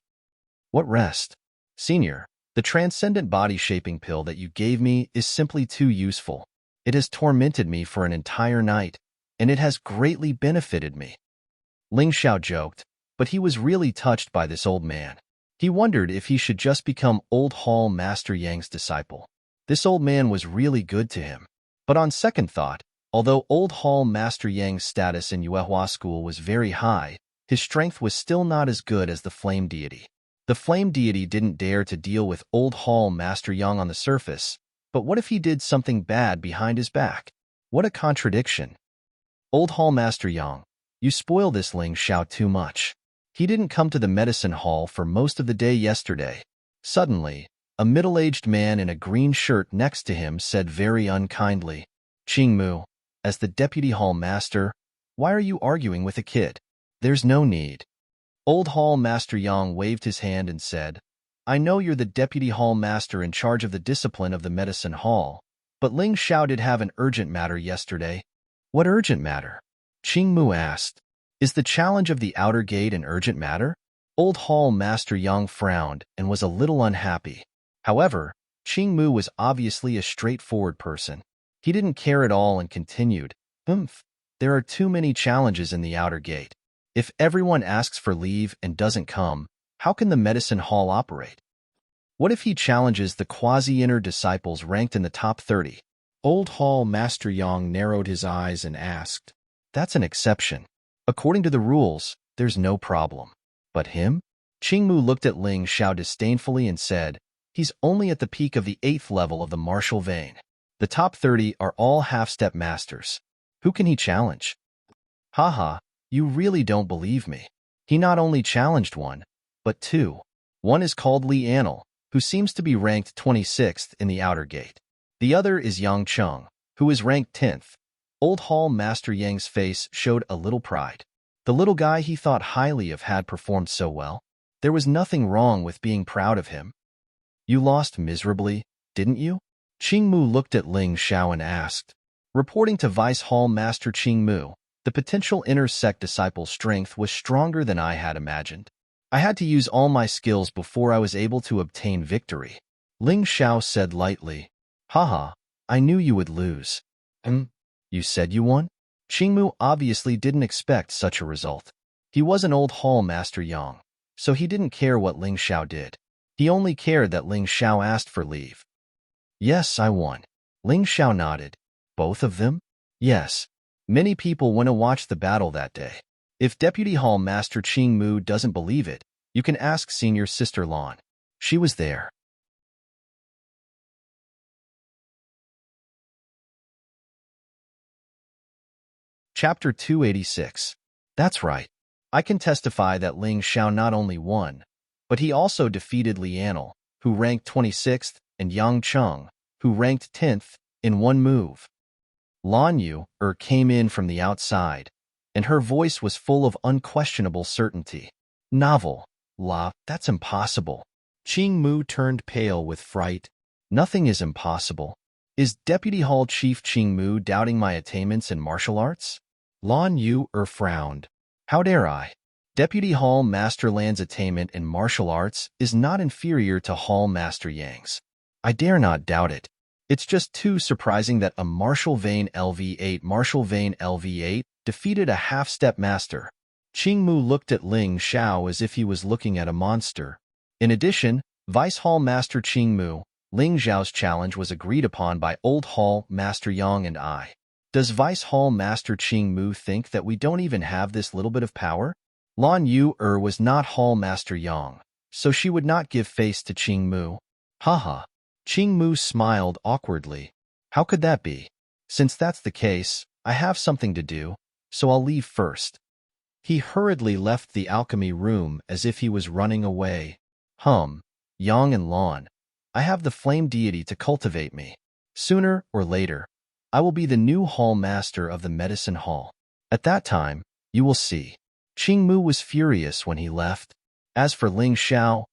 S1: "What rest? Senior, the transcendent body-shaping pill that you gave me is simply too useful. It has tormented me for an entire night, and it has greatly benefited me." Ling Xiao joked, but he was really touched by this old man. He wondered if he should just become Old Hall Master Yang's disciple. This old man was really good to him. But on second thought, although Old Hall Master Yang's status in Yuehua School was very high, his strength was still not as good as the Flame Deity. The Flame Deity didn't dare to deal with Old Hall Master Yang on the surface, but what if he did something bad behind his back? What a contradiction. Old Hall Master Yang, you spoil this Ling Xiao too much. He didn't come to the medicine hall for most of the day yesterday. Suddenly, a middle-aged man in a green shirt next to him said very unkindly, "Qing Mu, as the deputy hall master, why are you arguing with a kid? There's no need." Old Hall Master Yang waved his hand and said, "I know you're the deputy hall master in charge of the discipline of the medicine hall, but Ling Xiao did have an urgent matter yesterday." "What urgent matter?" Qing Mu asked. "Is the challenge of the outer gate an urgent matter?" Old Hall Master Yang frowned and was a little unhappy. However, Qing Mu was obviously a straightforward person. He didn't care at all and continued, "There are too many challenges in the outer gate. If everyone asks for leave and doesn't come, how can the medicine hall operate? What if he challenges the quasi-inner disciples ranked in the top 30? Old Hall Master Yang narrowed his eyes and asked, "That's an exception. According to the rules, there's no problem. But him?" Qing Mu looked at Ling Xiao disdainfully and said, "He's only at the peak of the 8th level of the martial vein. The top 30 are all half-step masters. Who can he challenge?" "Haha, you really don't believe me. He not only challenged one, but two. One is called Li Anil, who seems to be ranked 26th in the outer gate. The other is Yang Chung, who is ranked 10th. Old Hall Master Yang's face showed a little pride. The little guy he thought highly of had performed so well. There was nothing wrong with being proud of him. "You lost miserably, didn't you?" Qing Mu looked at Ling Xiao and asked. Reporting to Vice Hall Master Qing Mu, the potential inner sect disciple's strength was stronger than I had imagined. I had to use all my skills before I was able to obtain victory. Ling Xiao said lightly, "Haha, I knew you would lose." You said you won?" Qing Mu obviously didn't expect such a result. He was an Old Hall Master Yang, so he didn't care what Ling Xiao did. He only cared that Ling Xiao asked for leave. "Yes, I won." Ling Xiao nodded. "Both of them?" "Yes. Many people went to watch the battle that day. If Deputy Hall Master Qing Mu doesn't believe it, you can ask Senior Sister Lan. She was there." Chapter 286. That's right. I can testify that Ling Xiao not only won, but he also defeated Li Anil, who ranked 26th, and Yang Chung, who ranked 10th, in one move. Lan Yu came in from the outside, and her voice was full of unquestionable certainty. "Novel. That's impossible." Qing Mu turned pale with fright. "Nothing is impossible. Is Deputy Hall Chief Qing Mu doubting my attainments in martial arts?" Lan Yu frowned. "How dare I? Deputy Hall Master Lan's attainment in martial arts is not inferior to Hall Master Yang's. I dare not doubt it. It's just too surprising that a martial vein LV8 defeated a half-step master." Qing Mu looked at Ling Xiao as if he was looking at a monster. In addition, Vice Hall Master Qing Mu, Ling Xiao's challenge was agreed upon by Old Hall Master Yang and I. Does Vice Hall Master Qing Mu think that we don't even have this little bit of power? Lan Yu was not Hall Master Yang, so she would not give face to Qing Mu. Haha. Qing Mu smiled awkwardly. "How could that be? Since that's the case, I have something to do, so I'll leave first." He hurriedly left the alchemy room as if he was running away. Yang and Lan, I have the flame deity to cultivate me. Sooner or later, I will be the new hall master of the medicine hall. At that time, you will see. Qing Mu was furious when he left. As for Ling Xiao,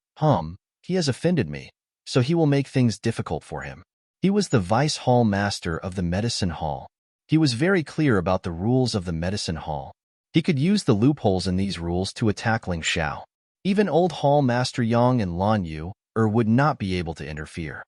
S1: he has offended me, so he will make things difficult for him. He was the vice hall master of the medicine hall. He was very clear about the rules of the medicine hall. He could use the loopholes in these rules to attack Ling Xiao. Even old hall master Yang and Lan Yu would not be able to interfere.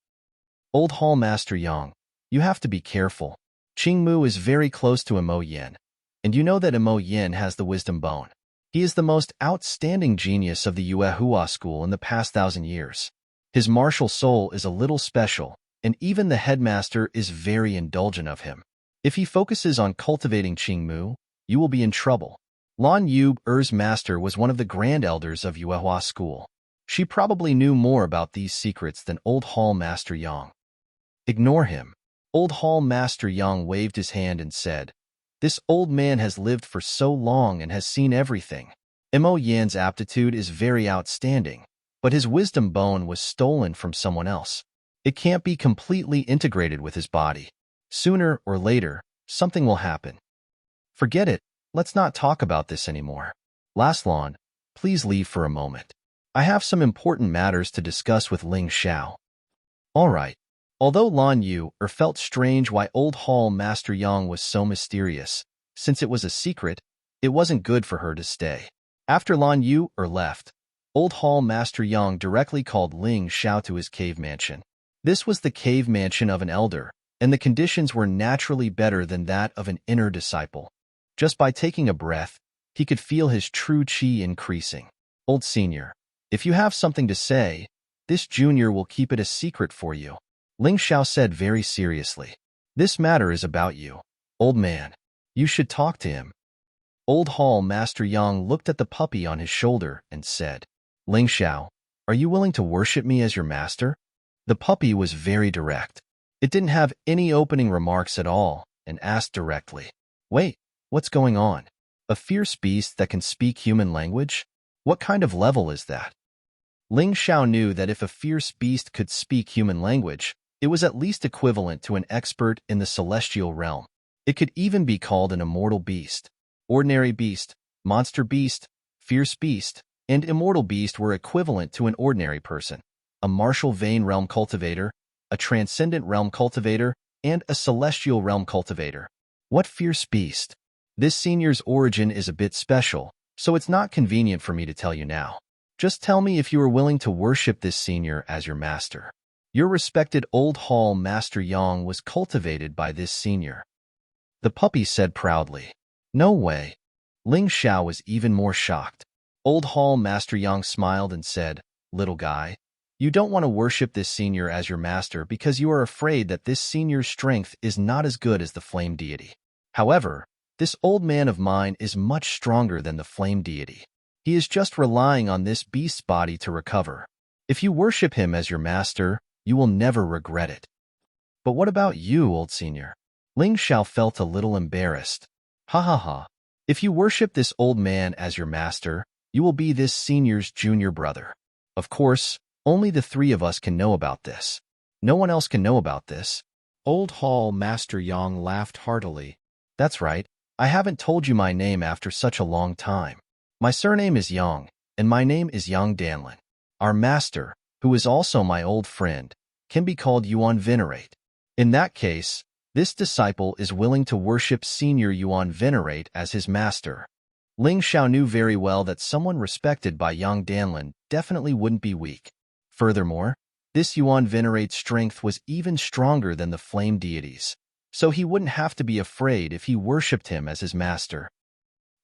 S1: Old hall master Yang, you have to be careful. Qing Mu is very close to Imo Yin, and you know that Imo Yin has the wisdom bone. He is the most outstanding genius of the Yuehua school in the past 1,000 years. His martial soul is a little special, and even the headmaster is very indulgent of him. If he focuses on cultivating Qing Mu, you will be in trouble. Lan Yu's master was one of the grand elders of Yuehua school. She probably knew more about these secrets than old hall master Yang. Ignore him. Old hall master Yang waved his hand and said, "This old man has lived for so long and has seen everything. Imo Yan's aptitude is very outstanding, but his wisdom bone was stolen from someone else. It can't be completely integrated with his body. Sooner or later, something will happen. Forget it. Let's not talk about this anymore. Laslan, please leave for a moment. I have some important matters to discuss with Ling Xiao." All right. Although Lan Yu felt strange why old hall master Yang was so mysterious, since it was a secret, it wasn't good for her to stay. After Lan Yu left, old hall master Yang directly called Ling Xiao to his cave mansion. This was the cave mansion of an elder, and the conditions were naturally better than that of an inner disciple. Just by taking a breath, he could feel his true qi increasing. "Old senior, if you have something to say, this junior will keep it a secret for you," Ling Xiao said very seriously. "This matter is about you, old man. You should talk to him." Old hall master Yang looked at the puppy on his shoulder and said, "Ling Xiao, are you willing to worship me as your master?" The puppy was very direct. It didn't have any opening remarks at all and asked directly, "Wait, what's going on? A fierce beast that can speak human language? What kind of level is that?" Ling Xiao knew that if a fierce beast could speak human language, it was at least equivalent to an expert in the celestial realm. It could even be called an immortal beast. Ordinary beast, monster beast, fierce beast, and immortal beast were equivalent to an ordinary person, a martial vein realm cultivator, a transcendent realm cultivator, and a celestial realm cultivator. What fierce beast? This senior's origin is a bit special, so it's not convenient for me to tell you now. Just tell me if you are willing to worship this senior as your master. Your respected old hall master Yang was cultivated by this senior. The puppy said proudly. "No way." Ling Xiao was even more shocked. Old hall master Yang smiled and said, "Little guy, you don't want to worship this senior as your master because you are afraid that this senior's strength is not as good as the flame deity. However, this old man of mine is much stronger than the flame deity. He is just relying on this beast's body to recover. If you worship him as your master, you will never regret it." "But what about you, old senior?" Ling Xiao felt a little embarrassed. "Ha ha ha. If you worship this old man as your master, you will be this senior's junior brother. Of course, only the three of us can know about this. No one else can know about this." Old hall master Yang laughed heartily. "That's right. I haven't told you my name after such a long time. My surname is Yang, and my name is Yang Danlin. Our master, who is also my old friend, can be called Yuan Venerate. In that case, this disciple is willing to worship Senior Yuan Venerate as his master." Ling Xiao knew very well that someone respected by Yang Danlin definitely wouldn't be weak. Furthermore, this Yuan Venerate's strength was even stronger than the flame deities, so he wouldn't have to be afraid if he worshipped him as his master.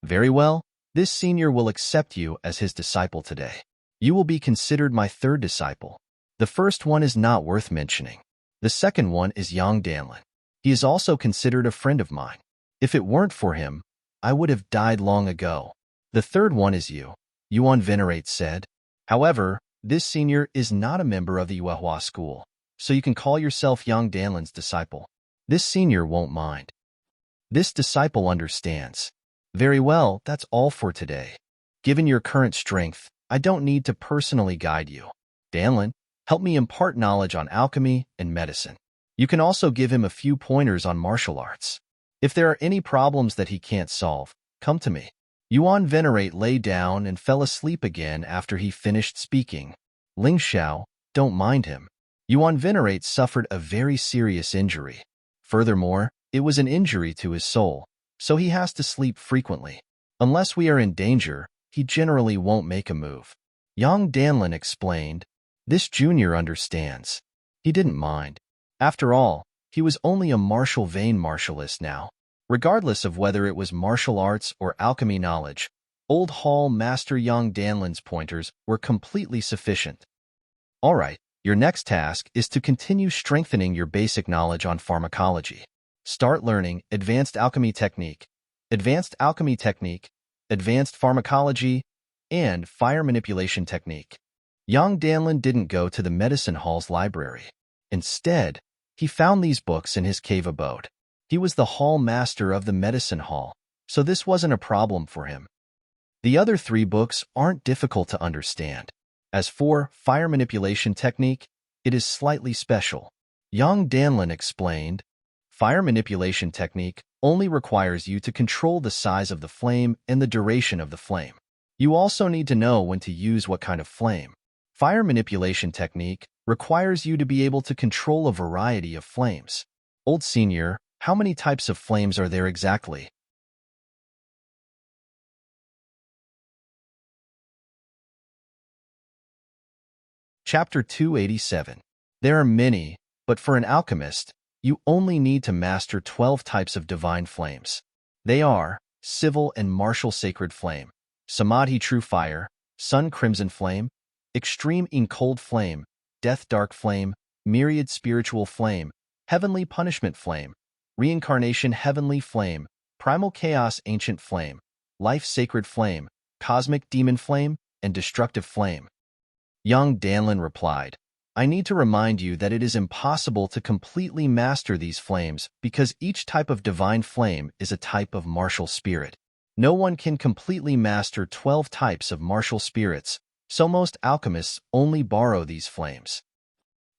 S1: "Very well, this senior will accept you as his disciple today. You will be considered my third disciple. The first one is not worth mentioning. The second one is Yang Danlin. He is also considered a friend of mine. If it weren't for him, I would have died long ago. The third one is you," Yuan Venerate said. "However, this senior is not a member of the Yuehua school, so you can call yourself Yang Danlin's disciple. This senior won't mind." This disciple understands. "Very well, that's all for today. Given your current strength, I don't need to personally guide you. Danlin, help me impart knowledge on alchemy and medicine." You can also give him a few pointers on martial arts. If there are any problems that he can't solve, come to me. Yuan Venerate lay down and fell asleep again after he finished speaking. Ling Xiao, don't mind him. Yuan Venerate suffered a very serious injury. Furthermore, it was an injury to his soul, so he has to sleep frequently. Unless we are in danger, he generally won't make a move. Yang Danlin explained. This junior understands. He didn't mind. After all, he was only a martial vein martialist now. Regardless of whether it was martial arts or alchemy knowledge, Old Hall Master Yang Danlin's pointers were completely sufficient. Alright, your next task is to continue strengthening your basic knowledge on pharmacology. Start learning Advanced Alchemy Technique, Advanced Alchemy Technique, Advanced Pharmacology, and Fire Manipulation Technique. Yang Danlin didn't go to the medicine hall's library. Instead, he found these books in his cave abode. He was the hall master of the medicine hall, so this wasn't a problem for him. The other 3 books aren't difficult to understand. As for Fire Manipulation Technique, it is slightly special. Yang Danlin explained, Fire Manipulation Technique only requires you to control the size of the flame and the duration of the flame. You also need to know when to use what kind of flame. Fire Manipulation Technique requires you to be able to control a variety of flames. Old Senior, how many types of flames are there exactly? Chapter 287. There are many, but for an alchemist, you only need to master 12 types of divine flames. They are Civil and Martial Sacred Flame, Samadhi True Fire, Sun Crimson Flame, Extreme in Cold Flame, Death Dark Flame, Myriad Spiritual Flame, Heavenly Punishment Flame, Reincarnation Heavenly Flame, Primal Chaos Ancient Flame, Life Sacred Flame, Cosmic Demon Flame, and Destructive Flame. Yang Danlin replied, I need to remind you that it is impossible to completely master these flames because each type of divine flame is a type of martial spirit. No one can completely master 12 types of martial spirits, so most alchemists only borrow these flames.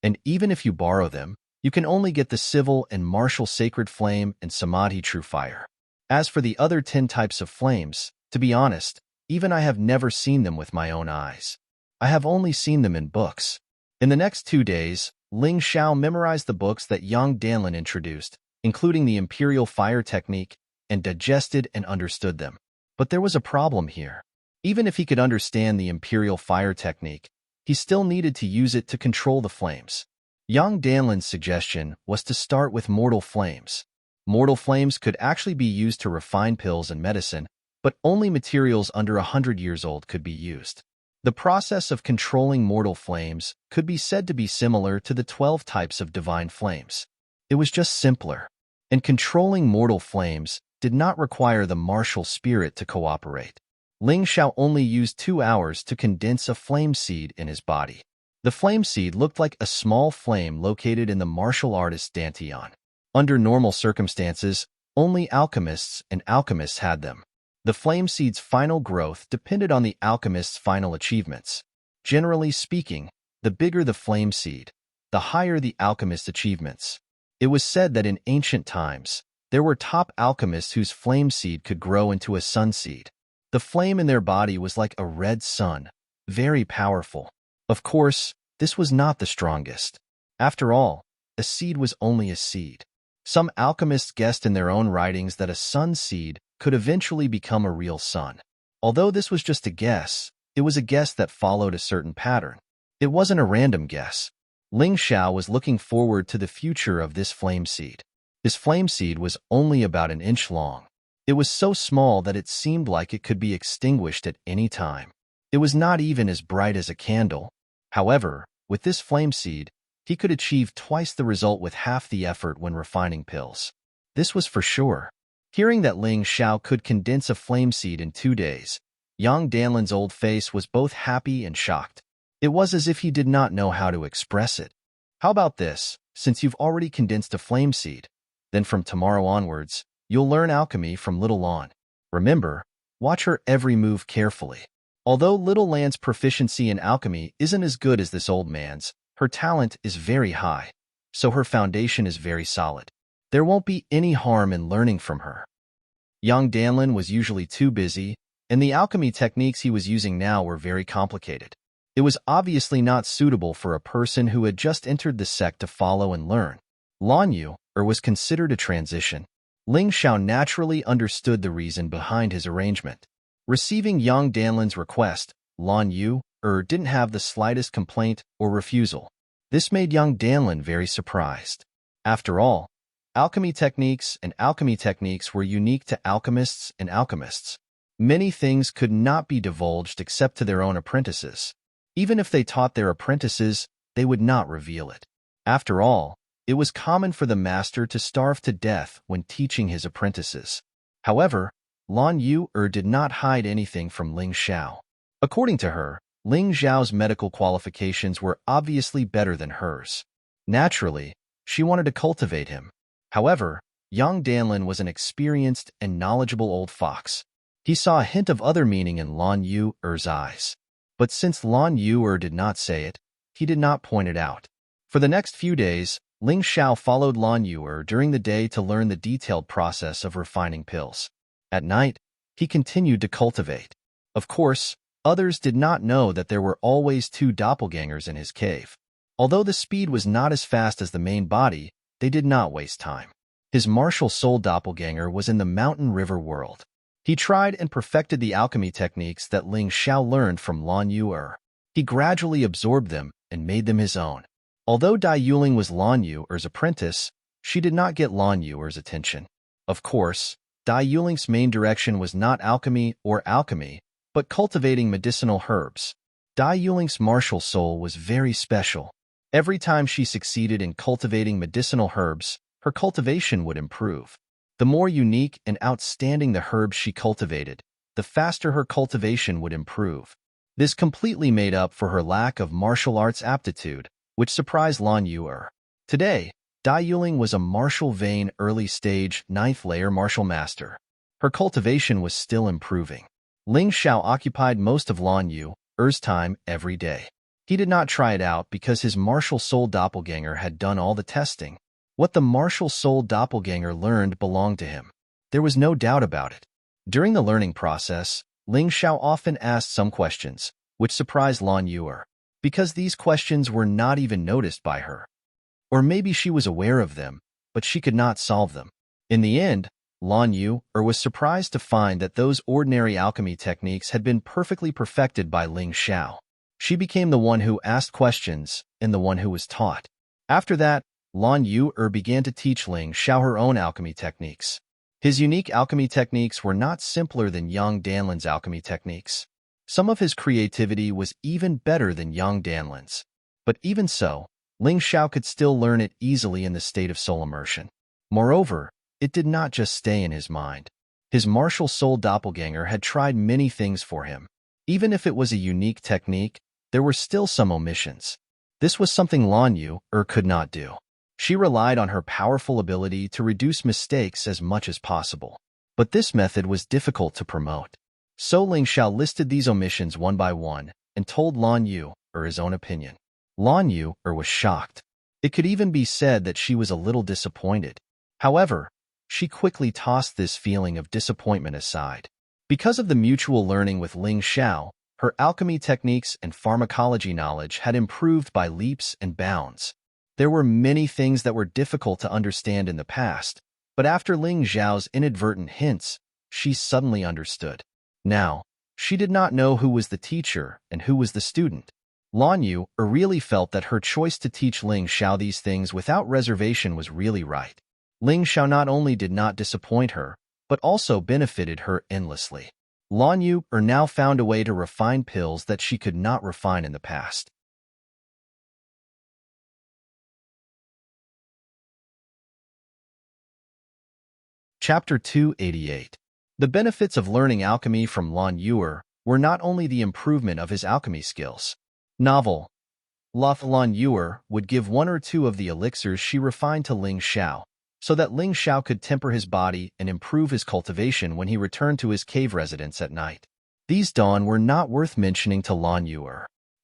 S1: And even if you borrow them, you can only get the Civil and Martial Sacred Flame and Samadhi True Fire. As for the other 10 types of flames, to be honest, even I have never seen them with my own eyes. I have only seen them in books. In the next 2 days, Ling Xiao memorized the books that Yang Danlin introduced, including the Imperial Fire Technique, and digested and understood them. But there was a problem here. Even if he could understand the Imperial Fire Technique, he still needed to use it to control the flames. Yang Danlin's suggestion was to start with mortal flames. Mortal flames could actually be used to refine pills and medicine, but only materials under 100 years old could be used. The process of controlling mortal flames could be said to be similar to the 12 types of divine flames. It was just simpler, and controlling mortal flames did not require the martial spirit to cooperate. Ling Xiao only used 2 hours to condense a flame seed in his body. The flame seed looked like a small flame located in the martial artist's dantian. Under normal circumstances, only alchemists and alchemists had them. The flame seed's final growth depended on the alchemist's final achievements. Generally speaking, the bigger the flame seed, the higher the alchemist's achievements. It was said that in ancient times, there were top alchemists whose flame seed could grow into a sun seed. The flame in their body was like a red sun, very powerful. Of course, this was not the strongest. After all, a seed was only a seed. Some alchemists guessed in their own writings that a sun seed could eventually become a real sun. Although this was just a guess, it was a guess that followed a certain pattern. It wasn't a random guess. Ling Xiao was looking forward to the future of this flame seed. His flame seed was only about an inch long. It was so small that it seemed like it could be extinguished at any time. It was not even as bright as a candle. However, with this flame seed, he could achieve twice the result with half the effort when refining pills. This was for sure. Hearing that Ling Xiao could condense a flame seed in 2 days, Yang Danlin's old face was both happy and shocked. It was as if he did not know how to express it. How about this? Since you've already condensed a flame seed, then from tomorrow onwards, you'll learn alchemy from Little Lan. Remember, watch her every move carefully. Although Little Lan's proficiency in alchemy isn't as good as this old man's, her talent is very high. so her foundation is very solid. There won't be any harm in learning from her. Young Danlin was usually too busy, and the alchemy techniques he was using now were very complicated. It was obviously not suitable for a person who had just entered the sect to follow and learn. Lan Yu was considered a transition. Ling Xiao naturally understood the reason behind his arrangement. Receiving young Danlin's request, Lan Yu didn't have the slightest complaint or refusal. This made young Danlin very surprised. After all, alchemy techniques were unique to alchemists and alchemists. Many things could not be divulged except to their own apprentices. Even if they taught their apprentices, they would not reveal it. After all, it was common for the master to starve to death when teaching his apprentices. However, Lan Yu did not hide anything from Ling Xiao. According to her, Ling Xiao's medical qualifications were obviously better than hers. Naturally, she wanted to cultivate him. However, young Danlin was an experienced and knowledgeable old fox. He saw a hint of other meaning in Lan Yu's eyes. But since Lan Yu did not say it, he did not point it out. For the next few days, Ling Xiao followed Lan Yu during the day to learn the detailed process of refining pills. At night, he continued to cultivate. Of course, others did not know that there were always two doppelgangers in his cave. Although the speed was not as fast as the main body, they did not waste time. His martial soul doppelganger was in the mountain river world. He tried and perfected the alchemy techniques that Ling Xiao learned from Lan Yu. He gradually absorbed them and made them his own. Although Dai Yuling was Lan Yu's apprentice, she did not get Lan Yu's attention. Of course, Dai Yuling's main direction was not alchemy, but cultivating medicinal herbs. Dai Yuling's martial soul was very special. Every time she succeeded in cultivating medicinal herbs, her cultivation would improve. The more unique and outstanding the herbs she cultivated, the faster her cultivation would improve. This completely made up for her lack of martial arts aptitude, which surprised Lan Yu. Today, Dai Yuling was a martial vein early-stage 9th-layer martial master. Her cultivation was still improving. Ling Xiao occupied most of Lan Yu's time every day. He did not try it out because his martial soul doppelganger had done all the testing. What the martial soul doppelganger learned belonged to him. There was no doubt about it. During the learning process, Ling Xiao often asked some questions, which surprised Lan Yu, because these questions were not even noticed by her. Or maybe she was aware of them, but she could not solve them. In the end, Lan Yu was surprised to find that those ordinary alchemy techniques had been perfectly perfected by Ling Xiao. She became the one who asked questions and the one who was taught. After that, Lan Yu began to teach Ling Xiao her own alchemy techniques. His unique alchemy techniques were not simpler than young Danlin's alchemy techniques. Some of his creativity was even better than young Danlin's. But even so, Ling Xiao could still learn it easily in the state of soul immersion. Moreover, it did not just stay in his mind. His martial soul doppelganger had tried many things for him. Even if it was a unique technique, there were still some omissions. This was something Lan Yu could not do. She relied on her powerful ability to reduce mistakes as much as possible. But this method was difficult to promote. So Ling Xiao listed these omissions one by one and told Lan Yu his own opinion. Lan Yu was shocked. It could even be said that she was a little disappointed. However, she quickly tossed this feeling of disappointment aside. Because of the mutual learning with Ling Xiao, her alchemy techniques and pharmacology knowledge had improved by leaps and bounds. There were many things that were difficult to understand in the past, but after Ling Xiao's inadvertent hints, she suddenly understood. Now, she did not know who was the teacher and who was the student. Lan Yu really felt that her choice to teach Ling Xiao these things without reservation was really right. Ling Xiao not only did not disappoint her, but also benefited her endlessly. Lan Yu now found a way to refine pills that she could not refine in the past. Chapter 288. The benefits of learning alchemy from Lan Yu were not only the improvement of his alchemy skills. Novel. Lan Yu would give one or two of the elixirs she refined to Ling Xiao, so that Ling Xiao could temper his body and improve his cultivation when he returned to his cave residence at night. These dawn were not worth mentioning to Lan Yu.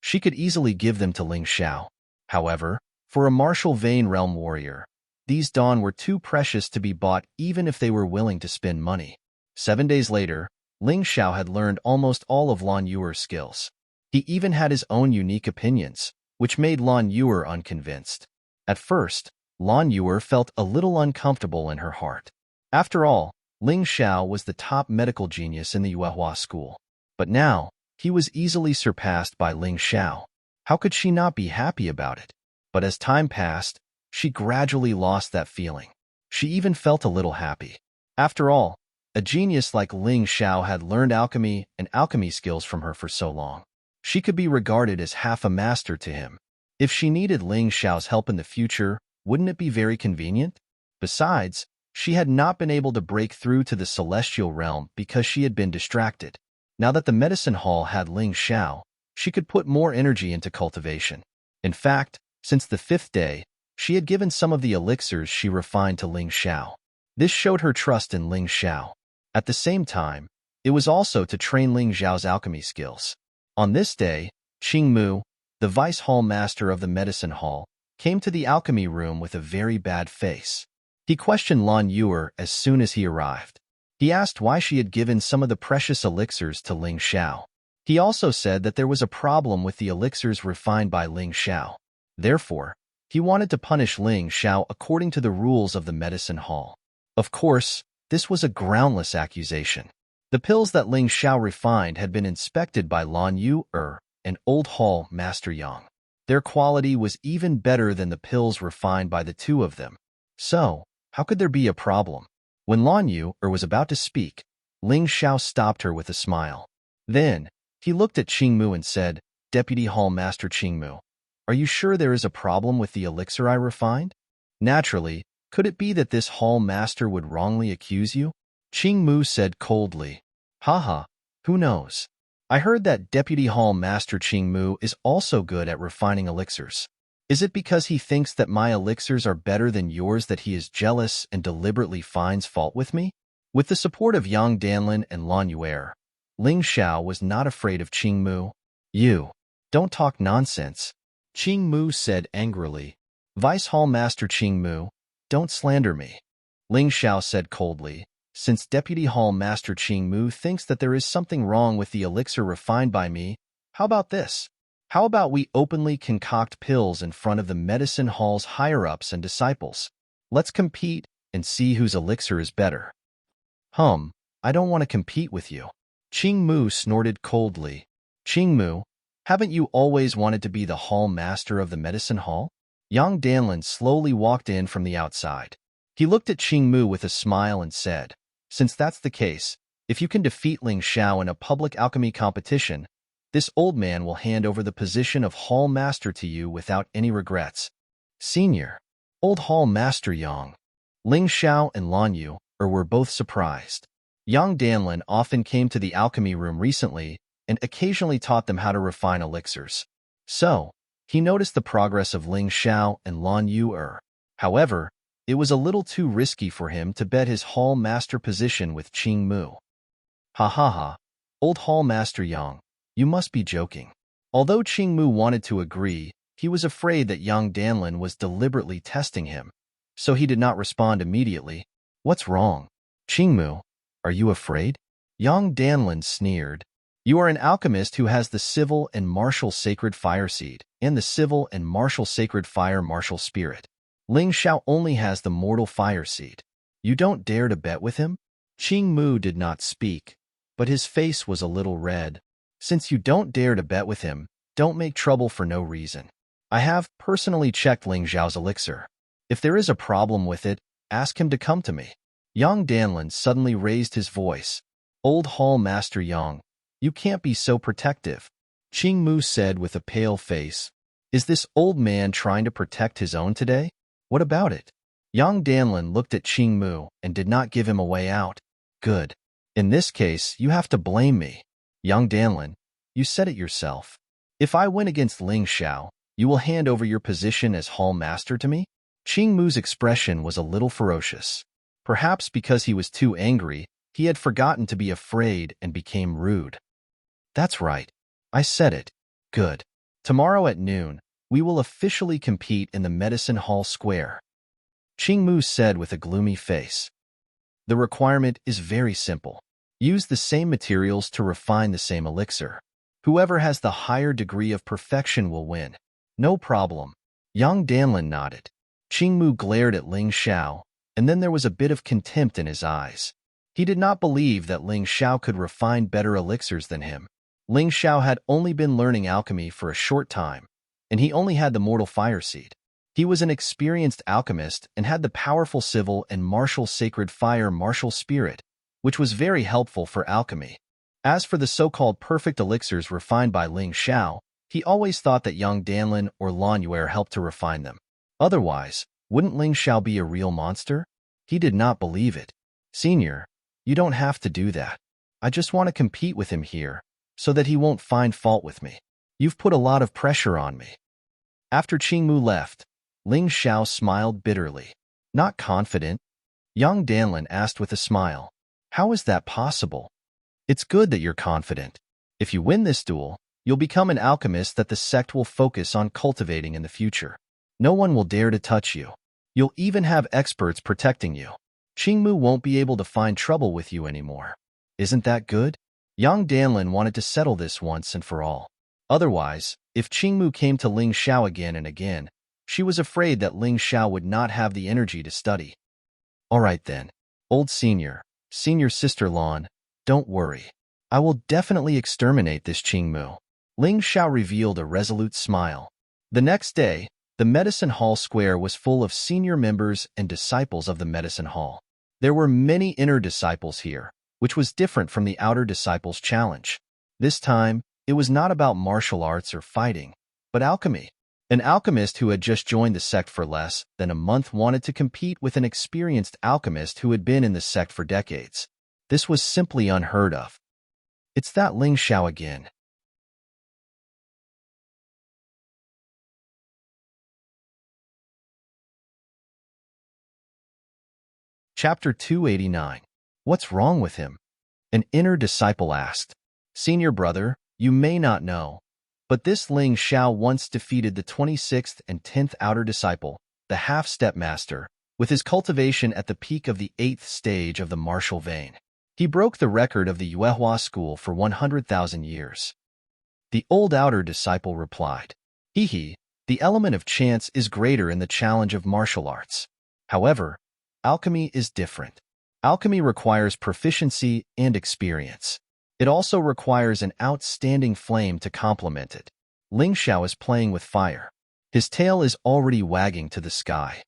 S1: She could easily give them to Ling Xiao. However, For a martial Vane realm warrior, these dawn were too precious to be bought even if they were willing to spend money. 7 days later, Ling Xiao had learned almost all of Lan Yuer's skills. He even had his own unique opinions, which made Lan Yuer unconvinced. At first, Lan Yuer felt a little uncomfortable in her heart. After all, Ling Xiao was the top medical genius in the Yuehua school. But now, he was easily surpassed by Ling Xiao. How could she not be happy about it? But as time passed, she gradually lost that feeling. She even felt a little happy. After all, a genius like Ling Xiao had learned alchemy and alchemy skills from her for so long. She could be regarded as half a master to him. If she needed Ling Xiao's help in the future, wouldn't it be very convenient? Besides, she had not been able to break through to the celestial realm because she had been distracted. Now that the medicine hall had Ling Xiao, she could put more energy into cultivation. In fact, since the 5th day, she had given some of the elixirs she refined to Ling Xiao. This showed her trust in Ling Xiao. At the same time, it was also to train Ling Xiao's alchemy skills. On this day, Qing Mu, the vice hall master of the medicine hall, came to the alchemy room with a very bad face. He questioned Lan Yuer as soon as he arrived. He asked why she had given some of the precious elixirs to Ling Xiao. He also said that there was a problem with the elixirs refined by Ling Xiao. Therefore, he wanted to punish Ling Xiao according to the rules of the medicine hall. Of course, this was a groundless accusation. The pills that Ling Xiao refined had been inspected by Lan Yuer, an old hall master Yang. Their quality was even better than the pills refined by the two of them. So, how could there be a problem? When Lan Yuer was about to speak, Ling Xiao stopped her with a smile. Then, he looked at Qing Mu and said, "Deputy Hall Master Qing Mu, are you sure there is a problem with the elixir I refined?" Naturally, could it be that this hall master would wrongly accuse you? Qing Mu said coldly, "Haha, who knows? I heard that Deputy Hall Master Qing Mu is also good at refining elixirs. Is it because he thinks that my elixirs are better than yours that he is jealous and deliberately finds fault with me?" With the support of Yang Danlin and Lan Yuer, Ling Xiao was not afraid of Qing Mu. "You, don't talk nonsense," Qing Mu said angrily. "Vice Hall Master Qing Mu, don't slander me," Ling Xiao said coldly. "Since Deputy Hall Master Qing Mu thinks that there is something wrong with the elixir refined by me, how about this? How about we openly concoct pills in front of the medicine hall's higher-ups and disciples? Let's compete and see whose elixir is better." I don't want to compete with you," Qing Mu snorted coldly. "Qing Mu, haven't you always wanted to be the hall master of the medicine hall?" Yang Danlin slowly walked in from the outside. He looked at Qing Mu with a smile and said, "Since that's the case, if you can defeat Ling Xiao in a public alchemy competition, this old man will hand over the position of hall master to you without any regrets." "Senior, old hall master Yang." Ling Xiao and Lan Yuer were both surprised. Yang Danlin often came to the alchemy room recently and occasionally taught them how to refine elixirs. So, he noticed the progress of Ling Xiao and Lan Yuer. However, it was a little too risky for him to bet his hall master position with Qing Mu. "Ha ha ha, old hall master Yang, you must be joking." Although Qing Mu wanted to agree, he was afraid that Yang Danlin was deliberately testing him, so he did not respond immediately. "What's wrong? Qing Mu, are you afraid?" Yang Danlin sneered. "You are an alchemist who has the civil and martial sacred fire seed, and the civil and martial sacred fire martial spirit. Ling Xiao only has the mortal fire seed. You don't dare to bet with him?" Qing Mu did not speak, but his face was a little red. "Since you don't dare to bet with him, don't make trouble for no reason. I have personally checked Ling Xiao's elixir. If there is a problem with it, ask him to come to me." Yang Danlin suddenly raised his voice. "Old Hall Master Yang, you can't be so protective," Qing Mu said with a pale face. "Is this old man trying to protect his own today? What about it?" Yang Danlin looked at Qing Mu and did not give him a way out. "Good. In this case, you have to blame me. Yang Danlin, you said it yourself. If I win against Ling Xiao, you will hand over your position as hall master to me?" Qing Mu's expression was a little ferocious. Perhaps because he was too angry, he had forgotten to be afraid and became rude. "That's right. I said it. Good. Tomorrow at noon, we will officially compete in the Medicine Hall Square, Qingmu said with a gloomy face. The requirement is very simple. Use the same materials to refine the same elixir. Whoever has the higher degree of perfection will win. No problem. Yang Danlin nodded. Qingmu glared at Ling Xiao, and then there was a bit of contempt in his eyes. He did not believe that Ling Xiao could refine better elixirs than him. Ling Xiao had only been learning alchemy for a short time, and he only had the mortal fire seed. He was an experienced alchemist and had the powerful civil and martial sacred fire martial spirit, which was very helpful for alchemy. As for the so-called perfect elixirs refined by Ling Xiao, he always thought that Yang Danlin or Lan Yuer helped to refine them. Otherwise, wouldn't Ling Xiao be a real monster? He did not believe it. Senior, you don't have to do that. I just want to compete with him here, so that he won't find fault with me. You've put a lot of pressure on me. After Qingmu left, Ling Xiao smiled bitterly. Not confident? Yang Danlin asked with a smile. How is that possible? It's good that you're confident. If you win this duel, you'll become an alchemist that the sect will focus on cultivating in the future. No one will dare to touch you. You'll even have experts protecting you. Qingmu won't be able to find trouble with you anymore. Isn't that good? Yang Danlin wanted to settle this once and for all. Otherwise, if Qingmu came to Ling Xiao again and again, she was afraid that Ling Xiao would not have the energy to study. All right then, old senior sister Lan, don't worry. I will definitely exterminate this Qingmu. Ling Xiao revealed a resolute smile. The next day, the Medicine Hall Square was full of senior members and disciples of the Medicine Hall. There were many inner disciples here, which was different from the outer disciples' challenge. This time, it was not about martial arts or fighting, but alchemy. An alchemist who had just joined the sect for less than a month wanted to compete with an experienced alchemist who had been in the sect for decades. This was simply unheard of. It's that Ling Xiao again. Chapter 289. What's wrong with him? An inner disciple asked. Senior brother, you may not know, but this Ling Xiao once defeated the 26th and 10th outer disciple, the half-step master, with his cultivation at the peak of the 8th stage of the martial vein. He broke the record of the Yuehua school for 100,000 years. The old outer disciple replied, Hee, the element of chance is greater in the challenge of martial arts. However, alchemy is different. Alchemy requires proficiency and experience. It also requires an outstanding flame to complement it. Ling Xiao is playing with fire. His tail is already wagging to the sky.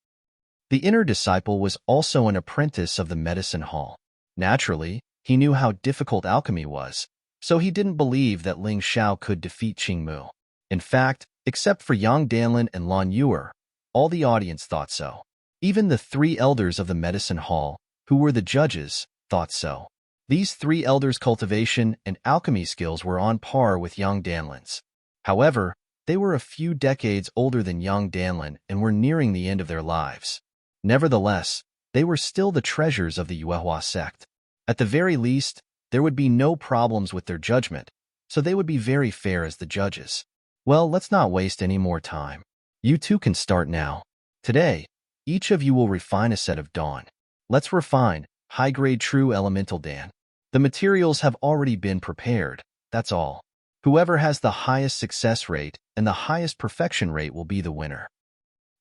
S1: The inner disciple was also an apprentice of the medicine hall. Naturally, he knew how difficult alchemy was, so he didn't believe that Ling Xiao could defeat Qingmu. In fact, except for Yang Danlin and Lan Yuer, all the audience thought so. Even the 3 elders of the medicine hall, who were the judges, thought so. These 3 elders' cultivation and alchemy skills were on par with Yang Danlin's. However, they were a few decades older than Yang Danlin and were nearing the end of their lives. Nevertheless, they were still the treasures of the Yuehua sect. At the very least, there would be no problems with their judgment, so they would be very fair as the judges. Well, let's not waste any more time. You two can start now. Today, each of you will refine a set of dawn. Let's refine high-grade true elemental dan. The materials have already been prepared, that's all. Whoever has the highest success rate and the highest perfection rate will be the winner.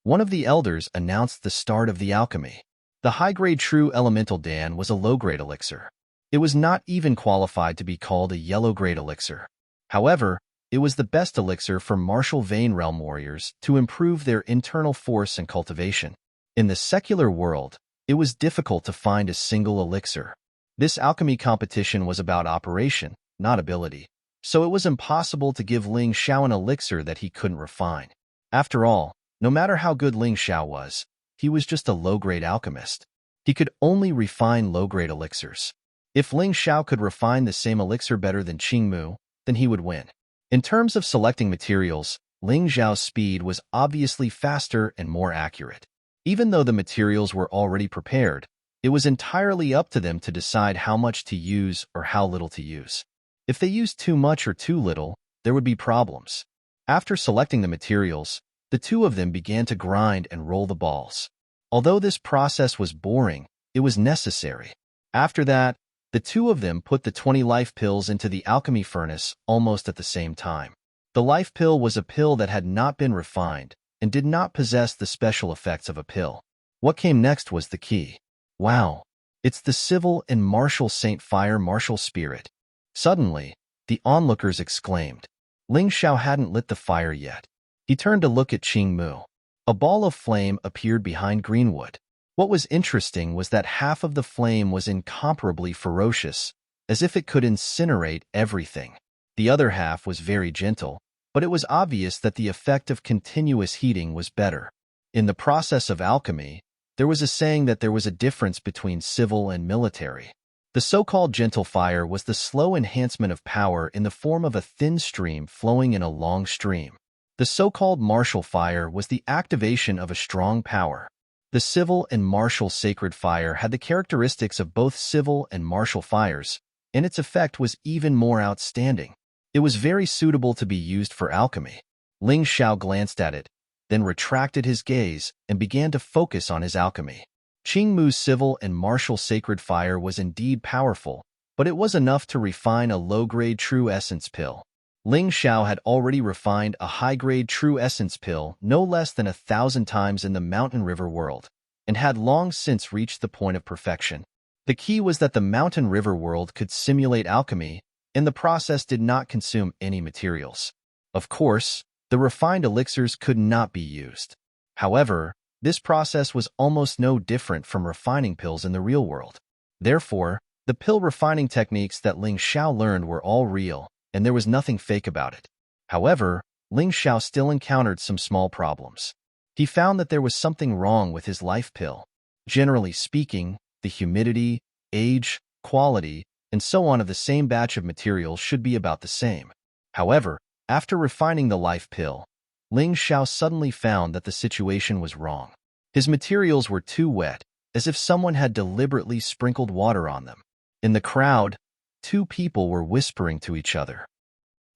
S1: One of the elders announced the start of the alchemy. The high-grade true elemental dan was a low-grade elixir. It was not even qualified to be called a yellow-grade elixir. However, it was the best elixir for martial vein realm warriors to improve their internal force and cultivation. In the secular world, it was difficult to find a single elixir. This alchemy competition was about operation, not ability, so it was impossible to give Ling Xiao an elixir that he couldn't refine. After all, no matter how good Ling Xiao was, he was just a low-grade alchemist. He could only refine low-grade elixirs. If Ling Xiao could refine the same elixir better than Qingmu, then he would win. In terms of selecting materials, Ling Xiao's speed was obviously faster and more accurate. Even though the materials were already prepared, it was entirely up to them to decide how much to use or how little to use. If they used too much or too little, there would be problems. After selecting the materials, The two of them began to grind and roll the balls. Although this process was boring, it was necessary. After that, the two of them put the 20 life pills into the alchemy furnace almost at the same time. The life pill was a pill that had not been refined and did not possess the special effects of a pill. What came next was the key. Wow, it's the civil and martial Saint Fire martial spirit. Suddenly, the onlookers exclaimed. Ling Xiao hadn't lit the fire yet. He turned to look at Qing Mu. A ball of flame appeared behind Greenwood. What was interesting was that half of the flame was incomparably ferocious, as if it could incinerate everything. The other half was very gentle, but it was obvious that the effect of continuous heating was better. In the process of alchemy, there was a saying that there was a difference between civil and military. The so-called gentle fire was the slow enhancement of power in the form of a thin stream flowing in a long stream. The so-called martial fire was the activation of a strong power. The civil and martial sacred fire had the characteristics of both civil and martial fires, and its effect was even more outstanding. It was very suitable to be used for alchemy. Ling Xiao glanced at it, then retracted his gaze and began to focus on his alchemy. Qing Mu's civil and martial sacred fire was indeed powerful, but it was enough to refine a low-grade true essence pill. Ling Xiao had already refined a high-grade true essence pill no less than 1,000 times in the mountain river world, and had long since reached the point of perfection. The key was that the mountain river world could simulate alchemy, and the process did not consume any materials. Of course, the refined elixirs could not be used. However, this process was almost no different from refining pills in the real world. Therefore, the pill refining techniques that Ling Xiao learned were all real, and there was nothing fake about it. However, Ling Xiao still encountered some small problems. He found that there was something wrong with his life pill. Generally speaking, the humidity, age, quality, and so on of the same batch of materials should be about the same. However, after refining the life pill, Ling Xiao suddenly found that the situation was wrong. His materials were too wet, as if someone had deliberately sprinkled water on them. In the crowd, two people were whispering to each other.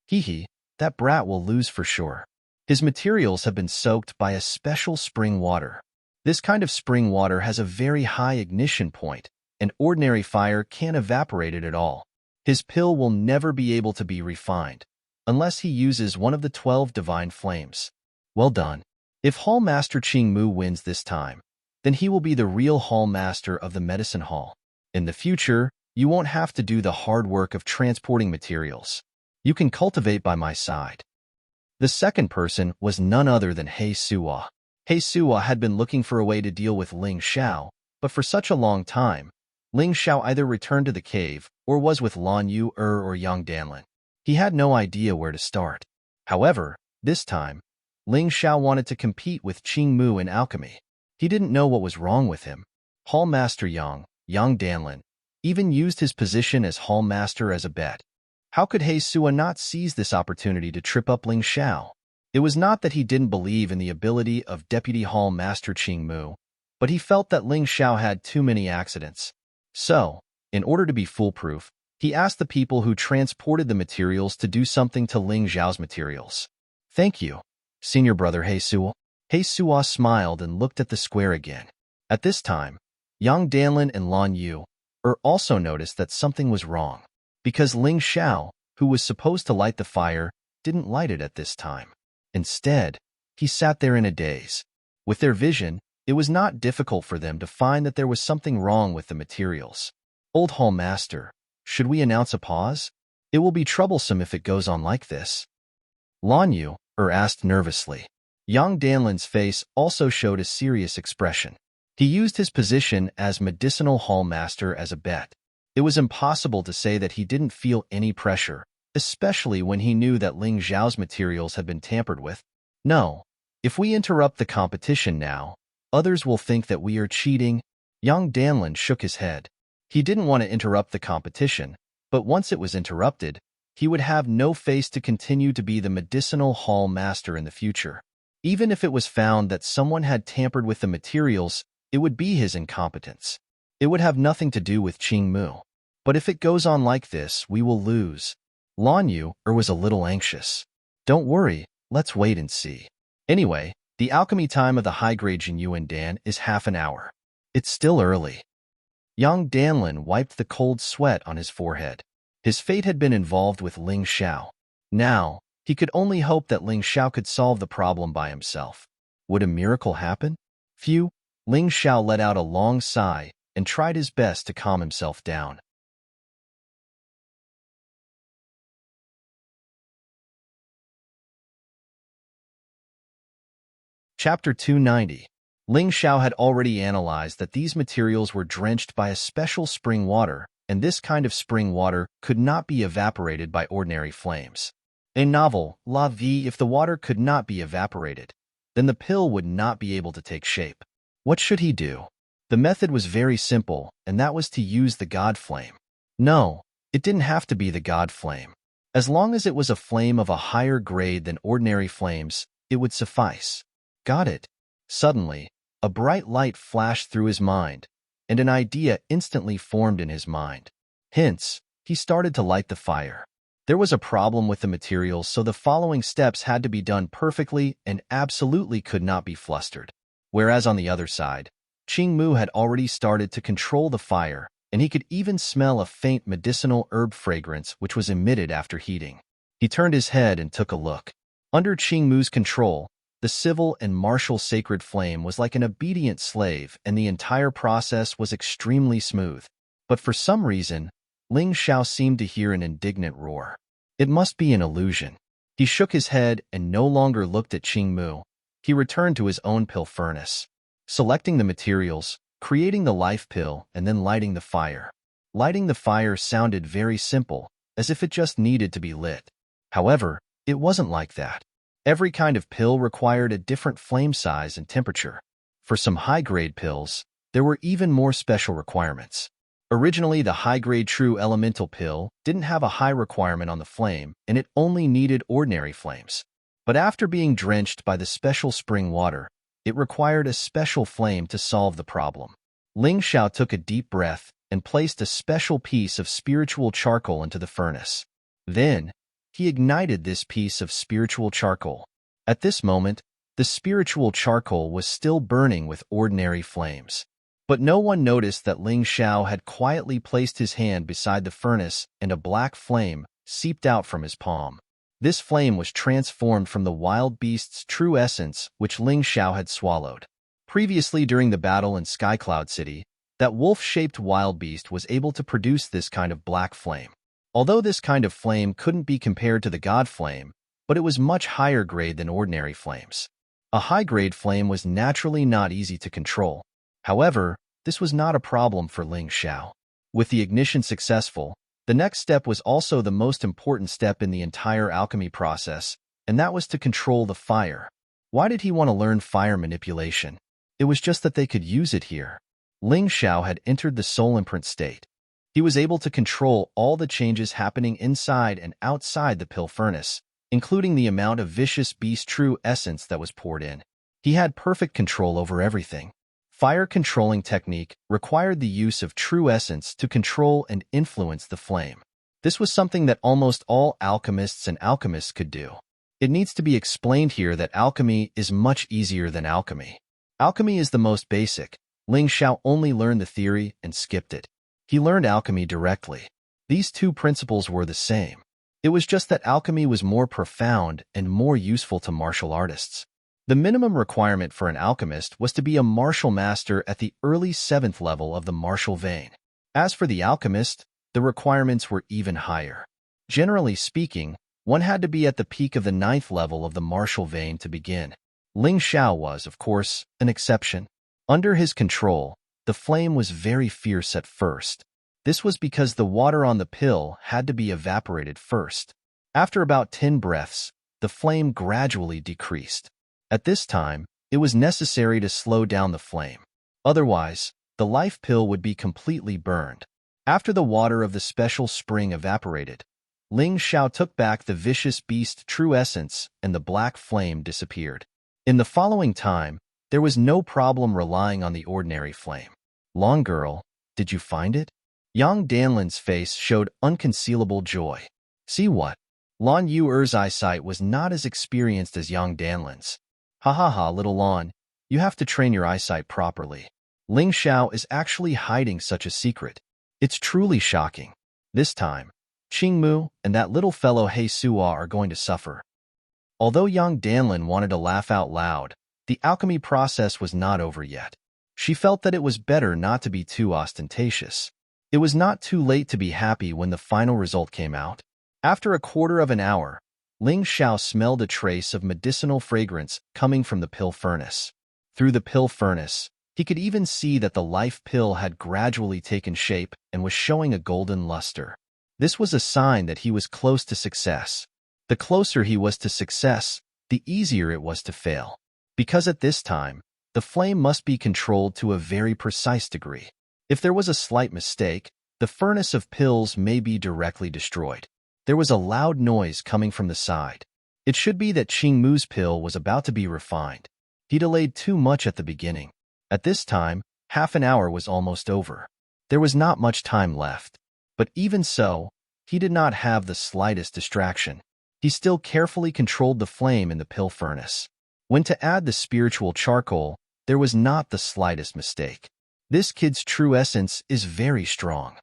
S1: Hee, that brat will lose for sure. His materials have been soaked by a special spring water. This kind of spring water has a very high ignition point, and ordinary fire can't evaporate it at all. His pill will never be able to be refined, unless he uses one of the 12 divine flames. Well done. If Hall Master Qing Mu wins this time, then he will be the real Hall Master of the Medicine Hall. In the future, you won't have to do the hard work of transporting materials. You can cultivate by my side. The second person was none other than He Suo. He Suo had been looking for a way to deal with Ling Xiao, but for such a long time, Ling Xiao either returned to the cave or was with Lan Yu or Yang Danlin. He had no idea where to start. However, this time, Ling Xiao wanted to compete with Qing Mu in alchemy. He didn't know what was wrong with him. Hall Master Yang Danlin, even used his position as Hall Master as a bet. How could He Suo not seize this opportunity to trip up Ling Xiao? It was not that he didn't believe in the ability of Deputy Hall Master Qing Mu, but he felt that Ling Xiao had too many accidents. So, in order to be foolproof, he asked the people who transported the materials to do something to Ling Xiao's materials. Thank you, Senior Brother He Suo. He Suo smiled and looked at the square again. At this time, Yang Danlin and Lan Yu also noticed that something was wrong, because Ling Xiao, who was supposed to light the fire, didn't light it at this time. Instead, he sat there in a daze. With their vision, it was not difficult for them to find that there was something wrong with the materials. Old Hall Master, should we announce a pause? It will be troublesome if it goes on like this. Lan Yu asked nervously. Yang Danlin's face also showed a serious expression. He used his position as Medicinal Hall Master as a bet. It was impossible to say that he didn't feel any pressure, especially when he knew that Ling Xiao's materials had been tampered with. No, if we interrupt the competition now, others will think that we are cheating. Yang Danlin shook his head. He didn't want to interrupt the competition, but once it was interrupted, he would have no face to continue to be the Medicinal Hall Master in the future. Even if it was found that someone had tampered with the materials, it would be his incompetence. It would have nothing to do with Qing Mu. But if it goes on like this, we will lose. Lan Yu was a little anxious. Don't worry, let's wait and see. Anyway, The alchemy time of the high-grade Jinyuan Dan is half an hour. It's still early. Yang Danlin wiped the cold sweat on his forehead. His fate had been involved with Ling Xiao. Now, he could only hope that Ling Xiao could solve the problem by himself. Would a miracle happen? Phew, Ling Xiao let out a long sigh and tried his best to calm himself down. Chapter 290. Ling Xiao had already analyzed that these materials were drenched by a special spring water, and this kind of spring water could not be evaporated by ordinary flames. A novel, la vie, if the water could not be evaporated, then the pill would not be able to take shape. What should he do? The method was very simple, and that was to use the God Flame. No, it didn't have to be the God Flame. As long as it was a flame of a higher grade than ordinary flames, it would suffice. Got it. Suddenly, a bright light flashed through his mind, and an idea instantly formed in his mind. Hence, he started to light the fire. There was a problem with the materials, so the following steps had to be done perfectly and absolutely could not be flustered. Whereas on the other side, Qing Mu had already started to control the fire, and he could even smell a faint medicinal herb fragrance which was emitted after heating. He turned his head and took a look. Under Qing Mu's control, the civil and martial sacred flame was like an obedient slave, and the entire process was extremely smooth. But for some reason, Ling Xiao seemed to hear an indignant roar. It must be an illusion. He shook his head and no longer looked at Qing Mu. He returned to his own pill furnace, selecting the materials, creating the life pill, and then lighting the fire. Lighting the fire sounded very simple, as if it just needed to be lit. However, it wasn't like that. Every kind of pill required a different flame size and temperature. For some high-grade pills, there were even more special requirements. Originally, the high-grade true elemental pill didn't have a high requirement on the flame, and it only needed ordinary flames. But after being drenched by the special spring water, it required a special flame to solve the problem. Ling Xiao took a deep breath and placed a special piece of spiritual charcoal into the furnace. Then, he ignited this piece of spiritual charcoal. At this moment, the spiritual charcoal was still burning with ordinary flames. But no one noticed that Ling Xiao had quietly placed his hand beside the furnace and a black flame seeped out from his palm. This flame was transformed from the wild beast's true essence, which Ling Xiao had swallowed. Previously, during the battle in Skycloud City, that wolf-shaped wild beast was able to produce this kind of black flame. Although this kind of flame couldn't be compared to the God Flame, but it was much higher grade than ordinary flames. A high-grade flame was naturally not easy to control. However, this was not a problem for Ling Xiao. With the ignition successful, the next step was also the most important step in the entire alchemy process, and that was to control the fire. Why did he want to learn fire manipulation? It was just that they could use it here. Ling Xiao had entered the soul imprint state. He was able to control all the changes happening inside and outside the pill furnace, including the amount of vicious beast true essence that was poured in. He had perfect control over everything. Fire controlling technique required the use of true essence to control and influence the flame. This was something that almost all alchemists and alchemists could do. It needs to be explained here that alchemy is much easier than alchemy. Alchemy is the most basic. Ling Xiao only learned the theory and skipped it. He learned alchemy directly. These two principles were the same. It was just that alchemy was more profound and more useful to martial artists. The minimum requirement for an alchemist was to be a martial master at the early 7th level of the martial vein. As for the alchemist, the requirements were even higher. Generally speaking, one had to be at the peak of the 9th level of the martial vein to begin. Ling Xiao was, of course, an exception. Under his control, the flame was very fierce at first. This was because the water on the pill had to be evaporated first. After about 10 breaths, the flame gradually decreased. At this time, it was necessary to slow down the flame. Otherwise, the life pill would be completely burned. After the water of the special spring evaporated, Ling Xiao took back the vicious beast true essence and the black flame disappeared. In the following time, there was no problem relying on the ordinary flame. Long girl, did you find it? Yang Danlin's face showed unconcealable joy. See what? Lan Yuer's eyesight was not as experienced as Yang Danlin's. Ha ha ha, little Lon. You have to train your eyesight properly. Ling Xiao is actually hiding such a secret. It's truly shocking. This time, Qingmu and that little fellow He Sua are going to suffer. Although young Danlin wanted to laugh out loud, the alchemy process was not over yet. She felt that it was better not to be too ostentatious. It was not too late to be happy when the final result came out. After a quarter of an hour, Ling Xiao smelled a trace of medicinal fragrance coming from the pill furnace. Through the pill furnace, he could even see that the life pill had gradually taken shape and was showing a golden luster. This was a sign that he was close to success. The closer he was to success, the easier it was to fail. Because at this time, the flame must be controlled to a very precise degree. If there was a slight mistake, the furnace of pills may be directly destroyed. There was a loud noise coming from the side. It should be that Qingmu's pill was about to be refined. He delayed too much at the beginning. At this time, half an hour was almost over. There was not much time left. But even so, he did not have the slightest distraction. He still carefully controlled the flame in the pill furnace. When to add the spiritual charcoal, there was not the slightest mistake. This kid's true essence is very strong.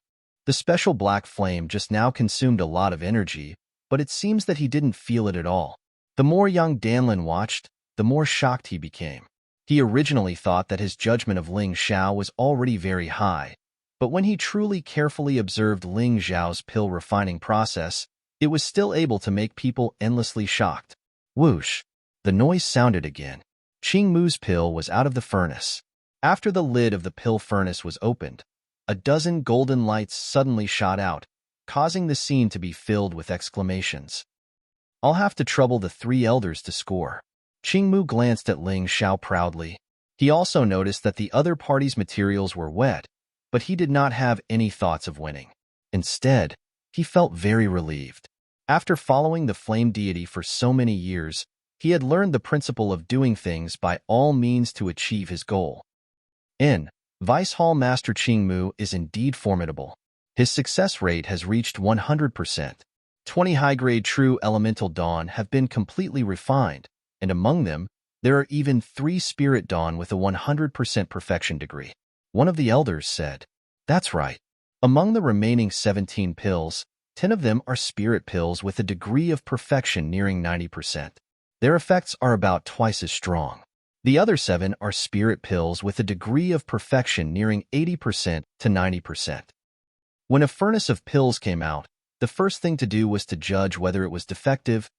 S1: The special black flame just now consumed a lot of energy, but it seems that he didn't feel it at all. The more young Danlin watched, the more shocked he became. He originally thought that his judgment of Ling Xiao was already very high, but when he truly carefully observed Ling Xiao's pill refining process, it was still able to make people endlessly shocked. Whoosh! The noise sounded again. Qingmu's pill was out of the furnace. After the lid of the pill furnace was opened, a dozen golden lights suddenly shot out, causing the scene to be filled with exclamations. I'll have to trouble the three elders to score. Qingmu glanced at Ling Xiao proudly. He also noticed that the other party's materials were wet, but he did not have any thoughts of winning. Instead, he felt very relieved. After following the flame deity for so many years, he had learned the principle of doing things by all means to achieve his goal. Vice Hall Master Qingmu is indeed formidable. His success rate has reached 100%. 20 high-grade true elemental dawn have been completely refined, and among them, there are even 3 spirit dawn with a 100% perfection degree. One of the elders said, "That's right. Among the remaining 17 pills, 10 of them are spirit pills with a degree of perfection nearing 90%. Their effects are about twice as strong. The other 7 are spirit pills with a degree of perfection nearing 80% to 90%. When a furnace of pills came out, the first thing to do was to judge whether it was defective,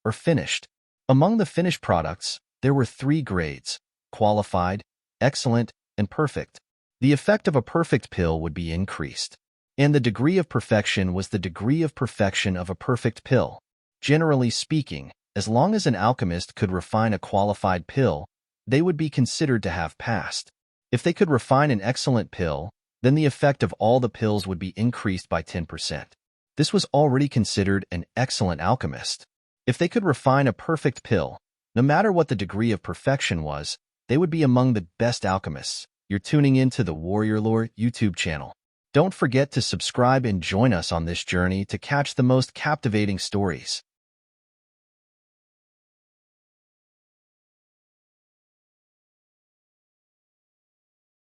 S1: or finished. Among the finished products, there were 3 grades: qualified, excellent, and perfect. The effect of a perfect pill would be increased, and the degree of perfection was the degree of perfection of a perfect pill. Generally speaking, as long as an alchemist could refine a qualified pill, they would be considered to have passed. If they could refine an excellent pill, then the effect of all the pills would be increased by 10%. This was already considered an excellent alchemist. If they could refine a perfect pill, no matter what the degree of perfection was, they would be among the best alchemists. You're tuning into the Warrior Lore YouTube channel. Don't forget to subscribe and join us on this journey to catch the most captivating stories.